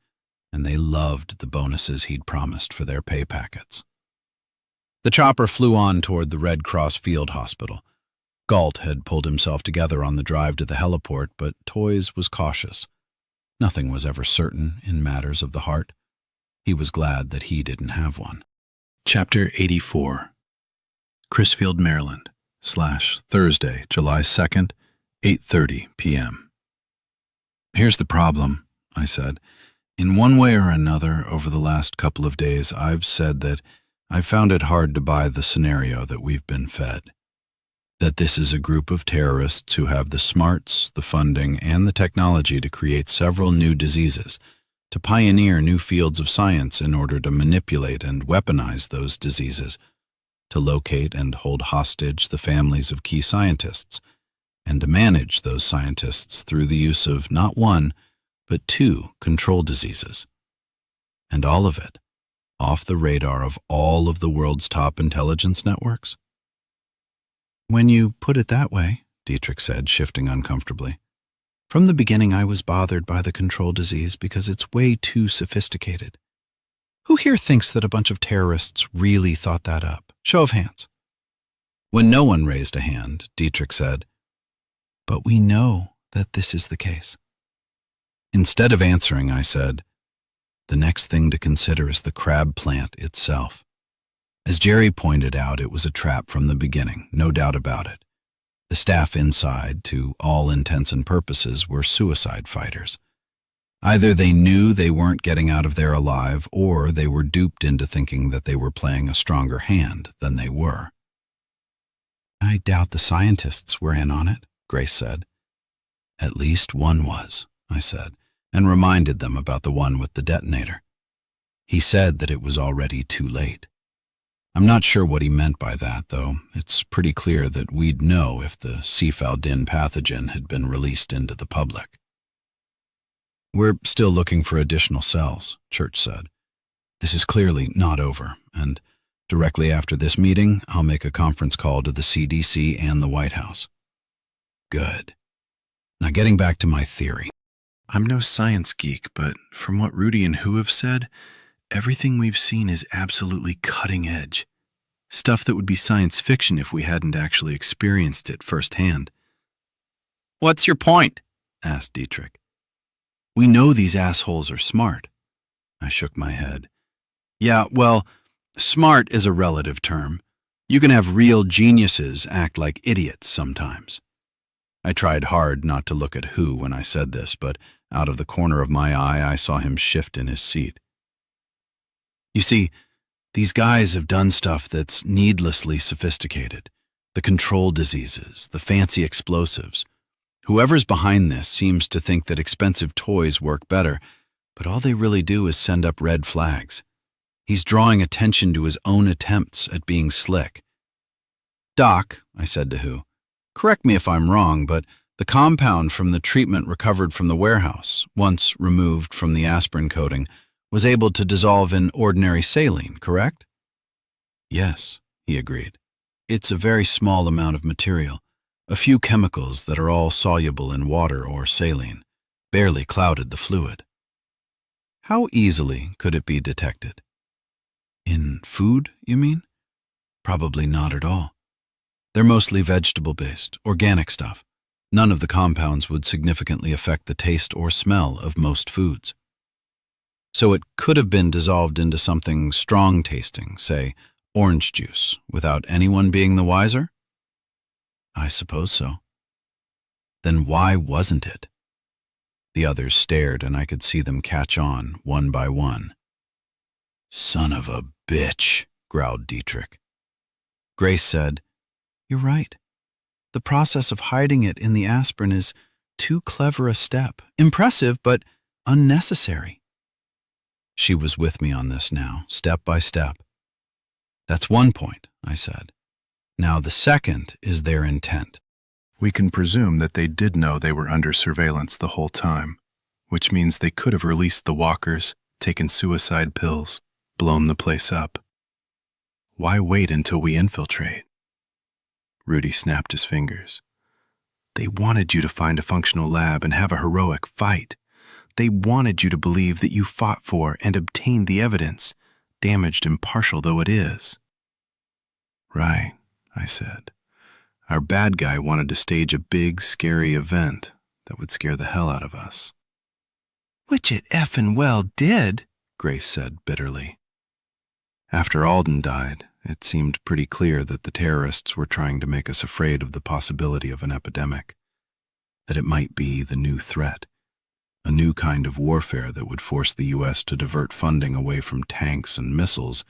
C: and they loved the bonuses he'd promised for their pay packets. The chopper flew on toward the Red Cross Field Hospital. Galt had pulled himself together on the drive to the heliport, but Toys was cautious. Nothing was ever certain in matters of the heart. He was glad that he didn't have one. Chapter 84. Crisfield, Maryland / Thursday, July 2nd, 8:30 p.m. "Here's the problem," I said. "In one way or another, over the last couple of days, I've said that I found it hard to buy the scenario that we've been fed. That this is a group of terrorists who have the smarts, the funding, and the technology to create several new diseases, to pioneer new fields of science in order to manipulate and weaponize those diseases, to locate and hold hostage the families of key scientists, and to manage those scientists through the use of not one, but 2 control diseases. And all of it off the radar of all of the world's top intelligence networks." "When you put it that way," Dietrich said, shifting uncomfortably. "From the beginning I was bothered by the control disease because it's way too sophisticated. Who here thinks that a bunch of terrorists really thought that up? Show of hands." When no one raised a hand, Dietrich said,
A: But we know that this is the case. Instead of answering, I said, the next thing to consider is the crab plant itself. As Jerry pointed out, it was a trap from the beginning, no doubt about it. The staff inside, to all intents and purposes, were suicide fighters. Either they knew they weren't getting out of there alive, or they were duped into thinking that they were playing a stronger hand than they were. I doubt the scientists were in on it, Grace said. At least one was, I said, and reminded them about the one with the detonator. He said that it was already too late. I'm not sure what he meant by that, though. It's pretty clear that we'd know if the cephaldin pathogen had been released into the public. We're still looking for additional cells, Church said. This is clearly not over, and directly after this meeting, I'll make a conference call to the CDC and the White House. Good. Now getting back to my theory.
C: I'm no science geek, but from what Rudy and Who have said, everything we've seen is absolutely cutting edge. Stuff that would be science fiction if we hadn't actually experienced it firsthand.
A: What's your point? Asked Dietrich. We know these assholes are smart. I shook my head. Yeah, well, smart is a relative term. You can have real geniuses act like idiots sometimes. I tried hard not to look at Who when I said this, but out of the corner of my eye, I saw him shift in his seat. You see, these guys have done stuff that's needlessly sophisticated. The control diseases, the fancy explosives. Whoever's behind this seems to think that expensive toys work better, but all they really do is send up red flags. He's drawing attention to his own attempts at being slick. Doc, I said to Who, correct me if I'm wrong, but the compound from the treatment recovered from the warehouse, once removed from the aspirin coating, was able to dissolve in ordinary saline, correct? Yes, he agreed. It's a very small amount of material. A few chemicals that are all soluble in water or saline, barely clouded the fluid. How easily could it be detected? In food, you mean? Probably not at all. They're mostly vegetable-based, organic stuff. None of the compounds would significantly affect the taste or smell of most foods. So it could have been dissolved into something strong-tasting, say, orange juice, without anyone being the wiser? I suppose so. Then why wasn't it? The others stared, and I could see them catch on, one by one. Son of a bitch, growled Dietrich. Grace said, You're right. The process of hiding it in the aspirin is too clever a step. Impressive, but unnecessary. She was with me on this now, step by step. That's one point, I said. Now the second is their intent.
C: We can presume that they did know they were under surveillance the whole time, which means they could have released the walkers, taken suicide pills, blown the place up. Why wait until we infiltrate? Rudy snapped his fingers. They wanted you to find a functional lab and have a heroic fight. They wanted you to believe that you fought for and obtained the evidence, damaged and partial though it is. Right, I said. Our bad guy wanted to stage a big, scary event that would scare the hell out of us. Which it effing well did, Grace said bitterly. After Alden died, it seemed pretty clear that the terrorists were trying to make us afraid of the possibility of an epidemic, that it might be the new threat, a new kind of warfare that would force the U.S. to divert funding away from tanks and missiles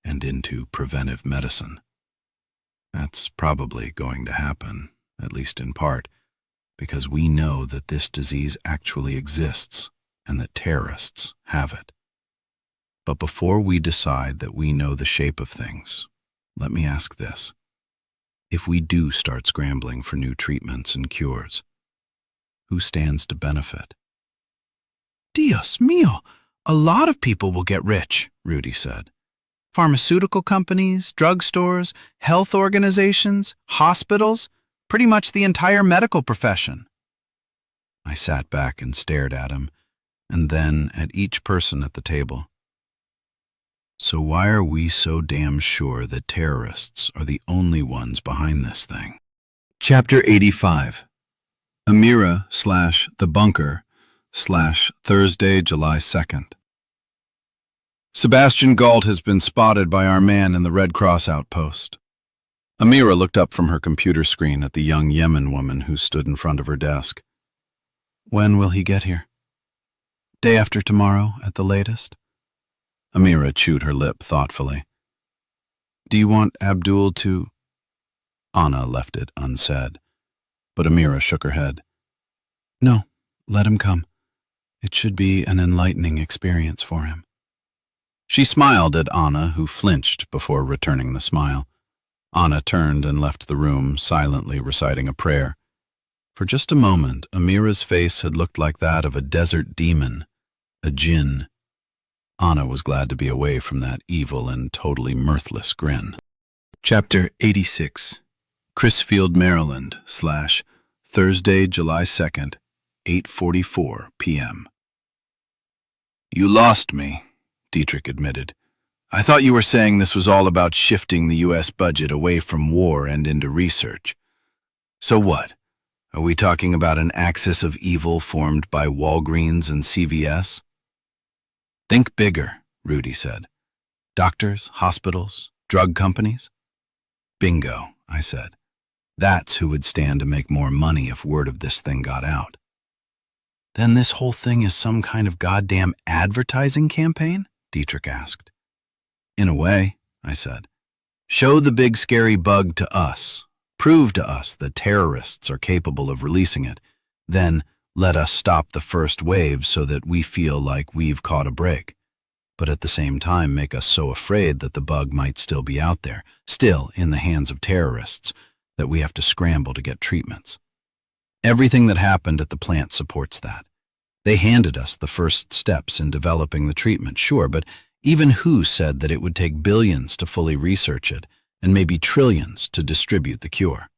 C: and into preventive medicine. That's probably going to happen, at least in part, because we know that this disease actually exists and that terrorists have it. But before we decide that we know the shape of things, let me ask this. If we do start scrambling for new treatments and cures, who stands to benefit? Dios mío, a lot of people will get rich, Rudy said. Pharmaceutical companies, drugstores, health organizations, hospitals, pretty much the entire medical profession. I sat back and stared at him, and then at each person at the table. So why are we so damn sure that terrorists are the only ones behind this thing?
B: Chapter 85.
C: Amira/The Bunker /Thursday, July 2nd. Sebastian Gault has been spotted by our man in the Red Cross outpost. Amira looked up from her computer screen at the young Yemen woman who stood in front of her desk. When will he get here? Day after tomorrow, at the latest? Amira chewed her lip thoughtfully. Do you want Abdul to... Anna left it unsaid, but Amira shook her head. No, let him come. It should be an enlightening experience for him. She smiled at Anna, who flinched before returning the smile. Anna turned and left the room, silently reciting a prayer. For just a moment, Amira's face had looked like that of a desert demon, a jinn. Anna was glad to be away from that evil and totally mirthless grin. Chapter 86. Crisfield, Maryland / Thursday, July 2nd, 8:44 p.m. You lost me, Dietrich admitted. I thought you were saying this was all about shifting the U.S. budget away from war and into research. So what? Are we talking about an axis of evil formed by Walgreens and CVS? Think bigger, Rudy said. Doctors, hospitals, drug companies? Bingo, I said. That's who would stand to make more money if word of this thing got out. Then this whole thing is some kind of goddamn advertising campaign? Dietrich asked. In a way, I said. Show the big scary bug to us. Prove to us that terrorists are capable of releasing it. Then let us stop the first wave so that we feel like we've caught a break. But at the same time make us so afraid that the bug might still be out there, still in the hands of terrorists, that we have to scramble to get treatments. Everything that happened at the plant supports that. They handed us the first steps in developing the treatment, sure, but even WHO said that it would take billions to fully research it and maybe trillions to distribute the cure.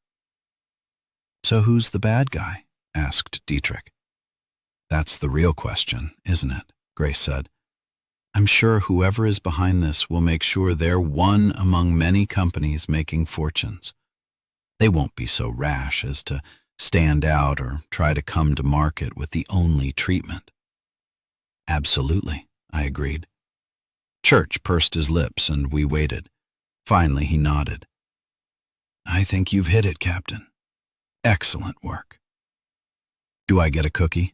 C: So who's the bad guy? Asked Dietrich. That's the real question, isn't it? Grace said. I'm sure whoever is behind this will make sure they're one among many companies making fortunes. They won't be so rash as to stand out or try to come to market with the only treatment. Absolutely, I agreed. Church pursed his lips and we waited. Finally, he nodded. I think you've hit it, Captain. Excellent work. Do I get a cookie?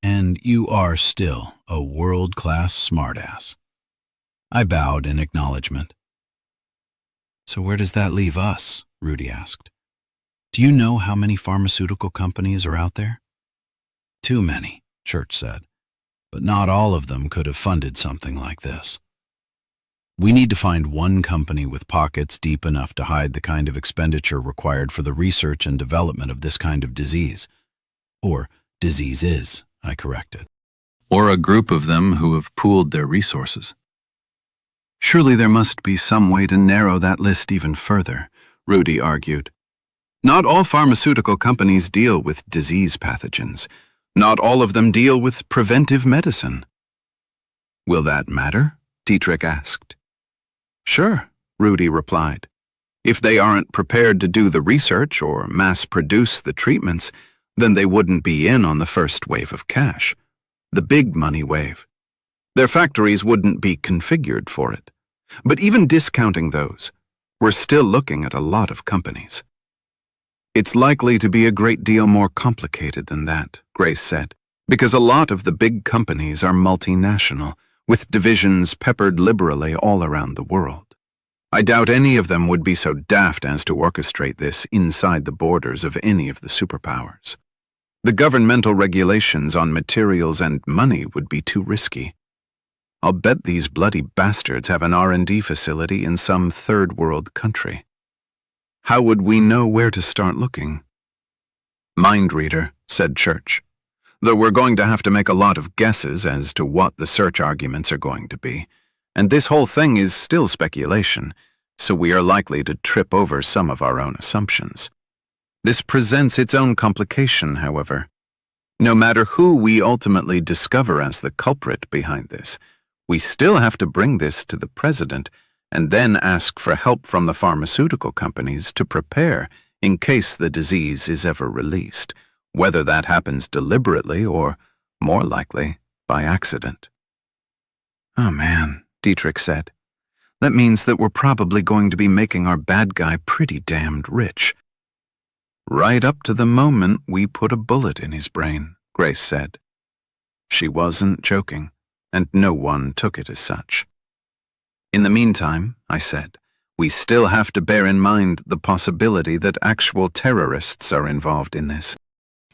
C: And you are still a world-class smartass. I bowed in acknowledgement. So where does that leave us? Rudy asked. Do you know how many pharmaceutical companies are out there? Too many, Church said, but not all of them could have funded something like this. We need to find one company with pockets deep enough to hide the kind of expenditure required for the research and development of this kind of disease. Or diseases, I corrected. Or a group of them who have pooled their resources. Surely there must be some way to narrow that list even further, Rudy argued. Not all pharmaceutical companies deal with disease pathogens. Not all of them deal with preventive medicine. Will that matter? Dietrich asked. Sure, Rudy replied. If they aren't prepared to do the research or mass-produce the treatments, then they wouldn't be in on the first wave of cash, the big money wave. Their factories wouldn't be configured for it. But even discounting those, we're still looking at a lot of companies. It's likely to be a great deal more complicated than that, Grace said, because a lot of the big companies are multinational, with divisions peppered liberally all around the world. I doubt any of them would be so daft as to orchestrate this inside the borders of any of the superpowers. The governmental regulations on materials and money would be too risky. I'll bet these bloody bastards have an R&D facility in some third-world country. How would we know where to start looking? Mind reader, said Church. Though we're going to have to make a lot of guesses as to what the search arguments are going to be, and this whole thing is still speculation, so we are likely to trip over some of our own assumptions. This presents its own complication, however. No matter who we ultimately discover as the culprit behind this, we still have to bring this to the president and then ask for help from the pharmaceutical companies to prepare in case the disease is ever released, whether that happens deliberately or, more likely, by accident. Oh man, Dietrich said. That means that we're probably going to be making our bad guy pretty damned rich. Right up to the moment we put a bullet in his brain, Grace said. She wasn't joking, and no one took it as such. In the meantime, I said, we still have to bear in mind the possibility that actual terrorists are involved in this.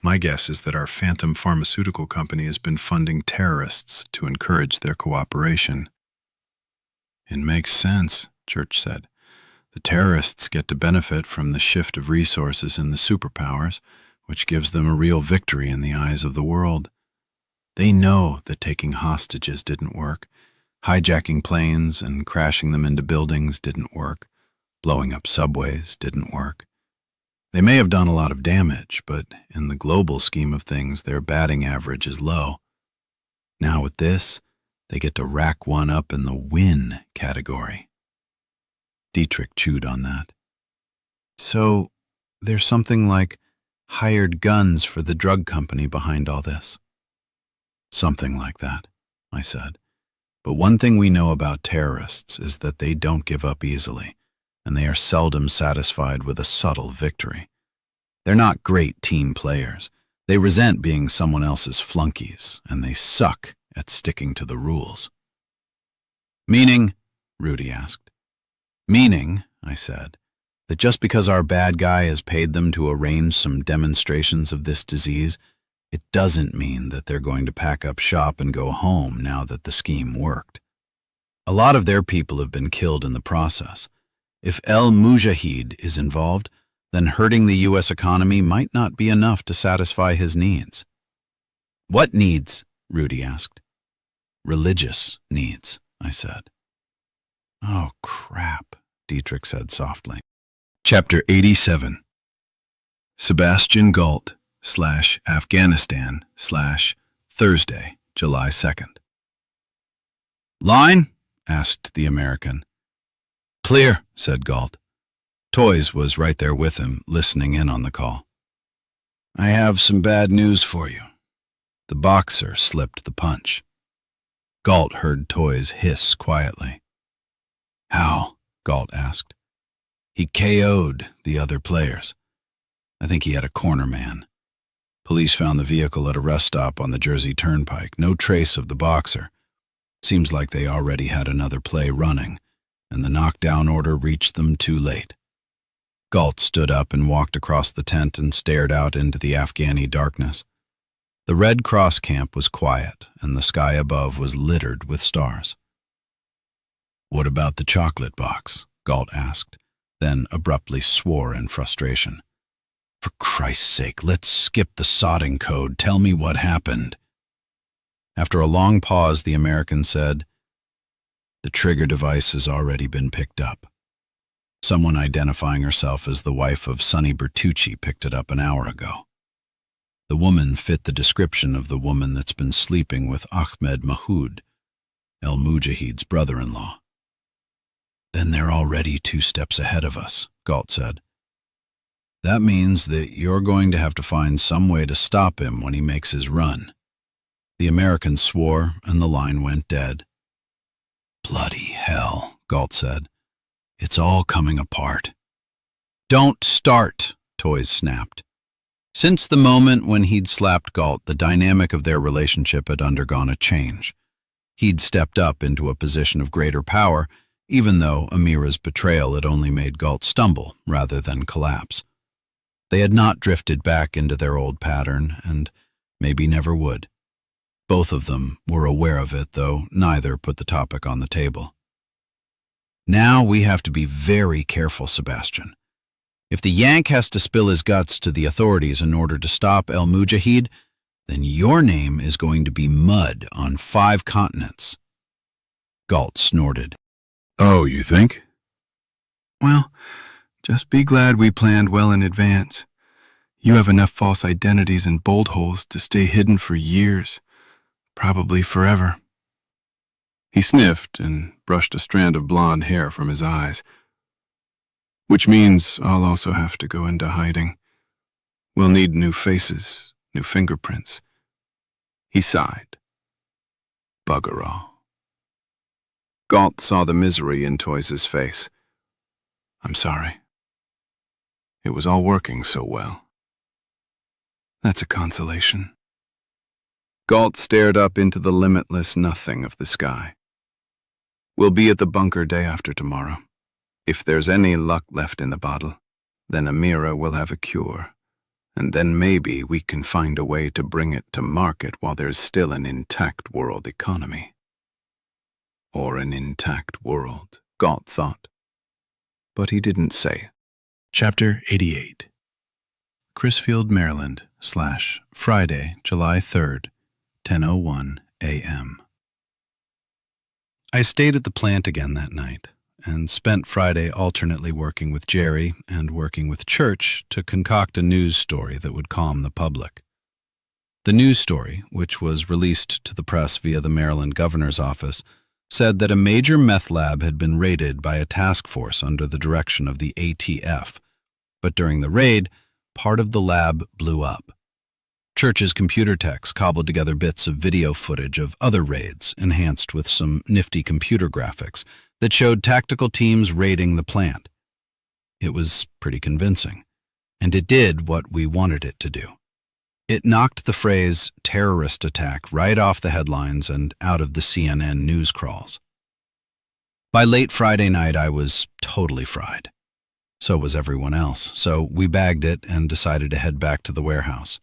B: My guess is that our phantom pharmaceutical company has been funding terrorists to encourage their cooperation. It makes sense, Church said. The terrorists get to benefit from the shift of resources in the superpowers, which gives them a real victory in the eyes of the world. They know that taking hostages didn't work. Hijacking planes and crashing them into buildings didn't work. Blowing up subways didn't work. They may have done a lot of damage, but in the global scheme of things, their batting average is low. Now with this, they get to rack one up in the win category. Dietrich chewed on that.
A: So, there's something like hired guns for the drug company behind all this.
C: Something like that, I said. But one thing we know about terrorists is that they don't give up easily, and they are seldom satisfied with a subtle victory. They're not great team players. They resent being someone else's flunkies, and they suck at sticking to the rules.
A: Meaning?
C: Rudy asked. Meaning, I said, that just because our bad guy has paid them to arrange some demonstrations of this disease, it doesn't mean that they're going to pack up shop and go home now that the scheme worked. A lot of their people have been killed in the process. If El Mujahid is involved, then hurting the U.S. economy might not be enough to satisfy his needs.
A: What needs?
C: Rudy asked. Religious needs, I said.
A: Oh, crap, Dietrich said softly.
B: Chapter 87. Sebastian Galt / Afghanistan / Thursday, July 2nd.
C: Line? Asked the American. Clear, said Galt. Toys was right there with him, listening in on the call. I have some bad news for you. The boxer slipped the punch. Galt heard Toys hiss quietly. How? Galt asked. He KO'd the other players. I think he had a corner man. Police found the vehicle at a rest stop on the Jersey Turnpike. No trace of the boxer. Seems like they already had another play running, and the knockdown order reached them too late. Galt stood up and walked across the tent and stared out into the Afghani darkness. The Red Cross camp was quiet, and the sky above was littered with stars. What about the chocolate box? Galt asked, then abruptly swore in frustration. For Christ's sake, let's skip the sodding code. Tell me what happened. After a long pause, the American said, The trigger device has already been picked up. Someone identifying herself as the wife of Sonny Bertucci picked it up an hour ago. The woman fit the description of the woman that's been sleeping with Ahmed Mahoud, El Mujahid's brother-in-law. Then they're already 2 steps ahead of us, Galt said. That means that you're going to have to find some way to stop him when he makes his run. The American swore, and the line went dead. Bloody hell, Galt said. It's all coming apart. Don't start, Toys snapped. Since the moment when he'd slapped Galt, the dynamic of their relationship had undergone a change. He'd stepped up into a position of greater power, even though Amira's betrayal had only made Galt stumble rather than collapse. They had not drifted back into their old pattern, and maybe never would. Both of them were aware of it, though neither put the topic on the table. Now we have to be very careful, Sebastian. If the Yank has to spill his guts to the authorities in order to stop El Mujahid, then your name is going to be mud on 5 continents. Galt snorted.
B: Oh, you think? Well, just be glad we planned well in advance. You have enough false identities and bolt holes to stay hidden for years, probably forever. He sniffed and brushed a strand of blonde hair from his eyes. Which means I'll also have to go into hiding.
C: We'll need new faces, new fingerprints. He sighed. Bugger all. Galt saw the misery in Toys's face. I'm sorry. It was all working so well. That's a consolation. Galt stared up into the limitless nothing of the sky. We'll be at the bunker day after tomorrow. If there's any luck left in the bottle, then Amira will have a cure, and then maybe we can find a way to bring it to market while there's still an intact world economy. Or an intact world, Galt thought. But he didn't say.
A: Chapter 88. Crisfield, Maryland, /Friday, July 3rd, 10:01 a.m. I stayed at the plant again that night, and spent Friday alternately working with Jerry and working with Church to concoct a news story that would calm the public. The news story, which was released to the press via the Maryland governor's office, said that a major meth lab had been raided by a task force under the direction of the ATF, but during the raid, part of the lab blew up. Church's computer techs cobbled together bits of video footage of other raids, enhanced with some nifty computer graphics, that showed tactical teams raiding the plant. It was pretty convincing, and it did what we wanted it to do. It knocked the phrase terrorist attack right off the headlines and out of the CNN news crawls. By late Friday night, I was totally fried. So was everyone else, so we bagged it and decided to head back to the warehouse.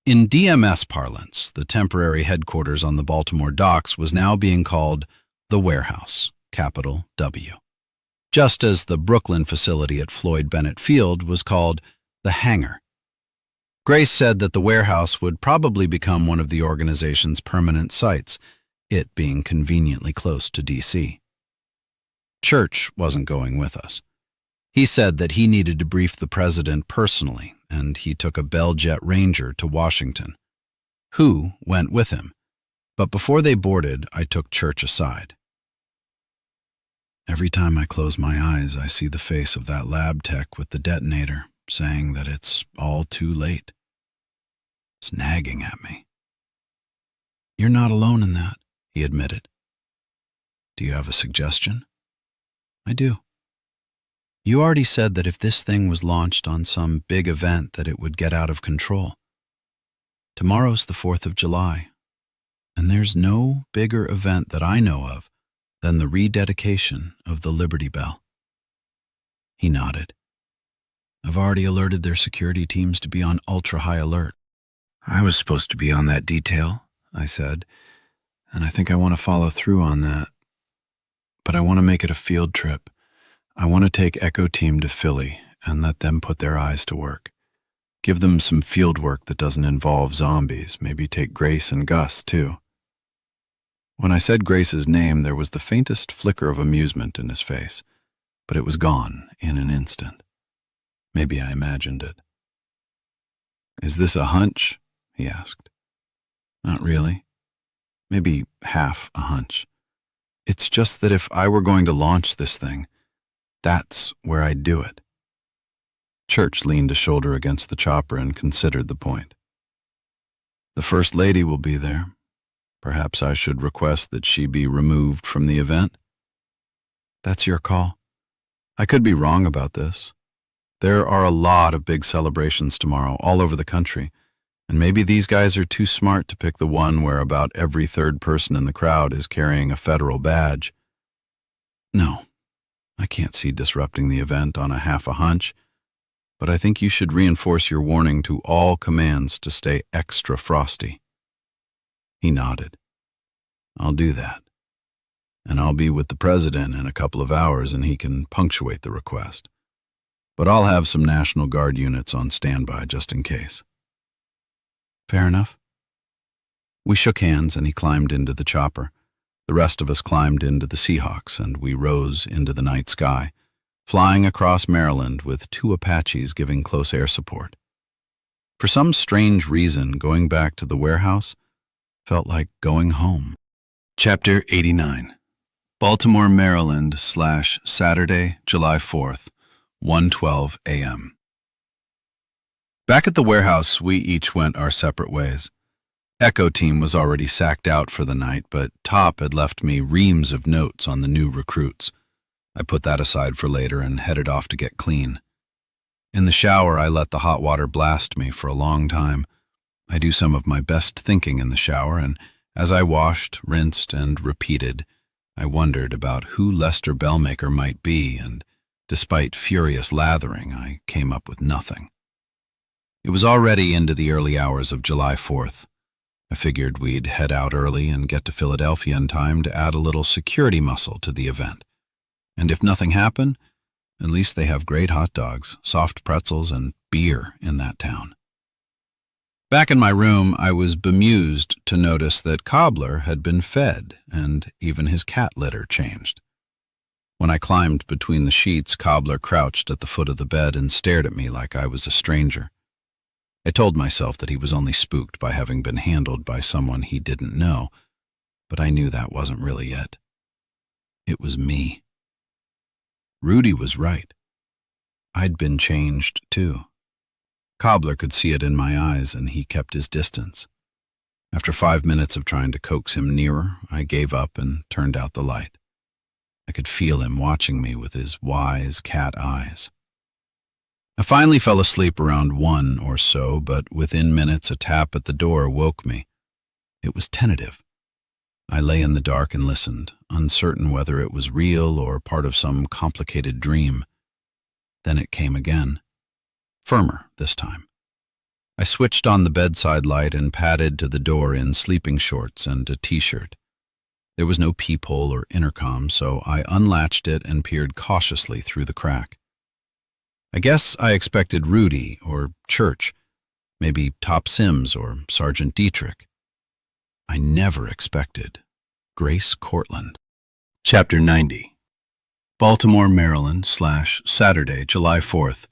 A: In DMS parlance, the temporary headquarters on the Baltimore docks was now being called the warehouse, capital W, just as the Brooklyn facility at Floyd Bennett Field was called the hangar. Grace said that the warehouse would probably become one of the organization's permanent sites, it being conveniently close to D.C. Church wasn't going with us. He said that he needed to brief the president personally, and he took a Bell Jet Ranger to Washington. Who went with him, but before they boarded, I took Church aside. Every time I close my eyes, I see the face of that lab tech with the detonator, saying that it's all too late. It's nagging at me. You're not alone in that, he admitted. Do you have a suggestion? I do. You already said that if this thing was launched on some big event that it would get out of control. Tomorrow's the 4th of July, and there's no bigger event that I know of than the rededication of the Liberty Bell. He nodded. I've already alerted their security teams to be on ultra-high alert.
C: I was supposed to be on that detail, I said, and I think I want to follow through on that. But I want to make it a field trip. I want to take Echo Team to Philly and let them put their eyes to work. Give them some field work that doesn't involve zombies, maybe take Grace and Gus, too. When I said Grace's name, there was the faintest flicker of amusement in his face, but it was gone in an instant. Maybe I imagined it. Is this a hunch? He asked. Not really. Maybe half a hunch. It's just that if I were going to launch this thing, that's where I'd do it. Church leaned a shoulder against the chopper and considered the point. The First Lady will be there. Perhaps I should request that she be removed from the event? That's your call. I could be wrong about this. There are a lot of big celebrations tomorrow all over the country, and maybe these guys are too smart to pick the one where about every third person in the crowd is carrying a federal badge. No, I can't see disrupting the event on a half a hunch, but I think you should reinforce your warning to all commands to stay extra frosty. He nodded. I'll do that. And I'll be with the president in a couple of hours and he can punctuate the request. But I'll have some National Guard units on standby just in case. Fair enough. We shook hands and he climbed into the chopper. The rest of us climbed into the Seahawks and we rose into the night sky, flying across Maryland with 2 Apaches giving close air support. For some strange reason, going back to the warehouse felt like going home. Chapter 89. Baltimore, Maryland /Saturday, July 4th, 1:12 a.m. Back at the warehouse, we each went our separate ways. Echo Team was already sacked out for the night, but Top had left me reams of notes on the new recruits. I put that aside for later and headed off to get clean. In the shower, I let the hot water blast me for a long time. I do some of my best thinking in the shower, and as I washed, rinsed, and repeated, I wondered about who Lester Bellmaker might be, and despite furious lathering, I came up with nothing. It was already into the early hours of July 4th. I figured we'd head out early and get to Philadelphia in time to add a little security muscle to the event. And if nothing happened, at least they have great hot dogs, soft pretzels, and beer in that town. Back in my room, I was bemused to notice that Cobbler had been fed, and even his cat litter changed. When I climbed between the sheets, Cobbler crouched at the foot of the bed and stared at me like I was a stranger. I told myself that he was only spooked by having been handled by someone he didn't know, but I knew that wasn't really it. It was me. Rudy was right. I'd been changed, too. Cobbler could see it in my eyes, and he kept his distance. After 5 minutes of trying to coax him nearer, I gave up and turned out the light. I could feel him watching me with his wise cat eyes. I finally fell asleep around 1 or so, but within minutes a tap at the door woke me. It was tentative. I lay in the dark and listened, uncertain whether it was real or part of some complicated dream. Then it came again. Firmer this time. I switched on the bedside light and padded to the door in sleeping shorts and a t-shirt. There was no peephole or intercom, so I unlatched it and peered cautiously through the crack. I guess I expected Rudy or Church, maybe Top Sims or Sergeant Dietrich. I never expected Grace Cortland. Chapter 90. Baltimore, Maryland, /Saturday, July 4th,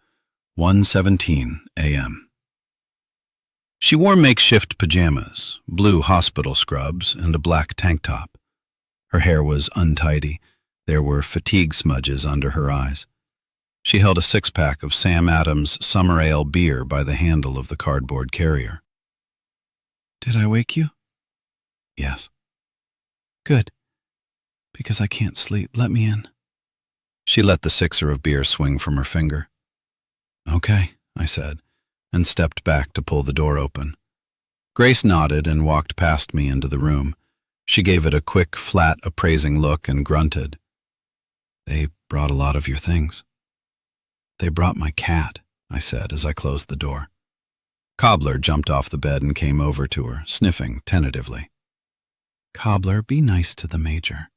C: 1:17 a.m. She wore makeshift pajamas, blue hospital scrubs, and a black tank top. Her hair was untidy. There were fatigue smudges under her eyes. She held a 6-pack of Sam Adams Summer Ale beer by the handle of the cardboard carrier. "Did I wake you?" "Yes." "Good, because I can't sleep. Let me in." She let the 6er of beer swing from her finger. "Okay," I said, and stepped back to pull the door open. Grace nodded and walked past me into the room. She gave it a quick, flat, appraising look and grunted. "They brought a lot of your things." "They brought my cat," I said as I closed the door. Cobbler jumped off the bed and came over to her, sniffing tentatively. "Cobbler, be nice to the Major."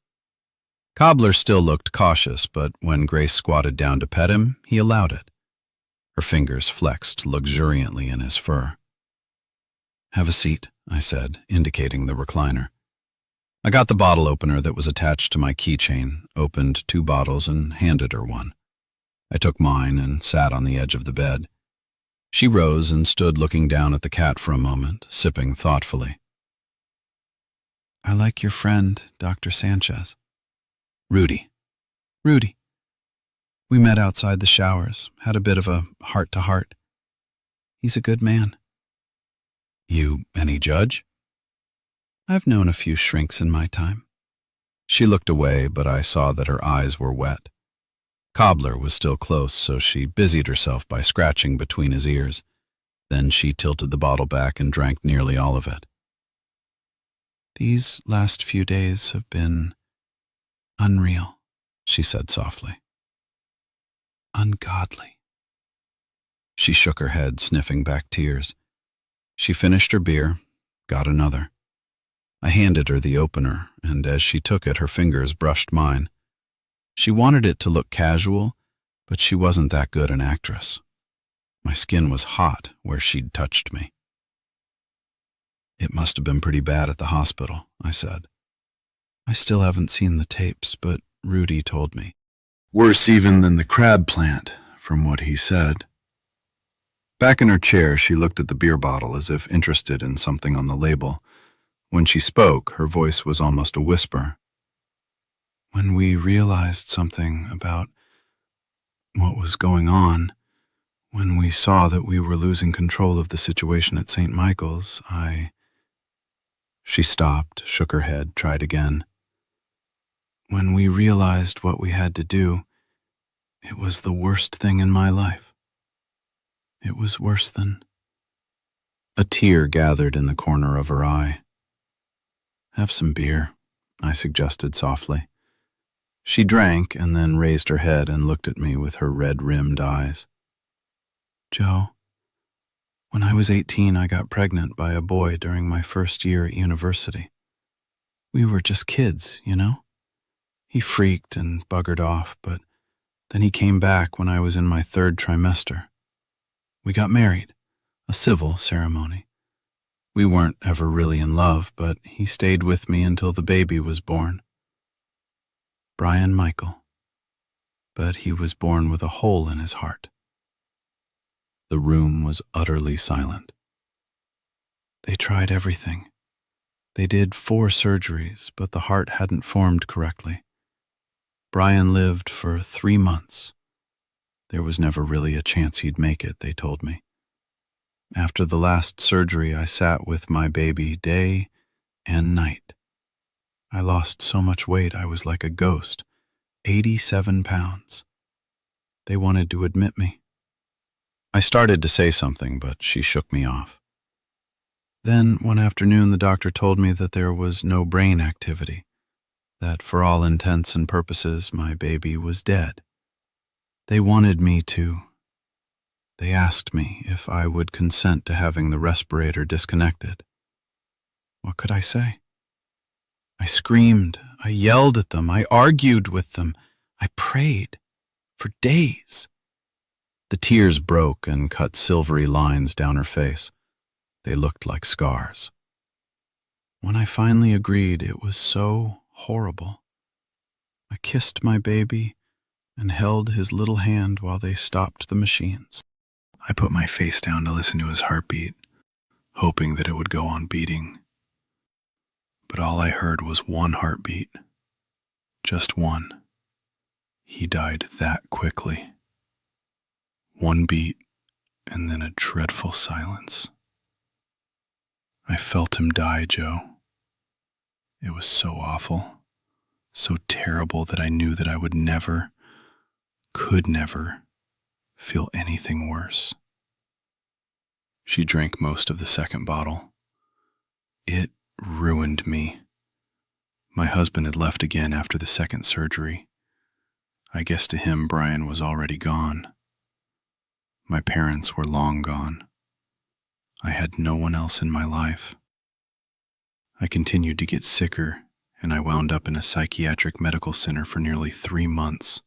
C: Cobbler still looked cautious, but when Grace squatted down to pet him, he allowed it. Her fingers flexed luxuriantly in his fur. "Have a seat," I said, indicating the recliner. I got the bottle opener that was attached to my keychain, opened 2 bottles, and handed her one. I took mine and sat on the edge of the bed. She rose and stood looking down at the cat for a moment, sipping thoughtfully. "I like your friend, Dr. Sanchez." "Rudy." "Rudy. We met outside the showers, had a bit of a heart-to-heart. He's a good man." "You any judge?" "I've known a few shrinks in my time." She looked away, but I saw that her eyes were wet. Cobbler was still close, so she busied herself by scratching between his ears. Then she tilted the bottle back and drank nearly all of it. "These last few days have been unreal," she said softly. "Ungodly." She shook her head, sniffing back tears. She finished her beer, got another. I handed her the opener, and as she took it, her fingers brushed mine. She wanted it to look casual, but she wasn't that good an actress. My skin was hot where she'd touched me. "It must have been pretty bad at the hospital," I said. "I still haven't seen the tapes, but Rudy told me." "Worse even than the crab plant, from what he said." Back in her chair, she looked at the beer bottle as if interested in something on the label. When she spoke, her voice was almost a whisper. "When we realized something about what was going on, When we saw that we were losing control of the situation at St. Michael's, She stopped, shook her head, tried again. When we realized what we had to do, it was the worst thing in my life. It was worse than... A tear gathered in the corner of her eye. Have some beer, I suggested softly. She drank and then raised her head and looked at me with her red-rimmed eyes. Joe, when I was 18, I got pregnant by a boy during my first year at university. We were just kids, you know? He freaked and buggered off, but then he came back when I was in my 3rd trimester. We got married, a civil ceremony. We weren't ever really in love, but he stayed with me until the baby was born. Brian Michael. But he was born with a hole in his heart. The room was utterly silent. They tried everything. They did 4 surgeries, but the heart hadn't formed correctly. Brian lived for 3 months. There was never really a chance he'd make it, they told me. After the last surgery, I sat with my baby day and night. I lost so much weight I was like a ghost, 87 pounds. They wanted to admit me. I started to say something, but she shook me off. Then, one afternoon, the doctor told me that there was no brain activity, that for all intents and purposes, my baby was dead. They wanted me to. They asked me if I would consent to having the respirator disconnected. What could I say? I screamed, I yelled at them, I argued with them, I prayed for days. The tears broke and cut silvery lines down her face. They looked like scars. When I finally agreed, it was so horrible. I kissed my baby and held his little hand while they stopped the machines. I put my face down to listen to his heartbeat, hoping that it would go on beating. But all I heard was one heartbeat. Just one. He died that quickly. One beat, and then a dreadful silence. I felt him die, Joe. It was so awful, so terrible that I knew that I would never, could never, feel anything worse. She drank most of the second bottle. It ruined me. My husband had left again after the second surgery. I guess to him, Brian was already gone. My parents were long gone. I had no one else in my life. I continued to get sicker, and I wound up in a psychiatric medical center for nearly 3 months.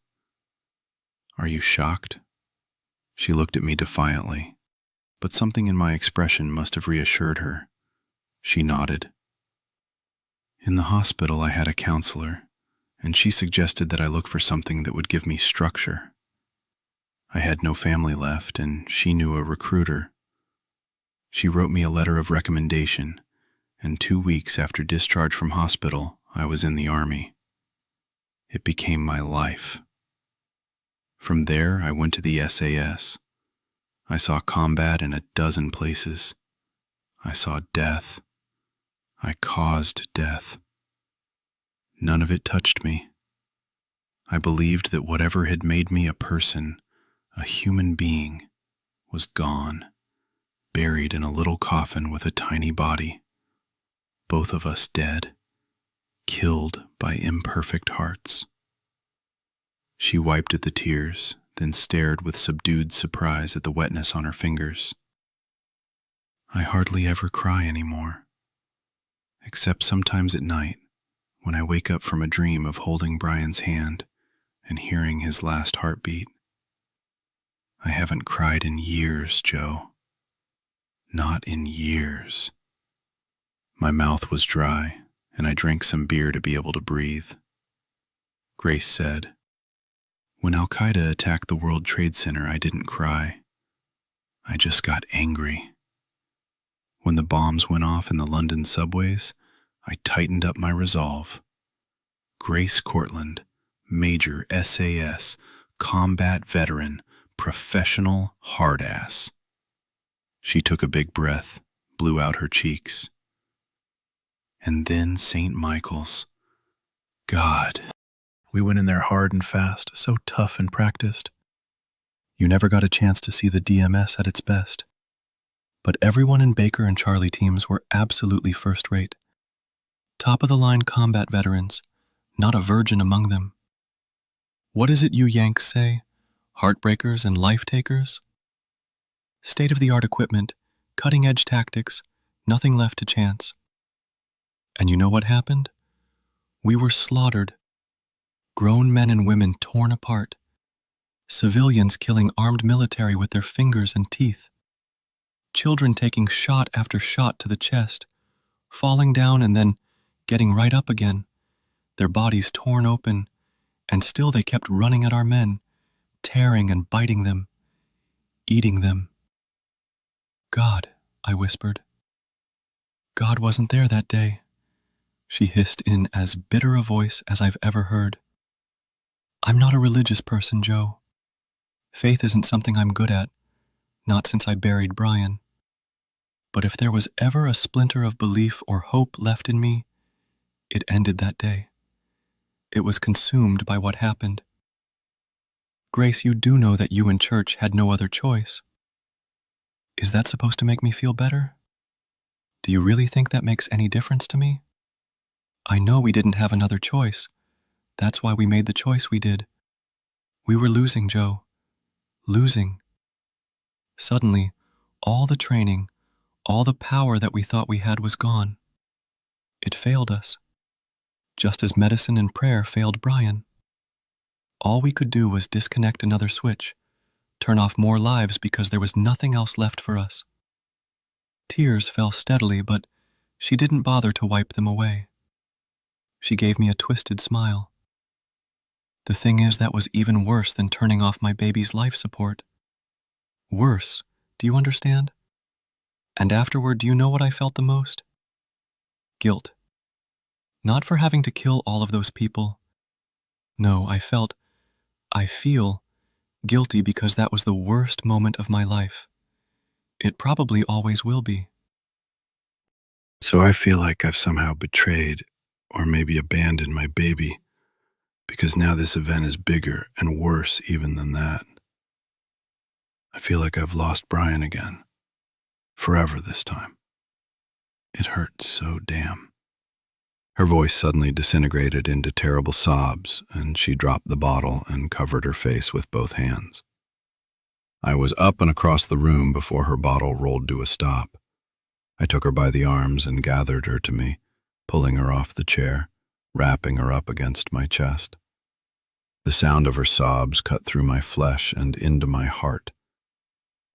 C: Are you shocked? She looked at me defiantly, but something in my expression must have reassured her. She nodded. In the hospital, I had a counselor, and she suggested that I look for something that would give me structure. I had no family left, and she knew a recruiter. She wrote me a letter of recommendation, and 2 weeks after discharge from hospital, I was in the Army. It became my life. From there, I went to the SAS. I saw combat in a dozen places. I saw death. I caused death. None of it touched me. I believed that whatever had made me a person, a human being, was gone, buried in a little coffin with a tiny body. Both of us dead, killed by imperfect hearts. She wiped at the tears, then stared with subdued surprise at the wetness on her fingers. I hardly ever cry anymore, except sometimes at night when I wake up from a dream of holding Brian's hand and hearing his last heartbeat. I haven't cried in years, Joe. Not in years. My mouth was dry, and I drank some beer to be able to breathe. Grace said, "When Al-Qaeda attacked the World Trade Center, I didn't cry. I just got angry. When the bombs went off in the London subways, I tightened up my resolve. Grace Cortland, Major SAS, combat veteran, professional hard ass. She took a big breath, blew out her cheeks. And then St. Michael's. God. We went in there hard and fast, so tough and practiced. You never got a chance to see the DMS at its best. But everyone in Baker and Charlie teams were absolutely first-rate. Top-of-the-line combat veterans, not a virgin among them. What is it you Yanks say? Heartbreakers and life-takers? State-of-the-art equipment, cutting-edge tactics, nothing left to chance. And you know what happened? We were slaughtered. Grown men and women torn apart. Civilians killing armed military with their fingers and teeth. Children taking shot after shot to the chest, falling down and then getting right up again, their bodies torn open, and still they kept running at our men, tearing and biting them, eating them. God, I whispered. God wasn't there that day, she hissed in as bitter a voice as I've ever heard. I'm not a religious person, Joe. Faith isn't something I'm good at, not since I buried Brian. But if there was ever a splinter of belief or hope left in me, it ended that day. It was consumed by what happened. Grace, you do know that you and church had no other choice. Is that supposed to make me feel better? Do you really think that makes any difference to me? I know we didn't have another choice. That's why we made the choice we did. We were losing, Joe. Losing. Suddenly, all the training, all the power that we thought we had was gone. It failed us. Just as medicine and prayer failed Brian. All we could do was disconnect another switch, turn off more lives because there was nothing else left for us. Tears fell steadily, but she didn't bother to wipe them away. She gave me a twisted smile. The thing is, that was even worse than turning off my baby's life support. Worse, do you understand? And afterward, do you know what I felt the most? Guilt. Not for having to kill all of those people. No, I feel guilty because that was the worst moment of my life. It probably always will be. So I feel like I've somehow betrayed or maybe abandoned my baby, because now this event is bigger and worse even than that. I feel like I've lost Brian again. Forever this time. It hurts so damn. Her voice suddenly disintegrated into terrible sobs, and she dropped the bottle and covered her face with both hands. I was up and across the room before her bottle rolled to a stop. I took her by the arms and gathered her to me, pulling her off the chair, wrapping her up against my chest. The sound of her sobs cut through my flesh and into my heart.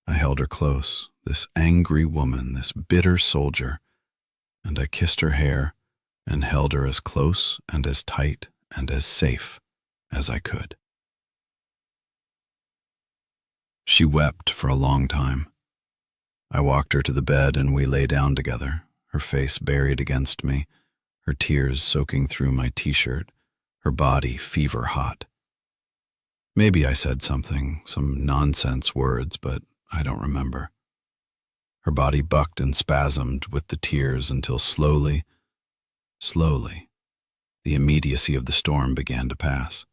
C: I held her close, this angry woman, this bitter soldier, and I kissed her hair and held her as close and as tight and as safe as I could. She wept for a long time. I walked her to the bed and we lay down together, her face buried against me, her tears soaking through my t-shirt, her body fever hot. Maybe I said something, some nonsense words, but I don't remember. Her body bucked and spasmed with the tears until slowly, the immediacy of the storm began to pass.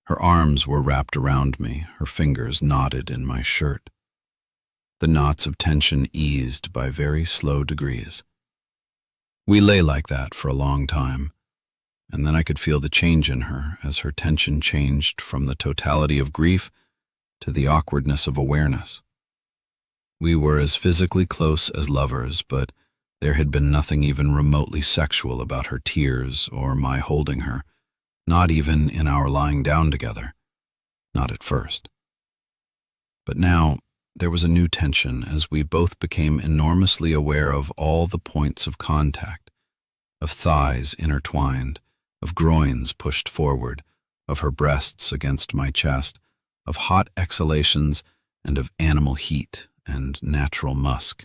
C: Her arms were wrapped around me, her fingers knotted in my shirt. The knots of tension eased by very slow degrees. We lay like that for a long time, and then I could feel the change in her as her tension changed from the totality of grief to the awkwardness of awareness. We were as physically close as lovers, but there had been nothing even remotely sexual about her tears or my holding her, not even in our lying down together, not at first. But now there was a new tension as we both became enormously aware of all the points of contact, of thighs intertwined, of groins pushed forward, of her breasts against my chest, of hot exhalations and of animal heat and natural musk.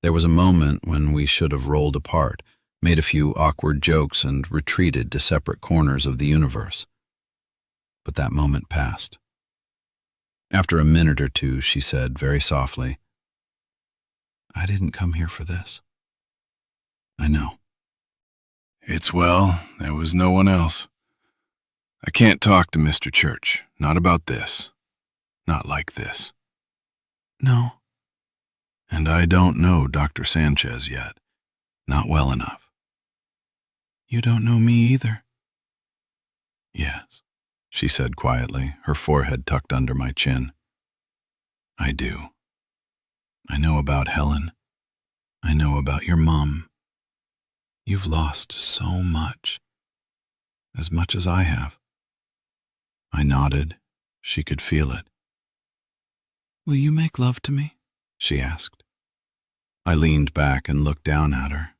C: There was a moment when we should have rolled apart, made a few awkward jokes and retreated to separate corners of the universe. But that moment passed.
A: After a minute or two, she said very softly, "I didn't come here for this." "I know."
C: There was no one else. I can't talk to Mr. Church. Not about this. Not like this.
A: "No."
C: And I don't know Dr. Sanchez yet. Not well enough.
A: "You don't know me either."
C: Yes, she said quietly, her forehead tucked under my chin. I do. I know about Helen. I know about your mom. You've lost so much. As much as I have. I nodded. She could feel it.
A: "Will you make love to me?" she asked.
C: I leaned back and looked down at her.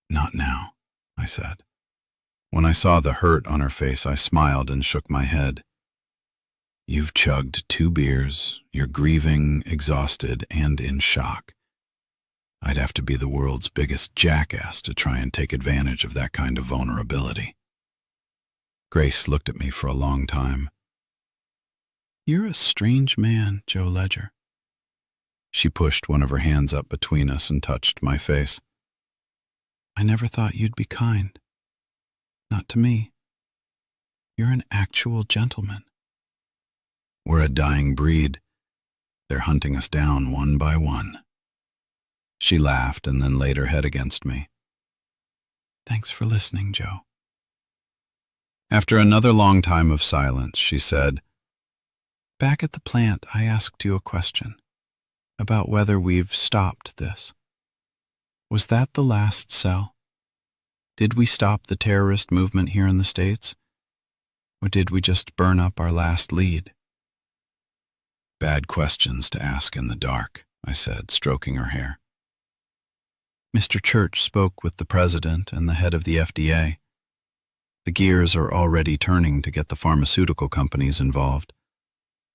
C: "Not now," I said. When I saw the hurt on her face, I smiled and shook my head. "You've chugged 2 beers, you're grieving, exhausted, and in shock. I'd have to be the world's biggest jackass to try and take advantage of that kind of vulnerability." Grace looked at me for a long time.
A: "You're a strange man, Joe Ledger."
C: She pushed one of her hands up between us and touched my face.
A: "I never thought you'd be kind. Not to me. You're an actual gentleman."
C: "We're a dying breed. They're hunting us down one by one." She laughed and then laid her head against me.
A: "Thanks for listening, Joe."
C: After another long time of silence, she said,
A: "Back at the plant, I asked you a question about whether we've stopped this. Was that the last cell? Did we stop the terrorist movement here in the States? Or did we just burn up our last lead?"
C: "Bad questions to ask in the dark," I said, stroking her hair.
A: "Mr. Church spoke with the president and the head of the FDA. The gears are already turning to get the pharmaceutical companies involved.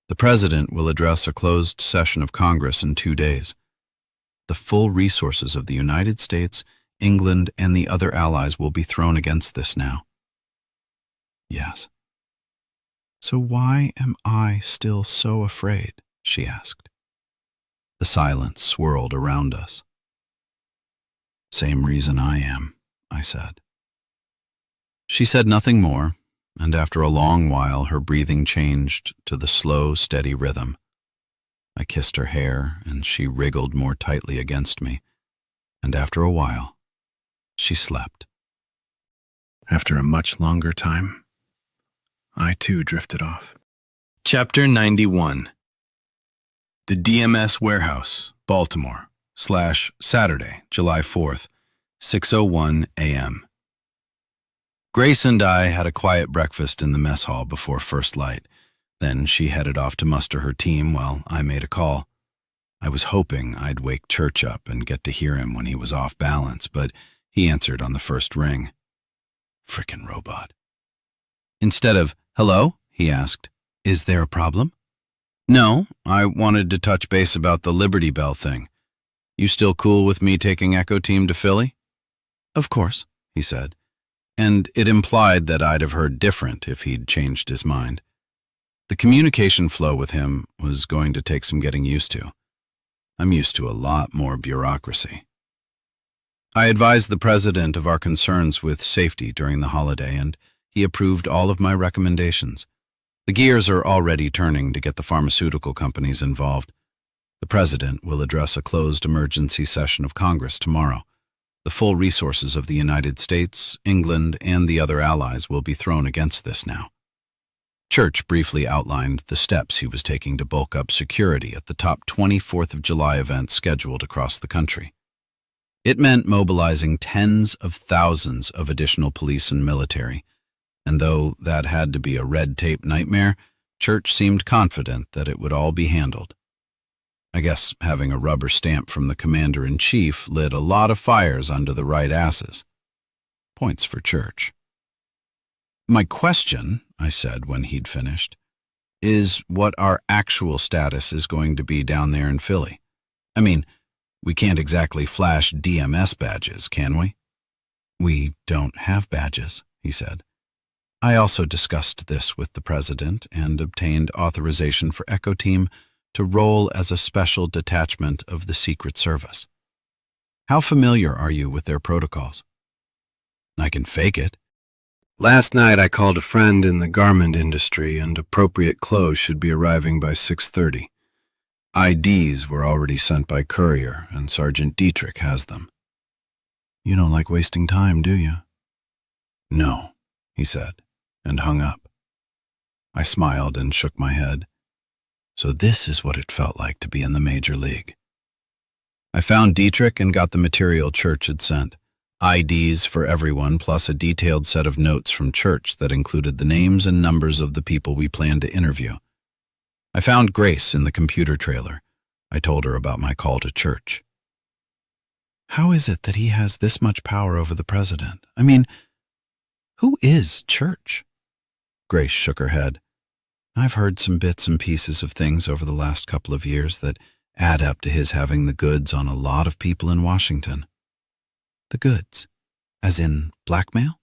A: The president will address a closed session of Congress in 2 days. The full resources of the United States, England, and the other allies will be thrown against this now."
C: "Yes."
A: "So why am I still so afraid?" she asked.
C: The silence swirled around us. "Same reason I am," I said.
A: She said nothing more, and after a long while her breathing changed to the slow, steady rhythm. I kissed her hair, and she wriggled more tightly against me, and after a while, she slept.
C: After a much longer time, I too drifted off.
D: Chapter 91.
C: The DMS Warehouse, Baltimore, /Saturday, July 4th, 6:01 a.m.
A: Grace and I had a quiet breakfast in the mess hall before first light. Then she headed off to muster her team while I made a call. I was hoping I'd wake Church up and get to hear him when he was off balance, but he answered on the first ring. Frickin' robot. Instead of, "Hello?" he asked, "Is there a problem?" "No, I wanted to touch base about the Liberty Bell thing. You still cool with me taking Echo Team to Philly?" "Of course," he said, and it implied that I'd have heard different if he'd changed his mind. The communication flow with him was going to take some getting used to. I'm used to a lot more bureaucracy. I advised the president of our concerns with safety during the holiday, and he approved all of my recommendations. The gears are already turning to get the pharmaceutical companies involved. The president will address a closed emergency session of Congress tomorrow. The full resources of the United States, England, and the other allies will be thrown against this now. Church briefly outlined the steps he was taking to bulk up security at the top 24th of July events scheduled across the country. It meant mobilizing tens of thousands of additional police and military, and though that had to be a red tape nightmare, Church seemed confident that it would all be handled. I guess having a rubber stamp from the commander-in-chief lit a lot of fires under the right asses. Points for Church. "My question," I said when he'd finished, "is what our actual status is going to be down there in Philly. I mean, we can't exactly flash DMS badges, can we?" "We don't have badges," he said. I also discussed this with the president and obtained authorization for Echo Team to roll as a special detachment of the Secret Service. How familiar are you with their protocols? I can fake it.
C: Last night I called a friend in the garment industry, and appropriate clothes should be arriving by 6:30. IDs were already sent by courier, and Sergeant Dietrich has them.
A: You don't like wasting time, do you?
C: No, he said, and hung up.
A: I smiled and shook my head. So this is what it felt like to be in the Major League. I found Dietrich and got the material Church had sent. IDs for everyone, plus a detailed set of notes from Church that included the names and numbers of the people we planned to interview. I found Grace in the computer trailer. I told her about my call to Church. How is it that he has this much power over the president? I mean, who is Church? Grace shook her head. I've heard some bits and pieces of things over the last couple of years that add up to his having the goods on a lot of people in Washington. The goods? As in blackmail?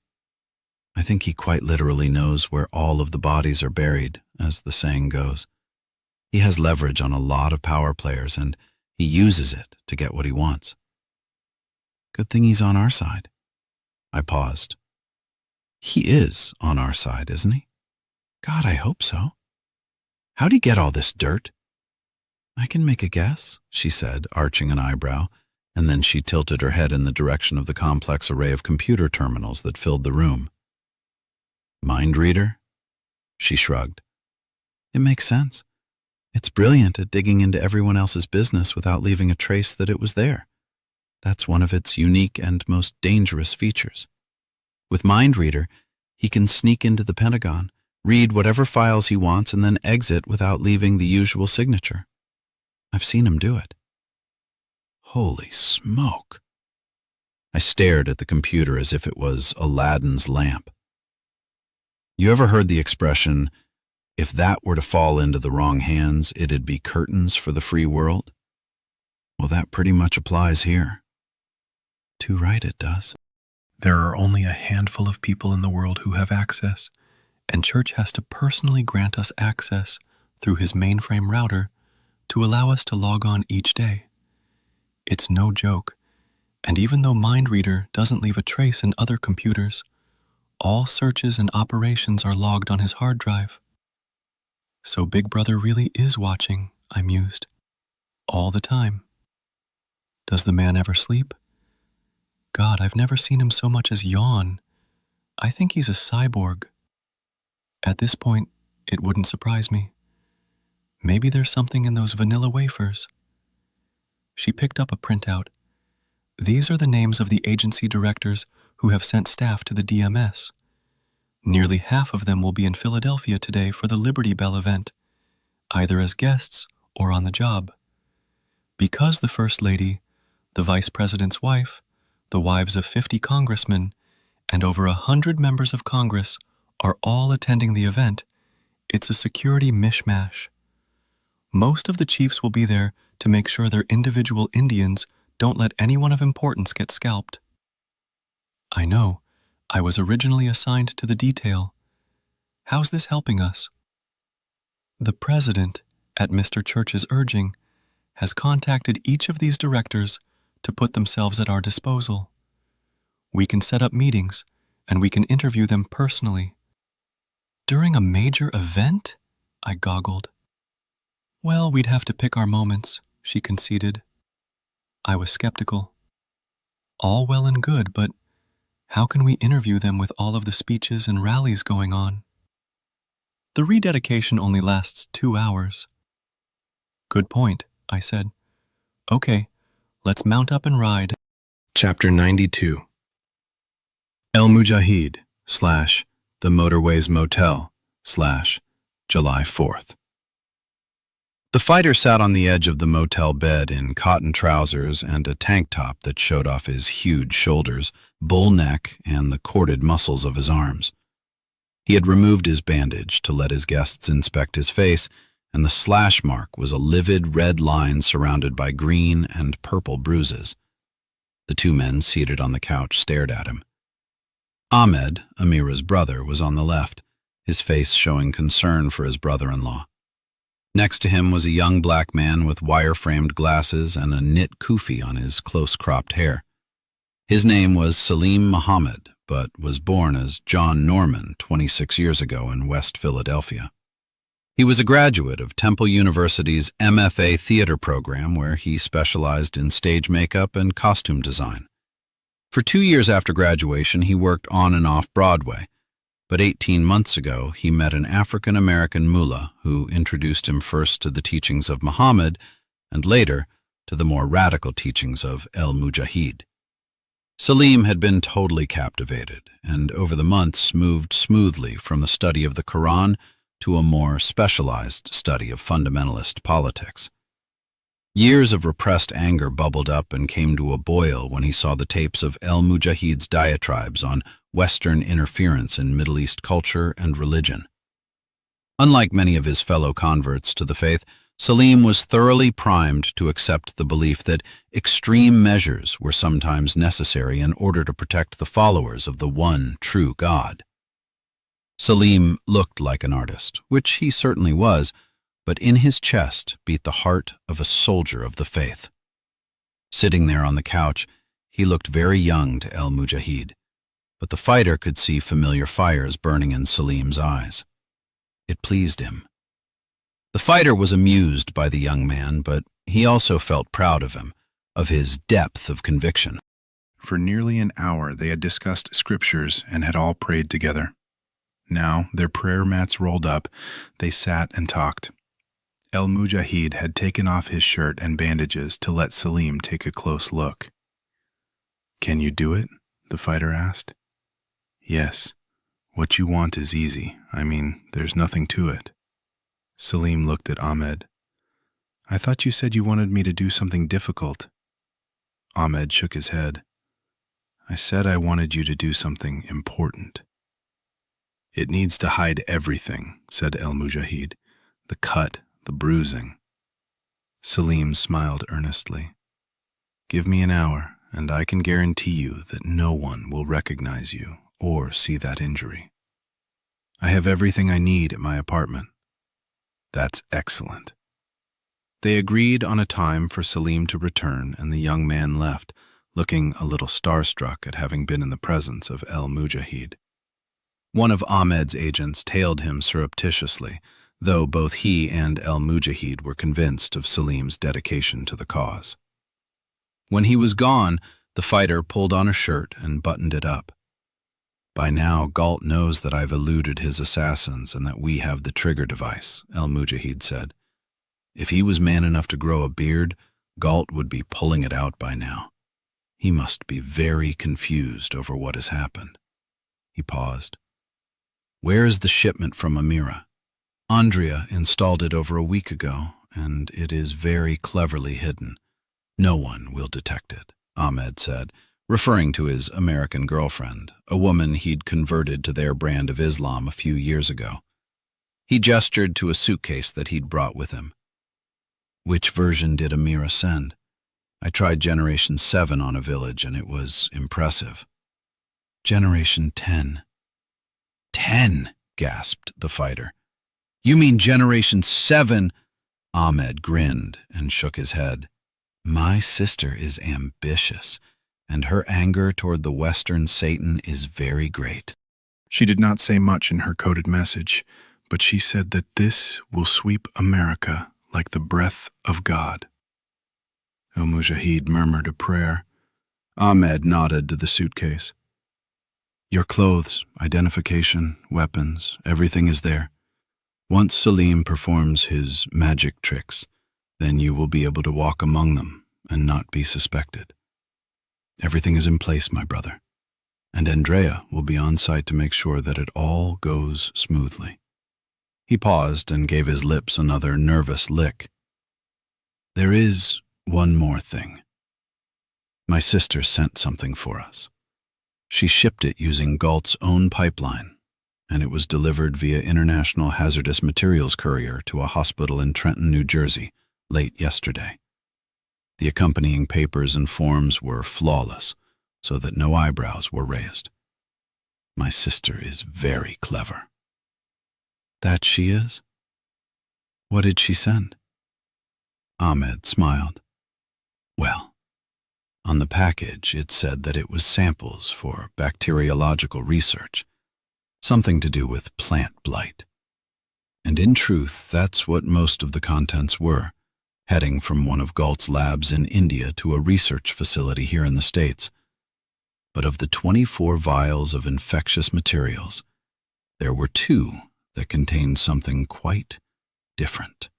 A: I think he quite literally knows where all of the bodies are buried, as the saying goes. He has leverage on a lot of power players, and he uses it to get what he wants. Good thing he's on our side. I paused. He is on our side, isn't he? God, I hope so. How'd he get all this dirt? I can make a guess, she said, arching an eyebrow, and then she tilted her head in the direction of the complex array of computer terminals that filled the room. Mind reader? She shrugged. It makes sense. It's brilliant at digging into everyone else's business without leaving a trace that it was there. That's one of its unique and most dangerous features. With Mind Reader, he can sneak into the Pentagon, read whatever files he wants, and then exit without leaving the usual signature. I've seen him do it. Holy smoke. I stared at the computer as if it was Aladdin's lamp. You ever heard the expression, if that were to fall into the wrong hands, it'd be curtains for the free world? Well, that pretty much applies here. Too right it does.
E: There are only a handful of people in the world who have access, and Church has to personally grant us access through his mainframe router to allow us to log on each day. It's no joke, and even though Mind Reader doesn't leave a trace in other computers, all searches and operations are logged on his hard drive. So Big Brother really is watching, I mused, all the time. Does the man ever sleep? God, I've never seen him so much as yawn. I think he's a cyborg. At this point, it wouldn't surprise me. Maybe there's something in those vanilla wafers. She picked up a printout. These are the names of the agency directors who have sent staff to the DMS. Nearly half of them will be in Philadelphia today for the Liberty Bell event, either as guests or on the job. Because the First Lady, the Vice President's wife, the wives of 50 congressmen, and over 100 members of Congress are all attending the event, it's a security mishmash. Most of the chiefs will be there to make sure their individual Indians don't let anyone of importance get scalped. I know, I was originally assigned to the detail. How's this helping us? The president, at Mr. Church's urging, has contacted each of these directors to put themselves at our disposal. We can set up meetings, and we can interview them personally. During a major event? I goggled. Well, we'd have to pick our moments, she conceded. I was skeptical. All well and good, but how can we interview them with all of the speeches and rallies going on? The rededication only lasts 2 hours. Good point, I said. Okay, let's mount up and ride.
C: Chapter 92. El Mujahid / The Motorways Motel / July 4th.
A: The fighter sat on the edge of the motel bed in cotton trousers and a tank top that showed off his huge shoulders, bull neck, and the corded muscles of his arms. He had removed his bandage to let his guests inspect his face, and the slash mark was a livid red line surrounded by green and purple bruises. The two men seated on the couch stared at him. Ahmed, Amira's brother, was on the left, his face showing concern for his brother-in-law. Next to him was a young black man with wire-framed glasses and a knit kufi on his close-cropped hair. His name was Salim Muhammad, but was born as John Norman 26 years ago in West Philadelphia. He was a graduate of Temple University's MFA theater program, where he specialized in stage makeup and costume design. For 2 years after graduation, he worked on and off Broadway, but 18 months ago he met an African-American mullah who introduced him first to the teachings of Muhammad and later to the more radical teachings of El Mujahid. Salim had been totally captivated and over the months moved smoothly from the study of the Quran to a more specialized study of fundamentalist politics. Years of repressed anger bubbled up and came to a boil when he saw the tapes of El Mujahid's diatribes on Western interference in Middle East culture and religion. Unlike many of his fellow converts to the faith, Salim was thoroughly primed to accept the belief that extreme measures were sometimes necessary in order to protect the followers of the one true God. Salim looked like an artist, which he certainly was, but in his chest beat the heart of a soldier of the faith. Sitting there on the couch, he looked very young to El Mujahid, but the fighter could see familiar fires burning in Salim's eyes. It pleased him. The fighter was amused by the young man, but he also felt proud of him, of his depth of conviction.
D: For nearly an hour they had discussed scriptures and had all prayed together. Now, their prayer mats rolled up, they sat and talked. El Mujahid had taken off his shirt and bandages to let Salim take a close look. "Can you do it?" the fighter asked. "Yes. What you want is easy. I mean, there's nothing to it." Salim looked at Ahmed. "I thought you said you wanted me to do something difficult." Ahmed shook his head. "I said I wanted you to do something important." "It needs to hide everything," said El Mujahid. "The cut, the bruising." Salim smiled earnestly. "Give me an hour, and I can guarantee you that no one will recognize you or see that injury. I have everything I need at my apartment." "That's excellent." They agreed on a time for Salim to return, and the young man left, looking a little starstruck at having been in the presence of El Mujahid. One of Ahmed's agents tailed him surreptitiously, though both he and El Mujahid were convinced of Salim's dedication to the cause. When he was gone, the fighter pulled on a shirt and buttoned it up. "By now, Galt knows that I've eluded his assassins and that we have the trigger device," El Mujahid said. "If he was man enough to grow a beard, Galt would be pulling it out by now. He must be very confused over what has happened." He paused. "Where is the shipment from Amira?" "Andrea installed it over a week ago, and it is very cleverly hidden. No one will detect it," Ahmed said, referring to his American girlfriend, a woman he'd converted to their brand of Islam a few years ago. He gestured to a suitcase that he'd brought with him. "Which version did Amira send? I tried Generation 7 on a village, and it was impressive." "Generation 10. 10, gasped the fighter. "You mean Generation 7? Ahmed grinned and shook his head. "My sister is ambitious, and her anger toward the Western Satan is very great." She did not say much in her coded message, but she said that this will sweep America like the breath of God. El Mujahid murmured a prayer. Ahmed nodded to the suitcase. "Your clothes, identification, weapons, everything is there. Once Salim performs his magic tricks, then you will be able to walk among them and not be suspected. Everything is in place, my brother, and Andrea will be on site to make sure that it all goes smoothly." He paused and gave his lips another nervous lick. "There is one more thing. My sister sent something for us. She shipped it using Galt's own pipeline, and it was delivered via International Hazardous Materials Courier to a hospital in Trenton, New Jersey, late yesterday. The accompanying papers and forms were flawless, so that no eyebrows were raised.
A: My sister is very clever. That she is? What did she send? Ahmed smiled. Well, on the package it said that it was samples for bacteriological research, something to do with plant blight. And in truth, that's what most of the contents were, heading from one of Galt's labs in India to a research facility here in the States. But of the 24 vials of infectious materials, there were 2 that contained something quite different.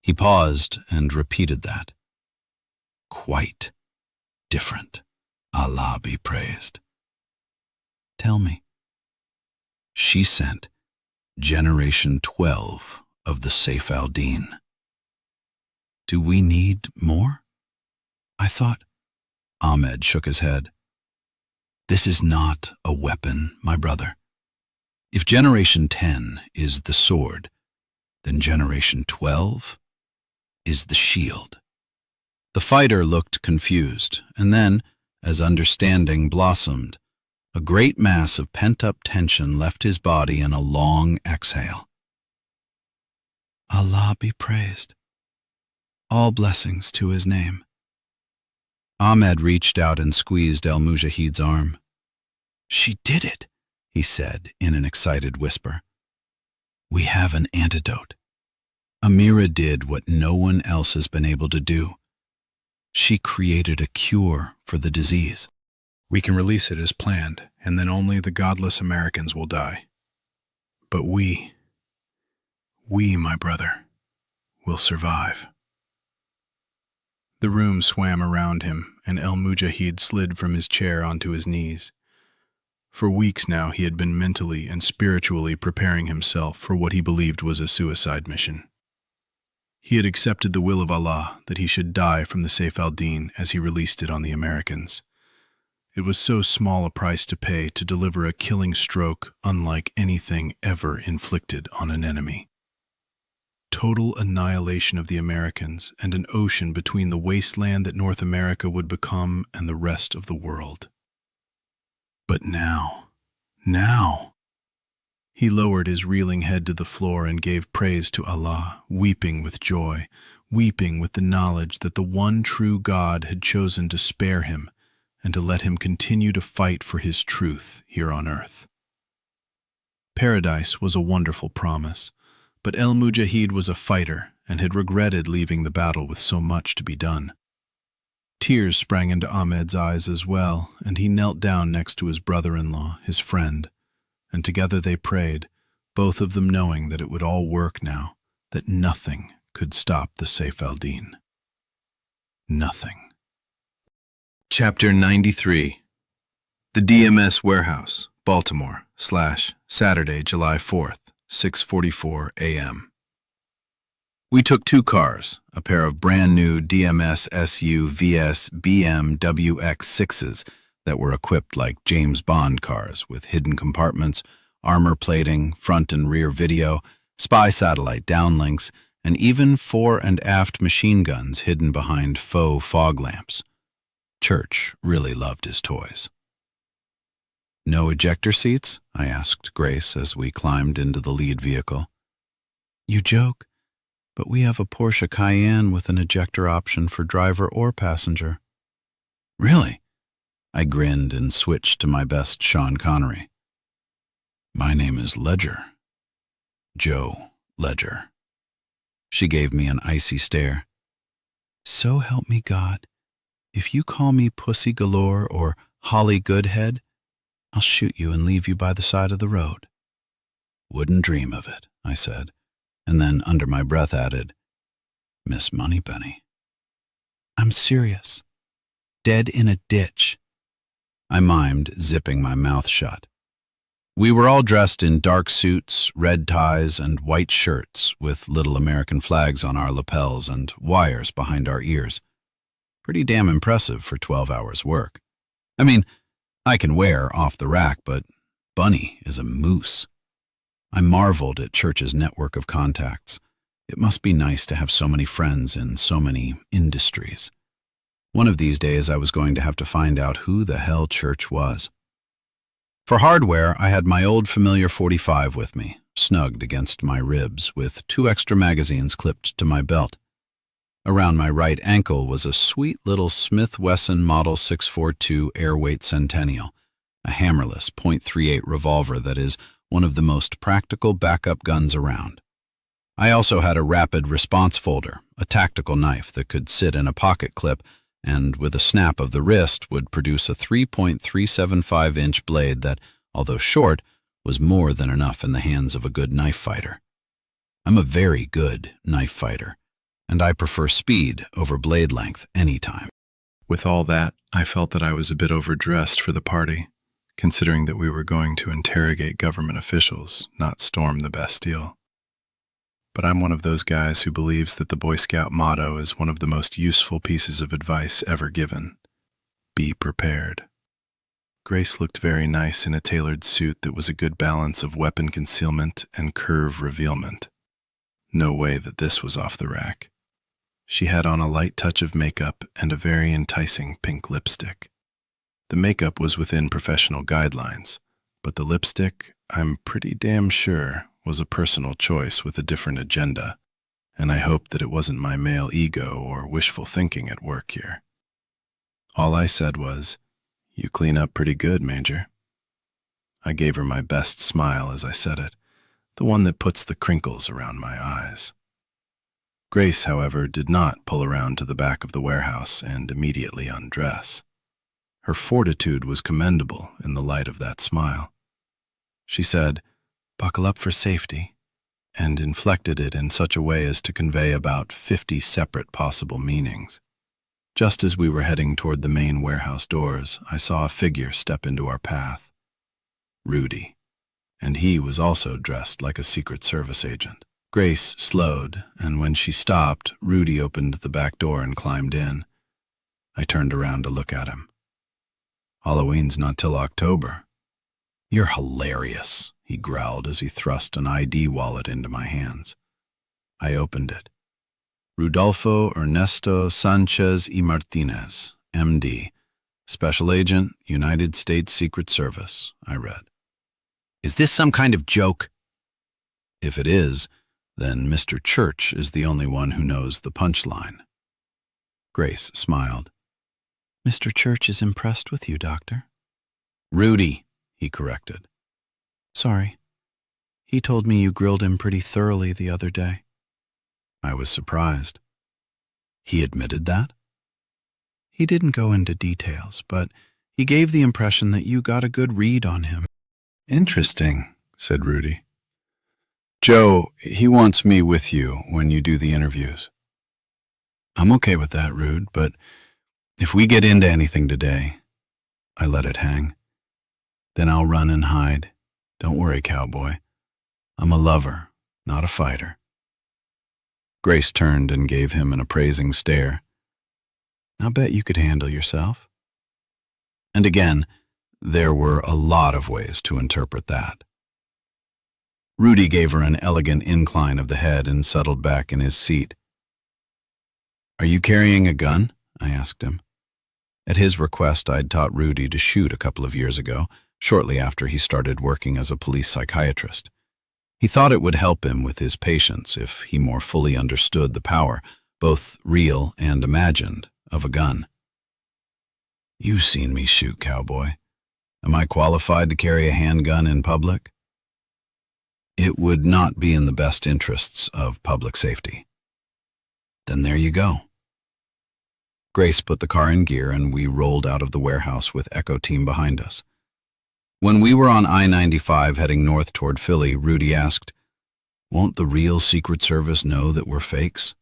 A: He paused and repeated that. Quite different. Allah be praised. Tell me. She sent Generation 12 of the Saif al-Din. Do we need more? I thought. Ahmed shook his head. This is not a weapon, my brother. If Generation 10 is the sword, then Generation 12 is the shield. The fighter looked confused, and then, as understanding blossomed, a great mass of pent-up tension left his body in a long exhale. Allah be praised. All blessings to his name. Ahmed reached out and squeezed El-Mujahid's arm. She did it, he said in an excited whisper. We have an antidote. Amira did what no one else has been able to do. She created a cure for the disease.
C: We can release it as planned, and then only the godless Americans will die. But we, my brother, will survive. The room swam around him, and El-Mujahid slid from his chair onto his knees. For weeks now he had been mentally and spiritually preparing himself for what he believed was a suicide mission. He had accepted the will of Allah that he should die from the Saif al-Din as he released it on the Americans. It was so small a price to pay to deliver a killing stroke unlike anything ever inflicted on an enemy. Total annihilation of the Americans and an ocean between the wasteland that North America would become and the rest of the world. But now, he lowered his reeling head to the floor and gave praise to Allah, weeping with joy, weeping with the knowledge that the one true God had chosen to spare him and to let him continue to fight for his truth here on earth. Paradise was a wonderful promise, but El-Mujahid was a fighter and had regretted leaving the battle with so much to be done. Tears sprang into Ahmed's eyes as well, and he knelt down next to his brother-in-law, his friend, and together they prayed, both of them knowing that it would all work now, that nothing could stop the Saif al-Din. Nothing. Chapter 93. The DMS Warehouse, Baltimore, Saturday, July 4th, 6:44 a.m. We took 2 cars, a pair of brand-new DMS SUVS BMW X6s that were equipped like James Bond cars with hidden compartments, armor plating, front and rear video, spy satellite downlinks, and even fore and aft machine guns hidden behind faux fog lamps. Church really loved his toys. No ejector seats? I asked Grace as we climbed into the lead vehicle. You joke, but we have a Porsche Cayenne with an ejector option for driver or passenger. Really? I grinned and switched to my best Sean Connery. My name is Ledger. Joe Ledger. She gave me an icy stare. So help me God, if you call me Pussy Galore or Holly Goodhead, I'll shoot you and leave you by the side of the road. Wouldn't dream of it, I said, and then under my breath added, Miss Moneypenny. I'm serious. Dead in a ditch. I mimed, zipping my mouth shut. We were all dressed in dark suits, red ties, and white shirts with little American flags on our lapels and wires behind our ears. Pretty damn impressive for 12 hours work. I mean, I can wear off the rack, but Bunny is a moose. I marveled at Church's network of contacts. It must be nice to have so many friends in so many industries. One of these days I was going to have to find out who the hell Church was.
A: For hardware, I had my old familiar .45 with me, snugged against my ribs, with 2 extra magazines clipped to my belt. Around my right ankle was a sweet little Smith Wesson Model 642 Airweight Centennial, a hammerless .38 revolver that is one of the most practical backup guns around. I also had a rapid response folder, a tactical knife that could sit in a pocket clip and, with a snap of the wrist, would produce a 3.375-inch blade that, although short, was more than enough in the hands of a good knife fighter. I'm a very good knife fighter, and I prefer speed over blade length any time.
B: With all that, I felt that I was a bit overdressed for the party, considering that we were going to interrogate government officials, not storm the Bastille. But I'm one of those guys who believes that the Boy Scout motto is one of the most useful pieces of advice ever given. Be prepared. Grace looked very nice in a tailored suit that was a good balance of weapon concealment and curve revealment. No way that this was off the rack. She had on a light touch of makeup and a very enticing pink lipstick. The makeup was within professional guidelines, but the lipstick, I'm pretty damn sure, was a personal choice with a different agenda, and I hoped that it wasn't my male ego or wishful thinking at work here. All I said was, "You clean up pretty good, Major." I gave her my best smile as I said it, the one that puts the crinkles around my eyes. Grace, however, did not pull around to the back of the warehouse and immediately undress. Her fortitude was commendable in the light of that smile. She said, "Buckle up for safety," and inflected it in such a way as to convey about 50 separate possible meanings. Just as we were heading toward the main warehouse doors, I saw a figure step into our path. Rudy. And he was also dressed like a Secret Service agent. Grace slowed, and when she stopped, Rudy opened the back door and climbed in. I turned around to look at him. "Halloween's not till October." "You're hilarious," he growled as he thrust an ID wallet into my hands. I opened it. "Rudolfo Ernesto Sanchez y Martinez, MD, Special Agent, United States Secret Service," I read. "Is this some kind of joke?" "If it is, then Mr. Church is the only one who knows the punchline." Grace smiled. "Mr. Church is impressed with you, Doctor." "Rudy," he corrected. "Sorry. He told me you grilled him pretty thoroughly the other day." I was surprised. "He admitted that?" "He didn't go into details, but he gave the impression that you got a good read on him."
C: "Interesting," said Rudy. "Joe, he wants me with you when you do the interviews." "I'm okay with that, Rude, but if we get into anything today," I let it hang, "then I'll run and hide. Don't worry, cowboy. I'm a lover, not a fighter." Grace turned and gave him an appraising stare. "I'll bet you could handle yourself." And again, there were a lot of ways to interpret that. Rudy gave her an elegant incline of the head and settled back in his seat. "Are you carrying a gun?" I asked him. At his request, I'd taught Rudy to shoot a couple of years ago, shortly after he started working as a police psychiatrist. He thought it would help him with his patients if he more fully understood the power, both real and imagined, of a gun. "You've seen me shoot, cowboy. Am I qualified to carry a handgun in public?" "It would not be in the best interests of public safety." "Then there you go." Grace put the car in gear and we rolled out of the warehouse with Echo Team behind us. When we were on I-95 heading north toward Philly, Rudy asked, "Won't the real Secret Service know that we're fakes?"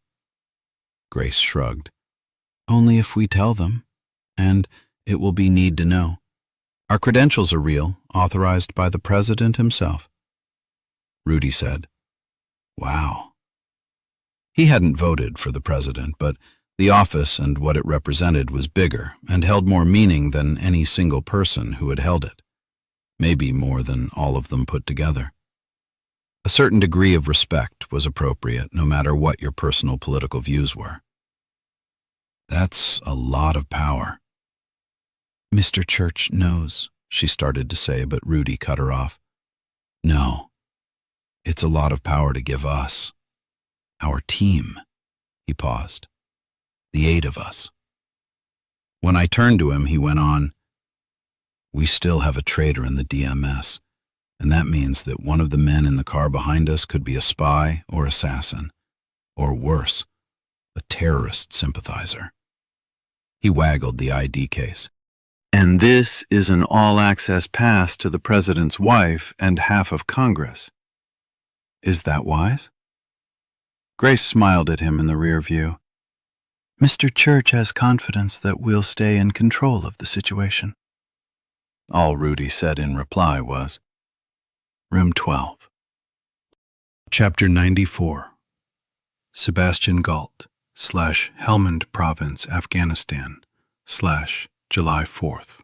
C: Grace shrugged. "Only if we tell them, and it will be need to know. Our credentials are real, authorized by the President himself." Rudy said, "Wow." He hadn't voted for the President, but the office and what it represented was bigger and held more meaning than any single person who had held it. Maybe more than all of them put together. A certain degree of respect was appropriate, no matter what your personal political views were. "That's a lot of power." "Mr. Church knows,"
A: she started to say, but Rudy cut her off. No, it's a lot of power to give us. Our team. He paused. The 8 of us. When I turned to him, he went on, we still have a traitor in the DMS, and that means that one of the men in the car behind us could be a spy or assassin, or worse, a terrorist sympathizer. He waggled the ID case.
B: And this is an all-access pass to the president's wife and half of Congress. Is that wise? Grace smiled at him in the rear view. Mr. Church has confidence that we'll stay in control of the situation. All Rudy said in reply was, Room 12.
C: Chapter 94. Sebastian Galt / Helmand Province, Afghanistan / July 4th.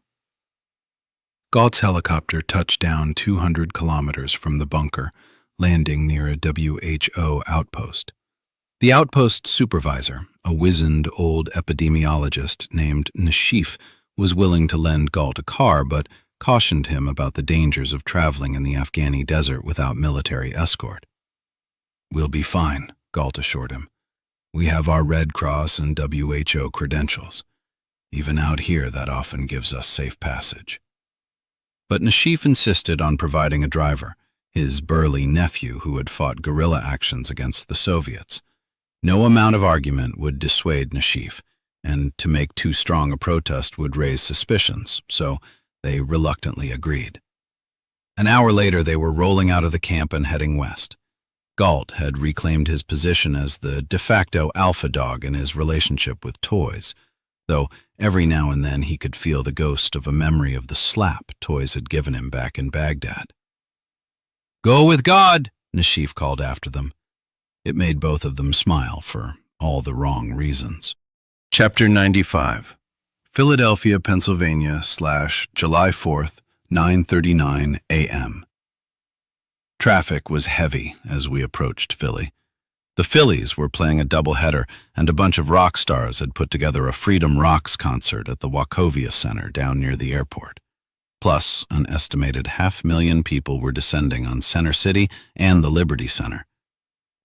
C: Galt's helicopter touched down 200 kilometers from the bunker, landing near a WHO outpost. The outpost supervisor, a wizened old epidemiologist named Nashif, was willing to lend Galt a car, but cautioned him about the dangers of traveling in the Afghani desert without military escort. We'll be fine, Galt assured him. We have our Red Cross and WHO credentials. Even out here, that often gives us safe passage. But Nashif insisted on providing a driver, his burly nephew who had fought guerrilla actions against the Soviets. No amount of argument would dissuade Nashif, and to make too strong a protest would raise suspicions, so they reluctantly agreed. An hour later, they were rolling out of the camp and heading west. Galt had reclaimed his position as the de facto alpha dog in his relationship with toys, though every now and then he could feel the ghost of a memory of the slap toys had given him back in Baghdad. Go with God, Nashif called after them. It made both of them smile for all the wrong reasons.
B: Chapter 95. Philadelphia, Pennsylvania / July 4th, 9:39 a.m. Traffic was heavy as we approached Philly. The Phillies were playing a doubleheader, and a bunch of rock stars had put together a Freedom Rocks concert at the Wachovia Center down near the airport. Plus, an estimated 500,000 people were descending on Center City and the Liberty Center.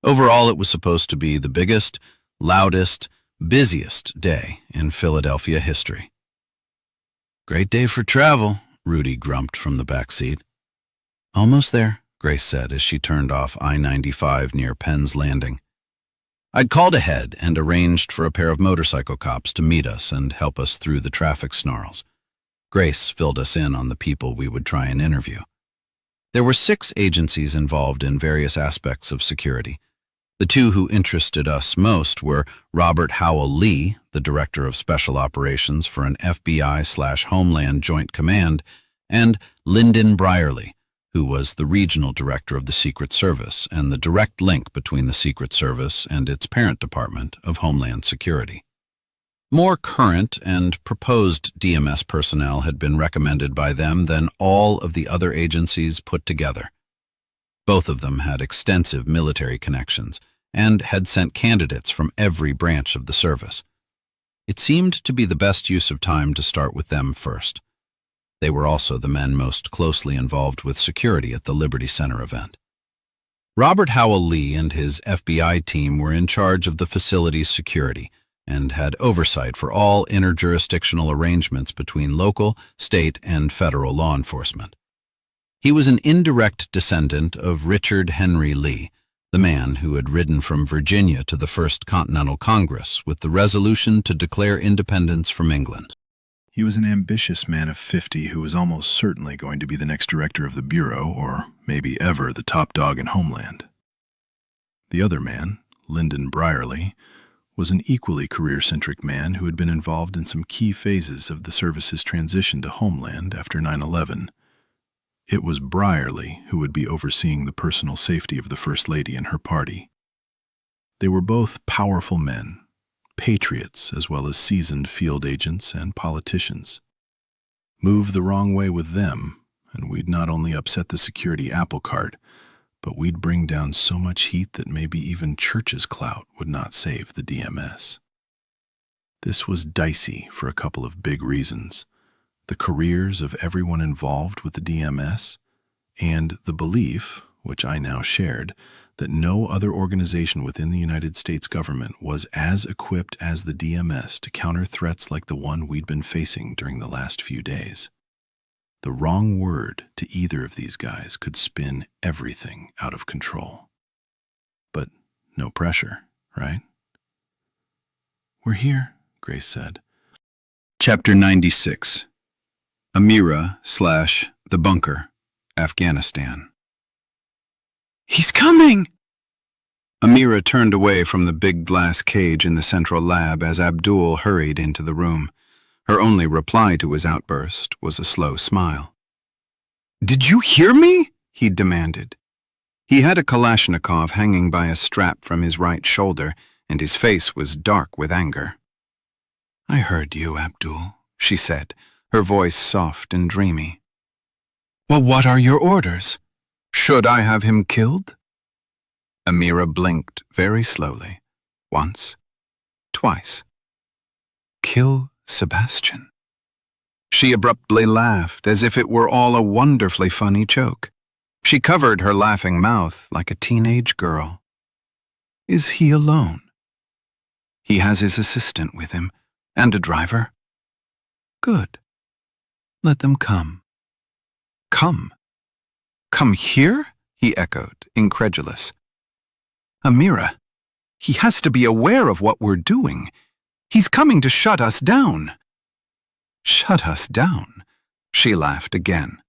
B: Overall, it was supposed to be the biggest, loudest, busiest day in Philadelphia history. Great day for travel, Rudy grumped from the back seat. Almost there, Grace said as she turned off I-95 near Penn's Landing. I'd called ahead and arranged for a pair of motorcycle cops to meet us and help us through the traffic snarls. Grace filled us in on the people we would try and interview. There were 6 agencies involved in various aspects of security. The 2 who interested us most were Robert Howell Lee, the Director of Special Operations for an FBI/Homeland Joint Command, and Lyndon Brierly, who was the Regional Director of the Secret Service and the direct link between the Secret Service and its parent department of Homeland Security. More current and proposed DMS personnel had been recommended by them than all of the other agencies put together. Both of them had extensive military connections and had sent candidates from every branch of the service. It seemed to be the best use of time to start with them first. They were also the men most closely involved with security at the Liberty Center event. Robert Howell Lee and his FBI team were in charge of the facility's security and had oversight for all interjurisdictional arrangements between local, state, and federal law enforcement. He was an indirect descendant of Richard Henry Lee, the man who had ridden from Virginia to the First Continental Congress with the resolution to declare independence from England.
C: He was an ambitious man of 50 who was almost certainly going to be the next director of the Bureau, or maybe ever the top dog in Homeland. The other man, Lyndon Brierly, was an equally career-centric man who had been involved in some key phases of the service's transition to Homeland after 9/11. It was Brierly who would be overseeing the personal safety of the First Lady and her party. They were both powerful men, patriots as well as seasoned field agents and politicians. Move the wrong way with them, and we'd not only upset the security apple cart, but we'd bring down so much heat that maybe even Church's clout would not save the DMS. This was dicey for a couple of big reasons. the careers of everyone involved with the DMS, and the belief, which I now shared, that no other organization within the United States government was as equipped as the DMS to counter threats like the one we'd been facing during the last few days. The wrong word to either of these guys could spin everything out of control. But no pressure, right?
B: "We're here," Grace said.
C: Chapter 96. Amira/The Bunker, Afghanistan.
B: "He's coming!"
C: Amira turned away from the big glass cage in the central lab as Abdul hurried into the room. Her only reply to his outburst was a slow smile. "Did you hear me?" he demanded. He had a Kalashnikov hanging by a strap from his right shoulder, and his face was dark with anger. "I heard you, Abdul," she said, her voice soft and dreamy. "Well, what are your orders? Should I have him killed?" Amira blinked very slowly. Once. Twice. "Kill Sebastian." She abruptly laughed, as if it were all a wonderfully funny joke. She covered her laughing mouth like a teenage girl. "Is he alone?" "He has his assistant with him, and a driver." "Good. Let them come." "Come? Come here?" he echoed, incredulous. "Amira, he has to be aware of what we're doing. He's coming to shut us down." "Shut us down?" She laughed again.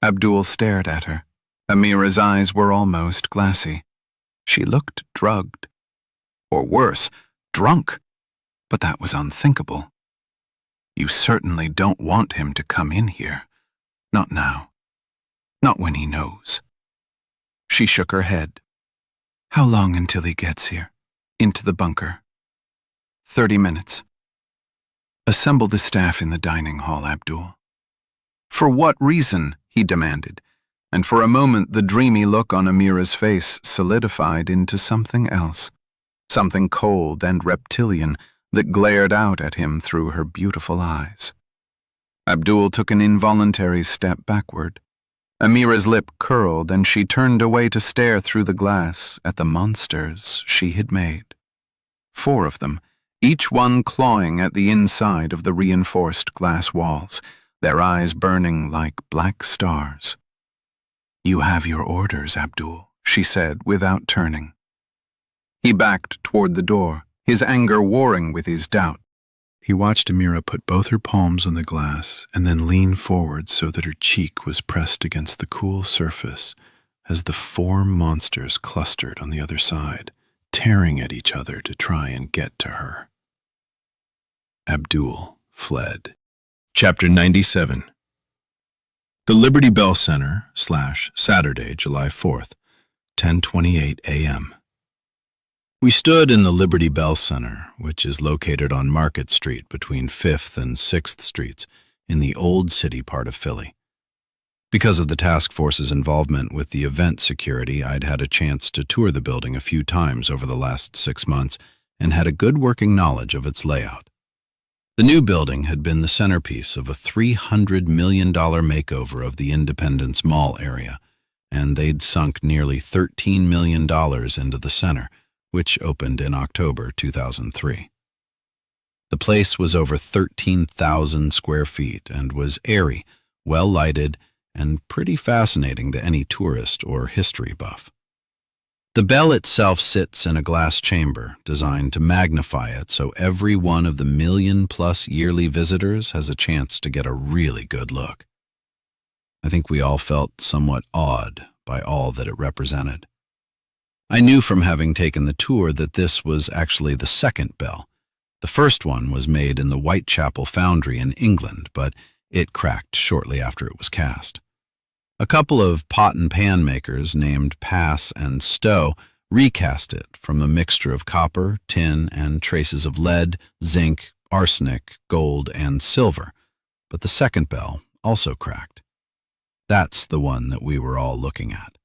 C: Abdul stared at her. Amira's eyes were almost glassy. She looked drugged. Or worse, drunk. But that was unthinkable. "You certainly don't want him to come in here. Not now. Not when he knows." She shook her head. "How long until he gets here? Into the bunker?" 30 minutes. "Assemble the staff in the dining hall, Abdul." "For what reason?" he demanded, and for a moment the dreamy look on Amira's face solidified into something else, something cold and reptilian that glared out at him through her beautiful eyes. Abdul took an involuntary step backward. Amira's lip curled, and she turned away to stare through the glass at the monsters she had made. 4 of them, each one clawing at the inside of the reinforced glass walls, their eyes burning like black stars. "You have your orders, Abdul," she said without turning. He backed toward the door, his anger warring with his doubt. He watched Amira put both her palms on the glass and then lean forward so that her cheek was pressed against the cool surface as the 4 monsters clustered on the other side, tearing at each other to try and get to her. Abdul fled. Chapter 97. The Liberty Bell Center / Saturday, July 4th, 10:28 a.m. We stood in the Liberty Bell Center, which is located on Market Street between 5th and 6th Streets in the Old City part of Philly. Because of the task force's involvement with the event security, I'd had a chance to tour the building a few times over the last 6 months and had a good working knowledge of its layout. The new building had been the centerpiece of a $300 million makeover of the Independence Mall area, and they'd sunk nearly $13 million into the center, which opened in October 2003. The place was over 13,000 square feet and was airy, well-lighted, and pretty fascinating to any tourist or history buff. The bell itself sits in a glass chamber designed to magnify it so every one of the million-plus yearly visitors has a chance to get a really good look. I think we all felt somewhat awed by all that it represented. I knew from having taken the tour that this was actually the second bell. The first one was made in the Whitechapel Foundry in England, but it cracked shortly after it was cast. A couple of pot and pan makers named Pass and Stowe recast it from a mixture of copper, tin, and traces of lead, zinc, arsenic, gold, and silver, but the second bell also cracked. That's the one that we were all looking at.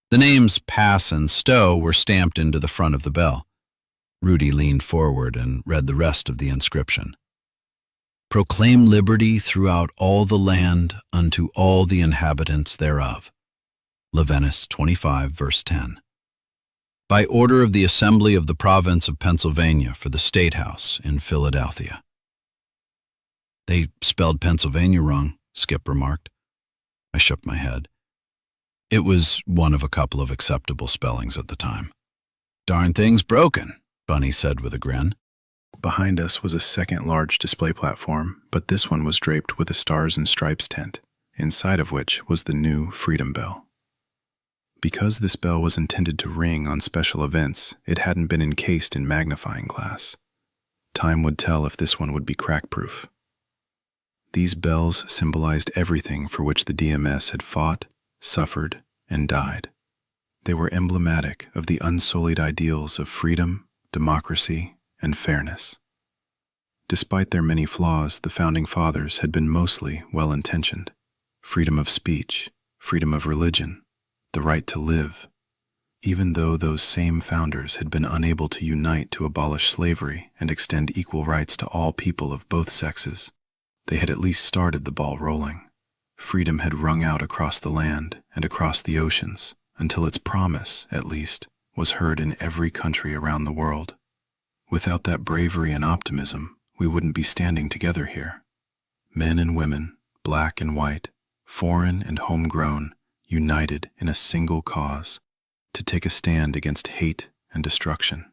C: The names Pass and Stowe were stamped into the front of the bell. Rudy leaned forward and read the rest of the inscription.
A: Proclaim liberty throughout all the land unto all the inhabitants thereof. Leviticus 25, verse 10. By order of the Assembly of the Province of Pennsylvania for the State House in Philadelphia. They spelled Pennsylvania wrong, Skip remarked. I shook my head. It was one of a couple of acceptable spellings at the time. Darn thing's broken, Bunny said with a grin.
C: Behind us was a second large display platform, but this one was draped with a Stars and Stripes tent, inside of which was the new Freedom Bell. Because this bell was intended to ring on special events, it hadn't been encased in magnifying glass. Time would tell if this one would be crack-proof. These bells symbolized everything for which the DMS had fought, suffered, and died. They were emblematic of the unsullied ideals of freedom, democracy, and fairness. Despite their many flaws, the Founding Fathers had been mostly well-intentioned. Freedom of speech, freedom of religion, the right to live. Even though those same founders had been unable to unite to abolish slavery and extend equal rights to all people of both sexes, they had at least started the ball rolling. Freedom had rung out across the land and across the oceans until its promise, at least, was heard in every country around the world. Without that bravery and optimism, we wouldn't be standing together here. Men and women, black and white, foreign and homegrown, united in a single cause, to take a stand against hate and destruction.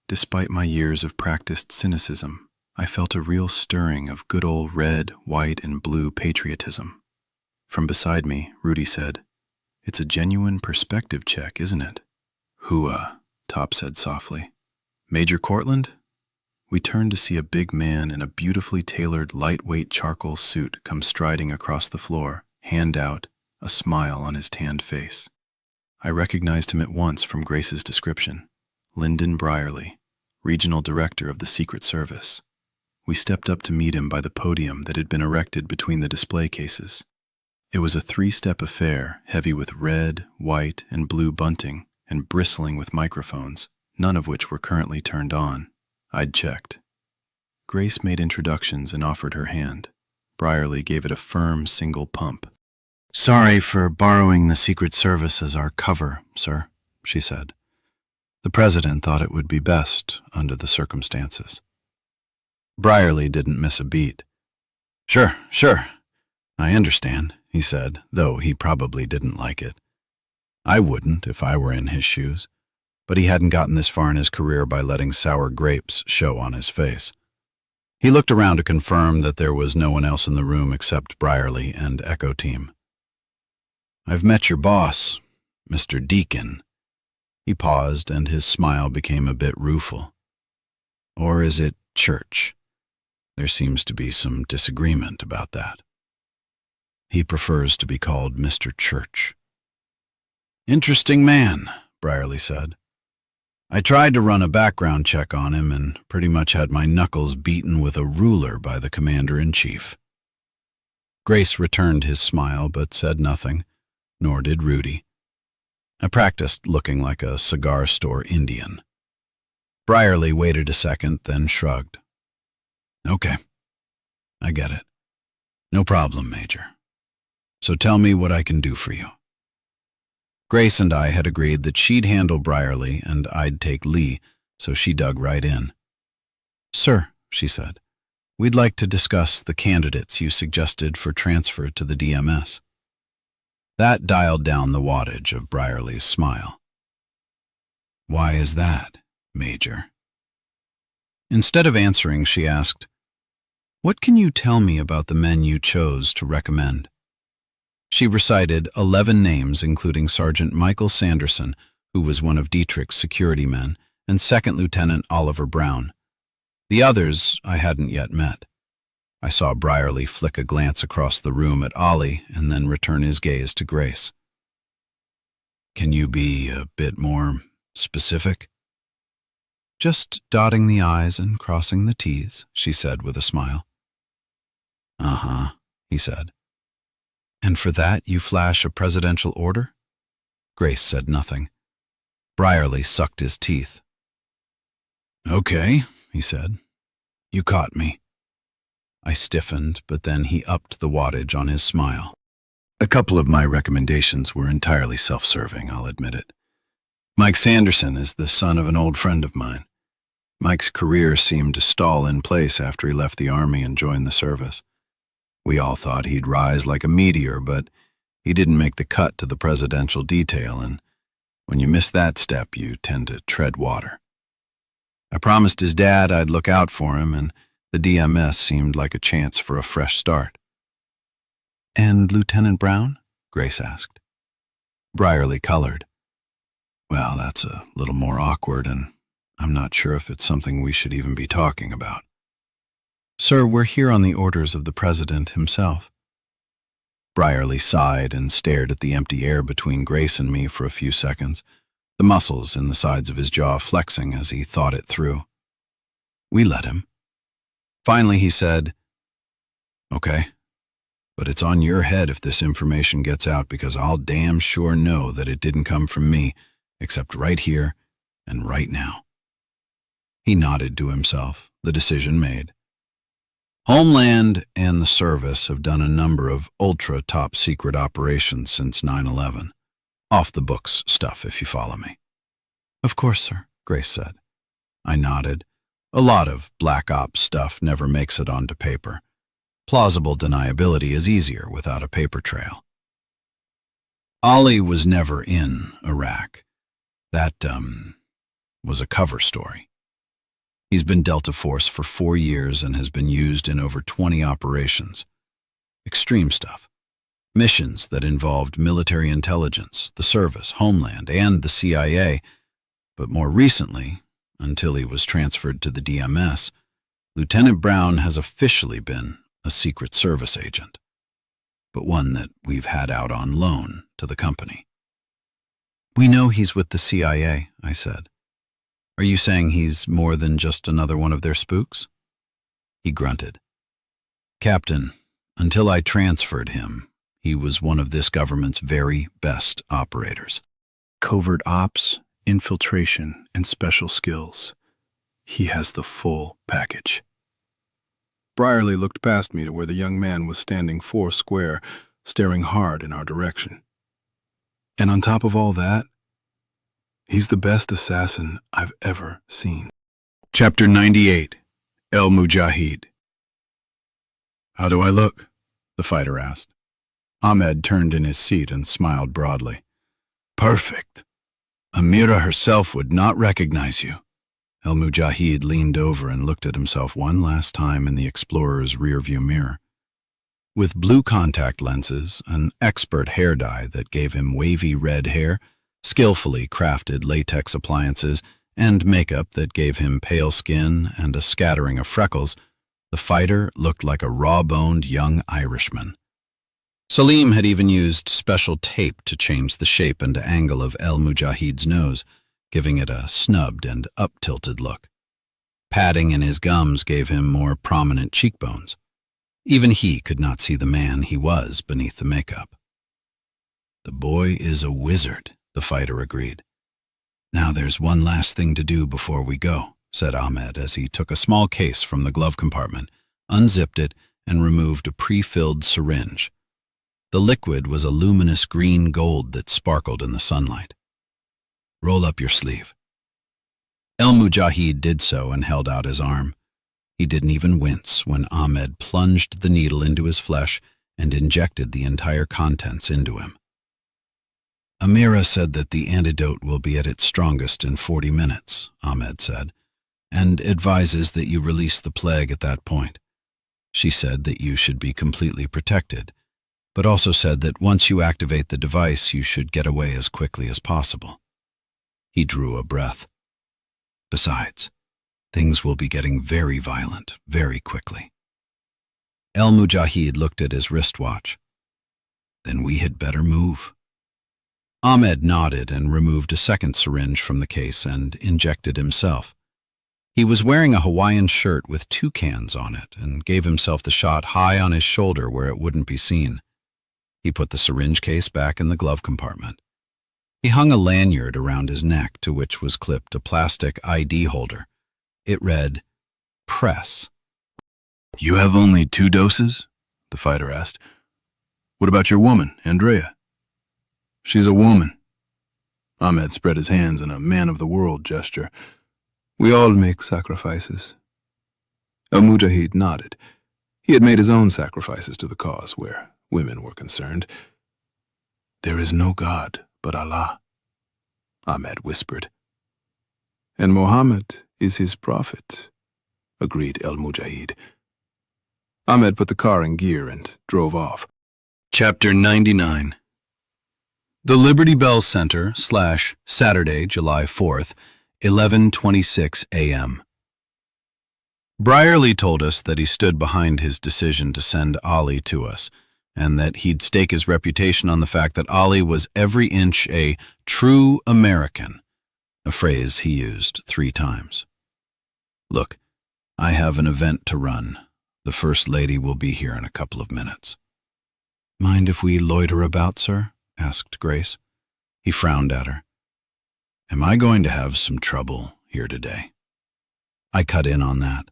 C: Despite my years of practiced cynicism, I felt a real stirring of good old red, white, and blue patriotism. From beside me, Rudy said, "It's a genuine perspective check, isn't it?" "Hooah," Top said softly. "Major Cortland?" We turned to see a big man in a beautifully tailored lightweight charcoal suit come striding across the floor, hand out, a smile on his tanned face. I recognized him at once from Grace's description. Lyndon Brierly, Regional Director of the Secret Service. We stepped up to meet him by the podium that had been erected between the display cases. It was a three-step affair, heavy with red, white, and blue bunting, and bristling with microphones, none of which were currently turned on. I'd checked. Grace made introductions and offered her hand. Brierly gave it a firm single pump. "Sorry for borrowing the Secret Service as our cover, sir," she said. "The president thought it would be best under the circumstances." Brierly didn't miss a beat. Sure. I understand," he said, though he probably didn't like it. I wouldn't if I were in his shoes, but he hadn't gotten this far in his career by letting sour grapes show on his face. He looked around to confirm that there was no one else in the room except Brierly and Echo Team. "I've met your boss, Mr. Deacon." He paused, and his smile became a bit rueful. "Or is it Church? There seems to be some disagreement about that." "He prefers to be called Mr. Church." "Interesting man," Brierly said. "I tried to run a background check on him and pretty much had my knuckles beaten with a ruler by the commander-in-chief." Grace returned his smile but said nothing, nor did Rudy. I practiced looking like a cigar store Indian. Brierly waited a second, then shrugged. "Okay, I get it. No problem, Major. So tell me what I can do for you." Grace and I had agreed that she'd handle Brierly and I'd take Lee, so she dug right in. "Sir," she said, "we'd like to discuss the candidates you suggested for transfer to the DMS." That dialed down the wattage of Brierly's smile. "Why is that, Major?" Instead of answering, she asked, "What can you tell me about the men you chose to recommend?" She recited 11 names, including Sergeant Michael Sanderson, who was one of Dietrich's security men, and Second Lieutenant Oliver Brown. The others I hadn't yet met. I saw Brierly flick a glance across the room at Ollie and then return his gaze to Grace. "Can you be a bit more specific?" "Just dotting the I's and crossing the T's," she said with a smile. "Uh-huh," he said. "And for that you flash a presidential order?" Grace said nothing. Brierly sucked his teeth. "Okay," he said. "You caught me.
A: I stiffened, but then he upped the wattage on his smile.
C: A couple of my recommendations were entirely self-serving, I'll admit it. Mike Sanderson is the son of an old friend of mine. Mike's career seemed to stall in place after he left the Army and joined the service. We all thought he'd rise like a meteor, but he didn't make the cut to the presidential detail, and when you miss that step, you tend to tread water. I promised his dad I'd look out for him, and the DMS seemed like a chance for a fresh start.
A: "And Lieutenant Brown?" Grace asked.
C: Brierly colored. Well, that's a little more awkward, and I'm not sure if it's something we should even be talking about.
A: "Sir, we're here on the orders of the President himself."
C: Brierly sighed and stared at the empty air between Grace and me for a few seconds, the muscles in the sides of his jaw flexing as he thought it through. We let him. Finally, he said, "Okay, but it's on your head if this information gets out, because I'll damn sure know that it didn't come from me, except right here and right now." He nodded to himself, the decision made. Homeland and the service have done a number of ultra top secret operations since 9/11. Off the books stuff, if you follow me.
A: "Of course, sir," Grace said.
C: I nodded. A lot of black ops stuff never makes it onto paper. Plausible deniability is easier without a paper trail. Ollie was never in Iraq. That, was a cover story. He's been Delta Force for 4 years and has been used in over 20 operations. Extreme stuff. Missions that involved military intelligence, the service, Homeland, and the CIA. But more recently, until he was transferred to the DMS, Lieutenant Brown has officially been a Secret Service agent, but one that we've had out on loan to the company.
A: "We know he's with the CIA," I said. "Are you saying he's more than just another one of their spooks?"
C: He grunted. "Captain, until I transferred him, he was one of this government's very best operators.
B: Covert ops, infiltration, and special skills. He has the full package."
F: Brierly looked past me to where the young man was standing 4 square, staring hard in our direction. "And on top of all that, he's the best assassin I've ever seen."
C: Chapter 98, El Mujahid. "How do I look?" the fighter asked. Ahmed turned in his seat and smiled broadly. "Perfect. Amira herself would not recognize you." El Mujahid leaned over and looked at himself one last time in the Explorer's rearview mirror. With blue contact lenses, an expert hair dye that gave him wavy red hair, skillfully crafted latex appliances, and makeup that gave him pale skin and a scattering of freckles, the fighter looked like a raw-boned young Irishman. Salim had even used special tape to change the shape and angle of El Mujahid's nose, giving it a snubbed and up-tilted look. Padding in his gums gave him more prominent cheekbones. Even he could not see the man he was beneath the makeup. "The boy is a wizard," the fighter agreed. "Now there's one last thing to do before we go," said Ahmed as he took a small case from the glove compartment, unzipped it, and removed a pre-filled syringe. The liquid was a luminous green gold that sparkled in the sunlight. "Roll up your sleeve." El Mujahid did so and held out his arm. He didn't even wince when Ahmed plunged the needle into his flesh and injected the entire contents into him. "Amira said that the antidote will be at its strongest in 40 minutes, Ahmed said, "and advises that you release the plague at that point. She said that you should be completely protected, but also said that once you activate the device, you should get away as quickly as possible." He drew a breath. "Besides, things will be getting very violent very quickly." El Mujahid looked at his wristwatch. "Then we had better move." Ahmed nodded and removed a second syringe from the case and injected himself. He was wearing a Hawaiian shirt with toucans on it and gave himself the shot high on his shoulder where it wouldn't be seen. He put the syringe case back in the glove compartment. He hung a lanyard around his neck to which was clipped a plastic ID holder. It read, "Press."
F: You have only 2 doses? The fighter asked. What about your woman, Andrea? She's a woman. Ahmed spread his hands in a man-of-the-world gesture. We all make sacrifices. Al-Mujahid nodded. He had made his own sacrifices to the cause where women were concerned. There is no God but Allah, Ahmed whispered. And Muhammad is his prophet, agreed Al-Mujahid. Ahmed put the car in gear and drove off.
C: Chapter 99. The Liberty Bell Center / Saturday, July 4th, 11:26 a.m. Brierly told us that he stood behind his decision to send Ollie to us, and that he'd stake his reputation on the fact that Ollie was every inch a true American, a phrase he used 3 times. Look, I have an event to run. The First Lady will be here in a couple of minutes. Mind if we loiter about, sir? Asked Grace. He frowned at her. Am I going to have some trouble here today? I cut in on that.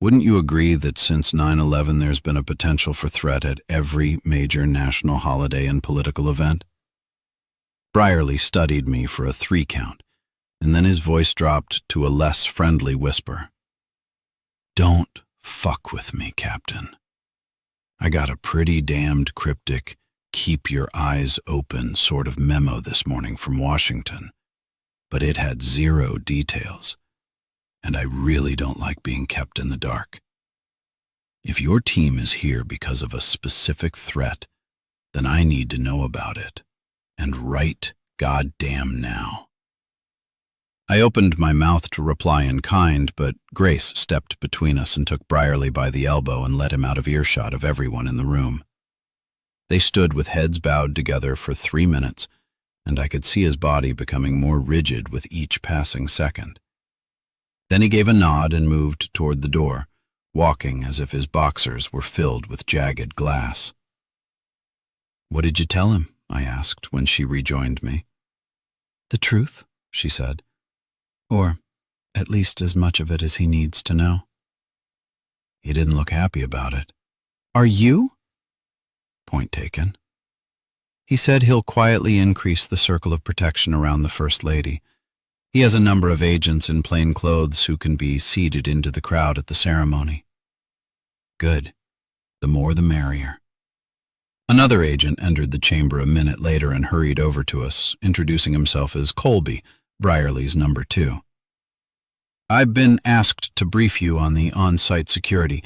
C: Wouldn't you agree that since 9/11 there's been a potential for threat at every major national holiday and political event? Brierly studied me for a 3 count, and then his voice dropped to a less friendly whisper. Don't fuck with me, Captain. I got a pretty damned cryptic, keep your eyes open sort of memo this morning from Washington, but it had 0 details, and I really don't like being kept in the dark. If your team is here because of a specific threat, then I need to know about it, and right goddamn now. I opened my mouth to reply in kind, but Grace stepped between us and took Brierly by the elbow and led him out of earshot of everyone in the room. They stood with heads bowed together for 3 minutes, and I could see his body becoming more rigid with each passing second. Then he gave a nod and moved toward the door, walking as if his boxers were filled with jagged glass. What did you tell him? I asked when she rejoined me. The truth, she said. Or at least as much of it as he needs to know. He didn't look happy about it. Are you? Point taken. He said he'll quietly increase the circle of protection around the First Lady. He has a number of agents in plain clothes who can be seeded into the crowd at the ceremony. Good. The more the merrier. Another agent entered the chamber a minute later and hurried over to us, introducing himself as Colby, Brierly's number 2. I've been asked to brief you on the on-site security.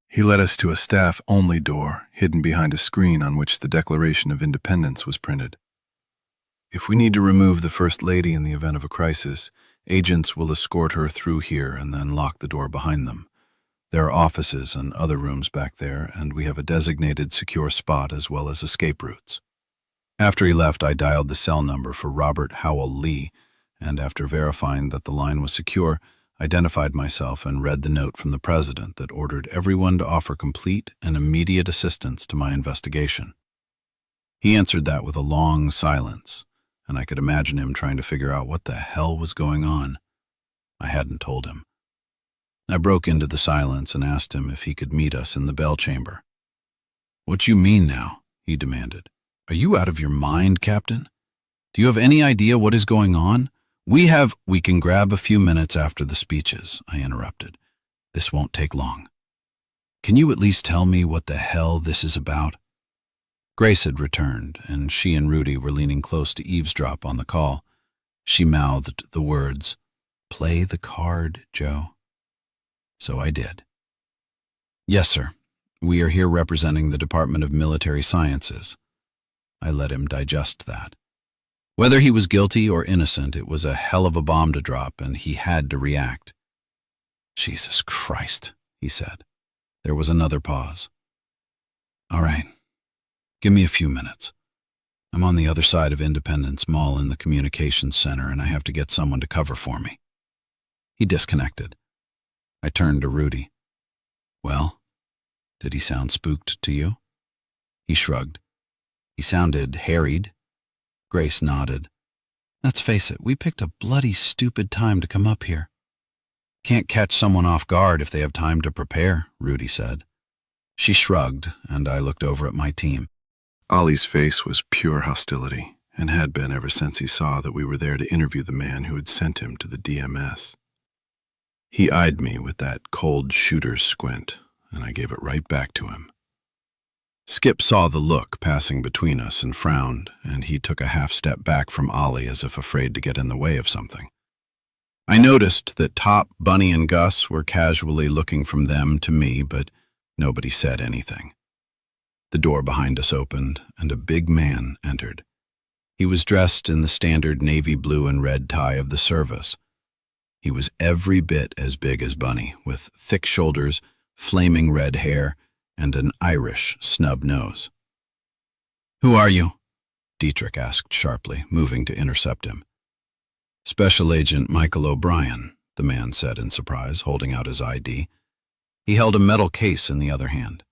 F: He led us to a staff-only door hidden behind a screen on which the Declaration of Independence was printed. If we need to remove the First Lady in the event of a crisis, agents will escort her through here and then lock the door behind them. There are offices and other rooms back there, and we have a designated secure spot as well as escape routes. After he left, I dialed the cell number for Robert Howell Lee, and after verifying that the line was secure, identified myself and read the note from the President that ordered everyone to offer complete and immediate assistance to my investigation. He answered that with a long silence, and I could imagine him trying to figure out what the hell was going on. I hadn't told him. I broke into the silence and asked him if he could meet us in the bell chamber. What you mean now? He demanded. Are you out of your mind, Captain? Do you have any idea what is going on? We can grab a few minutes after the speeches, I interrupted. This won't take long. Can you at least tell me what the hell this is about? Grace had returned, and she and Rudy were leaning close to eavesdrop on the call. She mouthed the words, "Play the card, Joe." So I did. Yes, sir. We are here representing the Department of Military Sciences. I let him digest that. Whether he was guilty or innocent, it was a hell of a bomb to drop, and he had to react. Jesus Christ, he said. There was another pause. All right. Give me a few minutes. I'm on the other side of Independence Mall in the communications center, and I have to get someone to cover for me. He disconnected. I turned to Rudy. Well, did he sound spooked to you? He shrugged. He sounded harried. Grace nodded. Let's face it, we picked a bloody stupid time to come up here.
A: Can't catch someone off guard if they have time to prepare, Rudy said. She shrugged, and I looked over at my team.
C: Ollie's face was pure hostility, and had been ever since he saw that we were there to interview the man who had sent him to the DMS. He eyed me with that cold shooter's squint, and I gave it right back to him. Skip saw the look passing between us and frowned, and he took a half-step back from Ollie as if afraid to get in the way of something. I noticed that Top, Bunny, and Gus were casually looking from them to me, but nobody said anything. The door behind us opened, and a big man entered. He was dressed in the standard navy blue and red tie of the service. He was every bit as big as Bunny, with thick shoulders, flaming red hair, and an Irish snub nose. "Who are you?" Dietrich asked sharply, moving to intercept him. "Special Agent Michael O'Brien," the man said in surprise, holding out his ID. He held a metal case in the other hand.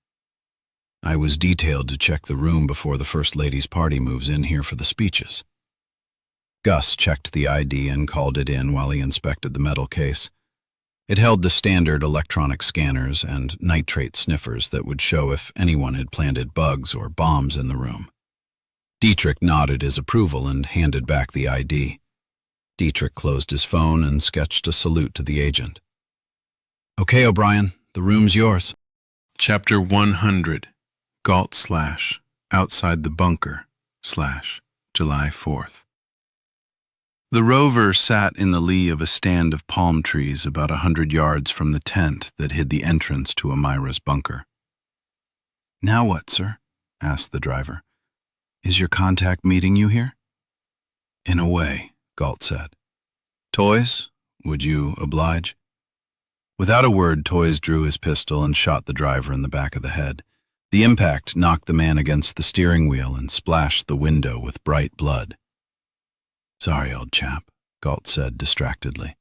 C: "I was detailed to check the room before the First Lady's party moves in here for the speeches." Gus checked the ID and called it in while he inspected the metal case. It held the standard electronic scanners and nitrate sniffers that would show if anyone had planted bugs or bombs in the room. Dietrich nodded his approval and handed back the ID. Dietrich closed his phone and sketched a salute to the agent. "Okay, O'Brien, the room's yours." Chapter 100, Galt / Outside the Bunker / July 4th. The rover sat in the lee of a stand of palm trees about 100 yards from the tent that hid the entrance to Amira's bunker. "Now what, sir?" asked the driver. "Is your contact meeting you here?" "In a way," Galt said. "Toys, would you oblige?" Without a word, Toys drew his pistol and shot the driver in the back of the head. The impact knocked the man against the steering wheel and splashed the window with bright blood. "Sorry, old chap," Galt said distractedly.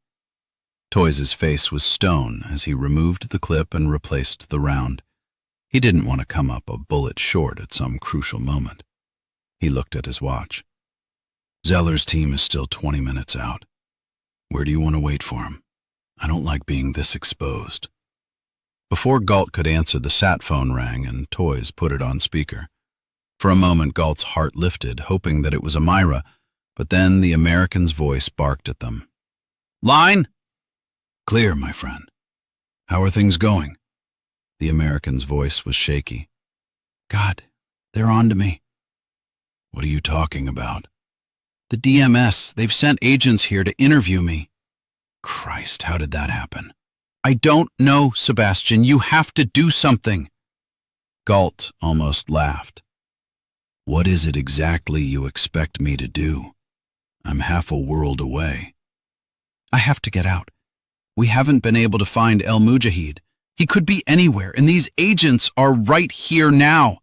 C: Toys' face was stone as he removed the clip and replaced the round. He didn't want to come up a bullet short at some crucial moment. He looked at his watch. "Zeller's team is still 20 minutes out. Where do you want to wait for him? I don't like being this exposed." Before Galt could answer, the sat phone rang and Toys put it on speaker. For a moment, Galt's heart lifted, hoping that it was Amira, but then the American's voice barked at them. "Line?" "Clear, my friend. How are things going?" The American's voice was shaky. "God, they're on to me." "What are you talking about?" "The DMS. They've sent agents here to interview me." "Christ, how did that happen?" "I don't know, Sebastian. You have to do something." Galt almost laughed. "What is it exactly you expect me to do? I'm half a world away." "I have to get out. We haven't been able to find El Mujahid. He could be anywhere, and these agents are right here now."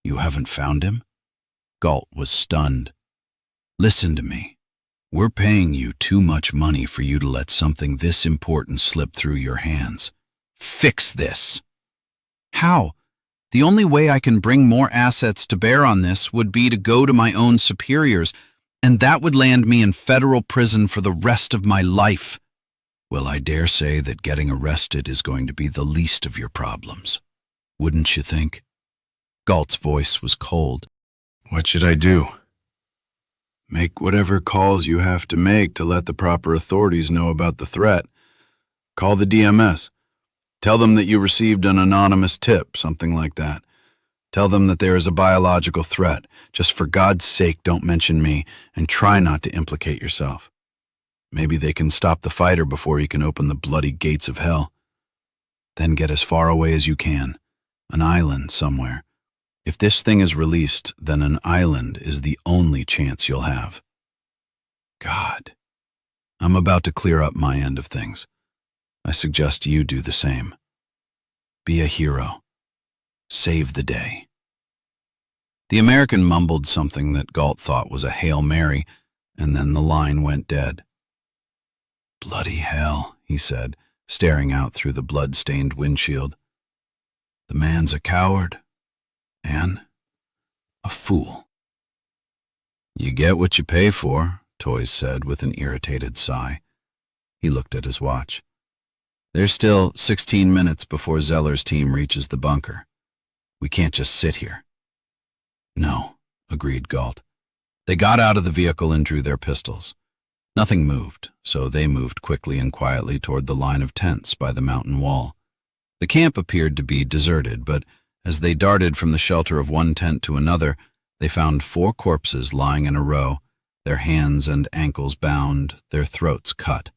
C: "You haven't found him?" Galt was stunned. "Listen to me. We're paying you too much money for you to let something this important slip through your hands. Fix this." "How? The only way I can bring more assets to bear on this would be to go to my own superiors, and that would land me in federal prison for the rest of my life." "Well, I dare say that getting arrested is going to be the least of your problems. Wouldn't you think?" Galt's voice was cold. "What should I do?" "Make whatever calls you have to make to let the proper authorities know about the threat. Call the DMS. Tell them that you received an anonymous tip, something like that. Tell them that there is a biological threat. Just for God's sake, don't mention me, and try not to implicate yourself. Maybe they can stop the fighter before he can open the bloody gates of hell. Then get as far away as you can. An island somewhere. If this thing is released, then an island is the only chance you'll have." God. I'm about to clear up my end of things. I suggest you do the same. Be a hero. Save the day. The American mumbled something that Galt thought was a Hail Mary, and then the line went dead. "Bloody hell," he said, staring out through the blood-stained windshield. "The man's a coward. And a fool." "You get what you pay for," Toys said with an irritated sigh. He looked at his watch.
A: There's still 16 minutes before Zeller's team reaches the bunker. We can't just sit here. No, agreed Galt. They got out of the vehicle and drew their pistols. Nothing moved, so they moved quickly and quietly toward the line of tents by the mountain wall. The camp appeared to be deserted, but as they darted from the shelter of one tent to another, they found 4 corpses lying in a row, their hands and ankles bound, their throats cut.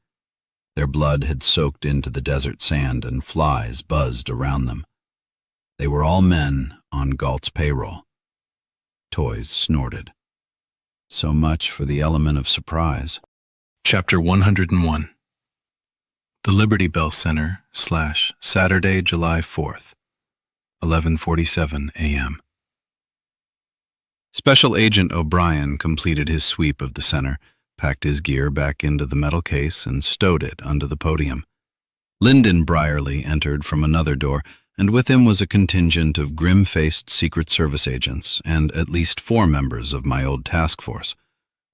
A: Their blood had soaked into the desert sand and flies buzzed around them. They were all men on Galt's payroll. Toys snorted. So much for the element of surprise.
D: Chapter 101. The Liberty Bell Center / Saturday, July 4th, 11:47 a.m.
A: Special Agent O'Brien completed his sweep of the center, packed his gear back into the metal case, and stowed it under the podium. Lyndon Brierly entered from another door, and with him was a contingent of grim-faced Secret Service agents and at least 4 members of my old task force.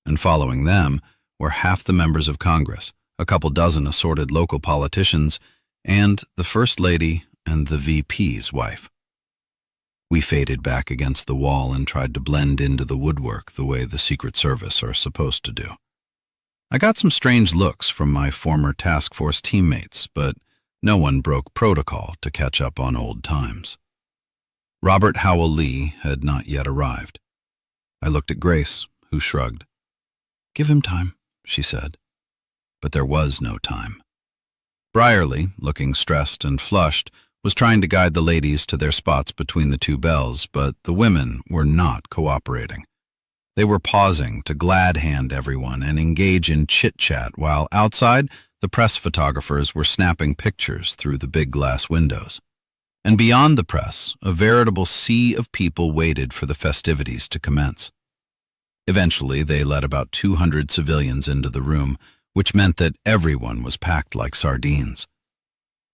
A: And following them were half the members of Congress, a couple dozen assorted local politicians, and the First Lady and the VP's wife. We faded back against the wall and tried to blend into the woodwork the way the Secret Service are supposed to do. I got some strange looks from my former task force teammates, but no one broke protocol to catch up on old times. Robert Howell Lee had not yet arrived. I looked at Grace, who shrugged. "Give him time," she said. But there was no time. Brierly, looking stressed and flushed, was trying to guide the ladies to their spots between the 2 bells, but the women were not cooperating. They were pausing to glad-hand everyone and engage in chit-chat, while outside, the press photographers were snapping pictures through the big glass windows. And beyond the press, a veritable sea of people waited for the festivities to commence. Eventually, they let about 200 civilians into the room, which meant that everyone was packed like sardines.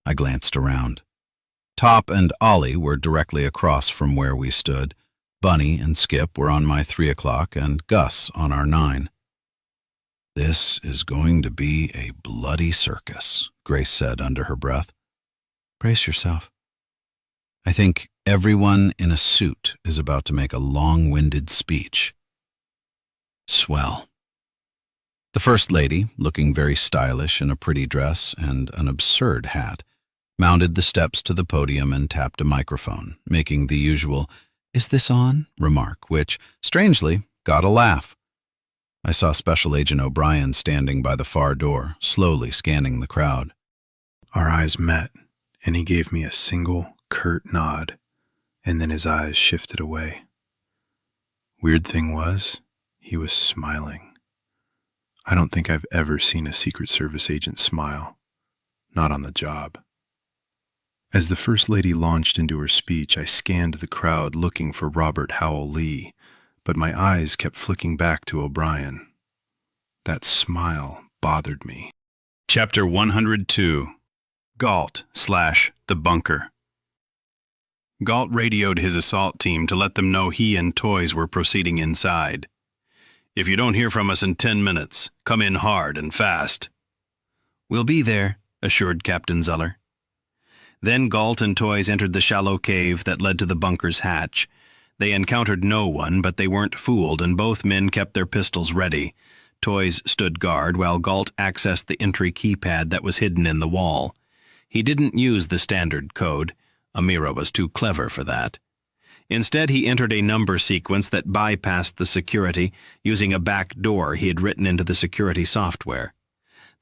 A: I glanced around. Top and Ollie were directly across from where we stood. Bunny and Skip were on my 3 o'clock and Gus on our 9. "This is going to be a bloody circus," Grace said under her breath. "Brace yourself. I think everyone in a suit is about to make a long-winded speech." Swell. The First Lady, looking very stylish in a pretty dress and an absurd hat, mounted the steps to the podium and tapped a microphone, making the usual "Is this on?" remark, which, strangely, got a laugh. I saw Special Agent O'Brien standing by the far door, slowly scanning the crowd.
D: Our eyes met, and he gave me a single, curt nod, and then his eyes shifted away. Weird thing was, he was smiling. I don't think I've ever seen a Secret Service agent smile. Not on the job. As the First Lady launched into her speech, I scanned the crowd looking for Robert Howell Lee, but my eyes kept flicking back to O'Brien. That smile bothered me.
A: Chapter 102. Galt / the Bunker.
D: Galt radioed his assault team to let them know he and Toys were proceeding inside. "If you don't hear from us in 10 minutes, come in hard and fast." "We'll be there," assured Captain Zeller. Then Galt and Toys entered the shallow cave that led to the bunker's hatch. They encountered no one, but they weren't fooled, and both men kept their pistols ready. Toys stood guard, while Galt accessed the entry keypad that was hidden in the wall. He didn't use the standard code. Amira was too clever for that. Instead, he entered a number sequence that bypassed the security, using a back door he had written into the security software.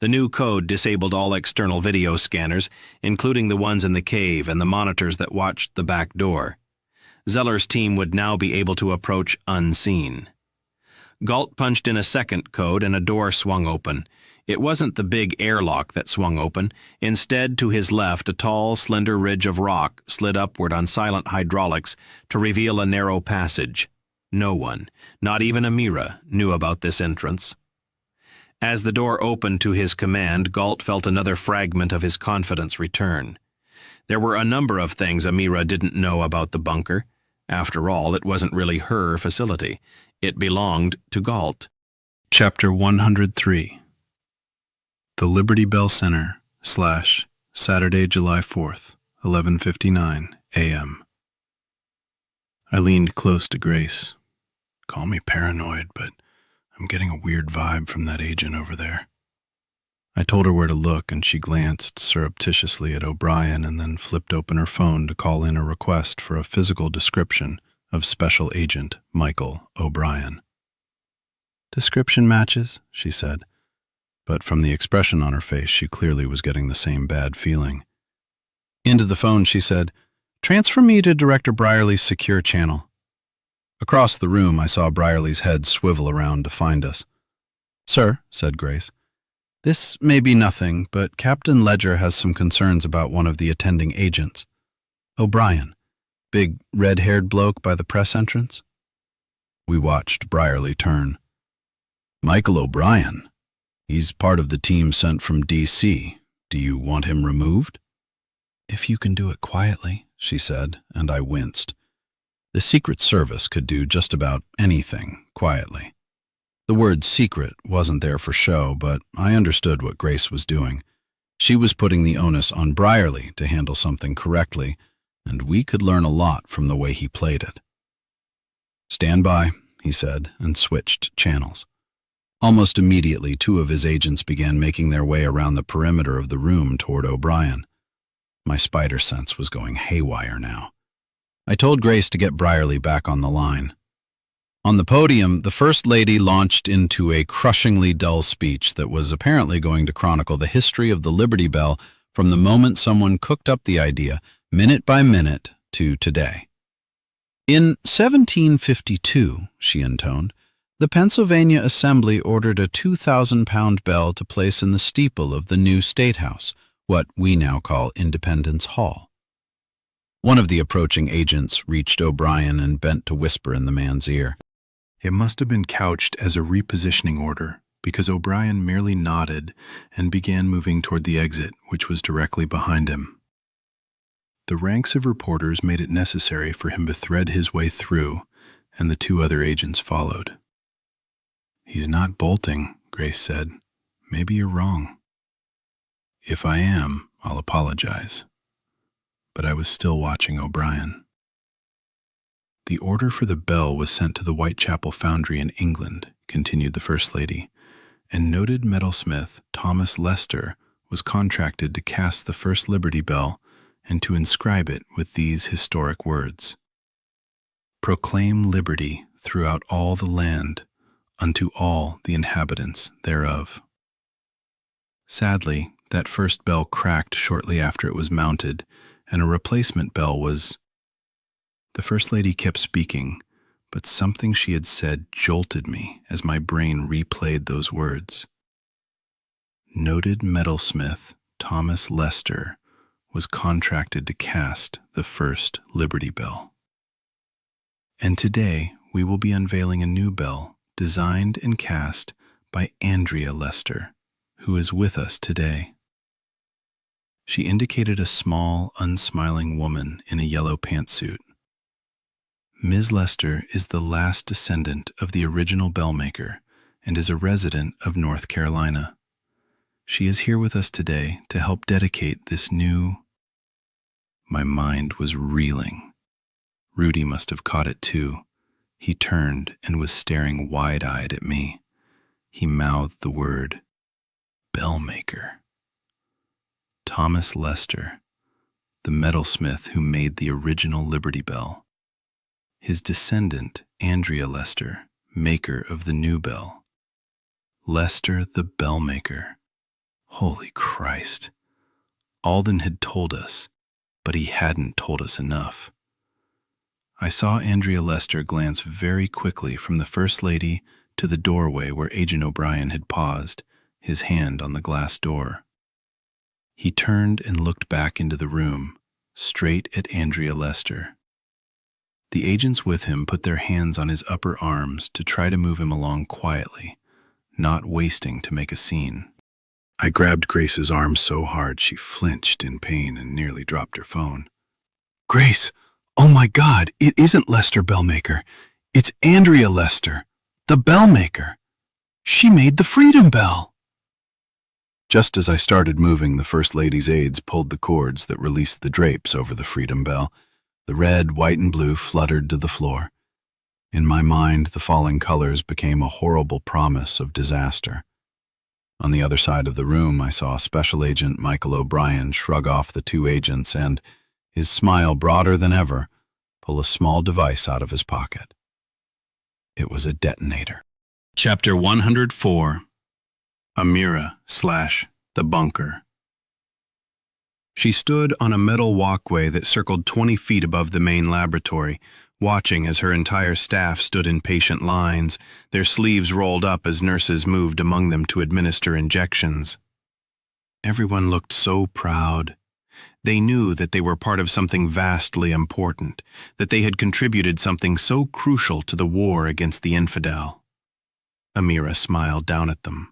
D: The new code disabled all external video scanners, including the ones in the cave and the monitors that watched the back door. Zeller's team would now be able to approach unseen. Galt punched in a second code and a door swung open. It wasn't the big airlock that swung open. Instead, to his left, a tall, slender ridge of rock slid upward on silent hydraulics to reveal a narrow passage. No one, not even Amira, knew about this entrance. As the door opened to his command, Galt felt another fragment of his confidence return. There were a number of things Amira didn't know about the bunker. After all, it wasn't really her facility. It belonged to Galt.
C: Chapter 103. The Liberty Bell Center / Saturday, July 4th, 11:59 a.m. I leaned close to Grace. Call me paranoid, but I'm getting a weird vibe from that agent over there. I told her where to look, and she glanced surreptitiously at O'Brien and then flipped open her phone to call in a request for a physical description of Special Agent Michael O'Brien. Description matches, she said, but from the expression on her face, she clearly was getting the same bad feeling. Into the phone, she said, "Transfer me to Director Brierly's secure channel." Across the room, I saw Brierly's head swivel around to find us. "Sir," said Grace, "this may be nothing, but Captain Ledger has some concerns about one of the attending agents. O'Brien, big red-haired bloke by the press entrance." We watched Brierly turn. "Michael O'Brien? He's part of the team sent from D.C. Do you want him removed?" "If you can do it quietly," she said, and I winced. The Secret Service could do just about anything quietly. The word secret wasn't there for show, but I understood what Grace was doing. She was putting the onus on Brierly to handle something correctly, and we could learn a lot from the way he played it. "Stand by," he said, and switched channels. Almost immediately, two of his agents began making their way around the perimeter of the room toward O'Brien. My spider sense was going haywire now. I told Grace to get Brierly back on the line. On the podium, the First Lady launched into a crushingly dull speech that was apparently going to chronicle the history of the Liberty Bell from the moment someone cooked up the idea, minute by minute, to today. "In 1752, she intoned, the Pennsylvania Assembly ordered a 2,000-pound bell to place in the steeple of the new State House, what we now call Independence Hall." One of the approaching agents reached O'Brien and bent to whisper in the man's ear.
B: It must have been couched as a repositioning order, because O'Brien merely nodded and began moving toward the exit, which was directly behind him. The ranks of reporters made it necessary for him to thread his way through, and the two other agents followed. "He's not bolting," Grace said. "Maybe you're wrong." "If I am, I'll apologize." But I was still watching O'Brien. "The order for the bell was sent to the Whitechapel Foundry in England," continued the First Lady, "and noted metalsmith Thomas Lester was contracted to cast the first Liberty Bell and to inscribe it with these historic words: 'Proclaim liberty throughout all the land, unto all the inhabitants thereof.' Sadly, that first bell cracked shortly after it was mounted, and a replacement bell was—" The First Lady kept speaking, but something she had said jolted me as my brain replayed those words. "Noted metalsmith Thomas Lester was contracted to cast the first Liberty Bell. And today we will be unveiling a new bell designed and cast by Andrea Lester, who is with us today." She indicated a small, unsmiling woman in a yellow pantsuit. "Ms. Lester is the last descendant of the original bellmaker and is a resident of North Carolina. She is here with us today to help dedicate this new—" My mind was reeling. Rudy must have caught it too. He turned and was staring wide-eyed at me. He mouthed the word, "Bellmaker." Thomas Lester, the metalsmith who made the original Liberty Bell. His descendant, Andrea Lester, maker of the new bell. Lester the Bellmaker. Holy Christ. Alden had told us, but he hadn't told us enough. I saw Andrea Lester glance very quickly from the First Lady to the doorway where Agent O'Brien had paused, his hand on the glass door. He turned and looked back into the room, straight at Andrea Lester. The agents with him put their hands on his upper arms to try to move him along quietly, not wasting to make a scene. I grabbed Grace's arm so hard she flinched in pain and nearly dropped her phone. "Grace, oh my God, it isn't Lester Bellmaker. It's Andrea Lester, the Bellmaker. She made the Freedom Bell."
C: Just as I started moving, the First Lady's aides pulled the cords that released the drapes over the Freedom Bell. The red, white, and blue fluttered to the floor. In my mind, the falling colors became a horrible promise of disaster. On the other side of the room, I saw Special Agent Michael O'Brien shrug off the two agents and, his smile broader than ever, pull a small device out of his pocket. It was a detonator.
D: Chapter 104. Amira/The Bunker.
G: She stood on a metal walkway that circled 20 feet above the main laboratory, watching as her entire staff stood in patient lines, their sleeves rolled up as nurses moved among them to administer injections. Everyone looked so proud. They knew that they were part of something vastly important, that they had contributed something so crucial to the war against the infidel. Amira smiled down at them.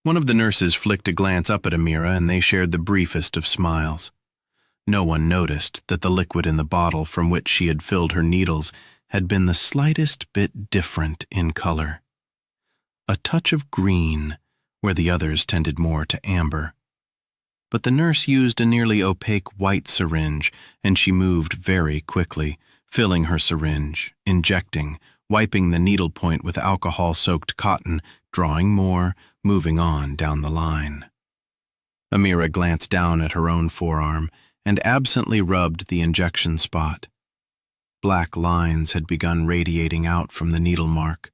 G: One of the nurses flicked a glance up at Amira, and they shared the briefest of smiles. No one noticed that the liquid in the bottle from which she had filled her needles had been the slightest bit different in color. A touch of green, where the others tended more to amber. But the nurse used a nearly opaque white syringe, and she moved very quickly, filling her syringe, injecting, wiping the needle point with alcohol-soaked cotton, drawing more, moving on down the line. Amira glanced down at her own forearm and absently rubbed the injection spot. Black lines had begun radiating out from the needle mark.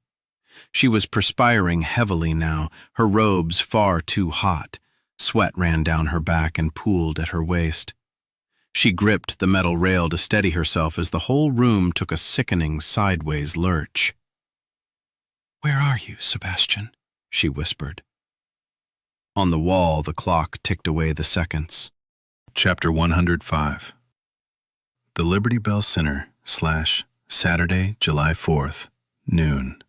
G: She was perspiring heavily now, her robes far too hot. Sweat ran down her back and pooled at her waist. She gripped the metal rail to steady herself as the whole room took a sickening sideways lurch. "Where are you, Sebastian?" she whispered. On the wall, the clock ticked away the seconds.
C: Chapter 105. The Liberty Bell Center / Saturday, July 4th, noon.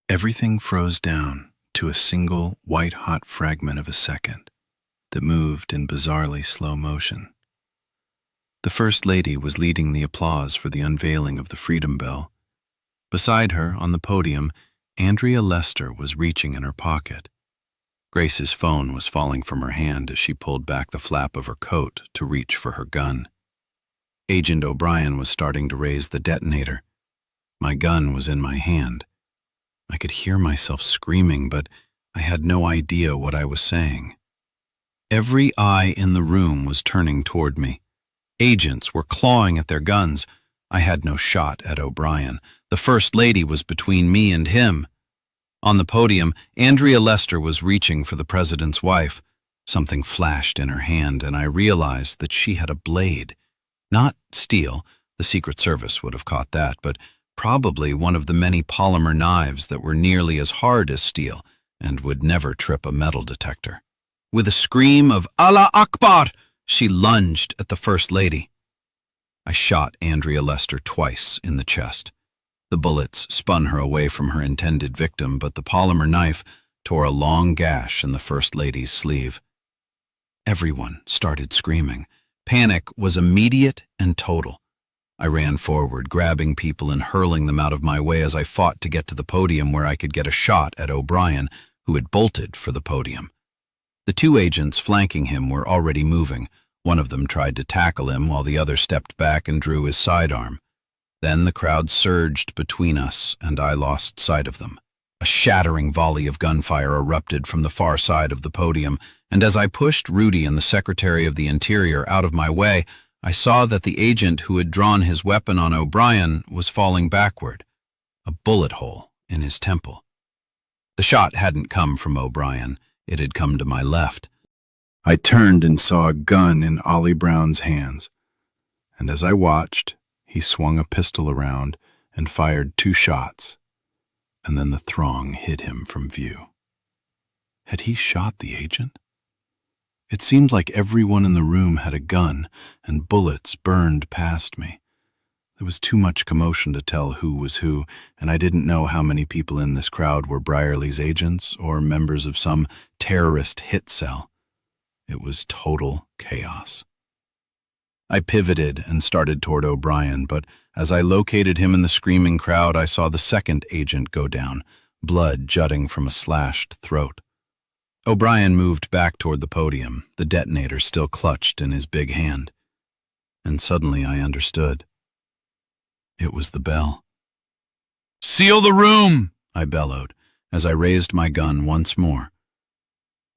C: Everything froze down to a single white-hot fragment of a second that moved in bizarrely slow motion. The First Lady was leading the applause for the unveiling of the Freedom Bell. Beside her, on the podium, Andrea Lester was reaching in her pocket. Grace's phone was falling from her hand as she pulled back the flap of her coat to reach for her gun. Agent O'Brien was starting to raise the detonator. My gun was in my hand. I could hear myself screaming, but I had no idea what I was saying. Every eye in the room was turning toward me. Agents were clawing at their guns. I had no shot at O'Brien. The First Lady was between me and him. On the podium, Andrea Lester was reaching for the president's wife. Something flashed in her hand, and I realized that she had a blade. Not steel, the Secret Service would have caught that, but probably one of the many polymer knives that were nearly as hard as steel and would never trip a metal detector. With a scream of "Allah Akbar!" she lunged at the First Lady. I shot Andrea Lester twice in the chest. The bullets spun her away from her intended victim, but the polymer knife tore a long gash in the First Lady's sleeve. Everyone started screaming. Panic was immediate and total. I ran forward, grabbing people and hurling them out of my way as I fought to get to the podium where I could get a shot at O'Brien, who had bolted for the podium. The two agents flanking him were already moving. One of them tried to tackle him while the other stepped back and drew his sidearm. Then the crowd surged between us, and I lost sight of them. A shattering volley of gunfire erupted from the far side of the podium, and as I pushed Rudy and the Secretary of the Interior out of my way, I saw that the agent who had drawn his weapon on O'Brien was falling backward, a bullet hole in his temple. The shot hadn't come from O'Brien. It had come to my left. I turned and saw a gun in Ollie Brown's hands, and as I watched, he swung a pistol around and fired 2 shots, and then the throng hid him from view. Had he shot the agent? It seemed like everyone in the room had a gun, and bullets burned past me. There was too much commotion to tell who was who, and I didn't know how many people in this crowd were Brierly's agents or members of some terrorist hit cell. It was total chaos. I pivoted and started toward O'Brien, but as I located him in the screaming crowd, I saw the second agent go down, blood jutting from a slashed throat.
A: O'Brien moved back toward the podium, the detonator still clutched in his big hand. And suddenly I understood. It was the bell. "Seal the room!" I bellowed, as I raised my gun once more.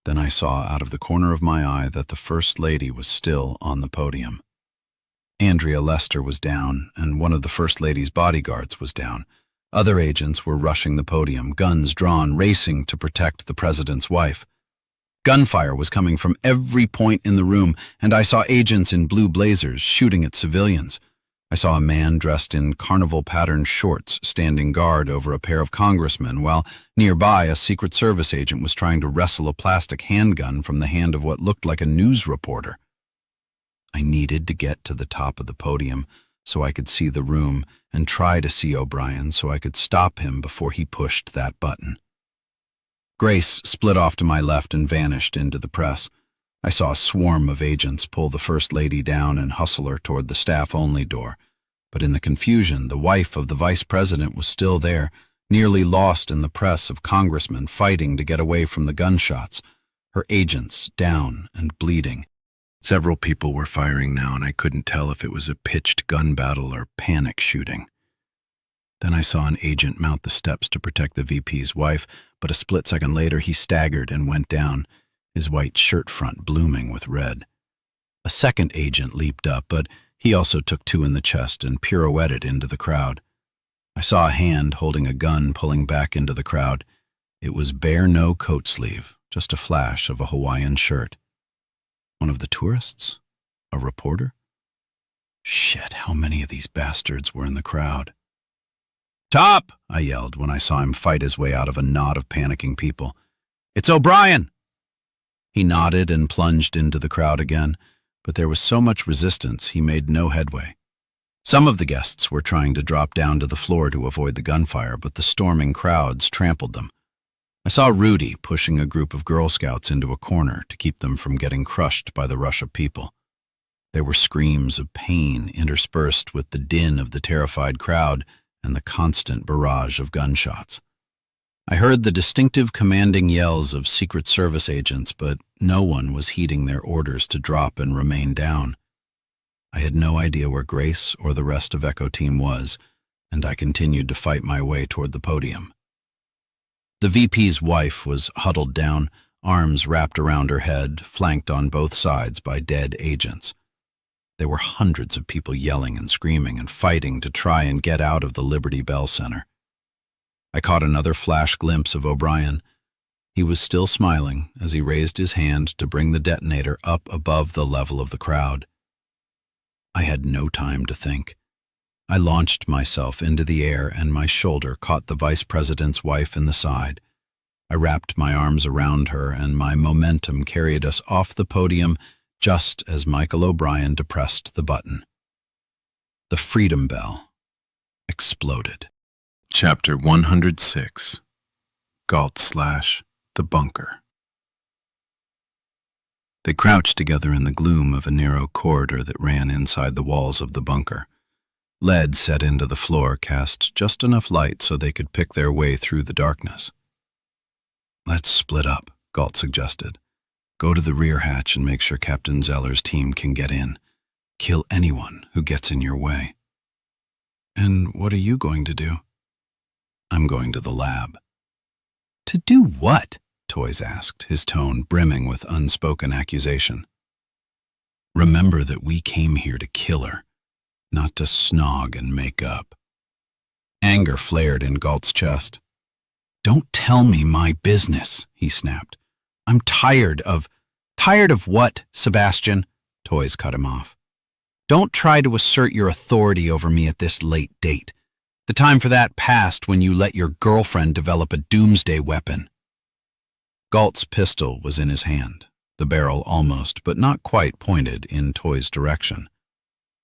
A: Then I saw out of the corner of my eye that the First Lady was still on the podium. Andrea Lester was down, and one of the First Lady's bodyguards was down. Other agents were rushing the podium, guns drawn, racing to protect the president's wife. Gunfire was coming from every point in the room, and I saw agents in blue blazers shooting at civilians. I saw a man dressed in carnival-patterned shorts standing guard over a pair of congressmen, while nearby a Secret Service agent was trying to wrestle a plastic handgun from the hand of what looked like a news reporter. I needed to get to the top of the podium so I could see the room and try to see O'Brien so I could stop him before he pushed that button. Grace split off to my left and vanished into the press. I saw a swarm of agents pull the First Lady down and hustle her toward the staff-only door. But in the confusion, the wife of the vice president was still there, nearly lost in the press of congressmen fighting to get away from the gunshots, her agents down and bleeding. Several people were firing now, and I couldn't tell if it was a pitched gun battle or panic shooting. Then I saw an agent mount the steps to protect the VP's wife, but a split second later he staggered and went down, his white shirt front blooming with red. A second agent leaped up, but he also took two in the chest and pirouetted into the crowd. I saw a hand holding a gun pulling back into the crowd. It was bare no coat sleeve, just a flash of a Hawaiian shirt. One of the tourists? A reporter? Shit, how many of these bastards were in the crowd? "Top!" I yelled when I saw him fight his way out of a knot of panicking people. "It's O'Brien!" He nodded and plunged into the crowd again, but there was so much resistance he made no headway. Some of the guests were trying to drop down to the floor to avoid the gunfire, but the storming crowds trampled them. I saw Rudy pushing a group of Girl Scouts into a corner to keep them from getting crushed by the rush of people. There were screams of pain interspersed with the din of the terrified crowd and the constant barrage of gunshots. I heard the distinctive commanding yells of Secret Service agents, but no one was heeding their orders to drop and remain down. I had no idea where Grace or the rest of Echo Team was, and I continued to fight my way toward the podium. The VP's wife was huddled down, arms wrapped around her head, flanked on both sides by dead agents. There were hundreds of people yelling and screaming and fighting to try and get out of the Liberty Bell Center. I caught another flash glimpse of O'Brien. He was still smiling as he raised his hand to bring the detonator up above the level of the crowd. I had no time to think. I launched myself into the air and my shoulder caught the vice president's wife in the side. I wrapped my arms around her and my momentum carried us off the podium just as Michael O'Brien depressed the button. The Freedom Bell exploded.
C: Chapter 106. /The Bunker.
A: They crouched together in the gloom of a narrow corridor that ran inside the walls of the bunker. Lead set into the floor cast just enough light so they could pick their way through the darkness. "Let's split up," Galt suggested. "Go to the rear hatch and make sure Captain Zeller's team can get in. Kill anyone who gets in your way." "And what are you going to do?" "I'm going to the lab." "To do what?" Toys asked, his tone brimming with unspoken accusation. "Remember that we came here to kill her, not to snog and make up." Anger flared in Galt's chest. "Don't tell me my business," he snapped. "I'm tired of..." "Tired of what, Sebastian?" Toys cut him off. "Don't try to assert your authority over me at this late date. The time for that passed when you let your girlfriend develop a doomsday weapon." Galt's pistol was in his hand, the barrel almost, but not quite pointed in Toy's direction.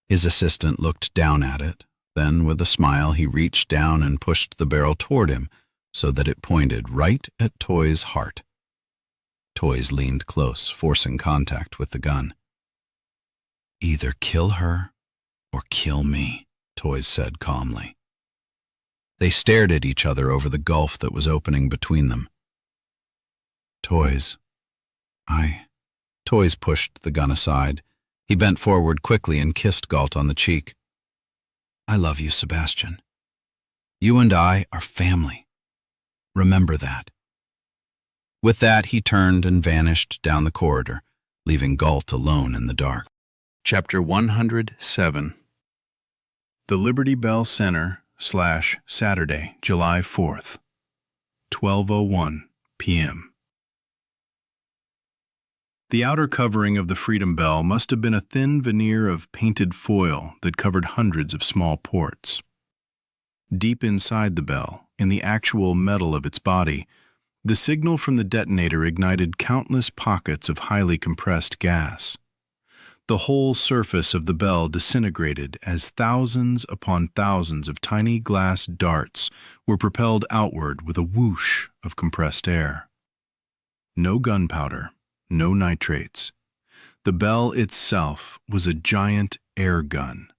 A: His assistant looked down at it, then with a smile he reached down and pushed the barrel toward him so that it pointed right at Toy's heart. Toys leaned close, forcing contact with the gun. "Either kill her or kill me," Toys said calmly. They stared at each other over the gulf that was opening between them. "Toys," Toys pushed the gun aside. He bent forward quickly and kissed Galt on the cheek. I love you, Sebastian. You and I are family. Remember that. With that, he turned and vanished down the corridor, leaving Galt alone in the dark.
C: Chapter 107. The Liberty Bell Center / Saturday, July 4th, 12:01 p.m. The outer covering of the Freedom Bell must have been a thin veneer of painted foil that covered hundreds of small ports. Deep inside the bell, in the actual metal of its body, the signal from the detonator ignited countless pockets of highly compressed gas. The whole surface of the bell disintegrated as thousands upon thousands of tiny glass darts were propelled outward with a whoosh of compressed air. No gunpowder, no nitrates. The bell itself was a giant air gun.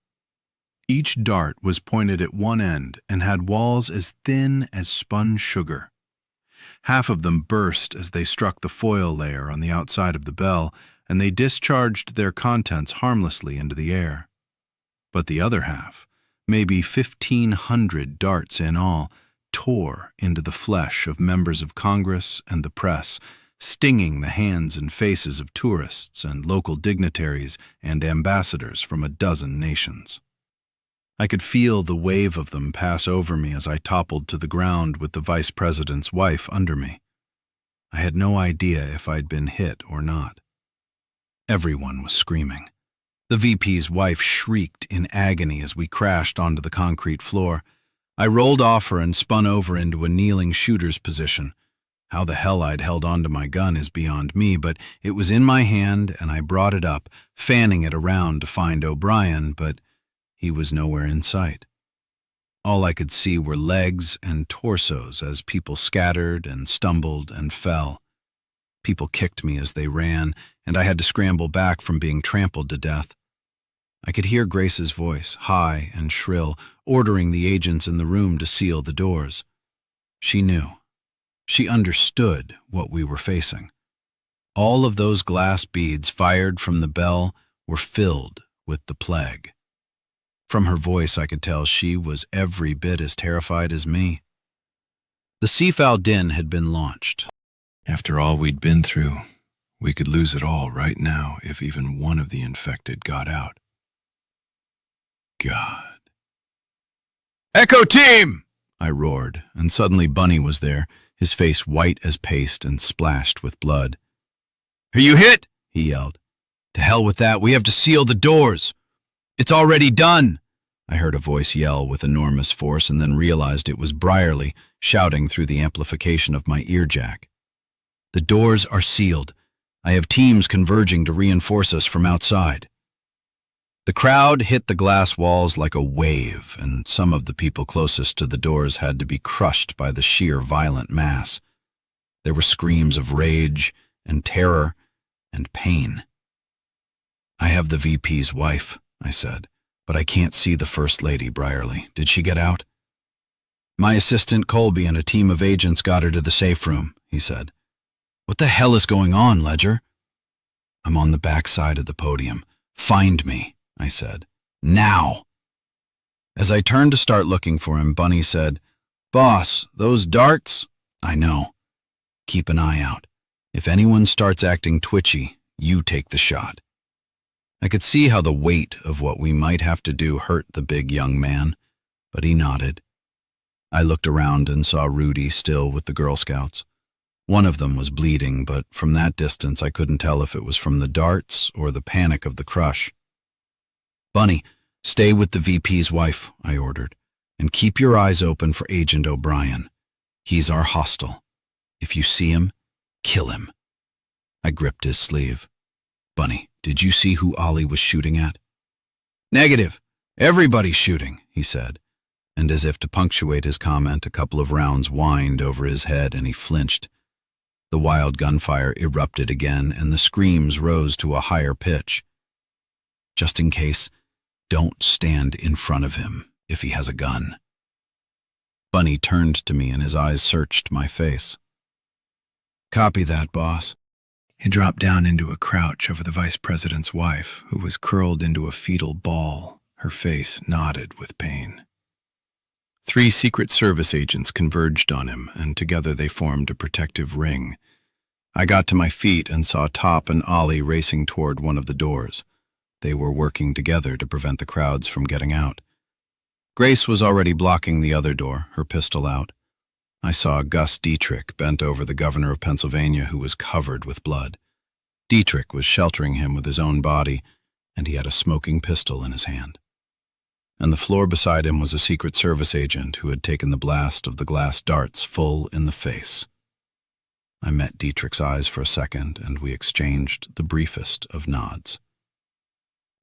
C: Each dart was pointed at one end and had walls as thin as spun sugar. Half of them burst as they struck the foil layer on the outside of the bell, and they discharged their contents harmlessly into the air. But the other half, maybe 1,500 darts in all, tore into the flesh of members of Congress and the press, stinging the hands and faces of tourists and local dignitaries and ambassadors from a dozen nations. I could feel the wave of them pass over me as I toppled to the ground with the vice president's wife under me. I had no idea if I'd been hit or not. Everyone was screaming. The VP's wife shrieked in agony as we crashed onto the concrete floor. I rolled off her and spun over into a kneeling shooter's position. How the hell I'd held onto my gun is beyond me, but it was in my hand and I brought it up, fanning it around to find O'Brien, but he was nowhere in sight. All I could see were legs and torsos as people scattered and stumbled and fell. People kicked me as they ran, and I had to scramble back from being trampled to death. I could hear Grace's voice, high and shrill, ordering the agents in the room to seal the doors. She knew. She understood what we were facing. All of those glass beads fired from the bell were filled with the plague. From her voice, I could tell she was every bit as terrified as me. The Seafowl Din had been launched.
B: After all we'd been through, we could lose it all right now if even one of the infected got out. God.
A: Echo Team! I roared, and suddenly Bunny was there, his face white as paste and splashed with blood. Are you hit? He yelled. To hell with that, we have to seal the doors. It's already done! I heard a voice yell with enormous force and then realized it was Brierly shouting through the amplification of my earjack. The doors are sealed. I have teams converging to reinforce us from outside. The crowd hit the glass walls like a wave, and some of the people closest to the doors had to be crushed by the sheer violent mass. There were screams of rage and terror and pain. I have the VP's wife, I said, but I can't see the First Lady, Brierly. Did she get out? My assistant Colby and a team of agents got her to the safe room, he said. What the hell is going on, Ledger? I'm on the back side of the podium. Find me, I said. Now! As I turned to start looking for him, Bunny said, Boss, those darts? I know. Keep an eye out. If anyone starts acting twitchy, you take the shot. I could see how the weight of what we might have to do hurt the big young man, but he nodded. I looked around and saw Rudy still with the Girl Scouts. One of them was bleeding, but from that distance I couldn't tell if it was from the darts or the panic of the crush. Bunny, stay with the VP's wife, I ordered, and keep your eyes open for Agent O'Brien. He's our hostile. If you see him, kill him. I gripped his sleeve. Bunny, did you see who Ollie was shooting at? Negative. Everybody's shooting, he said, and as if to punctuate his comment, a couple of rounds whined over his head and he flinched. The wild gunfire erupted again, and the screams rose to a higher pitch. Just in case, don't stand in front of him if he has a gun. Bunny turned to me and his eyes searched my face. Copy that, boss.
B: He dropped down into a crouch over the vice president's wife, who was curled into a fetal ball, her face knotted with pain. 3 Secret Service agents converged on him, and together they formed a protective ring. I got to my feet and saw Top and Ollie racing toward one of the doors. They were working together to prevent the crowds from getting out. Grace was already blocking the other door, her pistol out. I saw Gus Dietrich bent over the governor of Pennsylvania, who was covered with blood. Dietrich was sheltering him with his own body, and he had a smoking pistol in his hand. On the floor beside him was a Secret Service agent who had taken the blast of the glass darts full in the face. I met Dietrich's eyes for a second, and we exchanged the briefest of nods.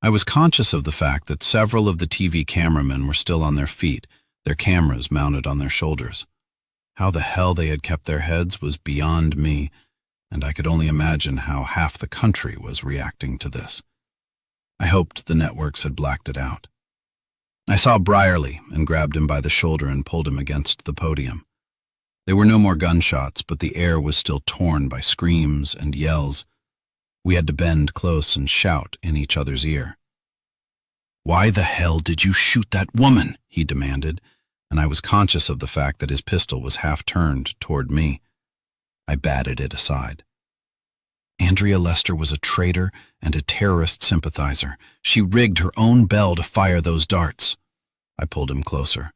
B: I was conscious of the fact that several of the TV cameramen were still on their feet, their cameras mounted on their shoulders. How the hell they had kept their heads was beyond me, and I could only imagine how half the country was reacting to this. I hoped the networks had blacked it out. I saw Brierly and grabbed him by the shoulder and pulled him against the podium. There were no more gunshots, but the air was still torn by screams and yells. We had to bend close and shout in each other's ear. "Why the hell did you shoot that woman?" he demanded, and I was conscious of the fact that his pistol was half turned toward me. I batted it aside. Andrea Lester was a traitor and a terrorist sympathizer. She rigged her own bell to fire those darts. I pulled him closer.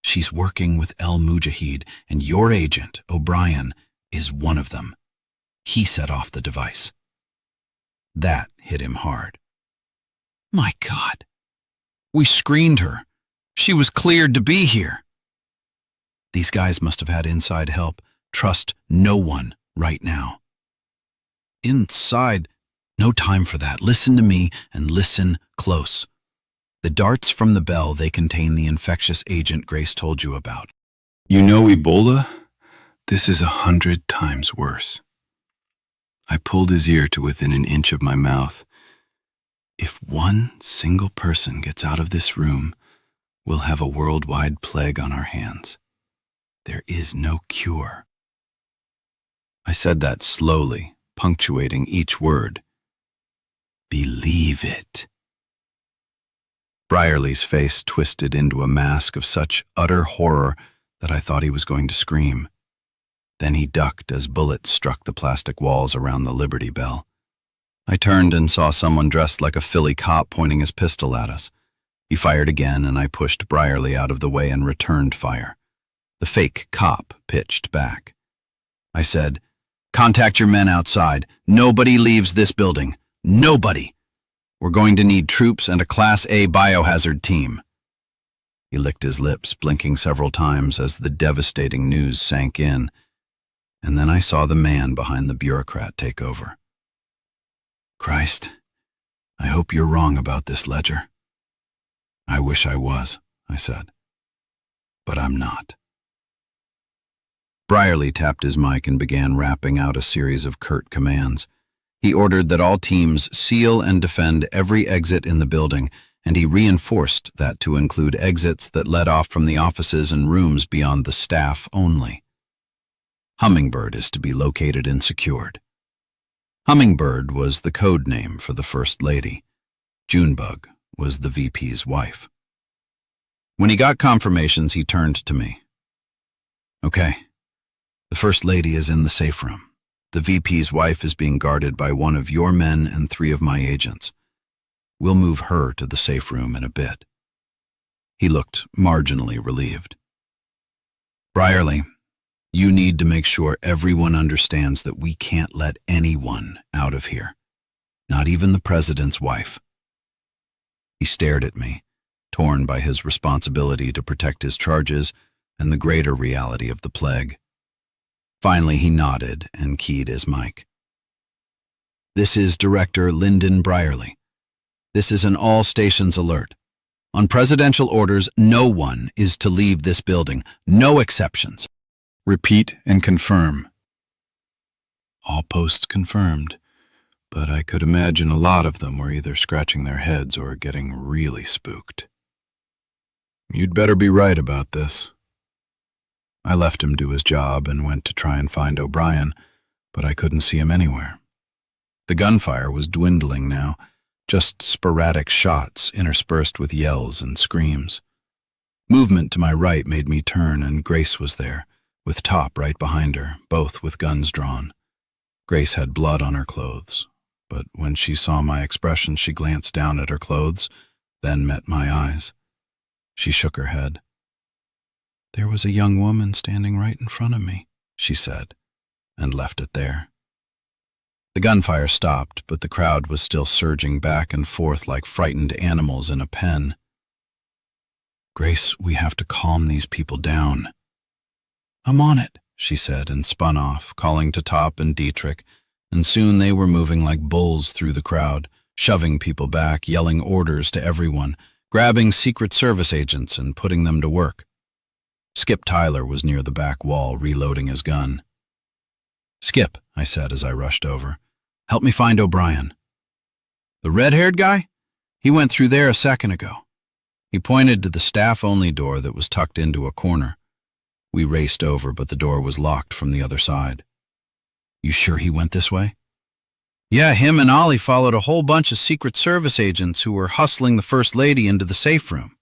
B: She's working with El Mujahid, and your agent, O'Brien, is one of them. He set off the device. That hit him hard. My God. We screened her. She was cleared to be here. These guys must have had inside help. Trust no one right now. Inside? No time for that. Listen to me and listen close. The darts from the bell, they contain the infectious agent Grace told you about.
F: You know Ebola? This is 100 times worse. I pulled his ear to within an inch of my mouth. If one single person gets out of this room, we'll have a worldwide plague on our hands. There is no cure. I said that slowly, punctuating each word. Believe it. Brierly's face twisted into a mask of such utter horror that I thought he was going to scream. Then he ducked as bullets struck the plastic walls around the Liberty Bell. I turned and saw someone dressed like a Philly cop pointing his pistol at us. He fired again, and I pushed Brierly out of the way and returned fire. The fake cop pitched back. I said, "Contact your men outside. Nobody leaves this building. Nobody. We're going to need troops and a Class A biohazard team." He licked his lips, blinking several times as the devastating news sank in, and then I saw the man behind the bureaucrat take over. Christ, I hope you're wrong about this, Ledger. I wish I was, I said, but I'm not. Brierly tapped his mic and began rapping out a series of curt commands. He ordered that all teams seal and defend every exit in the building, and he reinforced that to include exits that led off from the offices and rooms beyond the staff only. Hummingbird is to be located and secured. Hummingbird was the code name for the First Lady. Junebug was the VP's wife. When he got confirmations, he turned to me. Okay, the First Lady is in the safe room. The VP's wife is being guarded by one of your men and 3 of my agents. We'll move her to the safe room in a bit. He looked marginally relieved. Brierly, you need to make sure everyone understands that we can't let anyone out of here, not even the president's wife. He stared at me, torn by his responsibility to protect his charges and the greater reality of the plague. Finally, he nodded and keyed his mic. This is Director Lyndon Brierly. This is an all-stations alert. On presidential orders, no one is to leave this building, no exceptions. Repeat and confirm. All posts confirmed, but I could imagine a lot of them were either scratching their heads or getting really spooked. You'd better be right about this. I left him do his job and went to try and find O'Brien, but I couldn't see him anywhere.
C: The gunfire was dwindling now, just sporadic shots interspersed with yells and screams. Movement to my right made me turn, and Grace was there, with Top right behind her, both with guns drawn. Grace had blood on her clothes, but when she saw my expression, she glanced down at her clothes, then met my eyes. She shook her head. "There was a young woman standing right in front of me," she said, and left it there. The gunfire stopped, but the crowd was still surging back and forth like frightened animals in a pen. "Grace, we have to calm these people down." "I'm on it," she said, and spun off, calling to Top and Dietrich, and soon they were moving like bulls through the crowd, shoving people back, yelling orders to everyone, grabbing Secret Service agents and putting them to work. Skip Tyler was near the back wall, reloading his gun. "Skip," I said as I rushed over, "help me find O'Brien." "The red-haired guy? He went through there a second ago." He pointed to the staff-only door that was tucked into a corner. We raced over, but the door was locked from the other side. "You sure he went this way?" "Yeah, him and Ollie followed a whole bunch of Secret Service agents who were hustling the First Lady into the safe room."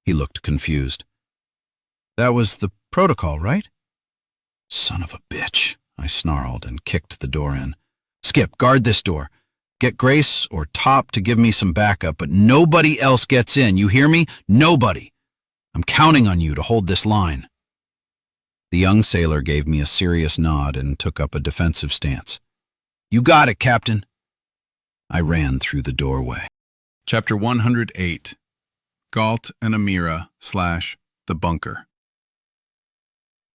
C: He looked confused. "That was the protocol, right?" "Son of a bitch," I snarled and kicked the door in. "Skip, guard this door. Get Grace or Top to give me some backup, but nobody else gets in. You hear me? Nobody. I'm counting on you to hold this line." The young sailor gave me a serious nod and took up a defensive stance. "You got it, Captain." I ran through the doorway.
G: Chapter 108. Galt and Amira / the bunker.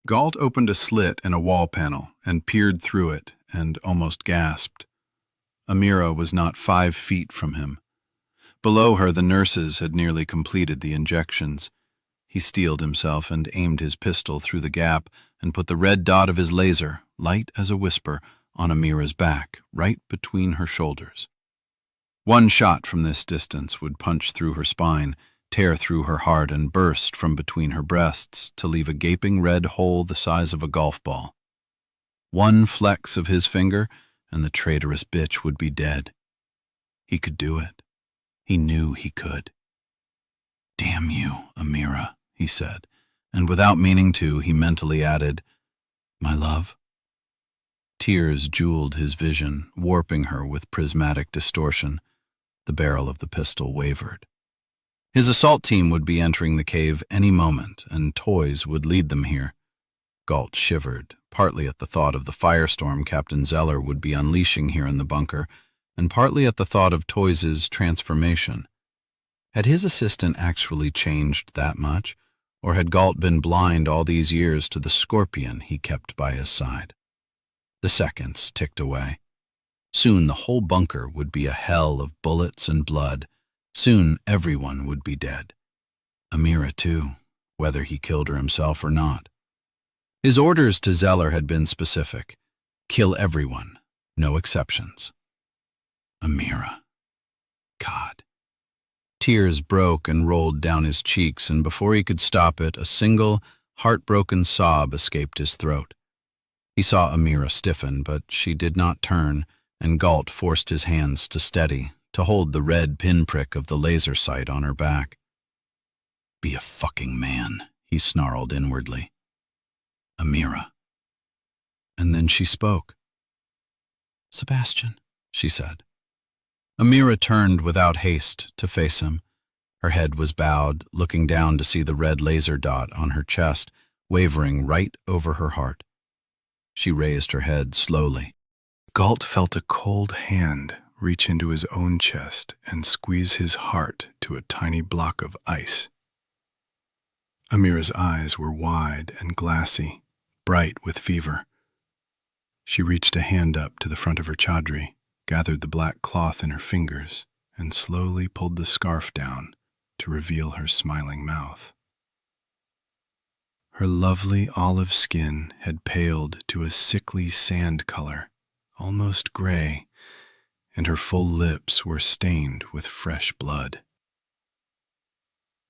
G: Galt opened a slit in a wall panel and peered through it and almost gasped. Amira was not 5 feet from him. Below her, the nurses had nearly completed the injections. He steeled himself and aimed his pistol through the gap and put the red dot of his laser, light as a whisper, on Amira's back, right between her shoulders. One shot from this distance would punch through her spine, tear through her heart, and burst from between her breasts to leave a gaping red hole the size of a golf ball. One flex of his finger, and the traitorous bitch would be dead. He could do it. He knew he could. "Damn you, Amira," he said, and without meaning to, he mentally added, "My love." Tears jeweled his vision, warping her with prismatic distortion. The barrel of the pistol wavered. His assault team would be entering the cave any moment, and Toys would lead them here. Galt shivered, partly at the thought of the firestorm Captain Zeller would be unleashing here in the bunker, and partly at the thought of Toys's transformation. Had his assistant actually changed that much, or had Galt been blind all these years to the scorpion he kept by his side? The seconds ticked away. Soon the whole bunker would be a hell of bullets and blood. Soon everyone would be dead. Amira, too, whether he killed her himself or not. His orders to Zeller had been specific. Kill everyone, no exceptions. Amira. God. Tears broke and rolled down his cheeks, and before he could stop it, a single, heartbroken sob escaped his throat. He saw Amira stiffen, but she did not turn, and Galt forced his hands to steady, to hold the red pinprick of the laser sight on her back. "Be a fucking man," he snarled inwardly. "Amira." And then she spoke. "Sebastian," she said. Amira turned without haste to face him. Her head was bowed, looking down to see the red laser dot on her chest, wavering right over her heart. She raised her head slowly.
F: Galt felt a cold hand reach into his own chest and squeeze his heart to a tiny block of ice. Amira's eyes were wide and glassy, bright with fever. She reached a hand up to the front of her chadri, gathered the black cloth in her fingers, and slowly pulled the scarf down to reveal her smiling mouth. Her lovely olive skin had paled to a sickly sand color, almost gray, and her full lips were stained with fresh blood.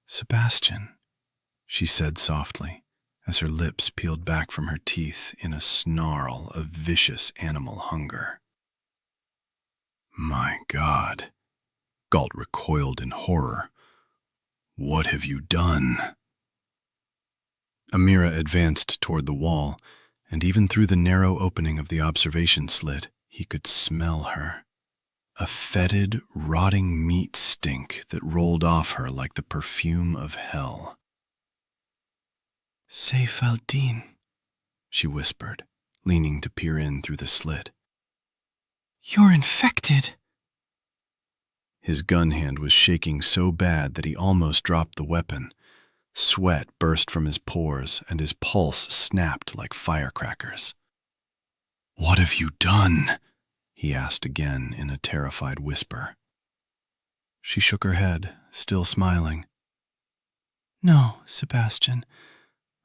F: "Sebastian," she said softly, as her lips peeled back from her teeth in a snarl of vicious animal hunger.
C: My God. Galt recoiled in horror. What have you done? Amira advanced toward the wall, and even through the narrow opening of the observation slit, he could smell her. A fetid, rotting meat stink that rolled off her like the perfume of hell.
B: Saif al-Din,
C: she whispered, leaning to peer in through the slit.
B: You're infected.
C: His gun hand was shaking so bad that he almost dropped the weapon. Sweat burst from his pores, and his pulse snapped like firecrackers. What have you done? He asked again in a terrified whisper. She shook her head, still smiling.
B: No, Sebastian,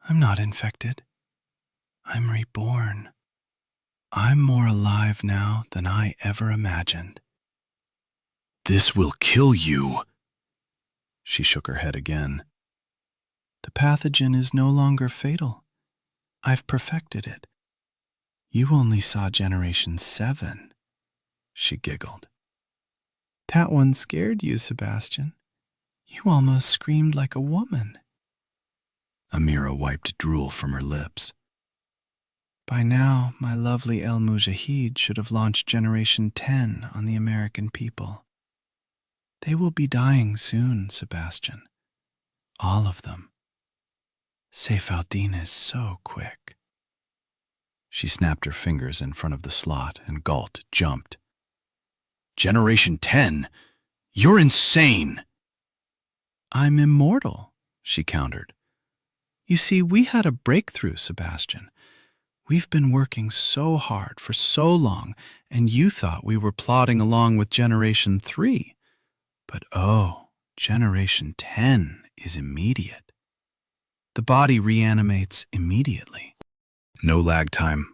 B: I'm not infected. I'm reborn. I'm more alive now than I ever imagined.
C: This will kill you. She shook her head again.
B: The pathogen is no longer fatal. I've perfected it. You only saw Generation 7. She giggled. That one scared you, Sebastian. You almost screamed like a woman.
C: Amira wiped drool from her lips.
B: By now, my lovely El Mujahid should have launched Generation 10 on the American people. They will be dying soon, Sebastian. All of them. Saif al-Din is so quick.
C: She snapped her fingers in front of the slot, and Galt jumped. Generation 10? You're insane!
B: I'm immortal, she countered. You see, we had a breakthrough, Sebastian. We've been working so hard for so long, and you thought we were plodding along with Generation 3. But oh, Generation 10 is immediate. The body reanimates immediately.
C: No lag time,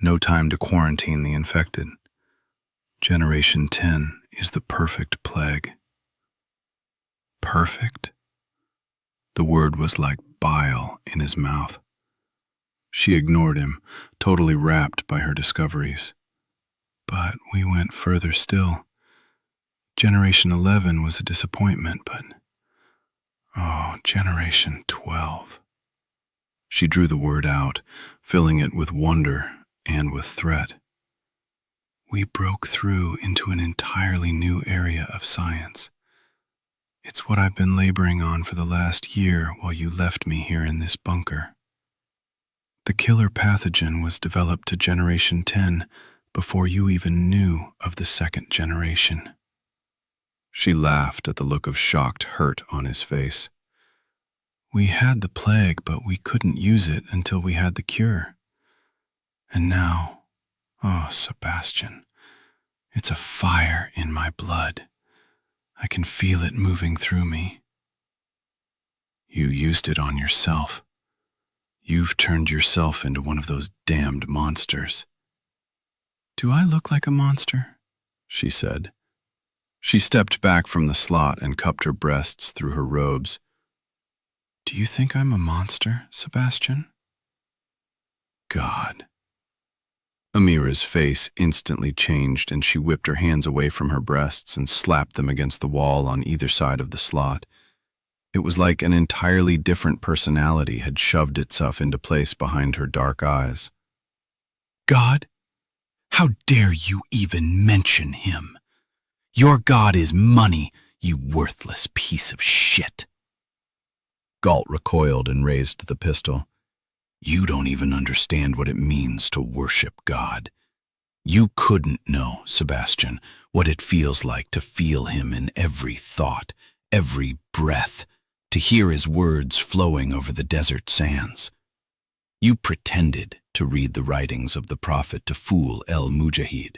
C: no time to quarantine the infected. Generation 10 is the perfect plague. Perfect? The word was like bile in his mouth. She ignored him, totally rapt by her discoveries. But we went further still. Generation 11 was a disappointment, but... oh, Generation 12. She drew the word out, filling it with wonder and with threat. We broke through into an entirely new area of science. It's what I've been laboring on for the last year while you left me here in this bunker. The killer pathogen was developed to Generation 10 before you even knew of the second generation. She laughed at the look of shocked hurt on his face. We had the plague, but we couldn't use it until we had the cure. And now, oh, Sebastian, it's a fire in my blood. I can feel it moving through me. You used it on yourself. You've turned yourself into one of those damned monsters. Do I look like a monster? She said. She stepped back from the slot and cupped her breasts through her robes. Do you think I'm a monster, Sebastian? God. Amira's face instantly changed, and she whipped her hands away from her breasts and slapped them against the wall on either side of the slot. It was like an entirely different personality had shoved itself into place behind her dark eyes. God? How dare you even mention him? Your God is money, you worthless piece of shit. Galt recoiled and raised the pistol. You don't even understand what it means to worship God. You couldn't know, Sebastian, what it feels like to feel him in every thought, every breath, to hear his words flowing over the desert sands. You pretended to read the writings of the prophet to fool El Mujahid,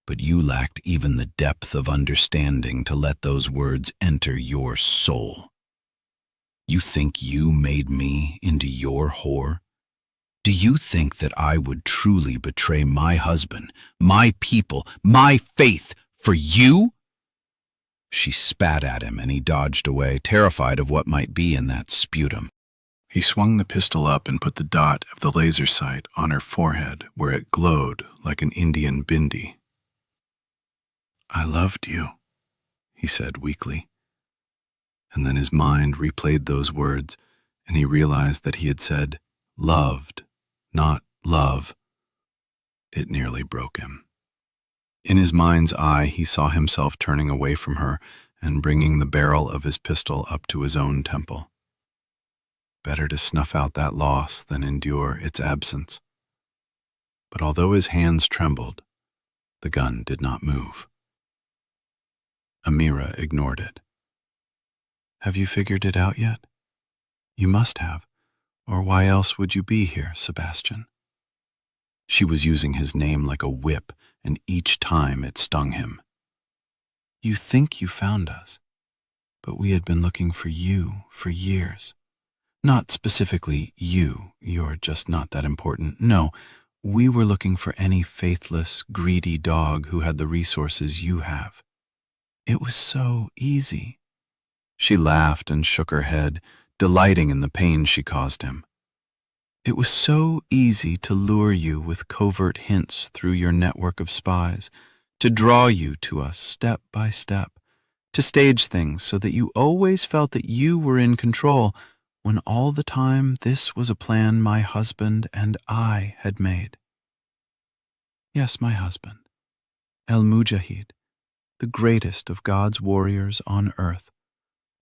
C: but you lacked even the depth of understanding to let those words enter your soul. You think you made me into your whore? Do you think that I would truly betray my husband, my people, my faith for you? She spat at him, and he dodged away, terrified of what might be in that sputum. He swung the pistol up and put the dot of the laser sight on her forehead, where it glowed like an Indian bindi. I loved you, he said weakly. And then his mind replayed those words, and he realized that he had said loved, not love. It nearly broke him. In his mind's eye, he saw himself turning away from her and bringing the barrel of his pistol up to his own temple. Better to snuff out that loss than endure its absence. But although his hands trembled, the gun did not move. Amira ignored it. Have you figured it out yet? You must have, or why else would you be here, Sebastian? She was using his name like a whip, and each time it stung him. You think you found us, but we had been looking for you for years. Not specifically you, you're just not that important. No, we were looking for any faithless, greedy dog who had the resources you have. It was so easy. She laughed and shook her head, delighting in the pain she caused him. It was so easy to lure you with covert hints through your network of spies, to draw you to us step by step, to stage things so that you always felt that you were in control, when all the time this was a plan my husband and I had made. Yes, my husband, El Mujahid, the greatest of God's warriors on earth,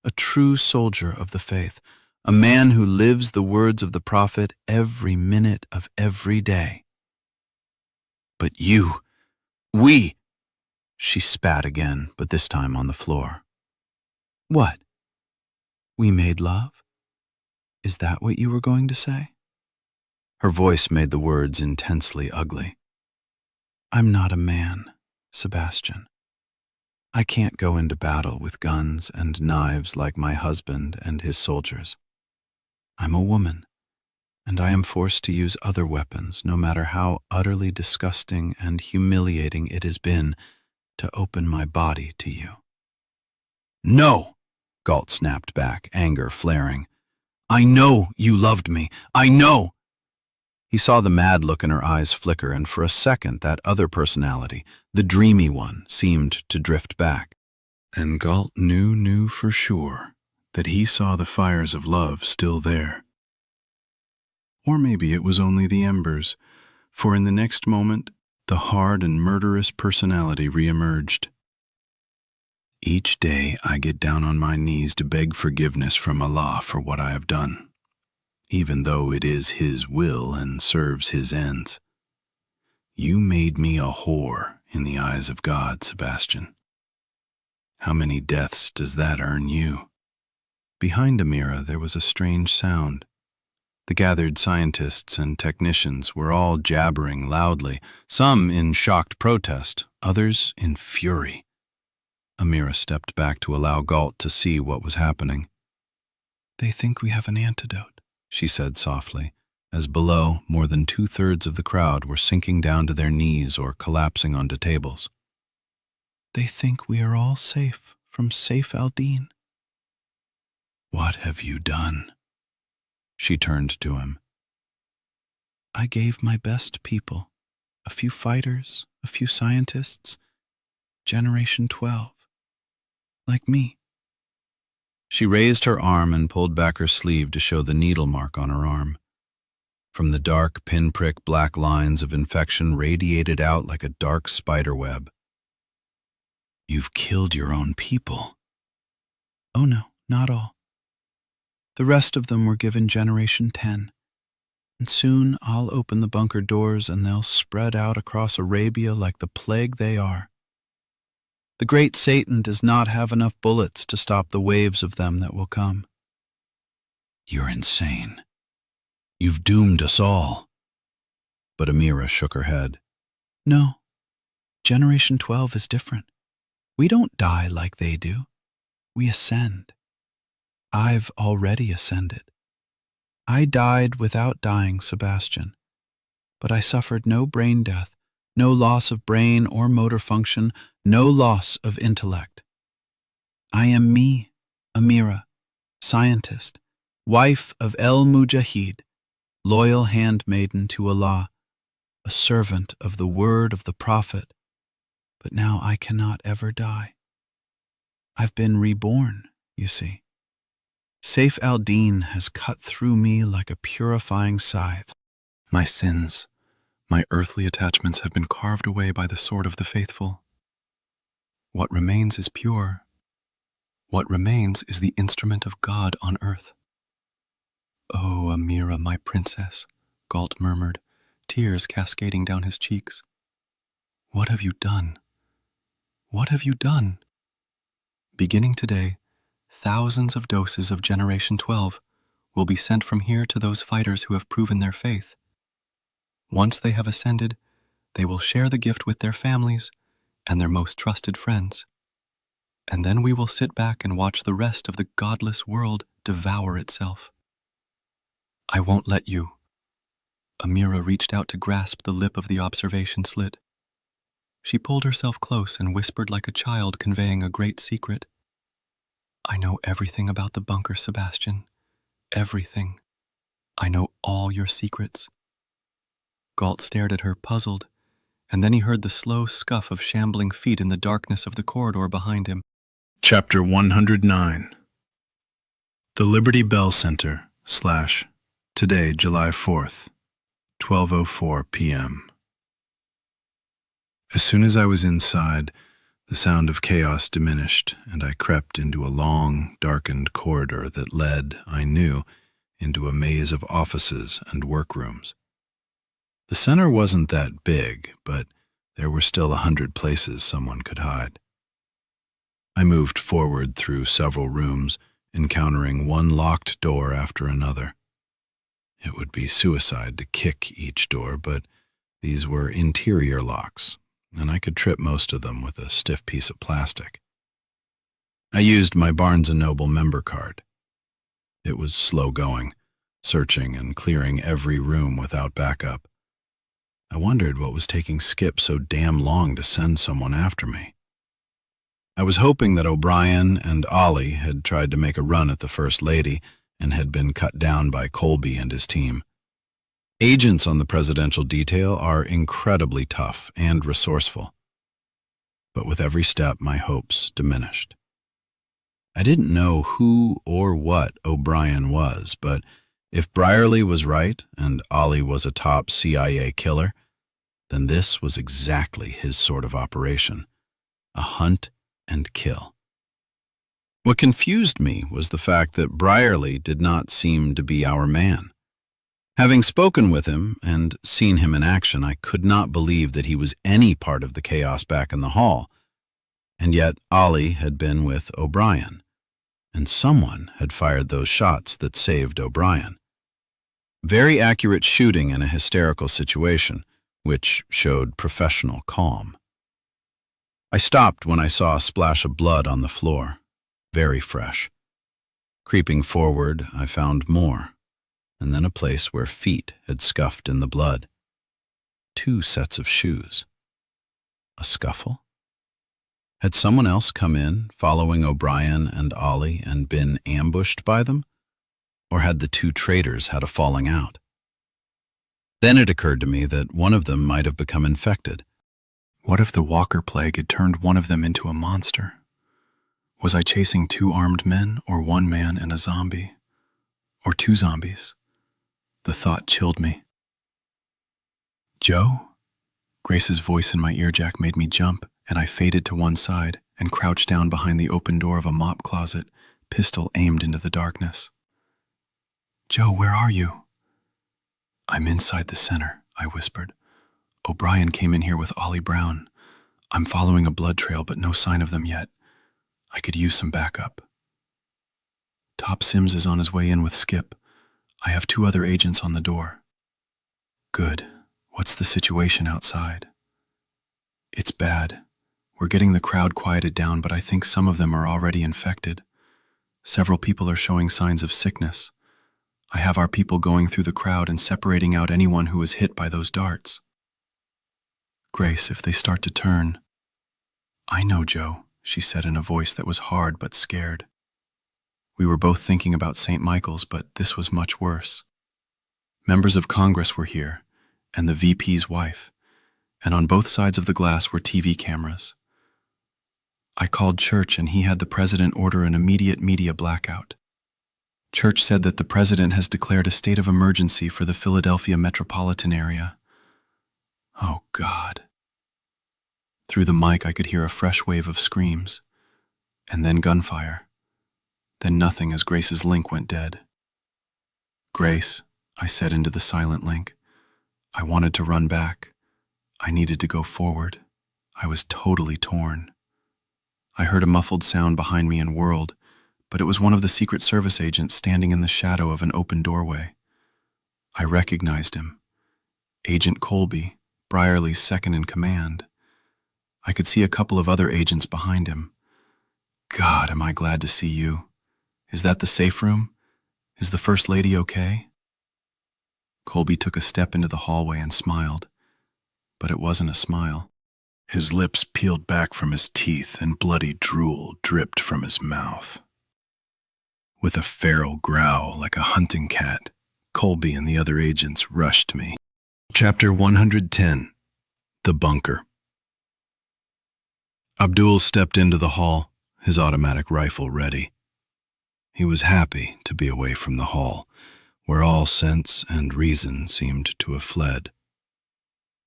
C: a true soldier of the faith, a man who lives the words of the prophet every minute of every day. But we, she spat again, but this time on the floor. What? We made love? Is that what you were going to say? Her voice made the words intensely ugly. I'm not a man, Sebastian. I can't go into battle with guns and knives like my husband and his soldiers. I'm a woman, and I am forced to use other weapons, no matter how utterly disgusting and humiliating it has been to open my body to you. No, Galt snapped back, anger flaring. I know you loved me. I know. He saw the mad look in her eyes flicker, and for a second that other personality, the dreamy one, seemed to drift back. And Galt knew for sure that he saw the fires of love still there. Or maybe it was only the embers, for in the next moment, the hard and murderous personality reemerged. Each day I get down on my knees to beg forgiveness from Allah for what I have done, even though it is His will and serves His ends. You made me a whore in the eyes of God, Sebastian. How many deaths does that earn you? Behind Amira there was a strange sound. The gathered scientists and technicians were all jabbering loudly, some in shocked protest, others in fury. Amira stepped back to allow Galt to see what was happening. They think we have an antidote, she said softly, as below more than 2/3 of the crowd were sinking down to their knees or collapsing onto tables. They think we are all safe from Saif al-Din. What have you done? She turned to him. I gave my best people, a few fighters, a few scientists, Generation 12, like me. She raised her arm and pulled back her sleeve to show the needle mark on her arm. From the dark pinprick black lines of infection radiated out like a dark spider web. You've killed your own people. Oh no, not all. The rest of them were given Generation 10, and soon I'll open the bunker doors and they'll spread out across Arabia like the plague they are. The great Satan does not have enough bullets to stop the waves of them that will come. You're insane. You've doomed us all. But Amira shook her head. No, Generation 12 is different. We don't die like they do. We ascend. I've already ascended. I died without dying, Sebastian, but I suffered no brain death, no loss of brain or motor function, no loss of intellect. I am me, Amira, scientist, wife of El Mujahid, loyal handmaiden to Allah, a servant of the word of the Prophet.
A: but now I cannot ever die. I've been reborn, you see. Saif al-Din has cut through me like a purifying scythe.
E: My sins, my earthly attachments have been carved away by the sword of the faithful. What remains is pure. What remains is the instrument of God on earth. Oh, Amira, my princess, Galt murmured, tears cascading down his cheeks. What have you done? What have you done? Beginning today, thousands of doses of Generation 12 will be sent from here to those fighters who have proven their faith. Once they have ascended, they will share the gift with their families and their most trusted friends. And then we will sit back and watch the rest of the godless world devour itself. I won't let you. Amira reached out to grasp the lip of the observation slit. She pulled herself close and whispered like a child conveying a great secret. I know everything about the bunker, Sebastian. Everything. I know all your secrets. Galt stared at her, puzzled, and then he heard the slow scuff of shambling feet in the darkness of the corridor behind him.
C: Chapter 109. The Liberty Bell Center, / today, July 4th, 12:04 p.m. As soon as I was inside, the sound of chaos diminished, and I crept into a long, darkened corridor that led, I knew, into a maze of offices and workrooms. The center wasn't that big, but there were still 100 places someone could hide. I moved forward through several rooms, encountering one locked door after another. It would be suicide to kick each door, but these were interior locks, and I could trip most of them with a stiff piece of plastic. I used my Barnes & Noble member card. It was slow going, searching and clearing every room without backup. I wondered what was taking Skip so damn long to send someone after me. I was hoping that O'Brien and Ollie had tried to make a run at the First Lady and had been cut down by Colby and his team. Agents on the presidential detail are incredibly tough and resourceful. But with every step, my hopes diminished. I didn't know who or what O'Brien was, but if Brierly was right and Ollie was a top CIA killer, then this was exactly his sort of operation, a hunt and kill. What confused me was the fact that Brierly did not seem to be our man. Having spoken with him and seen him in action, I could not believe that he was any part of the chaos back in the hall. And yet Ollie had been with O'Brien, and someone had fired those shots that saved O'Brien. Very accurate shooting in a hysterical situation, which showed professional calm. I stopped when I saw a splash of blood on the floor, very fresh. Creeping forward, I found more, and then a place where feet had scuffed in the blood. 2 sets of shoes. A scuffle? Had someone else come in, following O'Brien and Ollie, and been ambushed by them? Or had the 2 traitors had a falling out? Then it occurred to me that one of them might have become infected.
E: What if the Walker Plague had turned one of them into a monster? Was I chasing 2 armed men, or 1 man and a zombie? Or 2 zombies? The thought chilled me. Joe? Grace's voice in my earjack made me jump, and I faded to one side and crouched down behind the open door of a mop closet, pistol aimed into the darkness. Joe, where are you? I'm inside the center, I whispered. O'Brien came in here with Ollie Brown. I'm following a blood trail, but no sign of them yet. I could use some backup. Top Sims is on his way in with Skip. I have 2 other agents on the door. Good. What's the situation outside? It's bad. We're getting the crowd quieted down, but I think some of them are already infected. Several people are showing signs of sickness. I have our people going through the crowd and separating out anyone who was hit by those darts. Grace, if they start to turn... I know, Joe, she said in a voice that was hard but scared. We were both thinking about St. Michael's, but this was much worse. Members of Congress were here, and the VP's wife,
B: and on both sides of the glass were TV cameras. I called Church, and he had the president order an immediate media blackout. Church said that the president has declared a state of emergency for the Philadelphia metropolitan area. Oh, God. Through the mic, I could hear a fresh wave of screams, and then gunfire, then nothing as Grace's link went dead. Grace, I said into the silent link. I wanted to run back. I needed to go forward. I was totally torn. I heard a muffled sound behind me and whirled, but it was one of the Secret Service agents standing in the shadow of an open doorway. I recognized him. Agent Colby, Brierly's second in command. I could see a couple of other agents behind him. God, am I glad to see you. Is that the safe room? Is the First Lady okay? Colby took a step into the hallway and smiled, but it wasn't a smile.
C: His lips peeled back from his teeth and bloody drool dripped from his mouth. With a feral growl like a hunting cat, Colby and the other agents rushed me. Chapter 110. The Bunker. Abdul stepped into the hall, his automatic rifle ready. He was happy to be away from the hall, where all sense and reason seemed to have fled.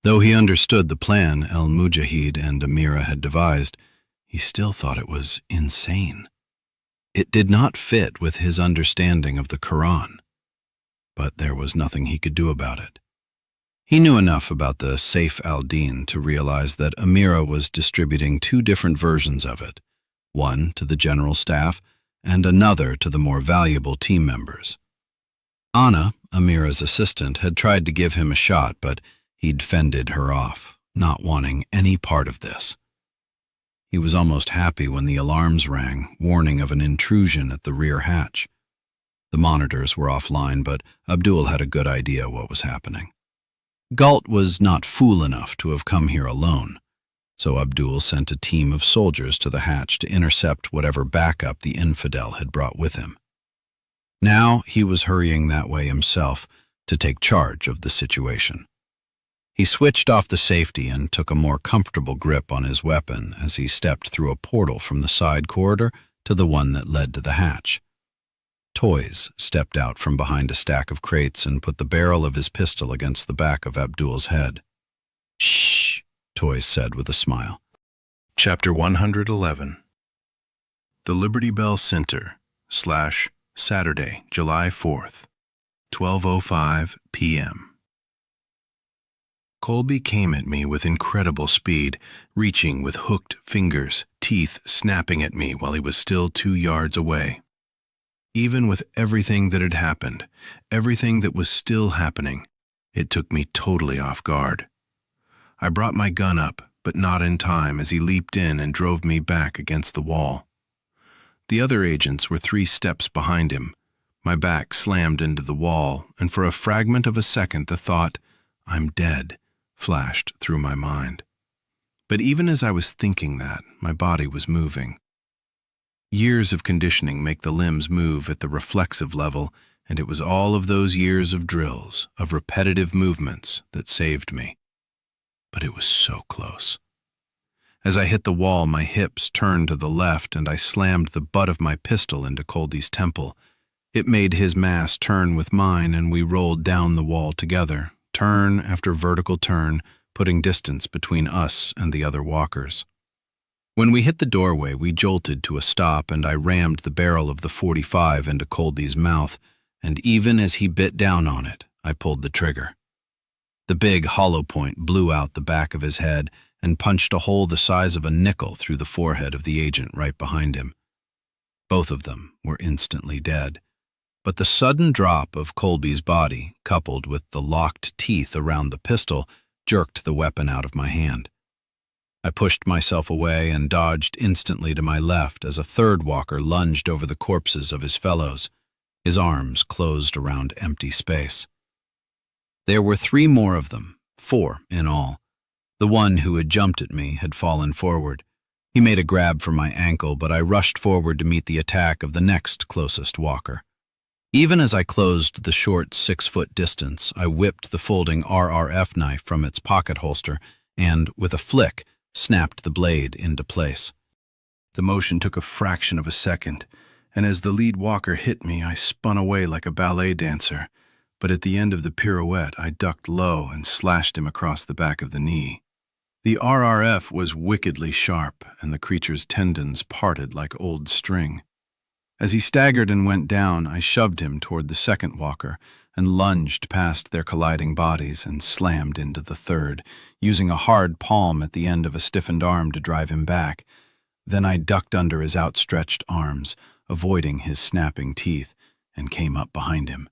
C: Though he understood the plan El-Mujahid and Amira had devised, he still thought it was insane. It did not fit with his understanding of the Quran, but there was nothing he could do about it. He knew enough about the Saif al-Din to realize that Amira was distributing two different versions of it, one to the general staff and another to the more valuable team members. Anna, Amira's assistant, had tried to give him a shot, but he'd fended her off, not wanting any part of this. He was almost happy when the alarms rang, warning of an intrusion at the rear hatch. The monitors were offline, but Abdul had a good idea what was happening. Galt was not fool enough to have come here alone, so Abdul sent a team of soldiers to the hatch to intercept whatever backup the infidel had brought with him. Now he was hurrying that way himself to take charge of the situation. He switched off the safety and took a more comfortable grip on his weapon as he stepped through a portal from the side corridor to the one that led to the hatch. Toys stepped out from behind a stack of crates and put the barrel of his pistol against the back of Abdul's head. "Shh," Toys said with a smile. Chapter 111. The Liberty Bell Center, Saturday, July 4th, 12:05 p.m. Colby came at me with incredible speed, reaching with hooked fingers, teeth snapping at me while he was still 2 yards away. Even with everything that had happened, everything that was still happening, it took me totally off guard. I brought my gun up, but not in time as he leaped in and drove me back against the wall. The other agents were 3 steps behind him. My back slammed into the wall, and for a fragment of a second the thought, "I'm dead," flashed through my mind. But even as I was thinking that, my body was moving. Years of conditioning make the limbs move at the reflexive level, and it was all of those years of drills, of repetitive movements, that saved me. But it was so close. As I hit the wall, my hips turned to the left, and I slammed the butt of my pistol into Colby's temple. It made his mass turn with mine, and we rolled down the wall together, turn after vertical turn, putting distance between us and the other walkers. When we hit the doorway, we jolted to a stop, and I rammed the barrel of the .45 into Colby's mouth, and even as he bit down on it, I pulled the trigger. The big hollow point blew out the back of his head and punched a hole the size of a nickel through the forehead of the agent right behind him. Both of them were instantly dead, but the sudden drop of Colby's body, coupled with the locked teeth around the pistol, jerked the weapon out of my hand. I pushed myself away and dodged instantly to my left as a third walker lunged over the corpses of his fellows, his arms closed around empty space. There were 3 more of them, 4 in all. The one who had jumped at me had fallen forward. He made a grab for my ankle, but I rushed forward to meet the attack of the next closest walker. Even as I closed the short 6-foot distance, I whipped the folding RRF knife from its pocket holster
A: and, with a flick, snapped the blade into place.
B: The motion took a fraction of a second, and as the lead walker hit me, I spun away like a ballet dancer, but at the end of the pirouette, I ducked low and slashed him across the back of the knee. The RRF was wickedly sharp, and the creature's tendons parted like old string. As he staggered and went down, I shoved him toward the second walker and lunged past their colliding bodies and slammed into the third, using a hard palm at the end of a stiffened arm to drive him back. Then I ducked under his outstretched arms, avoiding his snapping teeth, and came up behind him.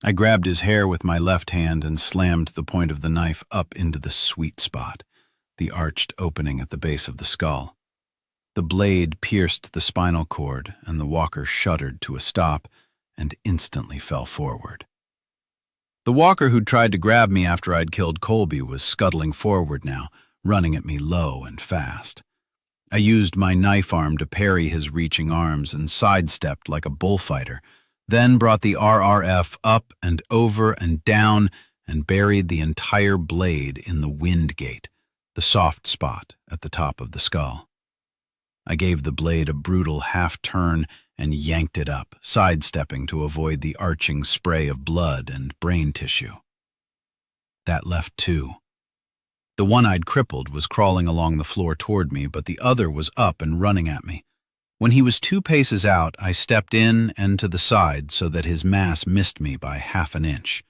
B: I grabbed his hair with my left hand and slammed the point of the knife up into the sweet spot, the arched opening at the base of the skull. The blade pierced the spinal cord, and the walker shuddered to a stop and instantly fell forward. The walker who'd tried to grab me after I'd killed Colby was scuttling forward now, running at me low and fast. I used my knife arm to parry his reaching arms and sidestepped like a bullfighter, then brought the RRF up and over and down and buried the entire blade in the wind gate, the soft spot at the top of the skull. I gave the blade a brutal half-turn and yanked it up, sidestepping to avoid the arching spray of blood and brain tissue. That left two. The one I'd crippled was crawling along the floor toward me, but the other was up and running at me. When he was 2 paces out, I stepped in and to the side so that his mass missed me by half an inch.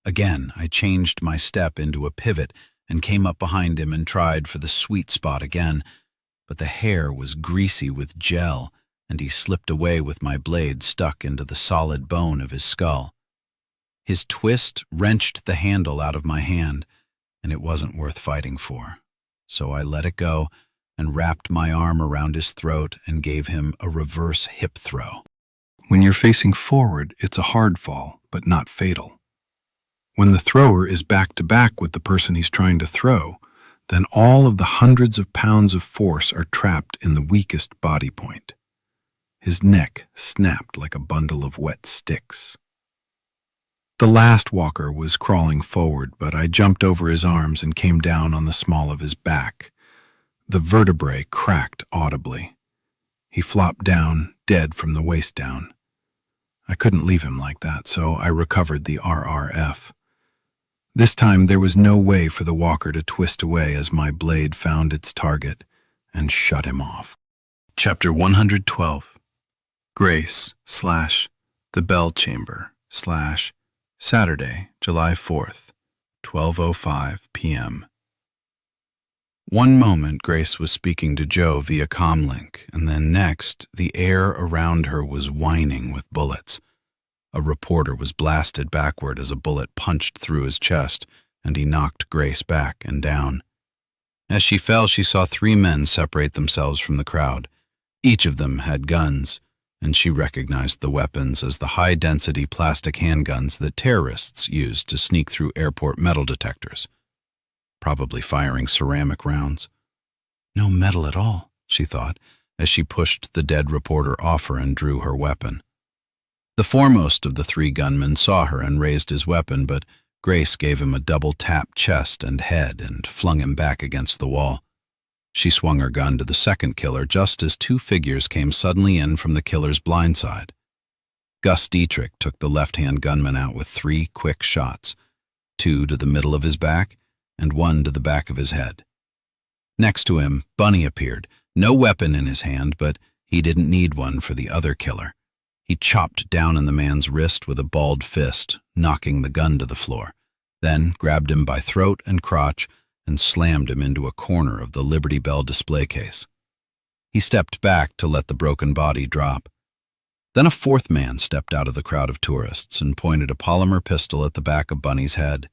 B: Again, I changed my step into a pivot and came up behind him and tried for the sweet spot again, but the hair was greasy with gel, and he slipped away with my blade stuck into the solid bone of his skull. His twist wrenched the handle out of my hand, and it wasn't worth fighting for. So I let it go and wrapped my arm around his throat and gave him a reverse hip throw.
F: When you're facing forward, it's a hard fall, but not fatal. When the thrower is back-to-back with the person he's trying to throw, then all of the hundreds of pounds of force are trapped in the weakest body point. His neck snapped like a bundle of wet sticks. The last walker was crawling forward, but I jumped over his arms and came down on the small of his back. The vertebrae cracked audibly. He flopped down, dead from the waist down. I couldn't leave him like that, so I recovered the RRF. This time there was no way for the walker to twist away as my blade found its target and shut him off.
B: Chapter 112. Grace / The Bell Chamber / Saturday, July 4th, 12:05 p.m.
A: One moment Grace was speaking to Joe via comlink, and then next the air around her was whining with bullets. A reporter was blasted backward as a bullet punched through his chest, and he knocked Grace back and down. As she fell, she saw 3 men separate themselves from the crowd. Each of them had guns, and she recognized the weapons as the high-density plastic handguns that terrorists used to sneak through airport metal detectors. Probably firing ceramic rounds. No metal at all, she thought, as she pushed the dead reporter off her and drew her weapon. The foremost of the 3 gunmen saw her and raised his weapon, but Grace gave him a double-tap chest and head and flung him back against the wall. She swung her gun to the second killer just as 2 figures came suddenly in from the killer's blind side. Gus Dietrich took the left-hand gunman out with 3 quick shots, 2 to the middle of his back and 1 to the back of his head. Next to him, Bunny appeared, no weapon in his hand, but he didn't need one for the other killer. He chopped down in the man's wrist with a balled fist, knocking the gun to the floor, then grabbed him by throat and crotch and slammed him into a corner of the Liberty Bell display case. He stepped back to let the broken body drop. Then a 4th man stepped out of the crowd of tourists and pointed a polymer pistol at the back of Bunny's head.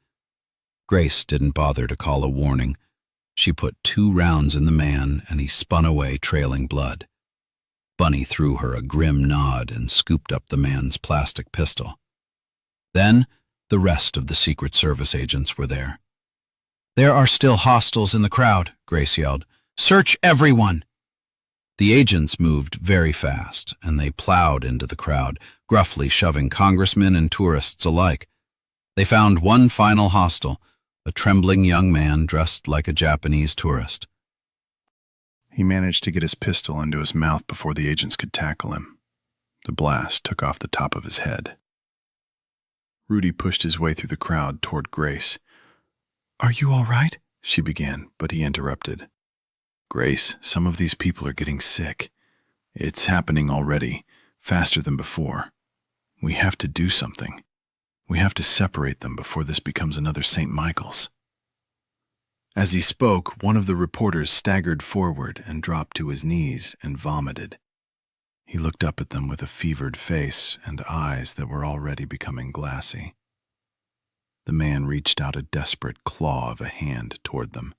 A: Grace didn't bother to call a warning. She put 2 rounds in the man, and he spun away trailing blood. Bunny threw her a grim nod and scooped up the man's plastic pistol. Then the rest of the Secret Service agents were there. "There are still hostiles in the crowd," Grace yelled. "Search everyone!" The agents moved very fast, and they plowed into the crowd, gruffly shoving congressmen and tourists alike. They found one final hostile, a trembling young man dressed like a Japanese tourist.
C: He managed to get his pistol into his mouth before the agents could tackle him. The blast took off the top of his head. Rudy pushed his way through the crowd toward Grace. "Are you all right?" she began, but he interrupted. "Grace, some of these people are getting sick. It's happening already, faster than before. We have to do something. We have to separate them before this becomes another St. Michael's." As he spoke, one of the reporters staggered forward and dropped to his knees and vomited. He looked up at them with a fevered face and eyes that were already becoming glassy. The man reached out a desperate claw of a hand toward them.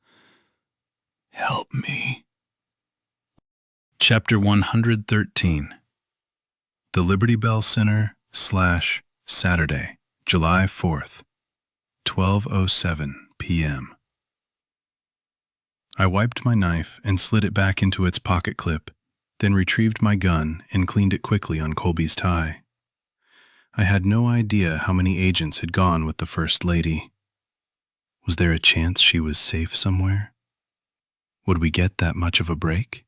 C: "Help me."
F: Chapter 113. The Liberty Bell Center / Saturday, July 4th, 12:07 p.m. I wiped my knife and slid it back into its pocket clip, then retrieved my gun and cleaned it quickly on Colby's tie. I had no idea how many agents had gone with the First Lady. Was there a chance she was safe somewhere? Would we get that much of a break?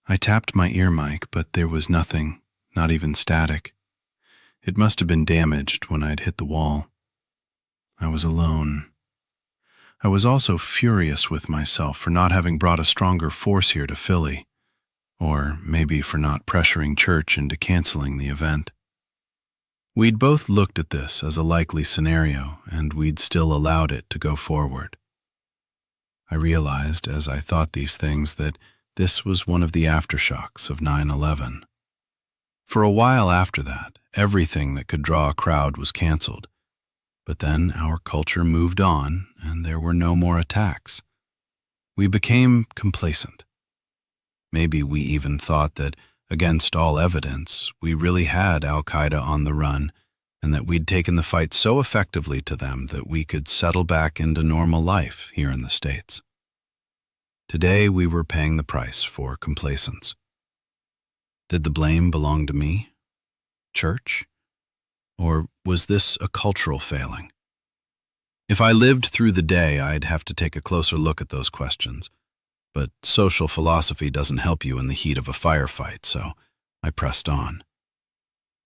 F: I tapped my ear mic, but there was nothing, not even static. It must have been damaged when I'd hit the wall. I was alone. I was also furious with myself for not having brought a stronger force here to Philly, or maybe for not pressuring Church into canceling the event. We'd both looked at this as a likely scenario, and we'd still allowed it to go forward. I realized, as I thought these things, that this was one of the aftershocks of 9/11. For a while after that, everything that could draw a crowd was canceled. But then our culture moved on, and there were no more attacks. We became complacent. Maybe we even thought that, against all evidence, we really had Al-Qaeda on the run, and that we'd taken the fight so effectively to them that we could settle back into normal life here in the States. Today we were paying the price for complacence. Did the blame belong to me? Church? Or was this a cultural failing? If I lived through the day, I'd have to take a closer look at those questions. But social philosophy doesn't help you in the heat of a firefight, so I pressed on.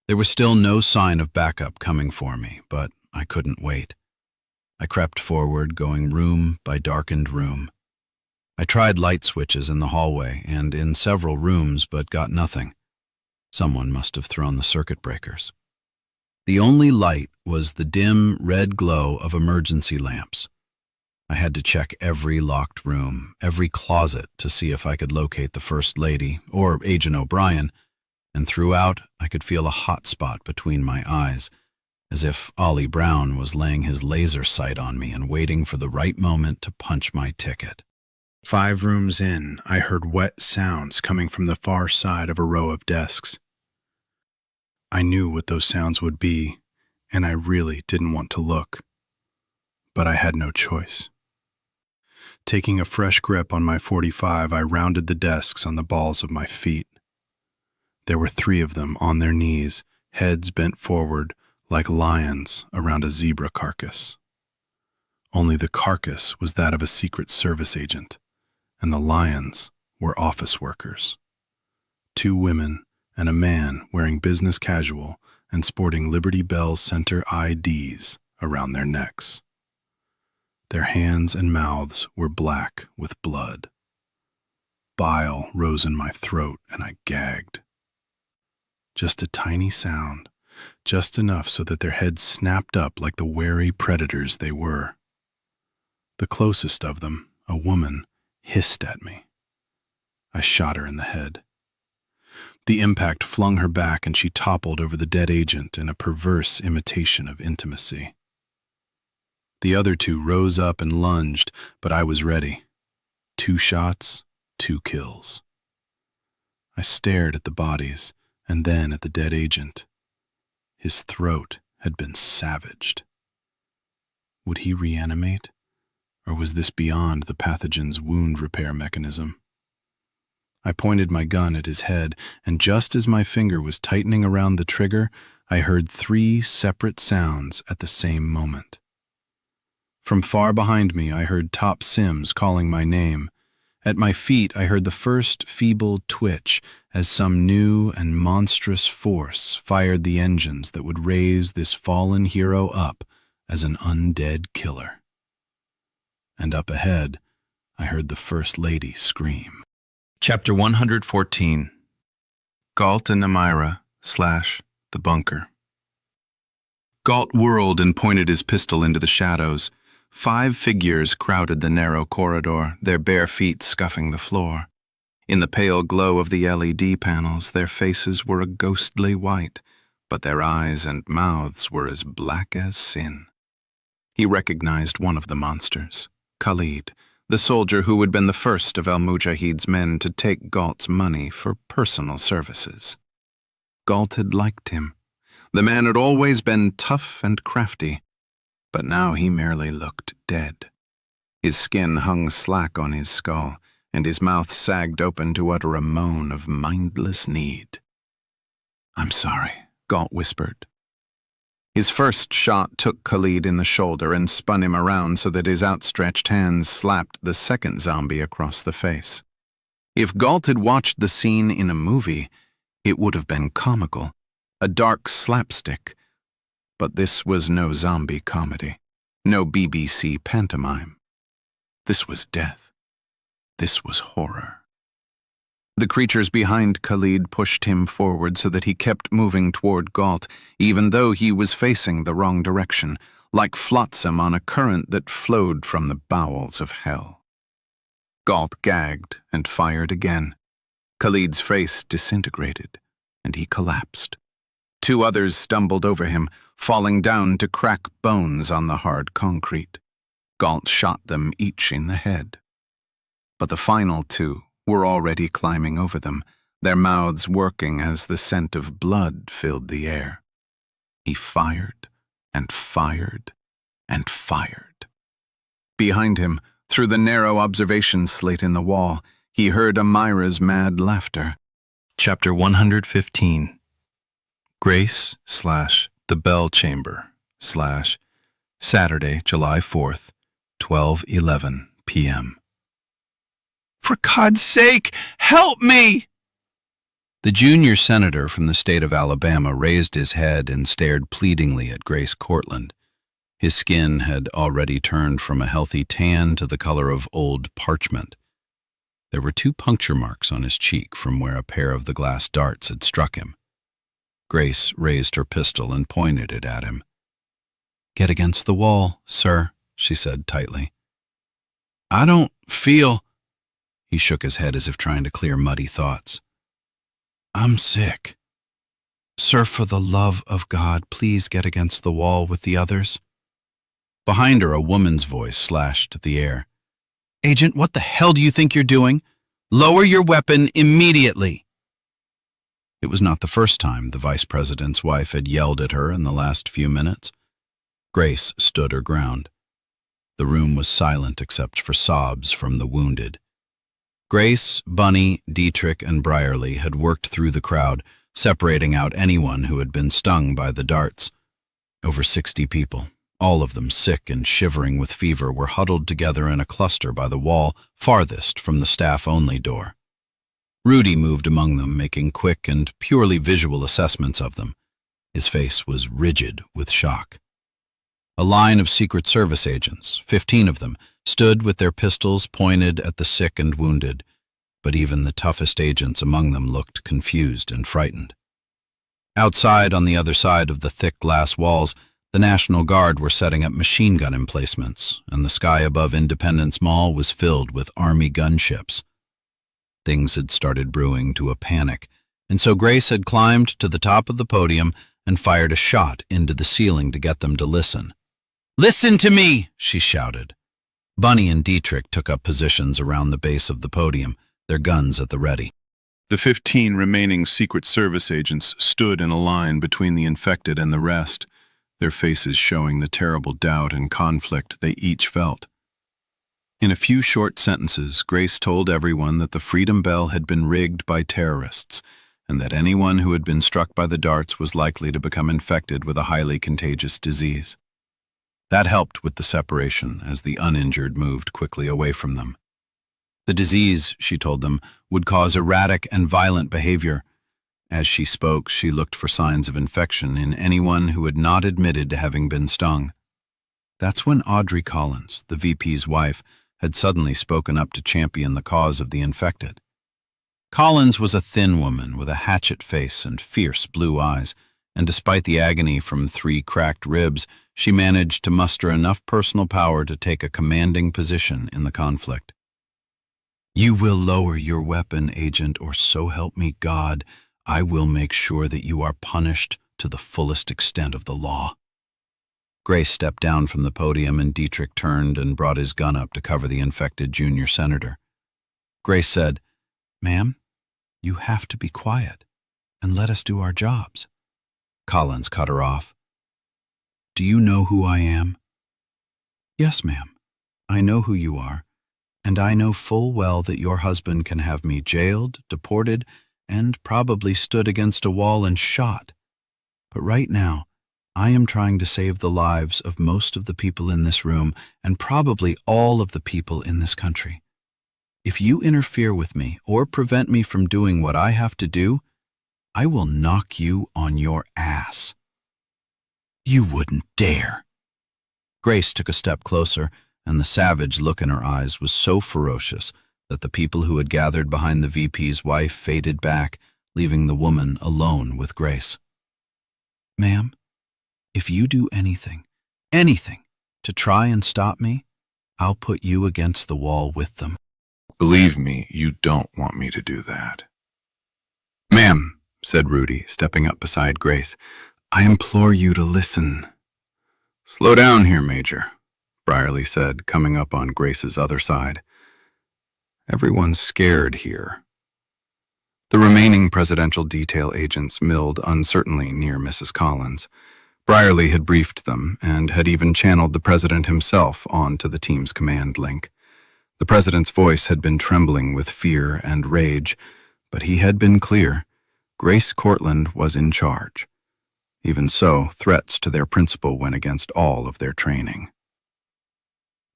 F: There was still no sign of backup coming for me, but I couldn't wait. I crept forward, going room by darkened room. I tried light switches in the hallway and in several rooms, but got nothing. Someone must have thrown the circuit breakers. The only light was the dim red glow of emergency lamps. I had to check every locked room, every closet to see if I could locate the First Lady or Agent O'Brien, and throughout I could feel a hot spot between my eyes, as if Ollie Brown was laying his laser sight on me and waiting for the right moment to punch my ticket.
G: 5 rooms in, I heard wet sounds coming from the far side of a row of desks. I knew what those sounds would be, and I really didn't want to look. But I had no choice. Taking a fresh grip on my .45, I rounded the desks on the balls of my feet. There were 3 of them on their knees, heads bent forward like lions around a zebra carcass. Only the carcass was that of a Secret Service agent, and the lions were office workers. 2 women and a man wearing business casual and sporting Liberty Bell Center IDs around their necks. Their hands and mouths were black with blood. Bile rose in my throat and I gagged. Just a tiny sound, just enough so that their heads snapped up like the wary predators they were. The closest of them, a woman, hissed at me. I shot her in the head. The impact flung her back and she toppled over the dead agent in a perverse imitation of intimacy. The other 2 rose up and lunged, but I was ready. 2 shots, 2 kills. I stared at the bodies and then at the dead agent. His throat had been savaged. Would he reanimate, or was this beyond the pathogen's wound repair mechanism? I pointed my gun at his head, and just as my finger was tightening around the trigger, I heard 3 separate sounds at the same moment. From far behind me, I heard Top Sims calling my name. At my feet, I heard the first feeble twitch as some new and monstrous force fired the engines that would raise this fallen hero up as an undead killer. And up ahead, I heard the First Lady scream.
C: Chapter 114. Galt and Amira / the bunker. Galt whirled and pointed his pistol into the shadows. 5 figures crowded the narrow corridor, their bare feet scuffing the floor. In the pale glow of the LED panels, their faces were a ghostly white, but their eyes and mouths were as black as sin. He recognized one of the monsters, Khalid, the soldier who had been the first of al-Mujahid's men to take Galt's money for personal services. Galt had liked him. The man had always been tough and crafty, but now he merely looked dead. His skin hung slack on his skull, and his mouth sagged open to utter a moan of mindless need. "I'm sorry," Galt whispered. His first shot took Khalid in the shoulder and spun him around so that his outstretched hands slapped the second zombie across the face. If Galt had watched the scene in a movie, it would have been comical, a dark slapstick. But this was no zombie comedy, no BBC pantomime. This was death. This was horror. The creatures behind Khalid pushed him forward so that he kept moving toward Galt, even though he was facing the wrong direction, like flotsam on a current that flowed from the bowels of hell. Galt gagged and fired again. Khalid's face disintegrated, and he collapsed. 2 others stumbled over him, falling down to crack bones on the hard concrete. Galt shot them each in the head. But the final 2 were already climbing over them, their mouths working as the scent of blood filled the air. He fired and fired and fired. Behind him, through the narrow observation slit in the wall, he heard Amira's mad laughter.
G: Chapter 115. Grace / the Bell Chamber / Saturday, July 4th, 12:11 p.m. "For God's sake, help me!" The junior senator from the state of Alabama raised his head and stared pleadingly at Grace Cortland. His skin had already turned from a healthy tan to the color of old parchment. There were 2 puncture marks on his cheek from where a pair of the glass darts had struck him. Grace raised her pistol and pointed it at him. "Get against the wall, sir," she said tightly. "I don't feel—" He shook his head as if trying to clear muddy thoughts. "I'm sick. Sir, for the love of God, please get against the wall with the others." Behind her, a woman's voice slashed the air. "Agent, what the hell do you think you're doing? Lower your weapon immediately." It was not the first time the vice president's wife had yelled at her in the last few minutes. Grace stood her ground. The room was silent except for sobs from the wounded. Grace, Bunny, Dietrich, and Brierly had worked through the crowd, separating out anyone who had been stung by the darts. Over 60 people, all of them sick and shivering with fever, were huddled together in a cluster by the wall farthest from the staff-only door. Rudy moved among them, making quick and purely visual assessments of them. His face was rigid with shock. A line of Secret Service agents, 15 of them, stood with their pistols pointed at the sick and wounded, but even the toughest agents among them looked confused and frightened. Outside, on the other side of the thick glass walls, the National Guard were setting up machine gun emplacements, and the sky above Independence Mall was filled with Army gunships. Things had started brewing to a panic, and so Grace had climbed to the top of the podium and fired a shot into the ceiling to get them to listen. "Listen to me!" she shouted. Bunny and Dietrich took up positions around the base of the podium, their guns at the ready.
F: The 15 remaining Secret Service agents stood in a line between the infected and the rest, their faces showing the terrible doubt and conflict they each felt. In a few short sentences, Grace told everyone that the Freedom Bell had been rigged by terrorists, and that anyone who had been struck by the darts was likely to become infected with a highly contagious disease.
C: That helped with the separation as the uninjured moved quickly away from them. The disease, she told them, would cause erratic and violent behavior. As she spoke, she looked for signs of infection in anyone who had not admitted to having been stung. That's when Audrey Collins, the VP's wife, had suddenly spoken up to champion the cause of the infected. Collins was a thin woman with a hatchet face and fierce blue eyes, and despite the agony from 3 cracked ribs, she managed to muster enough personal power to take a commanding position in the conflict. "You will lower your weapon, Agent, or so help me God, I will make sure that you are punished to the fullest extent of the law." Grace stepped down from the podium and Dietrich turned and brought his gun up to cover the infected junior senator. Grace said, "Ma'am, you have to be quiet and let us do our jobs." Collins cut her off. "Do you know who I am?" "Yes, ma'am. I know who you are, and I know full well that your husband can have me jailed, deported, and probably stood against a wall and shot. But right now, I am trying to save the lives of most of the people in this room and probably all of the people in this country. If you interfere with me or prevent me from doing what I have to do, I will knock you on your ass." "You wouldn't dare." Grace took a step closer, and the savage look in her eyes was so ferocious that the people who had gathered behind the VP's wife faded back, leaving the woman alone with Grace. "Ma'am, if you do anything to try and stop me, I'll put you against the wall with them."
F: Believe me, you don't want me to do that.
C: "Ma'am," said Rudy, stepping up beside Grace, "I implore you to listen."
F: Slow down here, Major, Brierly said, coming up on Grace's other side. Everyone's scared here. The remaining presidential detail agents milled uncertainly near Mrs. Collins. Brierly had briefed them and had even channeled the president himself on to the team's command link. The president's voice had been trembling with fear and rage, but he had been clear. Grace Cortland was in charge. Even so, threats to their principal went against all of their training.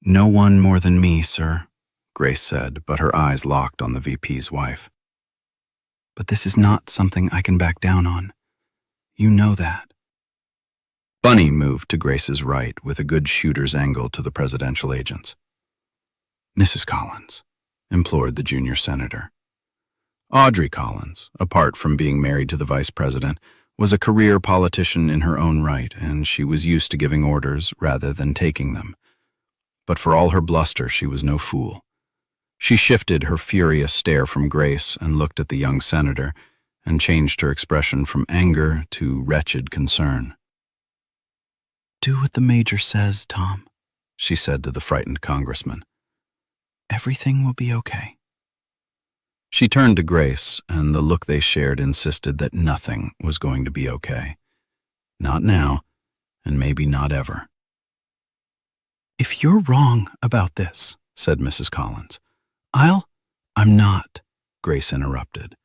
C: "No one more than me, sir," Grace said, but her eyes locked on the VP's wife. "But this is not something I can back down on. You know that." Bunny moved to Grace's right with a good shooter's angle to the presidential agents. "Mrs. Collins," implored the junior senator. Audrey Collins, apart from being married to the vice president, was a career politician in her own right, and she was used to giving orders rather than taking them. But for all her bluster, she was no fool. She shifted her furious stare from Grace and looked at the young senator, and changed her expression from anger to wretched concern. "Do what the major says, Tom," she said to the frightened congressman. "Everything will be okay." She turned to Grace, and the look they shared insisted that nothing was going to be okay. Not now, and maybe not ever. "If you're wrong about this," said Mrs. Collins, I'm not," Grace interrupted.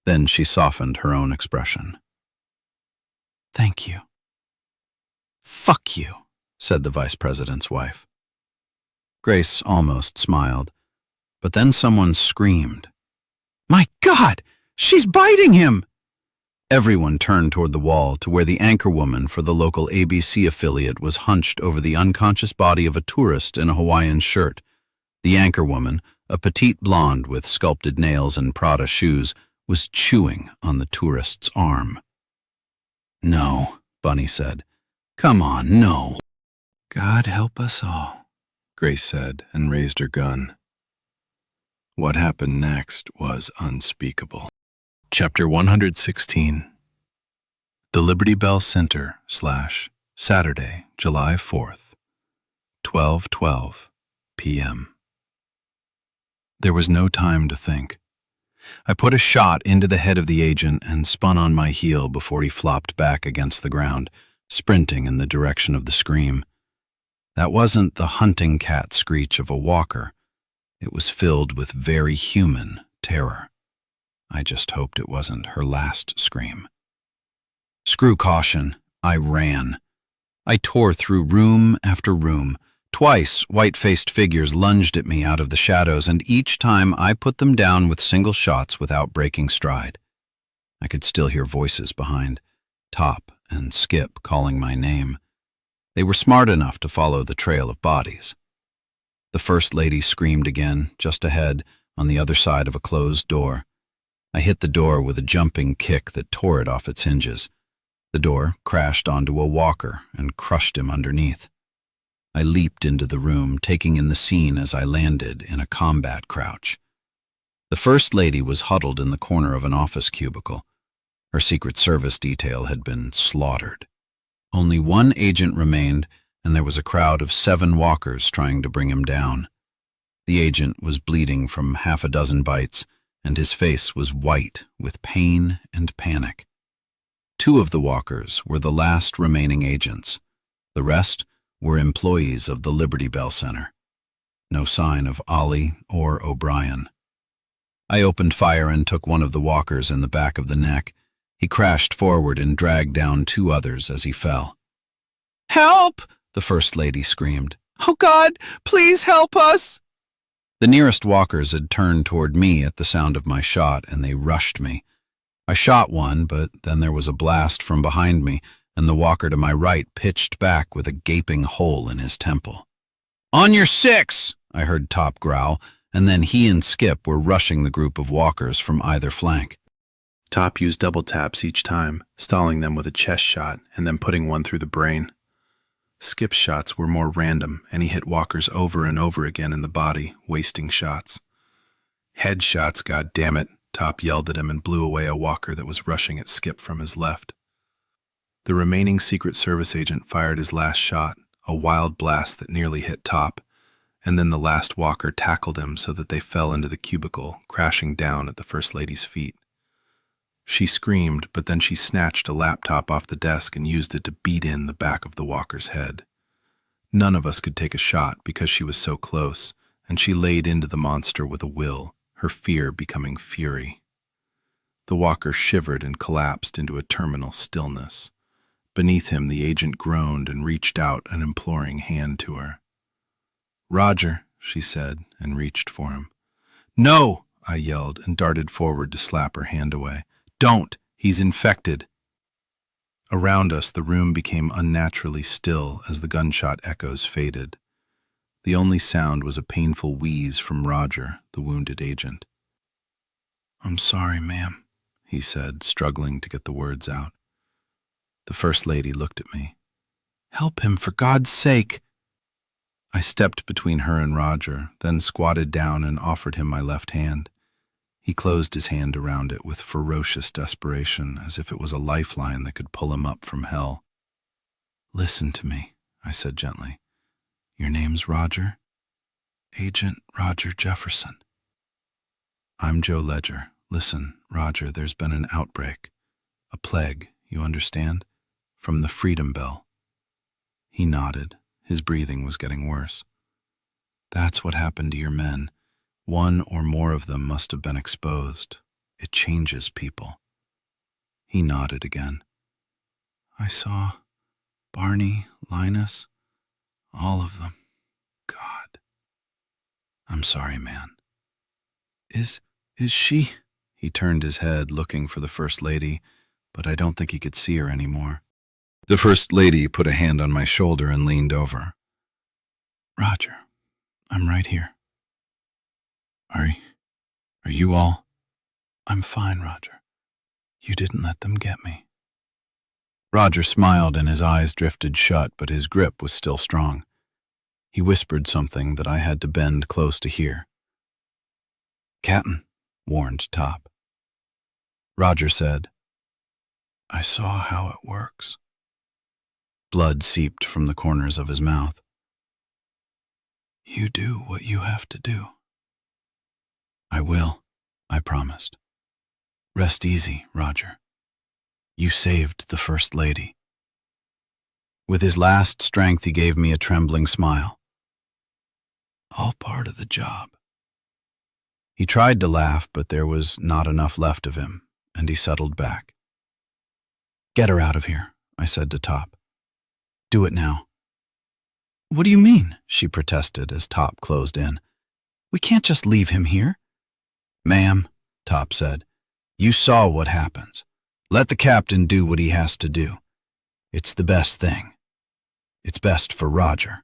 C: Then she softened her own expression. "Thank you." "Fuck you," said the vice president's wife. Grace almost smiled, but then someone screamed. "My God, she's biting him!" Everyone turned toward the wall to where the anchorwoman for the local ABC affiliate was hunched over the unconscious body of a tourist in a Hawaiian shirt. The anchorwoman, a petite blonde with sculpted nails and Prada shoes, was chewing on the tourist's arm. "No," Bunny said. "Come on, no." "God help us all," Grace said and raised her gun. What happened next was unspeakable. Chapter 116. The Liberty Bell Center / Saturday, July 4th, 12:12 p.m. There was no time to think. I put a shot into the head of the agent and spun on my heel before he flopped back against the ground, sprinting in the direction of the scream. That wasn't the hunting cat screech of a walker. It was filled with very human terror. I just hoped it wasn't her last scream. Screw caution, I ran.
A: I tore through room after room. Twice, white-faced figures lunged at me out of the shadows, and each time I put them down with single shots without breaking stride. I could still hear voices behind, Top and Skip calling my name. They were smart enough to follow the trail of bodies. The First Lady screamed again, just ahead, on the other side of a closed door. I hit the door with a jumping kick that tore it off its hinges. The door crashed onto a walker and crushed him underneath. I leaped into the room, taking in the scene as I landed in a combat crouch. The First Lady was huddled in the corner of an office cubicle. Her Secret Service detail had been slaughtered. Only one agent remained, and there was a crowd of 7 walkers trying to bring him down. The agent was bleeding from half a dozen bites, and his face was white with pain and panic. 2 of the walkers were the last remaining agents. The rest were employees of the Liberty Bell Center. No sign of Ollie or O'Brien. I opened fire and took one of the walkers in the back of the neck. He crashed forward and dragged down 2 others as he fell. "Help!" the First Lady screamed. "Oh God, please help us!" The nearest walkers had turned toward me at the sound of my shot, and they rushed me. I shot one, but then there was a blast from behind me, and the walker to my right pitched back with a gaping hole in his temple. "On your 6!" I heard Top growl, and then he and Skip were rushing the group of walkers from either flank.
D: Top used double taps each time, stalling them with a chest shot and then putting one through the brain. Skip's shots were more random, and he hit walkers over and over again in the body, wasting shots. "Headshots, goddammit," Top yelled at him and blew away a walker that was rushing at Skip from his left. The remaining Secret Service agent fired his last shot, a wild blast that nearly hit Top, and then the last walker tackled him so that they fell into the cubicle, crashing down at the First Lady's feet. She screamed, but then she snatched a laptop off the desk and used it to beat in the back of the walker's head. None of us could take a shot because she was so close, and she laid into the monster with a will, her fear becoming fury. The walker shivered and collapsed into a terminal stillness. Beneath him, the agent groaned and reached out an imploring hand to her. "Roger," she said, and reached for him. "No!" I yelled and darted forward to slap her hand away. "Don't! He's infected!" Around us, the room became unnaturally still as the gunshot echoes faded. The only sound was a painful wheeze from Roger, the wounded agent. "I'm sorry, ma'am," he said, struggling to get the words out. The First Lady looked at me. "Help him, for God's sake!" I stepped between her and Roger, then squatted down and offered him my left hand. He closed his hand around it with ferocious desperation, as if it was a lifeline that could pull him up from hell. "Listen to me," I said gently. "Your name's Roger? Agent Roger Jefferson." "I'm Joe Ledger. Listen, Roger, there's been an outbreak. A plague, you understand? From the Freedom Bell." He nodded. His breathing was getting worse. "That's what happened to your men. One or more of them must have been exposed. It changes people." He nodded again. "I saw Barney, Linus, all of them. God. I'm sorry, man." Is she?" He turned his head, looking for the First Lady, but I don't think he could see her anymore. The First Lady put a hand on my shoulder and leaned over. "Roger, I'm right here. Are you all?" "I'm fine, Roger. You didn't let them get me." Roger smiled and his eyes drifted shut, but his grip was still strong. He whispered something that I had to bend close to hear. "Captain," warned Top. Roger said, "I saw how it works." Blood seeped from the corners of his mouth. "You do what you have to do." "I will," I promised. "Rest easy, Roger. You saved the First Lady." With his last strength, he gave me a trembling smile. "All part of the job." He tried to laugh, but there was not enough left of him, and he settled back. "Get her out of here," I said to Top.
A: do it now." "What do you mean?" she protested as Top closed in. "We can't just leave him here." "Ma'am," Top said, "you saw what happens. Let the captain do what he has to do. It's the best thing. It's best for Roger."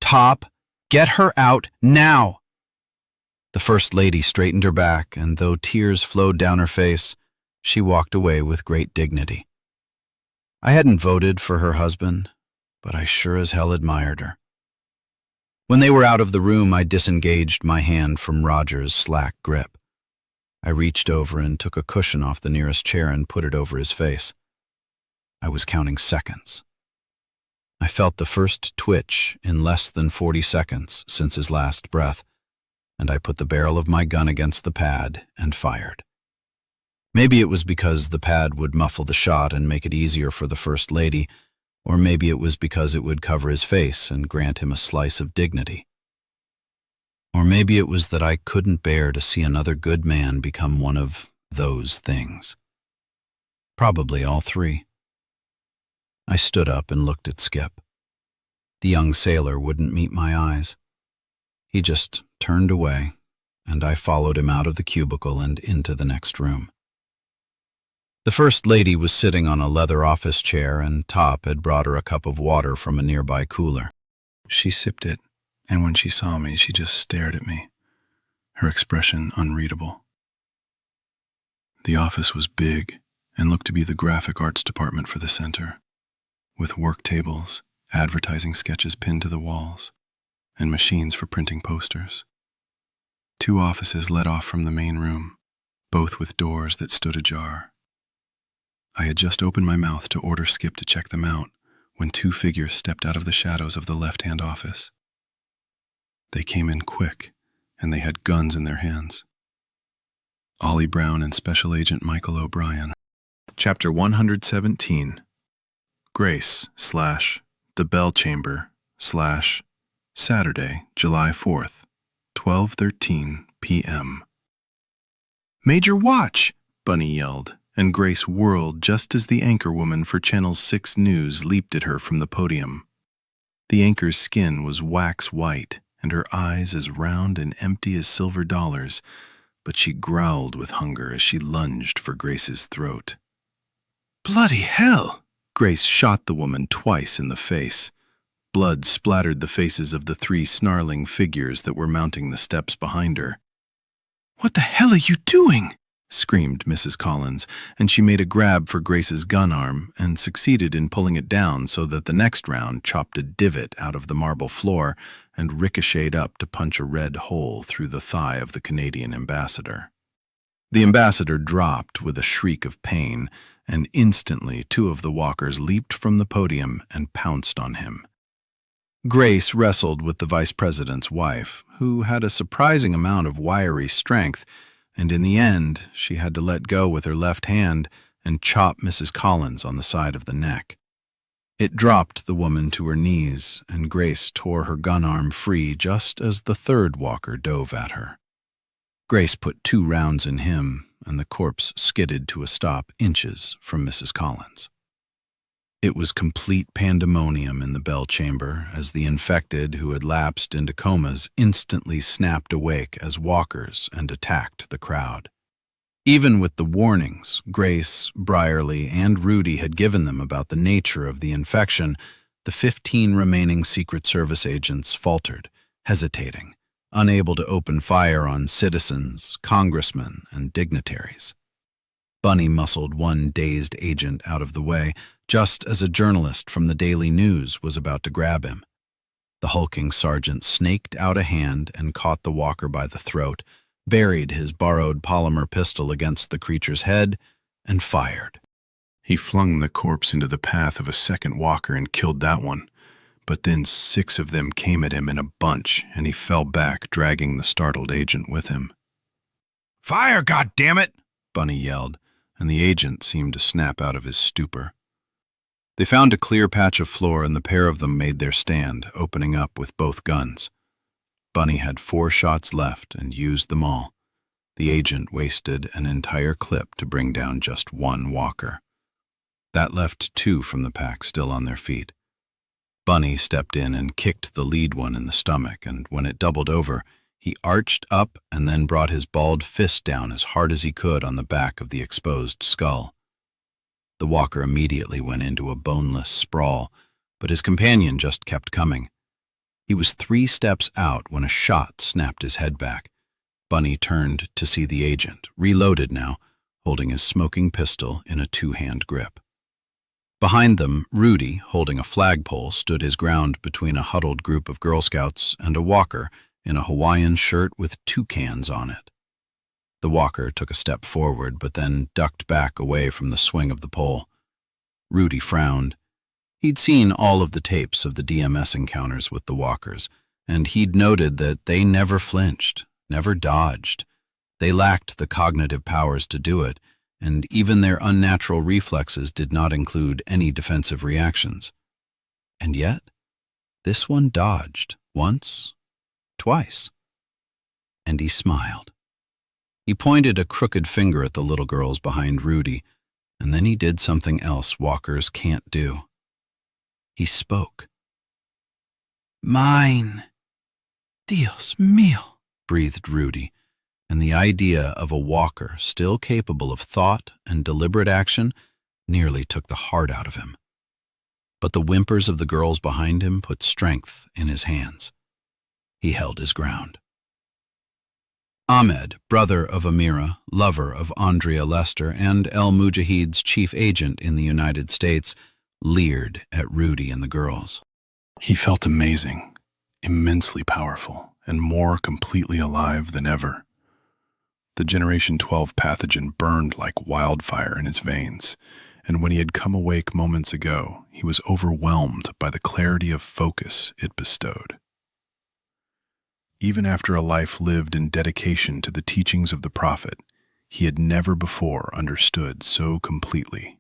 A: "Top, get her out now!" The First Lady straightened her back, and though tears flowed down her face, she walked away with great dignity. I hadn't voted for her husband, but I sure as hell admired her. When they were out of the room, I disengaged my hand from Roger's slack grip. I reached over and took a cushion off the nearest chair and put it over his face. I was counting seconds. I felt the first twitch in less than 40 seconds since his last breath, and I put the barrel of my gun against the pad and fired. Maybe it was because the pad would muffle the shot and make it easier for the First Lady, or maybe it was because it would cover his face and grant him a slice of dignity. Or maybe it was that I couldn't bear to see another good man become one of those things. Probably all three. I stood up and looked at Skip. The young sailor wouldn't meet my eyes. He just turned away, and I followed him out of the cubicle and into the next room. The First Lady was sitting on a leather office chair, and Top had brought her a cup of water from a nearby cooler.
F: She sipped it, and when she saw me, she just stared at me, her expression unreadable. The office was big and looked to be the graphic arts department for the center, with work tables, advertising sketches pinned to the walls, and machines for printing posters. 2 offices led off from the main room, both with doors that stood ajar. I had just opened my mouth to order Skip to check them out when 2 figures stepped out of the shadows of the left-hand office. They came in quick, and they had guns in their hands. Ollie Brown and Special Agent Michael O'Brien.
C: Chapter 117. Grace / The Bell Chamber / Saturday, July 4th, 12:13 p.m. "Major, watch!" Bunny yelled, and Grace whirled just as the anchorwoman for Channel 6 News leaped at her from the podium. The anchor's skin was wax white, and her eyes as round and empty as silver dollars, but she growled with hunger as she lunged for Grace's throat. "Bloody hell!" Grace shot the woman twice in the face. Blood splattered the faces of the 3 snarling figures that were mounting the steps behind her. "What the hell are you doing?" screamed Mrs. Collins, and she made a grab for Grace's gun arm and succeeded in pulling it down so that the next round chopped a divot out of the marble floor and ricocheted up to punch a red hole through the thigh of the Canadian ambassador. The ambassador dropped with a shriek of pain, and instantly 2 of the walkers leaped from the podium and pounced on him. Grace wrestled with the vice president's wife, who had a surprising amount of wiry strength, and in the end, she had to let go with her left hand and chop Mrs. Collins on the side of the neck. It dropped the woman to her knees, and Grace tore her gun arm free just as the 3rd walker dove at her. Grace put 2 rounds in him, and the corpse skidded to a stop inches from Mrs. Collins. It was complete pandemonium in the Bell Chamber as the infected who had lapsed into comas instantly snapped awake as walkers and attacked the crowd. Even with the warnings Grace, Brierly, and Rudy had given them about the nature of the infection, the 15 remaining Secret Service agents faltered, hesitating, unable to open fire on citizens, congressmen, and dignitaries. Bunny muscled one dazed agent out of the way, just as a journalist from the Daily News was about to grab him. The hulking sergeant snaked out a hand and caught the walker by the throat, buried his borrowed polymer pistol against the creature's head, and fired. He flung the corpse into the path of a second walker and killed that one, but then 6 of them came at him in a bunch, and he fell back, dragging the startled agent with him. "Fire, goddammit!" Bunny yelled, and the agent seemed to snap out of his stupor. They found a clear patch of floor, and the pair of them made their stand, opening up with both guns. Bunny had 4 shots left and used them all. The agent wasted an entire clip to bring down just 1 walker. That left 2 from the pack still on their feet. Bunny stepped in and kicked the lead one in the stomach, and when it doubled over, he arched up and then brought his balled fist down as hard as he could on the back of the exposed skull. The walker immediately went into a boneless sprawl, but his companion just kept coming. He was 3 steps out when a shot snapped his head back. Bunny turned to see the agent, reloaded now, holding his smoking pistol in a 2-hand grip. Behind them, Rudy, holding a flagpole, stood his ground between a huddled group of Girl Scouts and a walker in a Hawaiian shirt with toucans on it. The walker took a step forward, but then ducked back away from the swing of the pole. Rudy frowned. He'd seen all of the tapes of the DMS encounters with the walkers, and he'd noted that they never flinched, never dodged. They lacked the cognitive powers to do it, and even their unnatural reflexes did not include any defensive reactions. And yet, this one dodged once, twice. And he smiled. He pointed a crooked finger at the little girls behind Rudy, and then he did something else walkers can't do. He spoke. "Mine. Dios mío," breathed Rudy, and the idea of a walker still capable of thought and deliberate action nearly took the heart out of him. But the whimpers of the girls behind him put strength in his hands. He held his ground. Ahmed, brother of Amira, lover of Andrea Lester, and El Mujahid's chief agent in the United States, leered at Rudy and the girls.
F: He felt amazing, immensely powerful, and more completely alive than ever. The Generation 12 pathogen burned like wildfire in his veins, and when he had come awake moments ago, he was overwhelmed by the clarity of focus it bestowed. Even after a life lived in dedication to the teachings of the Prophet, he had never before understood so completely.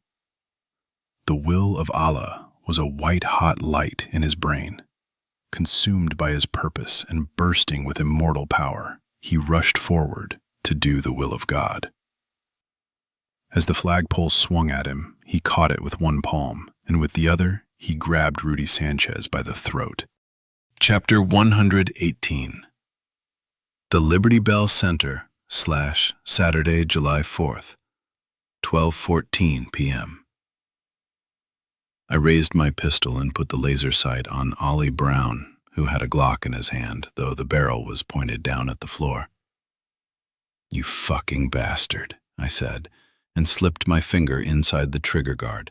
F: The will of Allah was a white-hot light in his brain. Consumed by his purpose and bursting with immortal power, he rushed forward to do the will of God. As the flagpole swung at him, he caught it with one palm, and with the other, he grabbed Rudy Sanchez by the throat. Chapter 118. The Liberty Bell Center / Saturday, July 4th, 12:14 p.m. I raised my pistol and put the laser sight on Ollie Brown, who had a Glock in his hand, though the barrel was pointed down at the floor. "You fucking bastard," I said, and slipped my finger inside the trigger guard.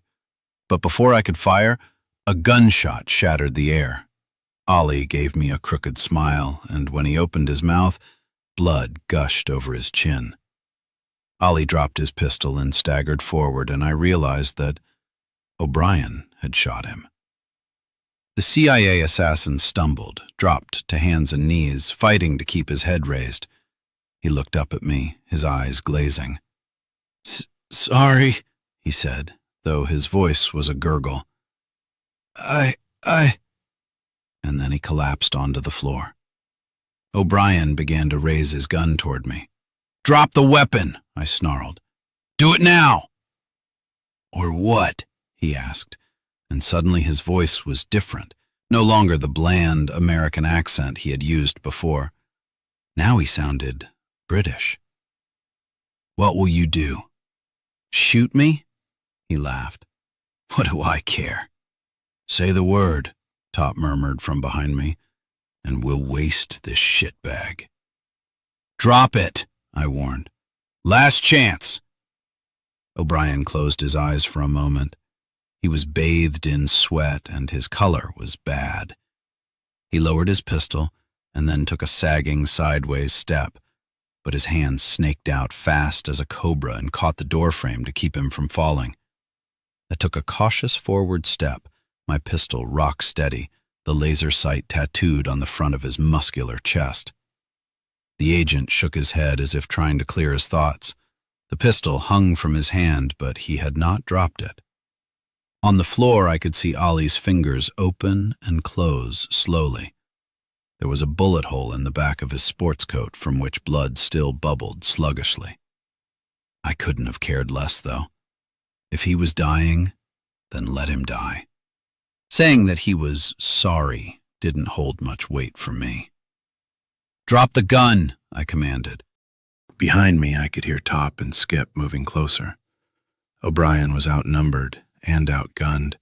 F: But before I could fire, a gunshot shattered the air. Ollie gave me a crooked smile, and when he opened his mouth, blood gushed over his chin. Ollie dropped his pistol and staggered forward, and I realized that O'Brien had shot him. The CIA assassin stumbled, dropped to hands and knees, fighting to keep his head raised. He looked up at me, his eyes glazing. Sorry, he said, though his voice was a gurgle. And then he collapsed onto the floor. O'Brien began to raise his gun toward me. "Drop the weapon," I snarled. "Do it now!" "Or what?" he asked, and suddenly his voice was different, no longer the bland American accent he had used before. Now he sounded British. "What will you do? Shoot me?" He laughed. "What do I care?" "Say the word," Top murmured from behind me, "and we'll waste this shitbag." "Drop it," I warned. "Last chance." O'Brien closed his eyes for a moment. He was bathed in sweat, and his color was bad. He lowered his pistol and then took a sagging sideways step, but his hand snaked out fast as a cobra and caught the doorframe to keep him from falling. I took a cautious forward step, my pistol rock steady, the laser sight tattooed on the front of his muscular chest. The agent shook his head as if trying to clear his thoughts. The pistol hung from his hand, but he had not dropped it. On the floor, I could see Ollie's fingers open and close slowly. There was a bullet hole in the back of his sports coat from which blood still bubbled sluggishly. I couldn't have cared less, though. If he was dying, then let him die.
A: Saying that he was sorry didn't hold much weight for me. "Drop the gun," I commanded.
C: Behind me, I could hear Top and Skip moving closer. O'Brien was outnumbered and outgunned,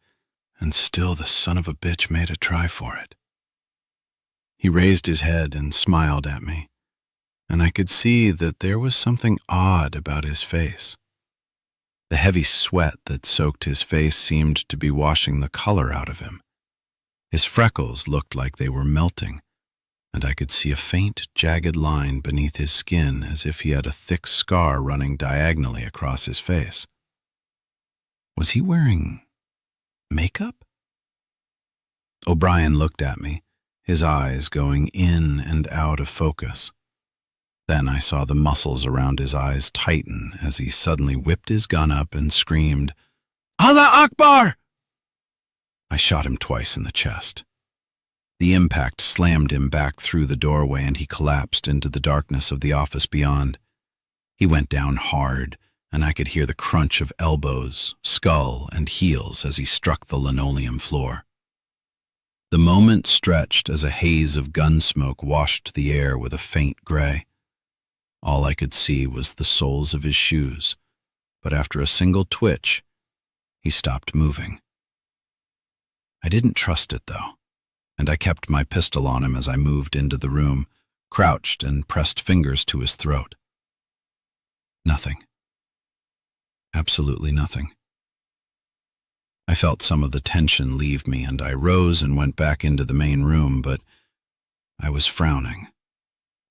C: and still the son of a bitch made a try for it. He raised his head and smiled at me, and I could see that there was something odd about his face. The heavy sweat that soaked his face seemed to be washing the color out of him. His freckles looked like they were melting, and I could see a faint, jagged line beneath his skin as if he had a thick scar running diagonally across his face. Was he wearing makeup? O'Brien looked at me, his eyes going in and out of focus. Then I saw the muscles around his eyes tighten as he suddenly whipped his gun up and screamed, "Allah Akbar!" I shot him twice in the chest. The impact slammed him back through the doorway and he collapsed into the darkness of the office beyond. He went down hard, and I could hear the crunch of elbows, skull, and heels as he struck the linoleum floor. The moment stretched as a haze of gun smoke washed the air with a faint gray. All I could see was the soles of his shoes, but after a single twitch, he stopped moving. I didn't trust it, though, and I kept my pistol on him as I moved into the room, crouched and pressed fingers to his throat. Nothing. Absolutely nothing. I felt some of the tension leave me, and I rose and went back into the main room, but I was frowning.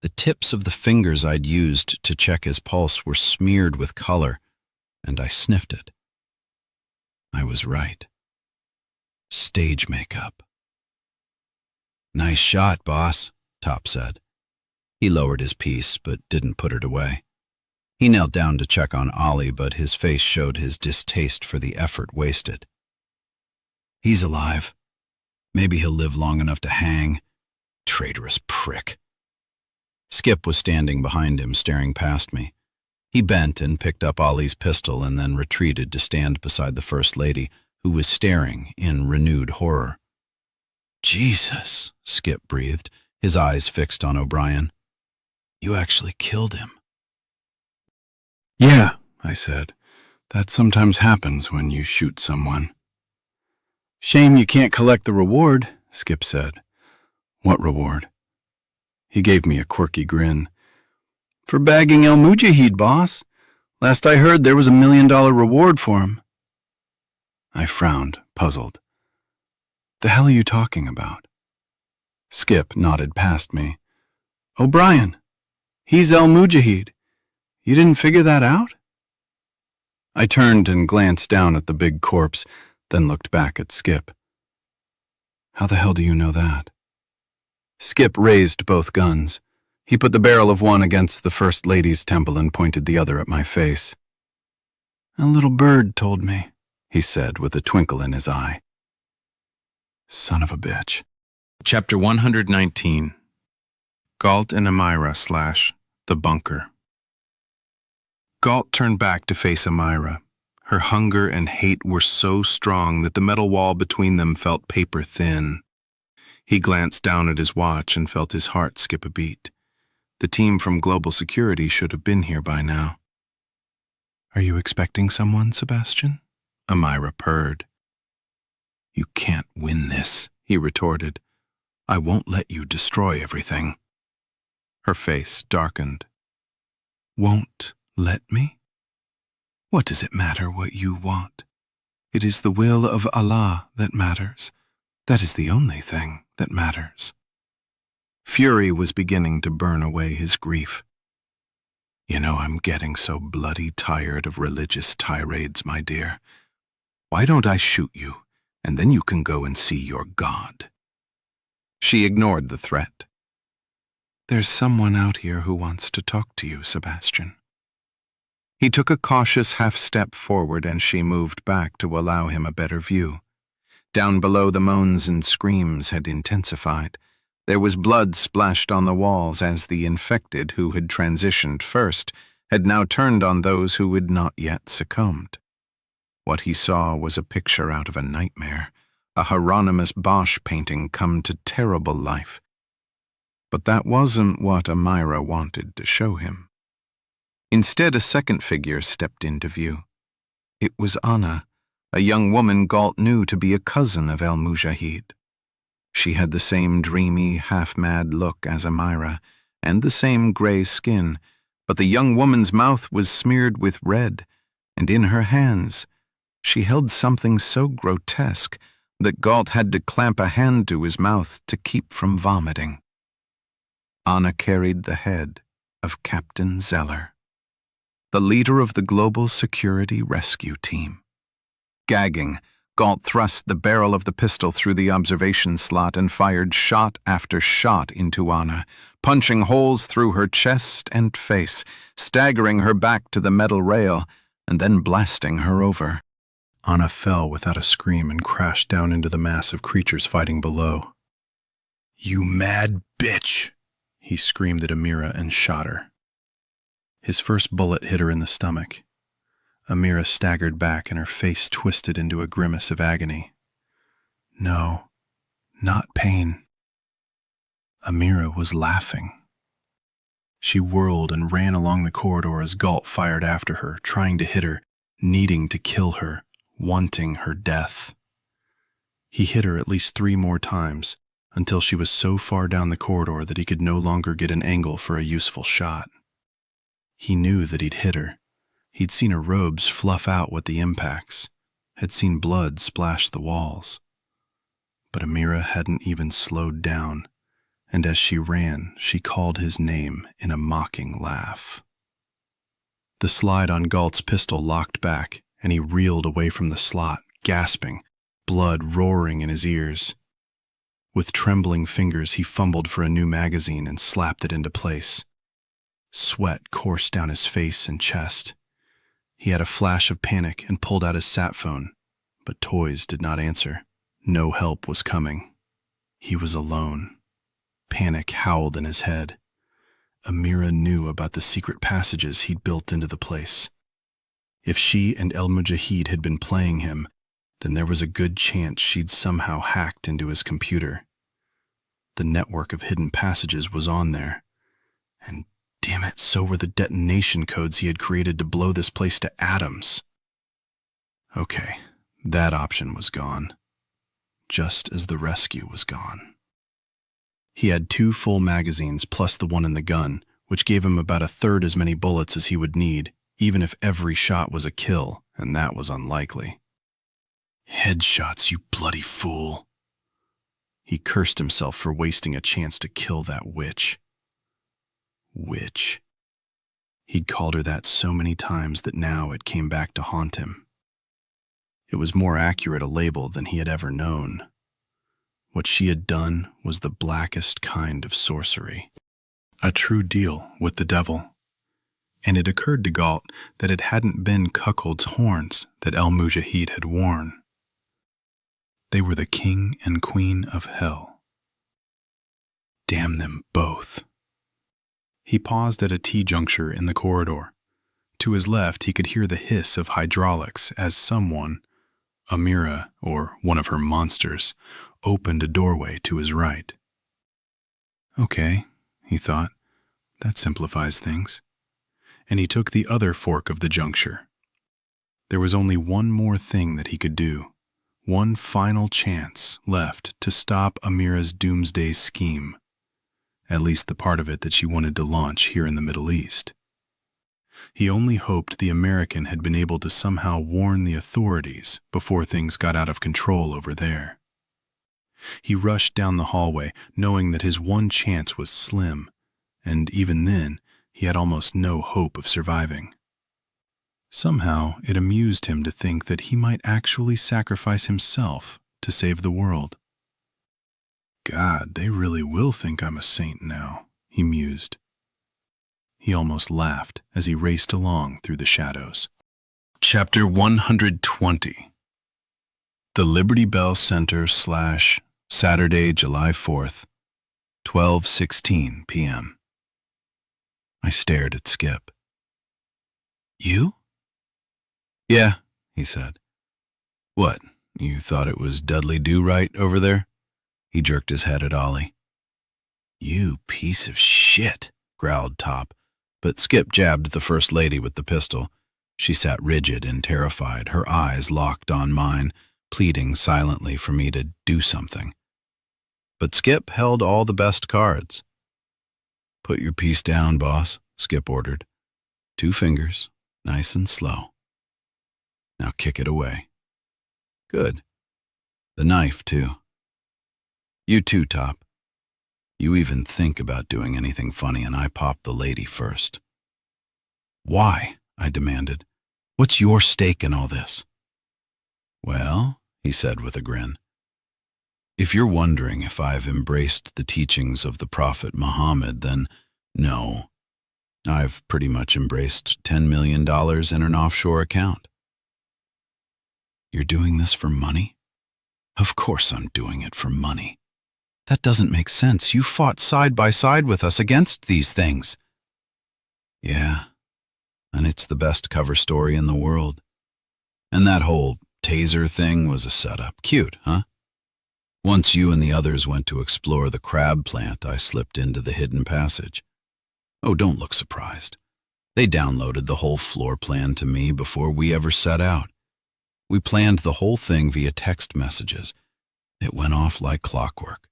C: The tips of the fingers I'd used to check his pulse were smeared with color, and I sniffed it. I was right. Stage makeup. "Nice shot, boss," Top said. He lowered his piece, but didn't put it away. He knelt down to check on Ollie, but his face showed his distaste for the effort wasted. "He's alive. Maybe he'll live long enough to hang. Traitorous prick." Skip was standing behind him, staring past me. He bent and picked up Ollie's pistol and then retreated to stand beside the First Lady, who was staring in renewed horror. "Jesus," Skip breathed, his eyes fixed on O'Brien. "You actually killed him."
F: "Yeah," I said. "That sometimes happens when you shoot someone." "Shame you can't collect the reward," Skip said. "What reward?" He gave me a quirky grin. "For bagging El Mujahid, boss. Last I heard, there was $1 million reward for him." I frowned, puzzled. "The hell are you talking about?" Skip nodded past me. "O'Brien. He's El Mujahid. You didn't figure that out?" I turned and glanced down at the big corpse, then looked back at Skip. "How the hell do you know that?" Skip raised both guns. He put the barrel of one against the First Lady's temple and pointed the other at my face. "A little bird told me," he said with a twinkle in his eye. Son of a bitch.
D: Chapter 119. Galt and Amira / The Bunker. Galt turned back to face Amira. Her hunger and hate were so strong that the metal wall between them felt paper thin. He glanced down at his watch and felt his heart skip a beat. The team from Global Security should have been here by now. "Are you expecting someone, Sebastian?" Amira purred. "You can't win this," he retorted. "I won't let you destroy everything." Her face darkened. "Won't let me? What does it matter what you want? It is the will of Allah that matters. That is the only thing that matters." Fury was beginning to burn away his grief. "You know, I'm getting so bloody tired of religious tirades, my dear. Why don't I shoot you, and then you can go and see your God?" She ignored the threat. "There's someone out here who wants to talk to you, Sebastian." He took a cautious half-step forward and she moved back to allow him a better view. Down below, the moans and screams had intensified. There was blood splashed on the walls as the infected who had transitioned first had now turned on those who had not yet succumbed. What he saw was a picture out of a nightmare,
C: a Hieronymus Bosch painting come to terrible life. But that wasn't what Amira wanted to show him. Instead, a second figure stepped into view. It was Anna, a young woman Galt knew to be a cousin of El Mujahid. She had the same dreamy, half-mad look as Amira, and the same gray skin, but the young woman's mouth was smeared with red, and in her hands she held something so grotesque that Galt had to clamp a hand to his mouth to keep from vomiting. Anna carried the head of Captain Zeller, the leader of the Global Security Rescue Team. Gagging, Galt thrust the barrel of the pistol through the observation slot and fired shot after shot into Anna, punching holes through her chest and face, staggering her back to the metal rail, and then blasting her over.
F: Anna fell without a scream and crashed down into the mass of creatures fighting below. "You mad bitch!" he screamed at Amira and shot her. His first bullet hit her in the stomach. Amira staggered back and her face twisted into a grimace of agony. No, not pain. Amira was laughing. She whirled and ran along the corridor as Galt fired after her, trying to hit her, needing to kill her, wanting her death. He hit her at least 3 more times, until she was so far down the corridor that he could no longer get an angle for a useful shot. He knew that he'd hit her. He'd seen her robes fluff out with the impacts, had seen blood splash the walls. But Amira hadn't even slowed down, and as she ran, she called his name in a mocking laugh. The slide on Galt's pistol locked back, and he reeled away from the slot, gasping, blood roaring in his ears. With trembling fingers, he fumbled for a new magazine and slapped it into place. Sweat coursed down his face and chest. He had a flash of panic and pulled out his sat phone, but Toys did not answer. No help was coming. He was alone. Panic howled in his head. Amira knew about the secret passages he'd built into the place. If she and El Mujahid had been playing him, then there was a good chance she'd somehow hacked into his computer. The network of hidden passages was on there. And damn it, so were the detonation codes he had created to blow this place to atoms. Okay, that option was gone. Just as the rescue was gone. He had 2 full magazines plus the one in the gun, which gave him about 1/3 as many bullets as he would need, even if every shot was a kill, and that was unlikely. Headshots, you bloody fool. He cursed himself for wasting a chance to kill that witch. Witch. He'd called her that so many times that now it came back to haunt him. It was more accurate a label than he had ever known. What she had done was the blackest kind of sorcery. A true deal with the devil. And it occurred to Galt that it hadn't been Cuckold's horns that El Mujahid had worn. They were the king and queen of hell. Damn them both. He paused at a T-juncture in the corridor. To his left, he could hear the hiss of hydraulics as someone, Amira or one of her monsters, opened a doorway to his right. Okay, he thought, that simplifies things. And he took the other fork of the juncture. There was only one more thing that he could do, one final chance left to stop Amira's doomsday scheme. At least the part of it that she wanted to launch here in the Middle East. He only hoped the American had been able to somehow warn the authorities before things got out of control over there. He rushed down the hallway, knowing that his one chance was slim, and even then, he had almost no hope of surviving. Somehow, it amused him to think that he might actually sacrifice himself to save the world. God, they really will think I'm a saint now, he mused. He almost laughed as he raced along through the shadows. Chapter 120. The Liberty Bell Center / Saturday, July 4th, 12:16 p.m. I stared at Skip. You? Yeah, he said. What,
C: You thought it was Dudley Do-Right over there? He jerked his head at Ollie. You piece of shit, growled Top, but Skip jabbed the First Lady with the pistol. She sat rigid and terrified, her eyes locked on mine, pleading silently for me to do something. But Skip held all the best cards. Put your piece down, boss, Skip ordered. 2 fingers, nice and slow. Now kick it away. Good. The knife, too. You too, Top. You even think about doing anything funny and I pop the lady first. Why? I demanded. What's your stake in all this? Well, he said with a grin, if you're wondering if I've embraced the teachings of the Prophet Muhammad, then no. I've pretty much embraced $10 million in an offshore account. You're doing this for money? Of course I'm doing it for money. That doesn't make sense. You fought side by side with us against these things. Yeah, and it's the best cover story in the world. And that whole taser thing was a setup. Cute, huh? Once you and the others went to explore the crab plant, I slipped into the hidden passage. Oh, don't look surprised. They downloaded the whole floor plan to me before we ever set out. We planned the whole thing via text messages. It went off like clockwork.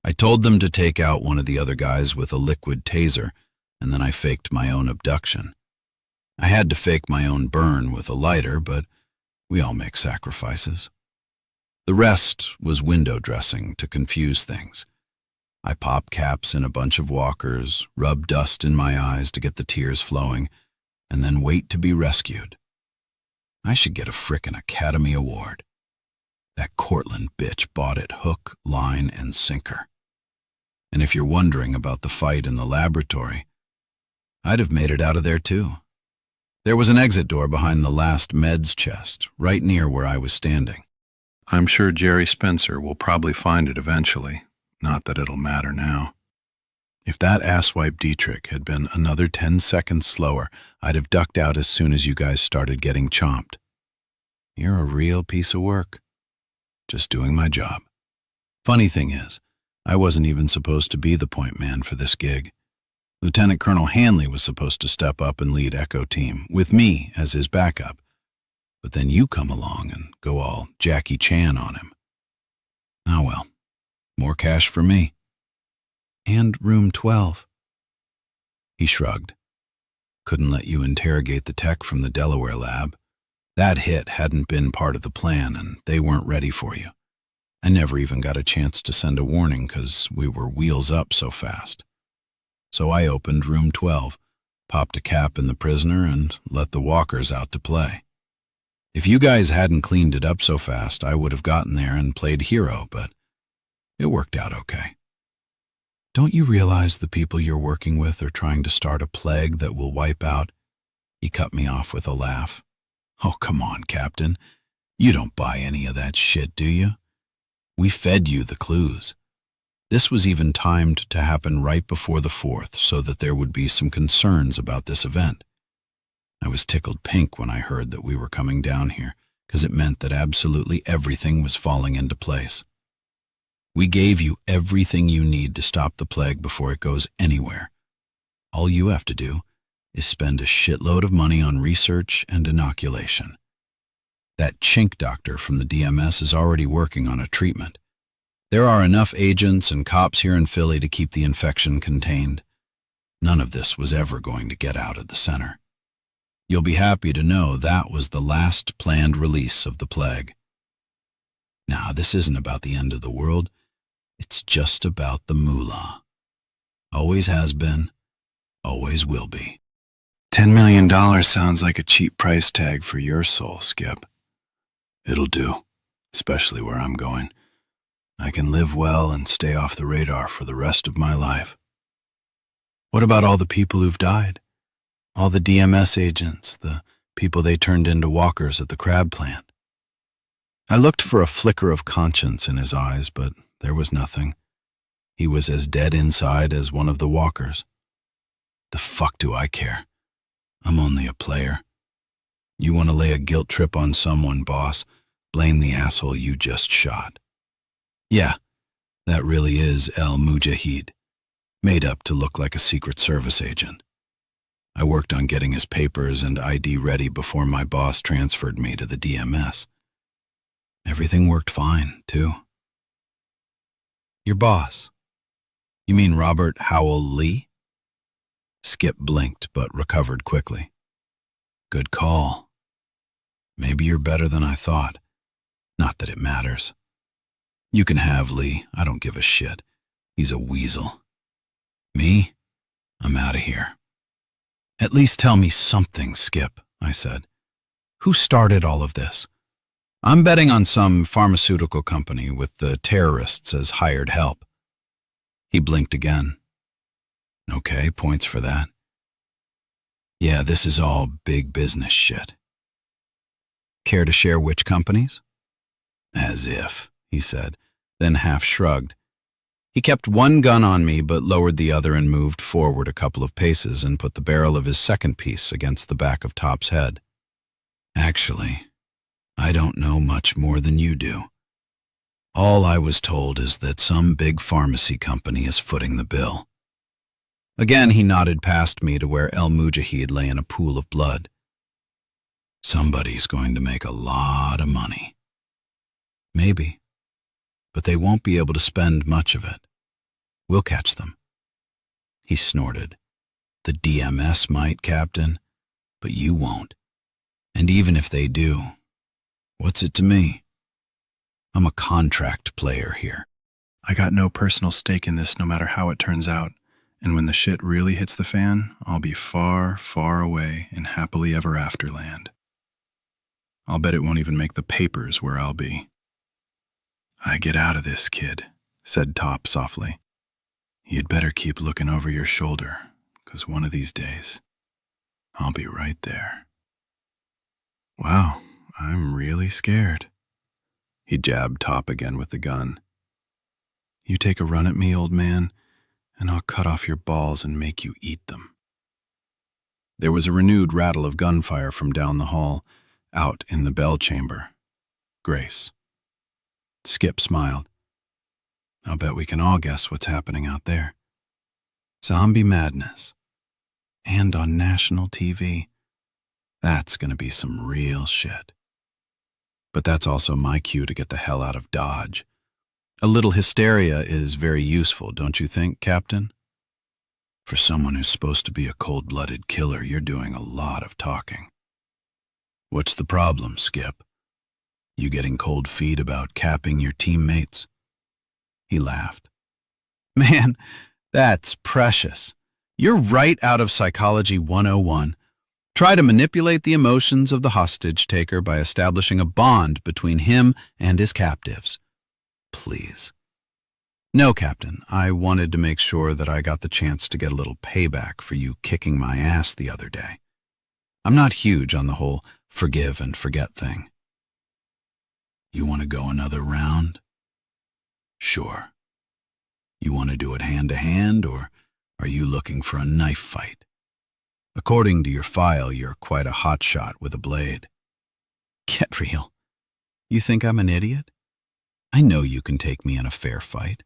C: I told them to take out one of the other guys with a liquid taser, and then I faked my own abduction. I had to fake my own burn with a lighter, but we all make sacrifices. The rest was window dressing to confuse things. I popped caps in a bunch of walkers, rubbed dust in my eyes to get the tears flowing, and then wait to be rescued. I should get a frickin' Academy Award. That Cortland bitch bought it hook, line, and sinker. And if you're wondering about the fight in the laboratory, I'd have made it out of there too. There was an exit door behind the last meds chest, right near where I was standing. I'm sure Jerry Spencer will probably find it eventually, not that it'll matter now. If that asswipe Dietrich had been another 10 seconds slower, I'd have ducked out as soon as you guys started getting chomped. You're a real piece of work. Just doing my job. Funny thing is, I wasn't even supposed to be the point man for this gig. Lieutenant Colonel Hanley was supposed to step up and lead Echo Team, with me as his backup. But then you come along and go all Jackie Chan on him. Oh well, more cash for me. And room 12. He shrugged. Couldn't let you interrogate the tech from the Delaware lab. That hit hadn't been part of the plan, and they weren't ready for you. I never even got a chance to send a warning because we were wheels up so fast. So I opened room 12, popped a cap in the prisoner, and let the walkers out to play. If you guys hadn't cleaned it up so fast, I would have gotten there and played hero, but it worked out okay. Don't you realize the people you're working with are trying to start a plague that will wipe out? He cut me off with a laugh. Oh, come on, Captain. You don't buy any of that shit, do you? We fed you the clues. This was even timed to happen right before the 4th so that there would be some concerns about this event. I was tickled pink when I heard that we were coming down here because it meant that absolutely everything was falling into place. We gave you everything you need to stop the plague before it goes anywhere. All you have to do is spend a shitload of money on research and inoculation. That chink doctor from the DMS is already working on a treatment. There are enough agents and cops here in Philly to keep the infection contained. None of this was ever going to get out of the center. You'll be happy to know that was the last planned release of the plague. Now, this isn't about the end of the world. It's just about the moolah. Always has been, always will be.
B: $10 million sounds like a cheap price tag for your soul, Skip. It'll do, especially where I'm going. I can live well and stay off the radar for the rest of my life. What about all the people who've died? All the DMS agents, the people they turned into walkers at the crab plant? I looked for a flicker of conscience in his eyes, but there was nothing. He was as dead inside as one of the walkers. The fuck do I care? I'm only a player. You want to lay a guilt trip on someone, boss?
C: Blame the asshole you just shot. Yeah, that really is El Mujahid, made up to look like a Secret Service agent. I worked on getting his papers and ID ready before my boss transferred me to the DMS. Everything worked fine, too. Your boss? You mean Robert Howell Lee? Skip blinked but recovered quickly. Good call. Maybe you're better than I thought. Not that it matters. You can have Lee, I don't give a shit. He's a weasel. Me? I'm out of here. At least tell me something, Skip, I said. Who started all of this? I'm betting on some pharmaceutical company with the terrorists as hired help. He blinked again. Okay, points for that. Yeah, this is all big business shit. Care to share which companies? As if, he said, then half shrugged. He kept one gun on me but lowered the other and moved forward a couple of paces and put the barrel of his second piece against the back of Top's head. Actually, I don't know much more than you do. All I was told is that some big pharmacy company is footing the bill. Again, he nodded past me to where El Mujahid lay in a pool of blood. Somebody's going to make a lot of money. Maybe, but they won't be able to spend much of it. We'll catch them. He snorted. The DMS might, Captain, but you won't. And even if they do, what's it to me? I'm a contract player here.
F: I got no personal stake in this no matter how it turns out, and when the shit really hits the fan, I'll be far, far away in happily ever after land. I'll bet it won't even make the papers where I'll be. I get out of this, kid, said Top softly. You'd better keep looking over your shoulder, 'cause one of these days, I'll be right there. Wow, I'm really scared. He jabbed Top again with the gun. You take a run at me, old man, and I'll cut off your balls and make you eat them. There was a renewed rattle of gunfire from down the hall, out in the bell chamber. Grace. Skip smiled. I'll bet we can all guess what's happening out there. Zombie madness. And on national TV. That's gonna be some real shit. But that's also my cue to get the hell out of Dodge. A little hysteria is very useful, don't you think, Captain? For someone who's supposed to be a cold-blooded killer, you're doing a lot of talking. What's the problem, Skip? You getting cold feet about capping your teammates? He laughed. Man, that's precious. You're right out of Psychology 101. Try to manipulate the emotions of the hostage taker by establishing a bond between him and his captives. Please. No, Captain, I wanted to make sure that I got the chance to get a little payback for you kicking my ass the other day. I'm not huge on the whole forgive and forget thing. You want to go another round? Sure. You want to do it hand-to-hand, or are you looking for a knife fight? According to your file, you're quite a hotshot with a blade. Get real. You think I'm an idiot? I know you can take me in a fair fight.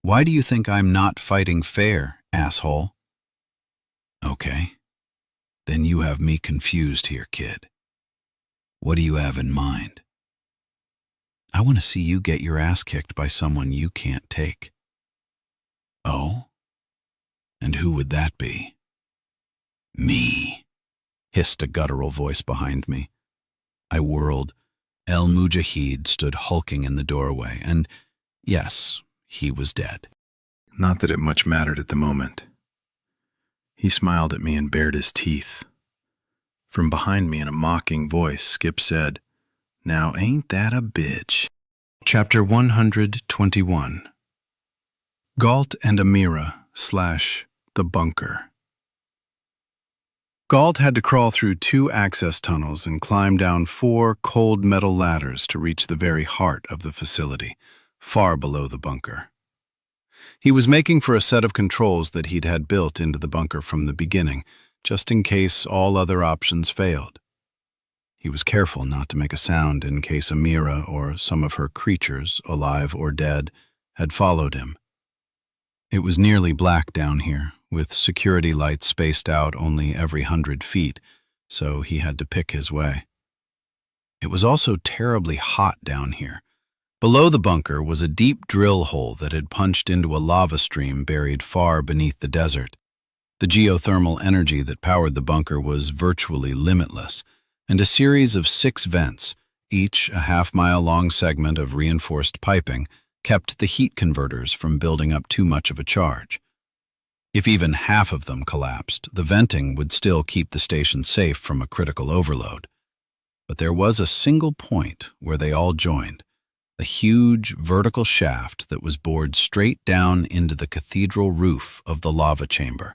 F: Why do you think I'm not fighting fair, asshole? Okay. Then you have me confused here, kid. What do you have in mind? I want to see you get your ass kicked by someone you can't take. Oh? And who would that be? Me, hissed a guttural voice behind me. I whirled. El Mujahid stood hulking in the doorway, and yes, he was dead. Not that it much mattered at the moment. He smiled at me and bared his teeth. From behind me in a mocking voice, Skip said, Now ain't that a bitch? Chapter 121. Galt and Amira / the bunker. Galt had to crawl through 2 access tunnels and climb down 4 cold metal ladders to reach the very heart of the facility, far below the bunker. He was making for a set of controls that he'd had built into the bunker from the beginning, just in case all other options failed.
C: He was careful not to make a sound in case Amira or some of her creatures, alive or dead, had followed him. It was nearly black down here, with security lights spaced out only every 100 feet, so he had to pick his way. It was also terribly hot down here. Below the bunker was a deep drill hole that had punched into a lava stream buried far beneath the desert. The geothermal energy that powered the bunker was virtually limitless, and a series of 6 vents, each a half-mile-long segment of reinforced piping, kept the heat converters from building up too much of a charge. If even half of them collapsed, the venting would still keep the station safe from a critical overload. But there was a single point where they all joined, a huge vertical shaft that was bored straight down into the cathedral roof of the lava chamber.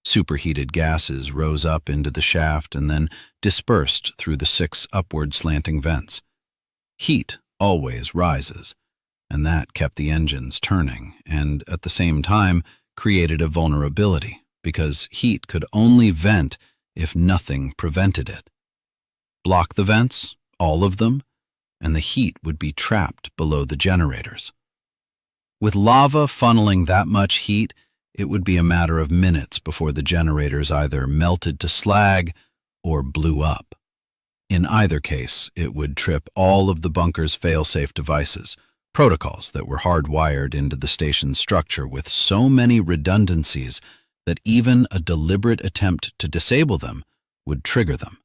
C: Superheated gases rose up into the shaft and then dispersed through the 6 upward slanting vents. Heat always rises, and that kept the engines turning and, at the same time, created a vulnerability, because heat could only vent if nothing prevented it. Block the vents, all of them, and the heat would be trapped below the generators. With lava funneling that much heat, it would be a matter of minutes before the generators either melted to slag or blew up. In either case, it would trip all of the bunker's fail-safe devices, protocols that were hardwired into the station's structure with so many redundancies that even a deliberate attempt to disable them would trigger them.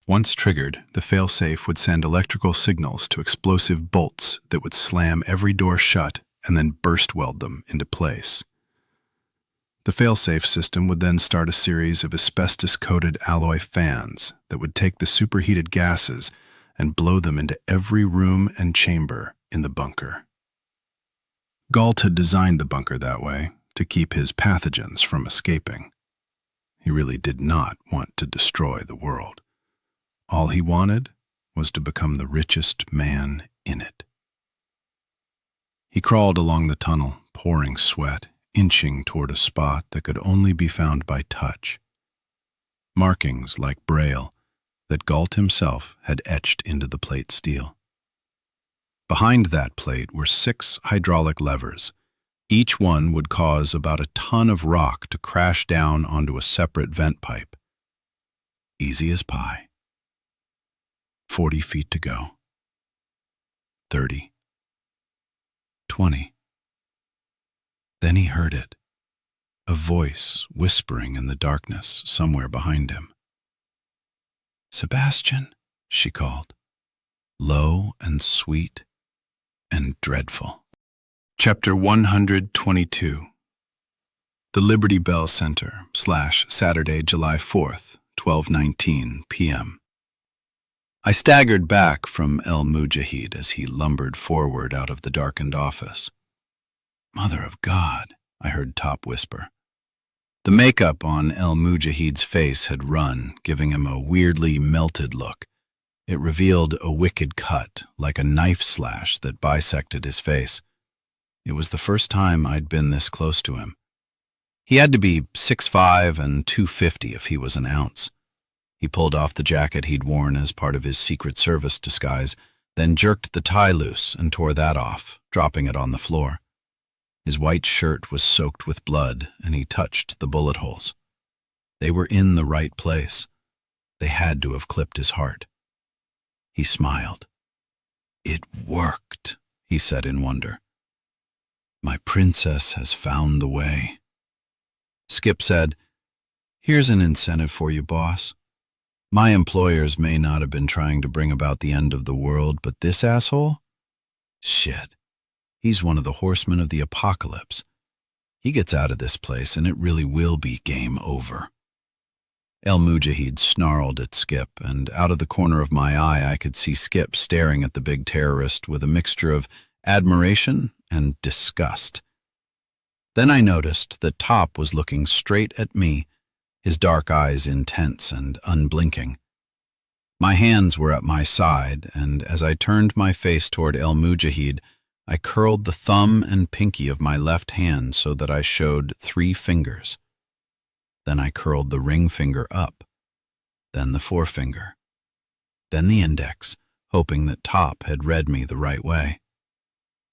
B: Once triggered, the failsafe would send electrical signals to explosive bolts that would slam every door shut and then burst weld them into place. The failsafe system would then start a series of asbestos-coated alloy fans that would take the superheated gases and blow them into every room and chamber in the bunker. Galt had designed the bunker that way to keep his pathogens from escaping. He really did not want to destroy the world. All he wanted was to become the richest man in it. He crawled along the tunnel, pouring sweat, inching toward a spot that could only be found by touch. Markings like braille that Galt himself had etched into the plate steel. Behind that plate were 6 hydraulic levers. Each one would cause about a ton of rock to crash down onto a separate vent pipe. Easy as pie. 40 feet to go. 30. 20. Then he heard it, a voice whispering in the darkness somewhere behind him. "Sebastian," she called, low and sweet and dreadful. Chapter 122. The Liberty Bell Center, Saturday, July 4th, 12:19 p.m. I staggered back from El Mujahid as he lumbered forward out of the darkened office. "Mother of God," I heard Top whisper. The makeup on El Mujahid's face had run, giving him a weirdly melted look. It revealed a wicked cut, like a knife slash that bisected his face. It was the first time I'd been this close to him. He had to be 6'5" and 250 if he was an ounce. He pulled off the jacket he'd worn as part of his Secret Service disguise, then jerked the tie loose and tore that off, dropping it on the floor. His white shirt was soaked with blood, and he touched the bullet holes. They were in the right place. They had to have clipped his heart. He smiled. "It worked," he said in wonder. "My princess has found the way." Skip said, "Here's an incentive for you, boss. My employers may not have been trying to bring about the end of the world, but this asshole? Shit. He's one of the horsemen of the apocalypse. He gets out of this place and it really will be game over." El Mujahid snarled at Skip, and out of the corner of my eye I could see Skip staring at the big terrorist with a mixture of admiration and disgust. Then I noticed that Top was looking straight at me, his dark eyes intense and unblinking. My hands were at my side, and as I turned my face toward El Mujahid, I curled the thumb and pinky of my left hand so that I showed 3 fingers. Then I curled the ring finger up, then the forefinger,
A: then the index, hoping that Top had read me the right way.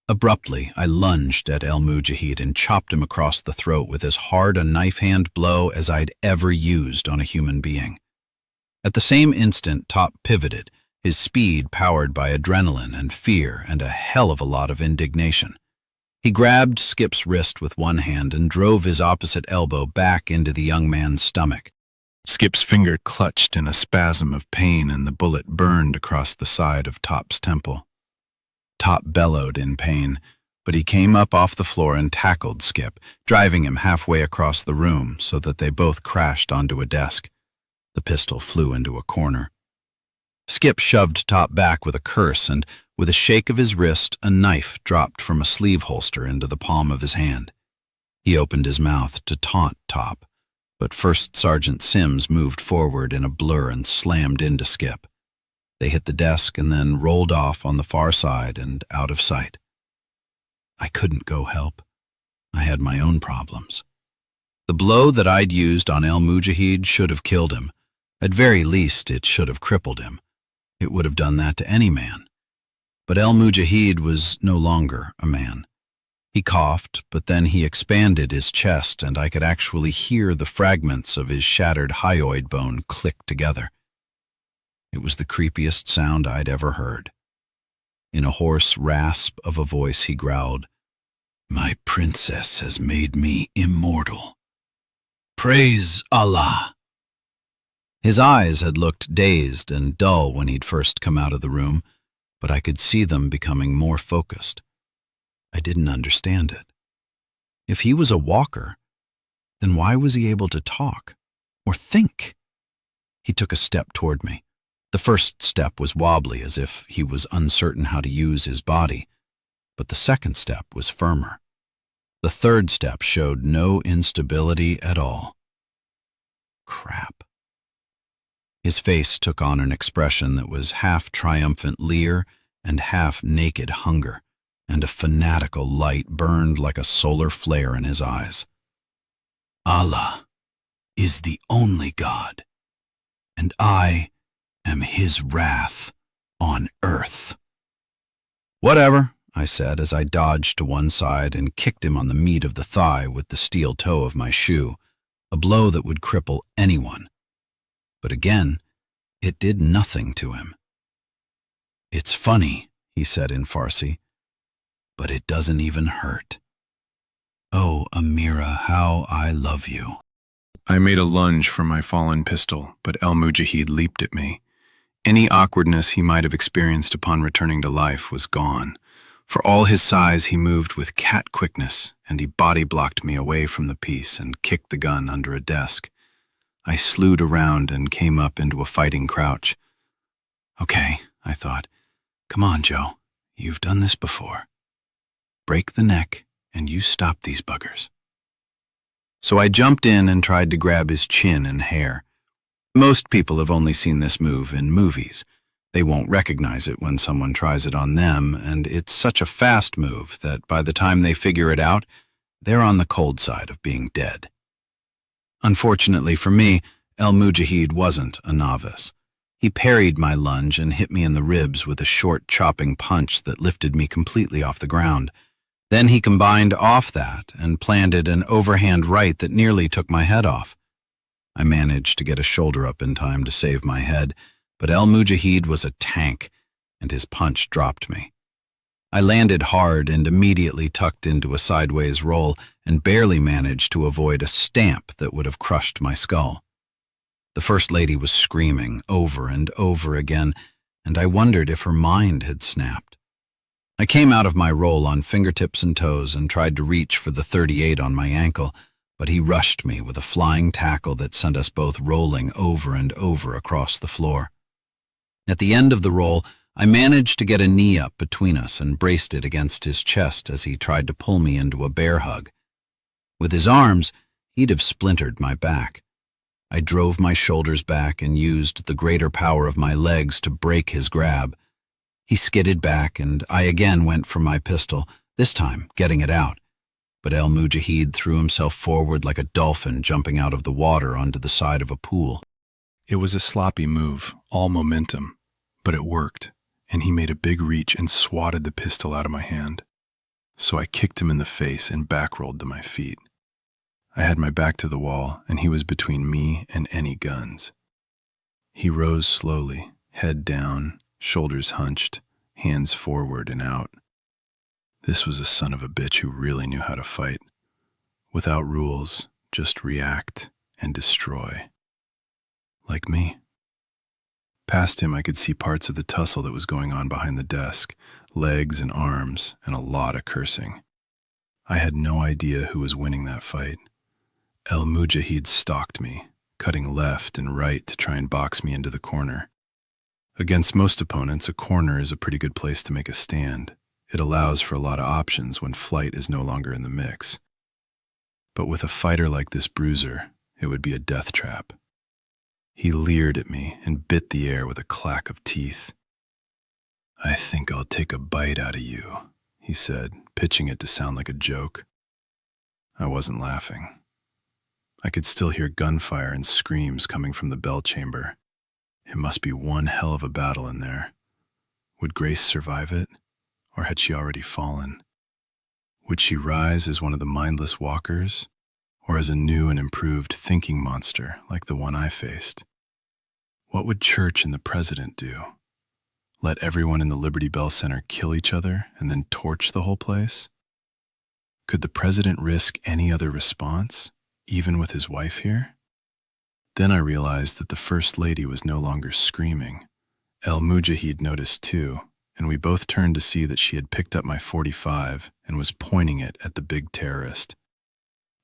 A: Abruptly, I lunged at El Mujahid and chopped him across the throat with as hard a knife-hand blow as I'd ever used on a human being. At the same instant, Top pivoted, his speed powered by adrenaline and fear and a hell of a lot of indignation. He grabbed Skip's wrist with one hand and drove his opposite elbow back into the young man's stomach.
C: Skip's finger clutched in a spasm of pain and the bullet burned across the side of Top's temple. Top bellowed in pain, but he came up off the floor and tackled Skip, driving him halfway across the room so that they both crashed onto a desk. The pistol flew into a corner. Skip shoved Top back with a curse, and with a shake of his wrist, a knife dropped from a sleeve holster into the palm of his hand. He opened his mouth to taunt Top, but First Sergeant Sims moved forward in a blur and slammed into Skip. They hit the desk and then rolled off on the far side and out of sight. I couldn't go help. I had my own problems. The blow that I'd used on El Mujahid should have killed him. At very least, it should have crippled him. It would have done that to any man. But El Mujahid was no longer a man. He coughed, but then he expanded his chest, and I could actually hear the fragments of his shattered hyoid bone click together. It was the creepiest sound I'd ever heard. In a hoarse rasp of a voice, he growled, "My princess has made me immortal. Praise Allah." His eyes had looked dazed and dull when he'd first come out of the room, but I could see them becoming more focused. I didn't understand it. If he was a walker, then why was he able to talk or think? He took a step toward me. The first step was wobbly, as if he was uncertain how to use his body, but the second step was firmer. The third step showed no instability at all. Crap. His face took on an expression that was half triumphant leer and half naked hunger, and a fanatical light burned like a solar flare in his eyes. Allah is the only God, and I am his wrath on earth. Whatever, I said as I dodged to one side and kicked him on the meat of the thigh with the steel toe of my shoe, a blow that would cripple anyone. But again, it did nothing to him. "It's funny," he said in Farsi, "but it doesn't even hurt. Oh, Amira, how I love you." I made a lunge for my fallen pistol, but El Mujahid leaped at me. Any awkwardness he might have experienced upon returning to life was gone. For all his size, he moved with cat quickness, and he body-blocked me away from the piece and kicked the gun under a desk. I slewed around and came up into a fighting crouch. Okay, I thought. Come on, Joe. You've done this before. Break the neck, and you stop these buggers. So I jumped in and tried to grab his chin and hair. Most people have only seen this move in movies. They won't recognize it when someone tries it on them, and it's such a fast move that by the time they figure it out, they're on the cold side of being dead. Unfortunately for me, El Mujahid wasn't a novice. He parried my lunge and hit me in the ribs with a short chopping punch that lifted me completely off the ground. Then he combined off that and planted an overhand right that nearly took my head off. I managed to get a shoulder up in time to save my head, but El Mujahid was a tank, and his punch dropped me. I landed hard and immediately tucked into a sideways roll and barely managed to avoid a stamp that would have crushed my skull. The First Lady was screaming over and over again, and I wondered if her mind had snapped. I came out of my roll on fingertips and toes and tried to reach for the .38 on my ankle, but he rushed me with a flying tackle that sent us both rolling over and over across the floor. At the end of the roll, I managed to get a knee up between us and braced it against his chest as he tried to pull me into a bear hug. With his arms, he'd have splintered my back. I drove my shoulders back and used the greater power of my legs to break his grab. He skidded back, and I again went for my pistol, this time getting it out. But El Mujahid threw himself forward like a dolphin jumping out of the water onto the side of a pool. It was a sloppy move, all momentum.
F: But it worked, and he made a big reach and swatted the pistol out of my hand. So I kicked him in the face and back-rolled to my feet. I had my back to the wall, and he was between me and any guns. He rose slowly, head down, shoulders hunched, hands forward and out. This was a son of a bitch who really knew how to fight. Without rules, just react and destroy. Like me. Past him, I could see parts of the tussle that was going on behind the desk, legs and arms, and a lot of cursing. I had no idea who was winning that fight. El Mujahid stalked me, cutting left and right to try and box me into the corner. Against most opponents, a corner is a pretty good place to make a stand. It allows for a lot of options when flight is no longer in the mix. But with a fighter like this bruiser, it would be a death trap. He leered at me and bit the air with a clack of teeth. "I think I'll take a bite out of you," he said, pitching it to sound like a joke. I wasn't laughing. I could still hear gunfire and screams coming from the bell chamber. It must be one hell of a battle in there. Would Grace survive it, or had she already fallen? Would she rise as one of the mindless walkers, or as a new and improved thinking monster like the one I faced? What would Church and the president do? Let everyone in the Liberty Bell Center kill each other and then torch the whole place? Could the president risk any other response, even with his wife here? Then I realized that the First Lady was no longer screaming. El Mujahid noticed too, and we both turned to see that she had picked up my .45 and was pointing it at the big terrorist.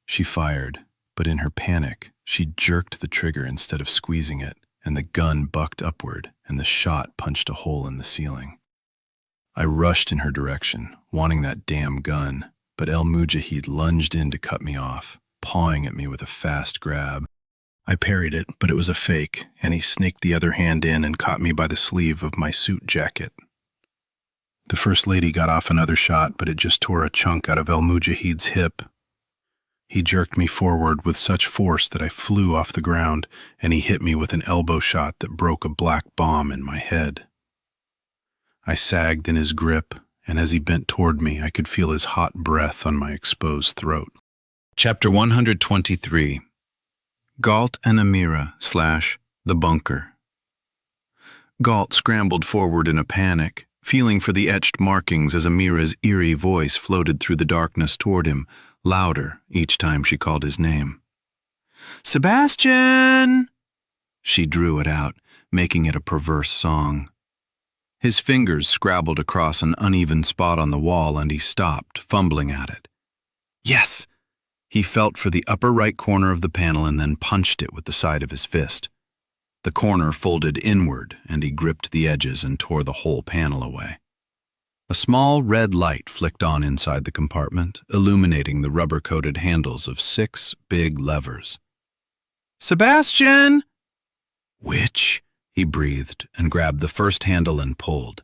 F: She fired, but in her panic, she jerked the trigger instead of squeezing it, and the gun bucked upward, and the shot punched a hole in the ceiling. I rushed in her direction, wanting that damn gun, but El Mujahid lunged in to cut me off, pawing at me with a fast grab.
G: I parried it, but it was a fake, and he snaked the other hand in and caught me by the sleeve of my suit jacket. The First Lady got off another shot, but it just tore a chunk out of El Mujahid's hip. He jerked me forward with such force that I flew off the ground, and he hit me with an elbow shot that broke a black bomb in my head. I sagged in his grip, and as he bent toward me, I could feel his hot breath on my exposed throat.
A: Chapter 123.
G: Galt and Amira / the bunker. Galt scrambled forward in a panic, feeling for the etched markings as Amira's eerie voice floated through the darkness toward him, louder each time she called his name. "Sebastian!" She drew it out, making it a perverse song. His fingers scrabbled across an uneven spot on the wall, and he stopped, fumbling at it. Yes! He felt for the upper right corner of the panel and then punched it with the side of his fist. The corner folded inward, and he gripped the edges and tore the whole panel away. A small red light flicked on inside the compartment, illuminating the rubber-coated handles of 6 big levers. "Sebastian!" "Which?" he breathed and grabbed the first handle and pulled.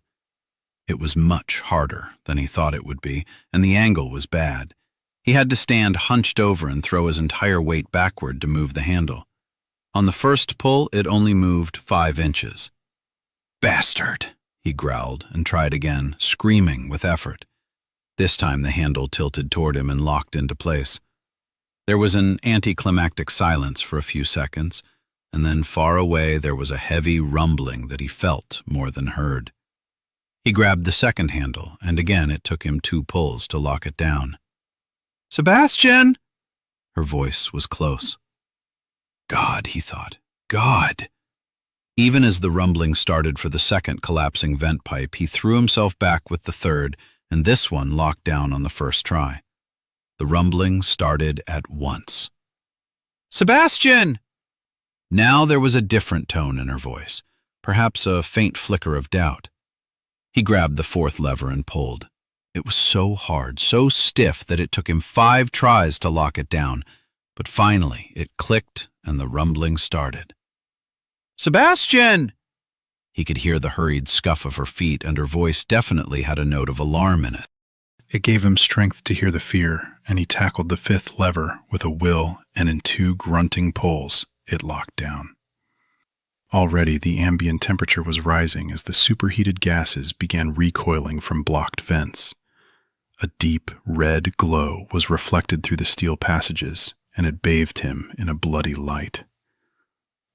G: It was much harder than he thought it would be, and the angle was bad. He had to stand hunched over and throw his entire weight backward to move the handle. On the first pull, it only moved 5 inches. "Bastard!" he growled and tried again, screaming with effort. This time the handle tilted toward him and locked into place. There was an anticlimactic silence for a few seconds, and then far away there was a heavy rumbling that he felt more than heard. He grabbed the second handle, and again it took him 2 pulls to lock it down. "Sebastian!" Her voice was close. God, he thought. God! Even as the rumbling started for the second collapsing vent pipe, he threw himself back with the third, and this one locked down on the first try. The rumbling started at once. "Sebastian!" Now there was a different tone in her voice, perhaps a faint flicker of doubt. He grabbed the 4th lever and pulled. It was so hard, so stiff that it took him 5 tries to lock it down, but finally it clicked and the rumbling started. "Sebastian!" He could hear the hurried scuff of her feet, and her voice definitely had a note of alarm in it. It gave him strength to hear the fear, and he tackled the 5th lever with a will, and in 2 grunting pulls, it locked down.
C: Already the ambient temperature was rising as the superheated gases began recoiling from blocked vents. A deep red glow was reflected through the steel passages, and it bathed him in a bloody light.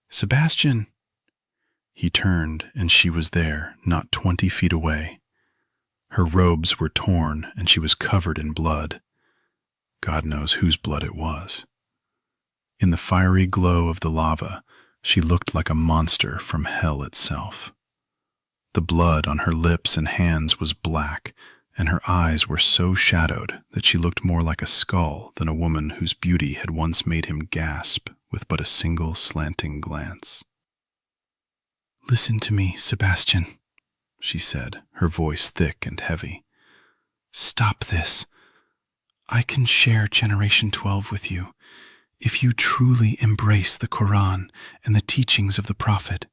C: "Sebastian!" He turned, and she was there, not 20 feet away. Her robes were torn, and she was covered in blood. God knows whose blood it was. In the fiery glow of the lava, she looked like a monster from hell itself. The blood on her lips and hands was black, and her eyes were so shadowed that she looked more like a skull than a woman whose beauty had once made him gasp with but a single slanting glance. "Listen to me, Sebastian," she said, her voice thick and heavy. "Stop this. I can share Generation 12 with you. If you truly embrace the Quran and the teachings of the Prophet,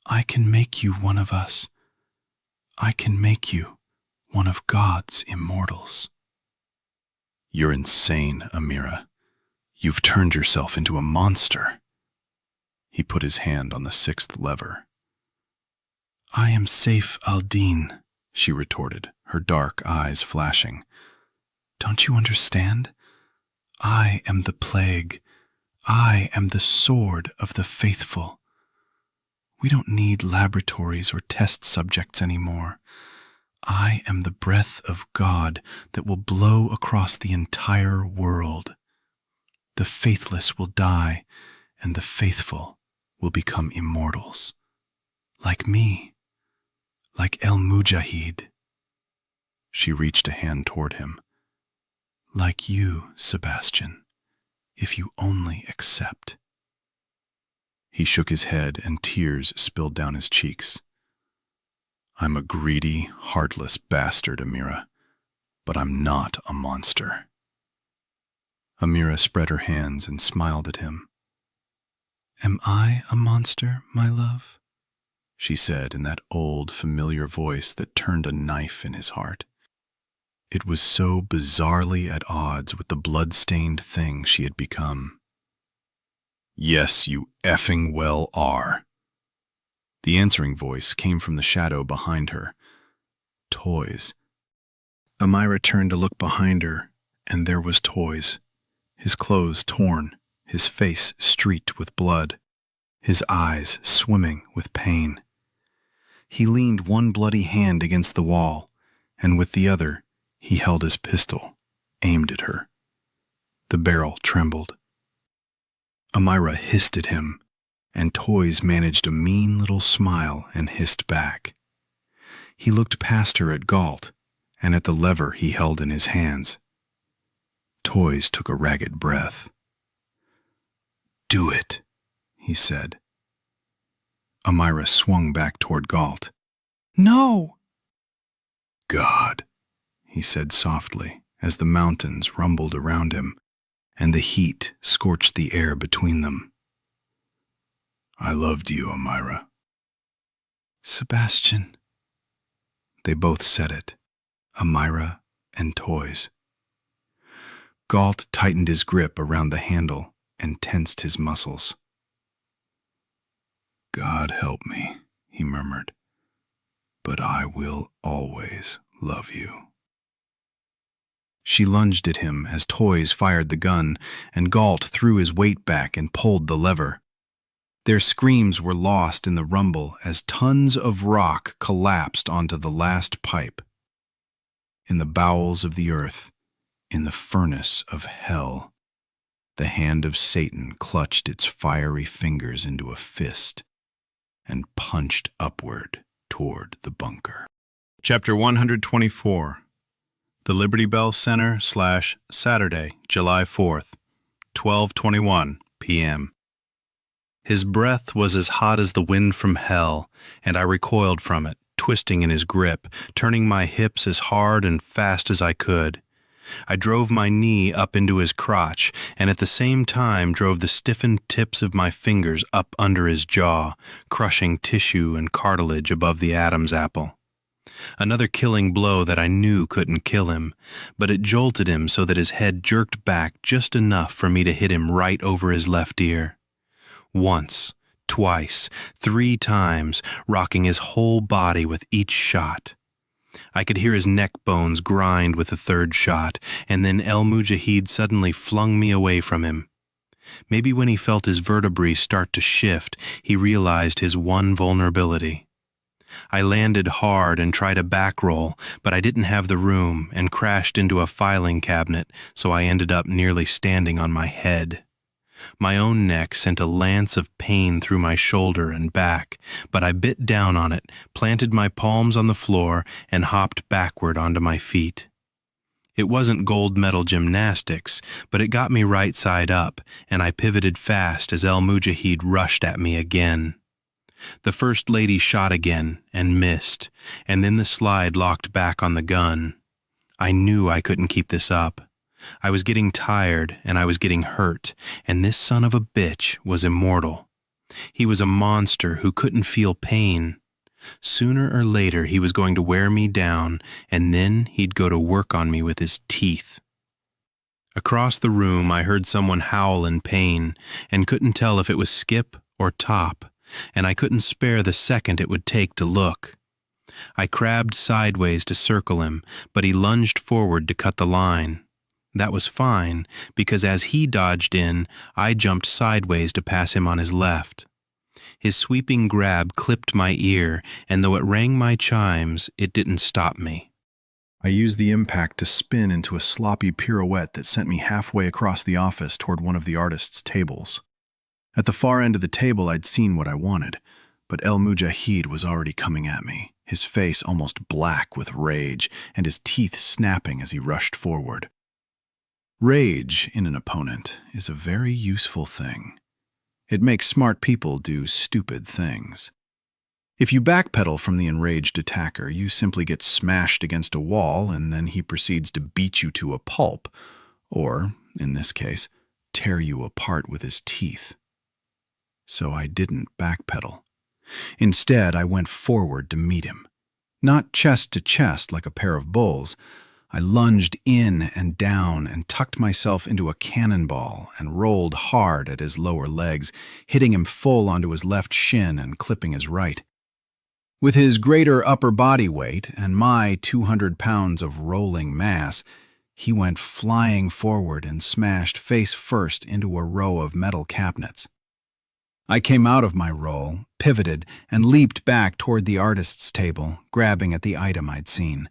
C: I can make you one of us. I can make you one of God's immortals." "You're insane, Amira. You've turned yourself into a monster." He put his hand on the 6th lever. "I am Saif al-Din," she retorted, her dark eyes flashing. "Don't you understand? I am the plague. I am the sword of the faithful. We don't need laboratories or test subjects anymore. I am the breath of God that will blow across the entire world. The faithless will die, and the faithful will become immortals. Like me. Like El Mujahid." She reached a hand toward him. "Like you, Sebastian, if you only accept." He shook his head and tears spilled down his cheeks. "I'm a greedy, heartless bastard, Amira, but I'm not a monster." Amira spread her hands and smiled at him. "Am I a monster, my love?" she said in that old, familiar voice that turned a knife in his heart. It was so bizarrely at odds with the blood-stained thing she had become. "Yes, you effing well are." The answering voice came from the shadow behind her. "Toys." Amira turned to look behind her, and there was Toys, his clothes torn, his face streaked with blood, his eyes swimming with pain. He leaned one bloody hand against the wall, and with the other, he held his pistol, aimed at her. The barrel trembled. Amira hissed at him, and Toys managed a mean little smile and hissed back. He looked past her at Galt, and at the lever he held in his hands. Toys took a ragged breath. "Do it," he said. Amira swung back toward Galt. "No!" "God," he said softly as the mountains rumbled around him and the heat scorched the air between them. "I loved you, Amira." "Sebastian." They both said it, Amira and Toys. Galt tightened his grip around the handle and tensed his muscles. "God help me," he murmured, "but I will always love you." She lunged at him as Toys fired the gun, and Galt threw his weight back and pulled the lever. Their screams were lost in the rumble as tons of rock collapsed onto the last pipe. In the bowels of the earth, in the furnace of hell, the hand of Satan clutched its fiery fingers into a fist and punched upward toward the bunker. Chapter 124. The Liberty Bell Center / Saturday, July 4th, 12:21 p.m. His breath was as hot as the wind from hell, and I recoiled from it, twisting in his grip, turning my hips as hard and fast as I could. I drove my knee up into his crotch, and at the same time drove the stiffened tips of my fingers up under his jaw, crushing tissue and cartilage above the Adam's apple. Another killing blow that I knew couldn't kill him, but it jolted him so that his head jerked back just enough for me to hit him right over his left ear. Once,
D: twice, 3 times, rocking his whole body with each shot. I could hear his neck bones grind with the 3rd shot, and then El Mujahid suddenly flung me away from him. Maybe when he felt his vertebrae start to shift, he realized his one vulnerability. I landed hard and tried a back roll, but I didn't have the room and crashed into a filing cabinet, so I ended up nearly standing on my head. My own neck sent a lance of pain through my shoulder and back, but I bit down on it, planted my palms on the floor, and hopped backward onto my feet. It wasn't gold medal gymnastics, but it got me right side up, and I pivoted fast as El Mujahid rushed at me again. The First Lady shot again and missed, and then the slide locked back on the gun. I knew I couldn't keep this up. I was getting tired and I was getting hurt, and this son of a bitch was immortal. He was a monster who couldn't feel pain. Sooner or later he was going to wear me down, and then he'd go to work on me with his teeth. Across the room I heard someone howl in pain and couldn't tell if it was Skip or Top, and I couldn't spare the second it would take to look. I crabbed sideways to circle him, but he lunged forward to cut the line. That was fine, because as he dodged in, I jumped sideways to pass him on his left. His sweeping grab clipped my ear, and though it rang my chimes, it didn't stop me.
C: I used the impact to spin into a sloppy pirouette that sent me halfway across the office toward one of the artists' tables. At the far end of the table, I'd seen what I wanted, but El Mujahid was already coming at me, his face almost black with rage and his teeth snapping as he rushed forward. Rage in an opponent is a very useful thing. It makes smart people do stupid things. If you backpedal from the enraged attacker, you simply get smashed against a wall and then he proceeds to beat you to a pulp, or, in this case, tear you apart with his teeth. So I didn't backpedal. Instead, I went forward to meet him. Not chest to chest like a pair of bulls. I lunged in and down and tucked myself into a cannonball and rolled hard at his lower legs, hitting him full onto his left shin and clipping his right. With his greater upper body weight and my 200 pounds of rolling mass, he went flying forward and smashed face first into a row of metal cabinets. I came out of my roll, pivoted, and leaped back toward the artist's table, grabbing at the item I'd seen.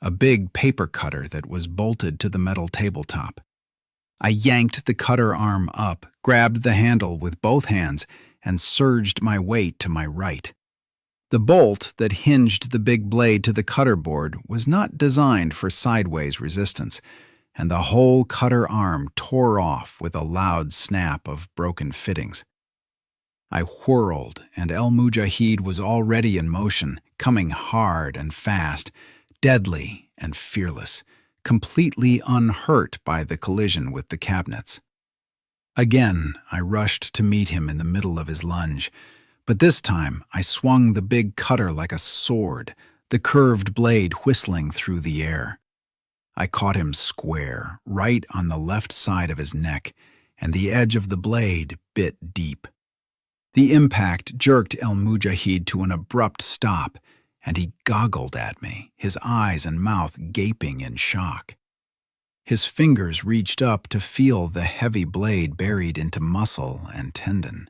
C: A big paper cutter that was bolted to the metal tabletop. I yanked the cutter arm up, grabbed the handle with both hands, and surged my weight to my right. The bolt that hinged the big blade to the cutter board was not designed for sideways resistance, and the whole cutter arm tore off with a loud snap of broken fittings. I whirled, and El Mujahid was already in motion, coming hard and fast, deadly and fearless, completely unhurt by the collision with the cabinets. Again, I rushed to meet him in the middle of his lunge, but this time I swung the big cutter like a sword, the curved blade whistling through the air. I caught him square, right on the left side of his neck, and the edge of the blade bit deep. The impact jerked El Mujahid to an abrupt stop, and he goggled at me, his eyes and mouth gaping in shock. His fingers reached up to feel the heavy blade buried into muscle and tendon.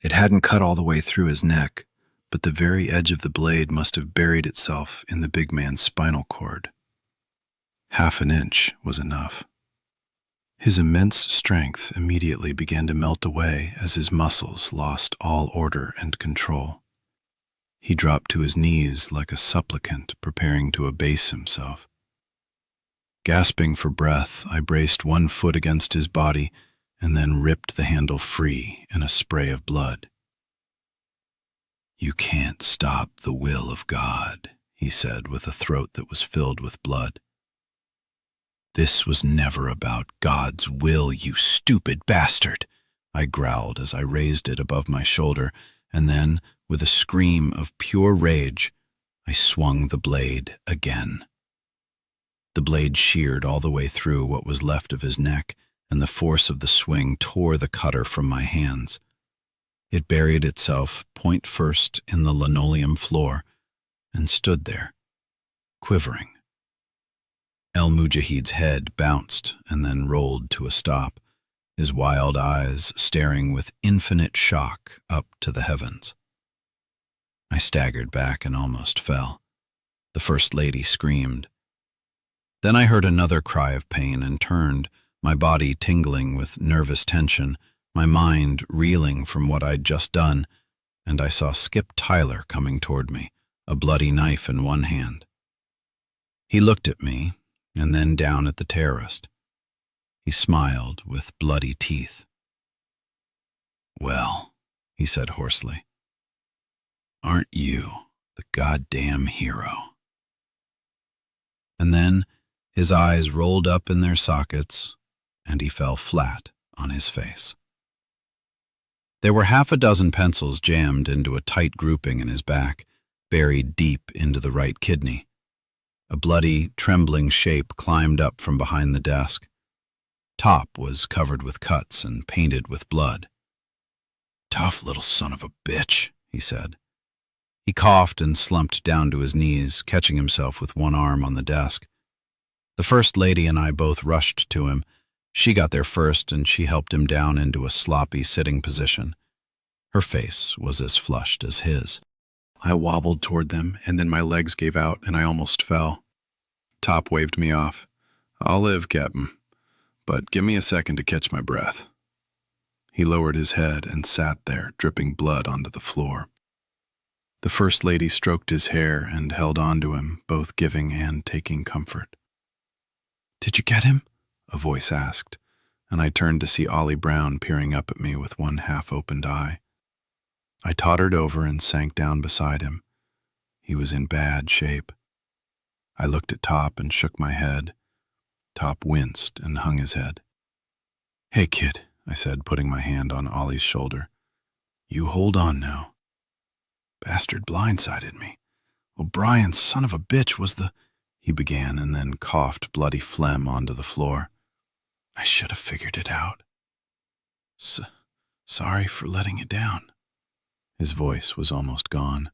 C: It hadn't cut all the way through his neck, but the very edge of the blade must have buried itself in the big man's spinal cord. Half an inch was enough. His immense strength immediately began to melt away as his muscles lost all order and control. He dropped to his knees like a supplicant preparing to abase himself. Gasping for breath, I braced one foot against his body and then ripped the handle free in a spray of blood. "You can't stop the will of God," he said with a throat that was filled with blood. "This was never about God's will, you stupid bastard," I growled as I raised it above my shoulder, and then, with a scream of pure rage, I swung the blade again. The blade sheared all the way through what was left of his neck, and the force of the swing tore the cutter from my hands.
A: It buried itself point first in the linoleum floor and stood there, quivering. El Mujahid's head bounced and then rolled to a stop, his wild eyes staring with infinite shock up to the heavens. I staggered back and almost fell. The First Lady screamed. Then I heard another cry of pain and turned, my body tingling with nervous tension, my mind reeling from what I'd just done, and I saw Skip Tyler coming toward me, a bloody knife in one hand. He looked at me, and then down at the terrorist. He smiled with bloody teeth. "Well," he said hoarsely, "aren't you the goddamn hero?" And then his eyes rolled up in their sockets, and he fell flat on his face. There were half a dozen pencils jammed into a tight grouping in his back, buried deep into the right kidney. A bloody, trembling shape climbed up from behind the desk. Top was covered with cuts and painted with blood. "Tough little son of a bitch," he said. He coughed and slumped down to his knees, catching himself with one arm on the desk. The First Lady and I both rushed to him. She got there first, and she helped him down into a sloppy sitting position. Her face was as flushed as his.
F: I wobbled toward them, and then my legs gave out, and I almost fell. Top waved me off. "I'll live, Captain, but give me a second to catch my breath." He lowered his head and sat there, dripping blood onto the floor. The First Lady stroked his hair and held on to him, both giving and taking comfort. "Did you get him?" a voice asked, and I turned to see Ollie Brown peering up at me with one half-opened eye. I tottered over and sank down beside him. He was in bad shape. I looked at Top and shook my head. Top winced and hung his head. "Hey, kid," I said, putting my hand on Ollie's shoulder. "You hold on now." "Bastard blindsided me. O'Brien, son of a bitch, was the—" he began, and then coughed bloody phlegm onto the floor. "I should have figured it out. Sorry for letting you down." His voice was almost gone.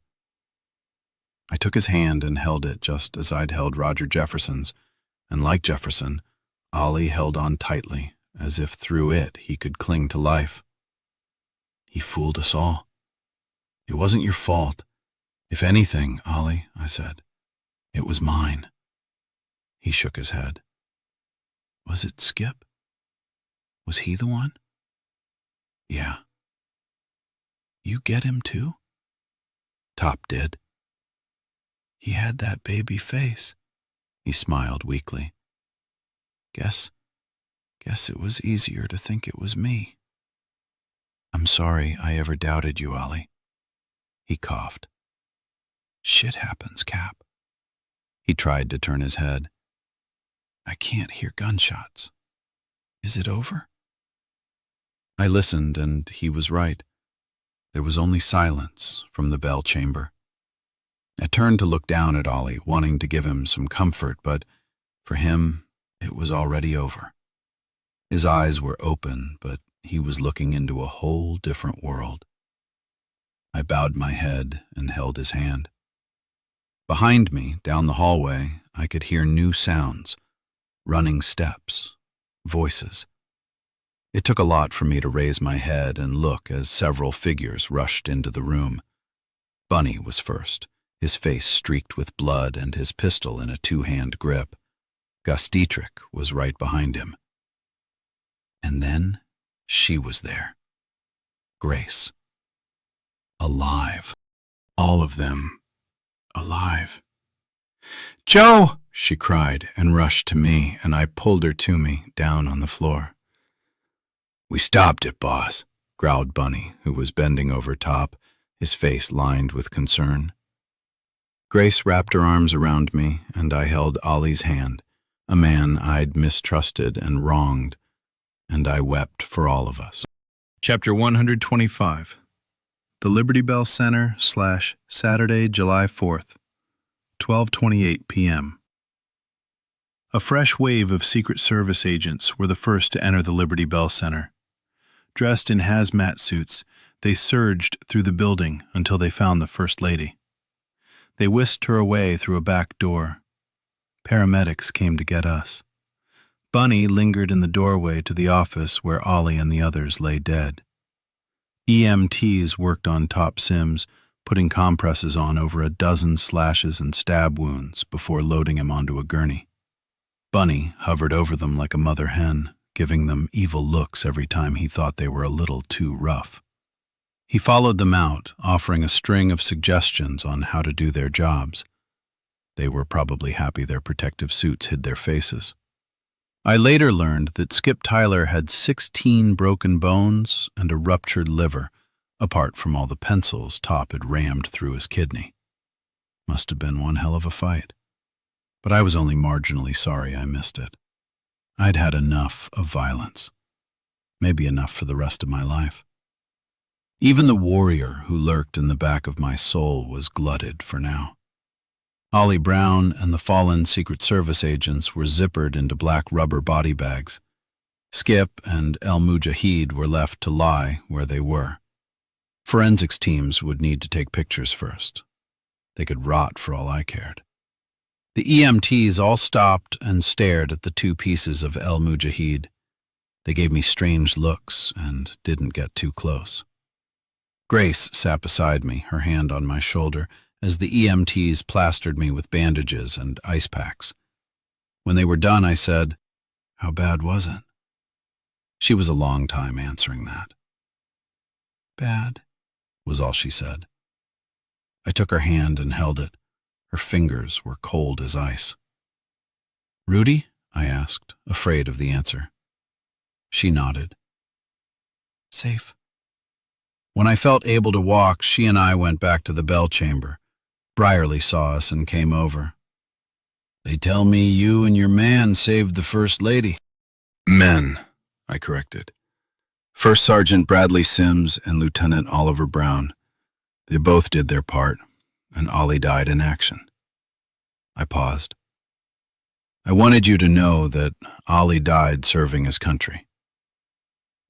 F: I took his hand and held it just as I'd held Roger Jefferson's, and like Jefferson, Ollie held on tightly, as if through it he could cling to life. "He fooled us all. It wasn't your fault. If anything, Ollie," I said, "it was mine." He shook his head. "Was it Skip? Was he the one?" "Yeah." "You get him too?" "Top did." "He had that baby face." He smiled weakly. Guess it was easier to think it was me." "I'm sorry I ever doubted you, Ollie." He coughed. "Shit happens, Cap." He tried to turn his head. "I can't hear gunshots. Is it over?" I listened, and he was right. There was only silence from the bell chamber. I turned to look down at Ollie, wanting to give him some comfort, but for him, it was already over. His eyes were open, but he was looking into a whole different world. I bowed my head and held his hand. Behind me, down the hallway, I could hear new sounds, running steps, voices. It took a lot for me to raise my head and look as several figures rushed into the room. Bunny was first, his face streaked with blood and his pistol in a two-hand grip. Gus Dietrich was right behind him. And then she was there. Grace. Alive. All of them. Alive. "Joe!" she cried and rushed to me, and I pulled her to me, down on the floor. "We stopped it, boss," growled Bunny, who was bending over Top, his face lined with concern. Grace wrapped her arms around me, and I held Ollie's hand, a man I'd mistrusted and wronged, and I wept for all of us.
C: Chapter 125. The Liberty Bell Center / Saturday, July 4th, 12:28 p.m. A fresh wave of Secret Service agents were the first to enter the Liberty Bell Center. Dressed in hazmat suits,
D: They surged through the building until they found the First Lady. They whisked her away through a back door. Paramedics came to get us. Bunny lingered in the doorway to the office where Ollie and the others lay dead. EMTs worked on Top Sims, putting compresses on over a dozen slashes and stab wounds before loading him onto a gurney. Bunny hovered over them like a mother hen, giving them evil looks every time he thought they were a little too rough. He followed them out, offering a string of suggestions on how to do their jobs. They were probably happy their protective suits hid their faces. I later learned that Skip Tyler had 16 broken bones and a ruptured liver, apart from all the pencils Top had rammed through his kidney. Must have been one hell of a fight. But I was only marginally sorry I missed it. I'd had enough of violence. Maybe enough for the rest of my life. Even the warrior who lurked in the back of my soul was glutted for now. Ollie Brown and the fallen Secret Service agents were zippered into black rubber body bags. Skip and El Mujahid were left to lie where they were. Forensics teams would need to take pictures first. They could rot for all I cared. The EMTs all stopped and stared at the two pieces of El Mujahid. They gave me strange looks and didn't get too close. Grace sat beside me, her hand on my shoulder, as the EMTs plastered me with bandages and ice packs. When they were done, I said, "How bad was it?" She was a long time answering that. "Bad," was all she said. I took her hand and held it. Her fingers were cold as ice. "Rudy?" I asked, afraid of the answer. She nodded. "Safe." When I felt able to walk, she and I went back to the bell chamber. Brierly saw us and came over. "They tell me you and your man saved the First Lady."
C: Men, I corrected. First Sergeant Bradley Sims and Lieutenant Oliver Brown. They both did their part, and Ollie died in action. I paused. "I wanted you to know that Ollie died serving his country."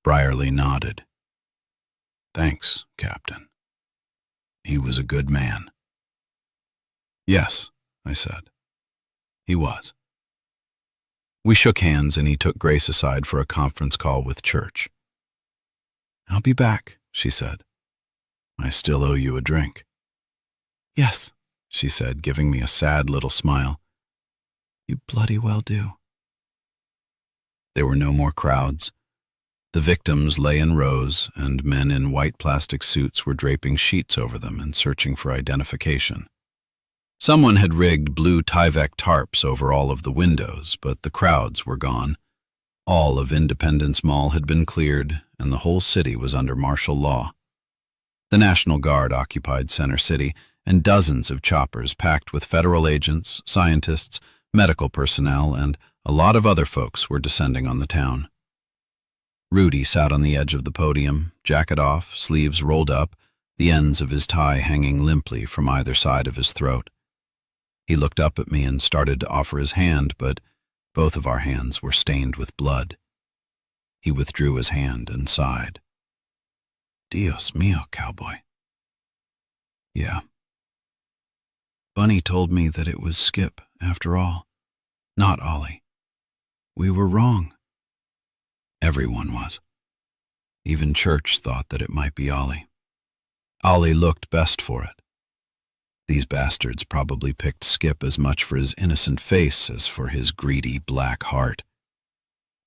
C: Brierly nodded. "Thanks, Captain. He was a good man." "Yes," I said. "He was." We shook hands and he took Grace aside for a conference call with Church. "I'll be back," she said. "I still owe you a drink." "Yes," she said, giving me a sad little smile. "You bloody well do." There were no more crowds. The victims lay in rows, and men in white plastic suits were draping sheets over them and searching for identification. Someone had rigged blue Tyvek tarps over all of the windows, but the crowds were gone. All of Independence Mall had been cleared, and the whole city was under martial law. The National Guard occupied Center City, and dozens of choppers packed with federal agents, scientists, medical personnel, and a lot of other folks were descending on the town. Rudy sat on the edge of the podium, jacket off, sleeves rolled up, the ends of his tie hanging limply from either side of his throat. He looked up at me and started to offer his hand, but both of our hands were stained with blood. He withdrew his hand and sighed. "Dios mío, cowboy." "Yeah." "Bunny told me that it was Skip, after all, not Ollie. We were wrong." Everyone was. Even Church thought that it might be Ollie. Ollie looked best for it. These bastards probably picked Skip as much for his innocent face as for his greedy black heart.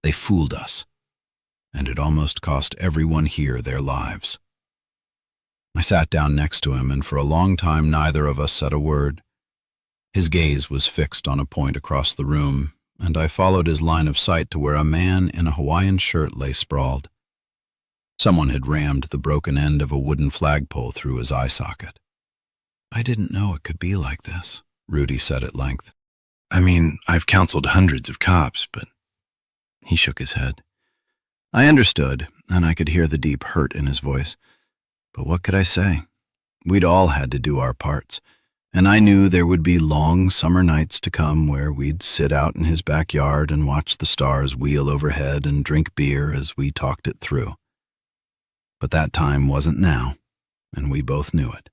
C: They fooled us, and it almost cost everyone here their lives. I sat down next to him, and for a long time neither of us said a word. His gaze was fixed on a point across the room, and I followed his line of sight to where a man in a Hawaiian shirt lay sprawled. Someone had rammed the broken end of a wooden flagpole through his eye socket. "I didn't know it could be like this," Rudy said at length. "I mean, I've counseled hundreds of cops, but..." He shook his head. I understood, and I could hear the deep hurt in his voice. But what could I say? We'd all had to do our parts, and I knew there would be long summer nights to come where we'd sit out in his backyard and watch the stars wheel overhead and drink beer as we talked it through.
A: But that time wasn't now, and we both knew it.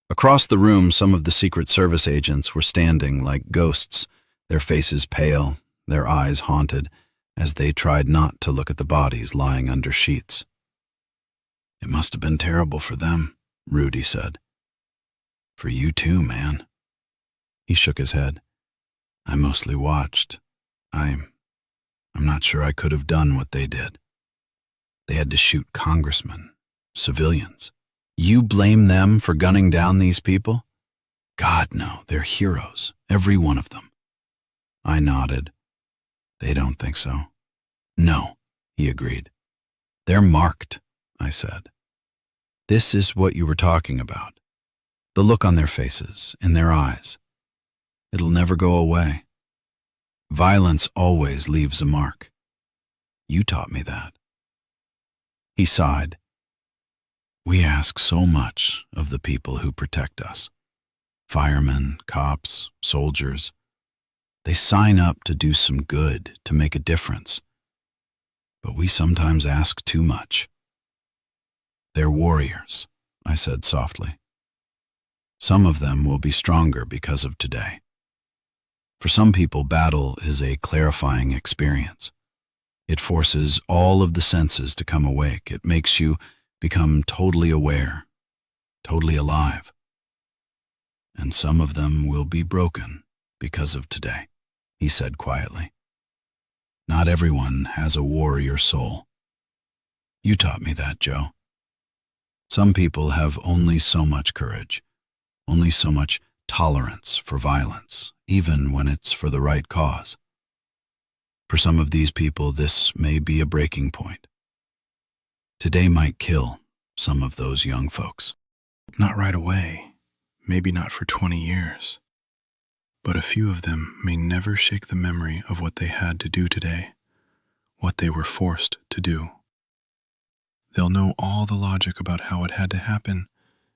A: Across the room, some of the Secret Service agents were standing like ghosts, their faces pale, their eyes haunted, as they tried not to look at the bodies lying under sheets. "It must have been terrible for them," Rudy said. "For you too, man." He shook his head. "I mostly watched. I'm not sure I could have done what they did. They had to shoot congressmen, civilians. You blame them for gunning down these people? God, no, they're heroes, every one of them." I nodded. "They don't think so?" "No," he agreed. "They're marked," I said. "This is what you were talking about. The look on their faces, in their eyes. It'll never go away. Violence always leaves a mark. You taught me that." He sighed. "We ask so much of the people who protect us. Firemen, cops, soldiers. They sign up to do some good, to make a difference. But we sometimes ask too much." "They're warriors," I said softly. "Some of them will be stronger because of today. For some people, battle is a clarifying experience. It forces all of the senses to come awake. It makes you become totally aware, totally alive. And some of them will be broken because of today," he said quietly. "Not everyone has a warrior soul. You taught me that, Joe. Some people have only so much courage, only so much tolerance for violence, even when it's for the right cause. For some of these people, this may be a breaking point. Today might kill some of those young folks."
F: Not right away, maybe not for 20 years. But a few of them may never shake the memory of what they had to do today, what they were forced to do. They'll know all the logic about how it had to happen,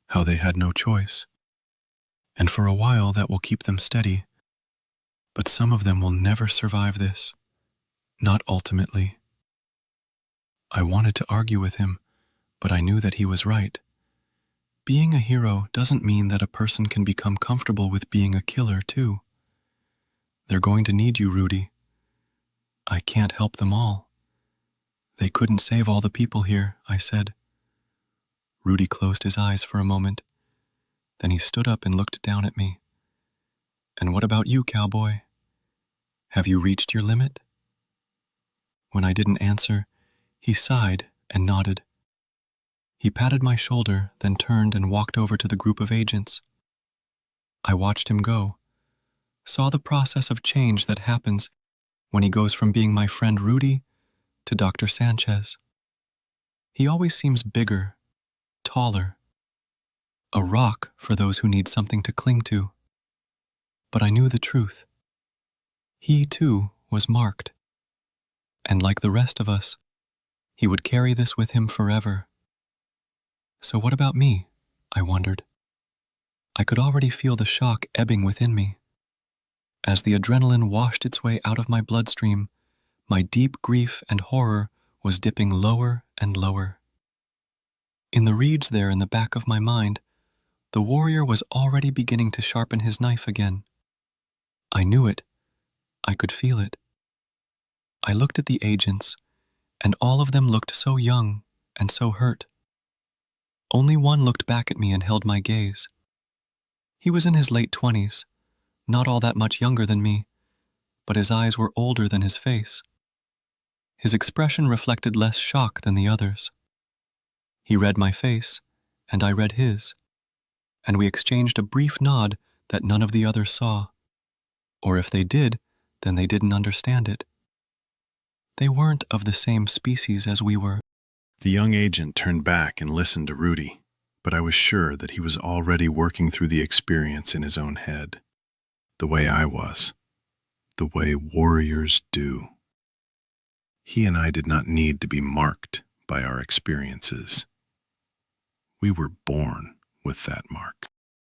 F: how they had no choice. And for a while that will keep them steady. But some of them will never survive this, not ultimately. I wanted to argue with him, but I knew that he was right. Being a hero doesn't mean that a person can become comfortable with being a killer, too. They're going to need you, Rudy. I can't help them all. They couldn't save all the people here, I said. Rudy closed his eyes for a moment. Then he stood up and looked down at me. "And what about you, cowboy? Have you reached your limit?" When I didn't answer, he sighed and nodded. He patted my shoulder, then turned and walked over to the group of agents. I watched him go, saw the process of change that happens when he goes from being my friend Rudy to Dr. Sanchez. He always seems bigger, taller, a rock for those who need something to cling to. But I knew the truth. He, too, was marked. And like the rest of us, he would carry this with him forever. So what about me? I wondered. I could already feel the shock ebbing within me. As the adrenaline washed its way out of my bloodstream, my deep grief and horror was dipping lower and lower. In the reeds there in the back of my mind, the warrior was already beginning to sharpen his knife again. I knew it. I could feel it. I looked at the agents, and all of them looked so young and so hurt. Only one looked back at me and held my gaze. He was in his late 20s, not all that much younger than me, but his eyes were older than his face. His expression reflected less shock than the others. He read my face, and I read his, and we exchanged a brief nod that none of the others saw. Or if they did, then they didn't understand it. They weren't of the same species as we were.
C: The young agent turned back and listened to Rudy, but I was sure that he was already working through the experience in his own head, the way I was, the way warriors do. He and I did not need to be marked by our experiences. We were born with that mark.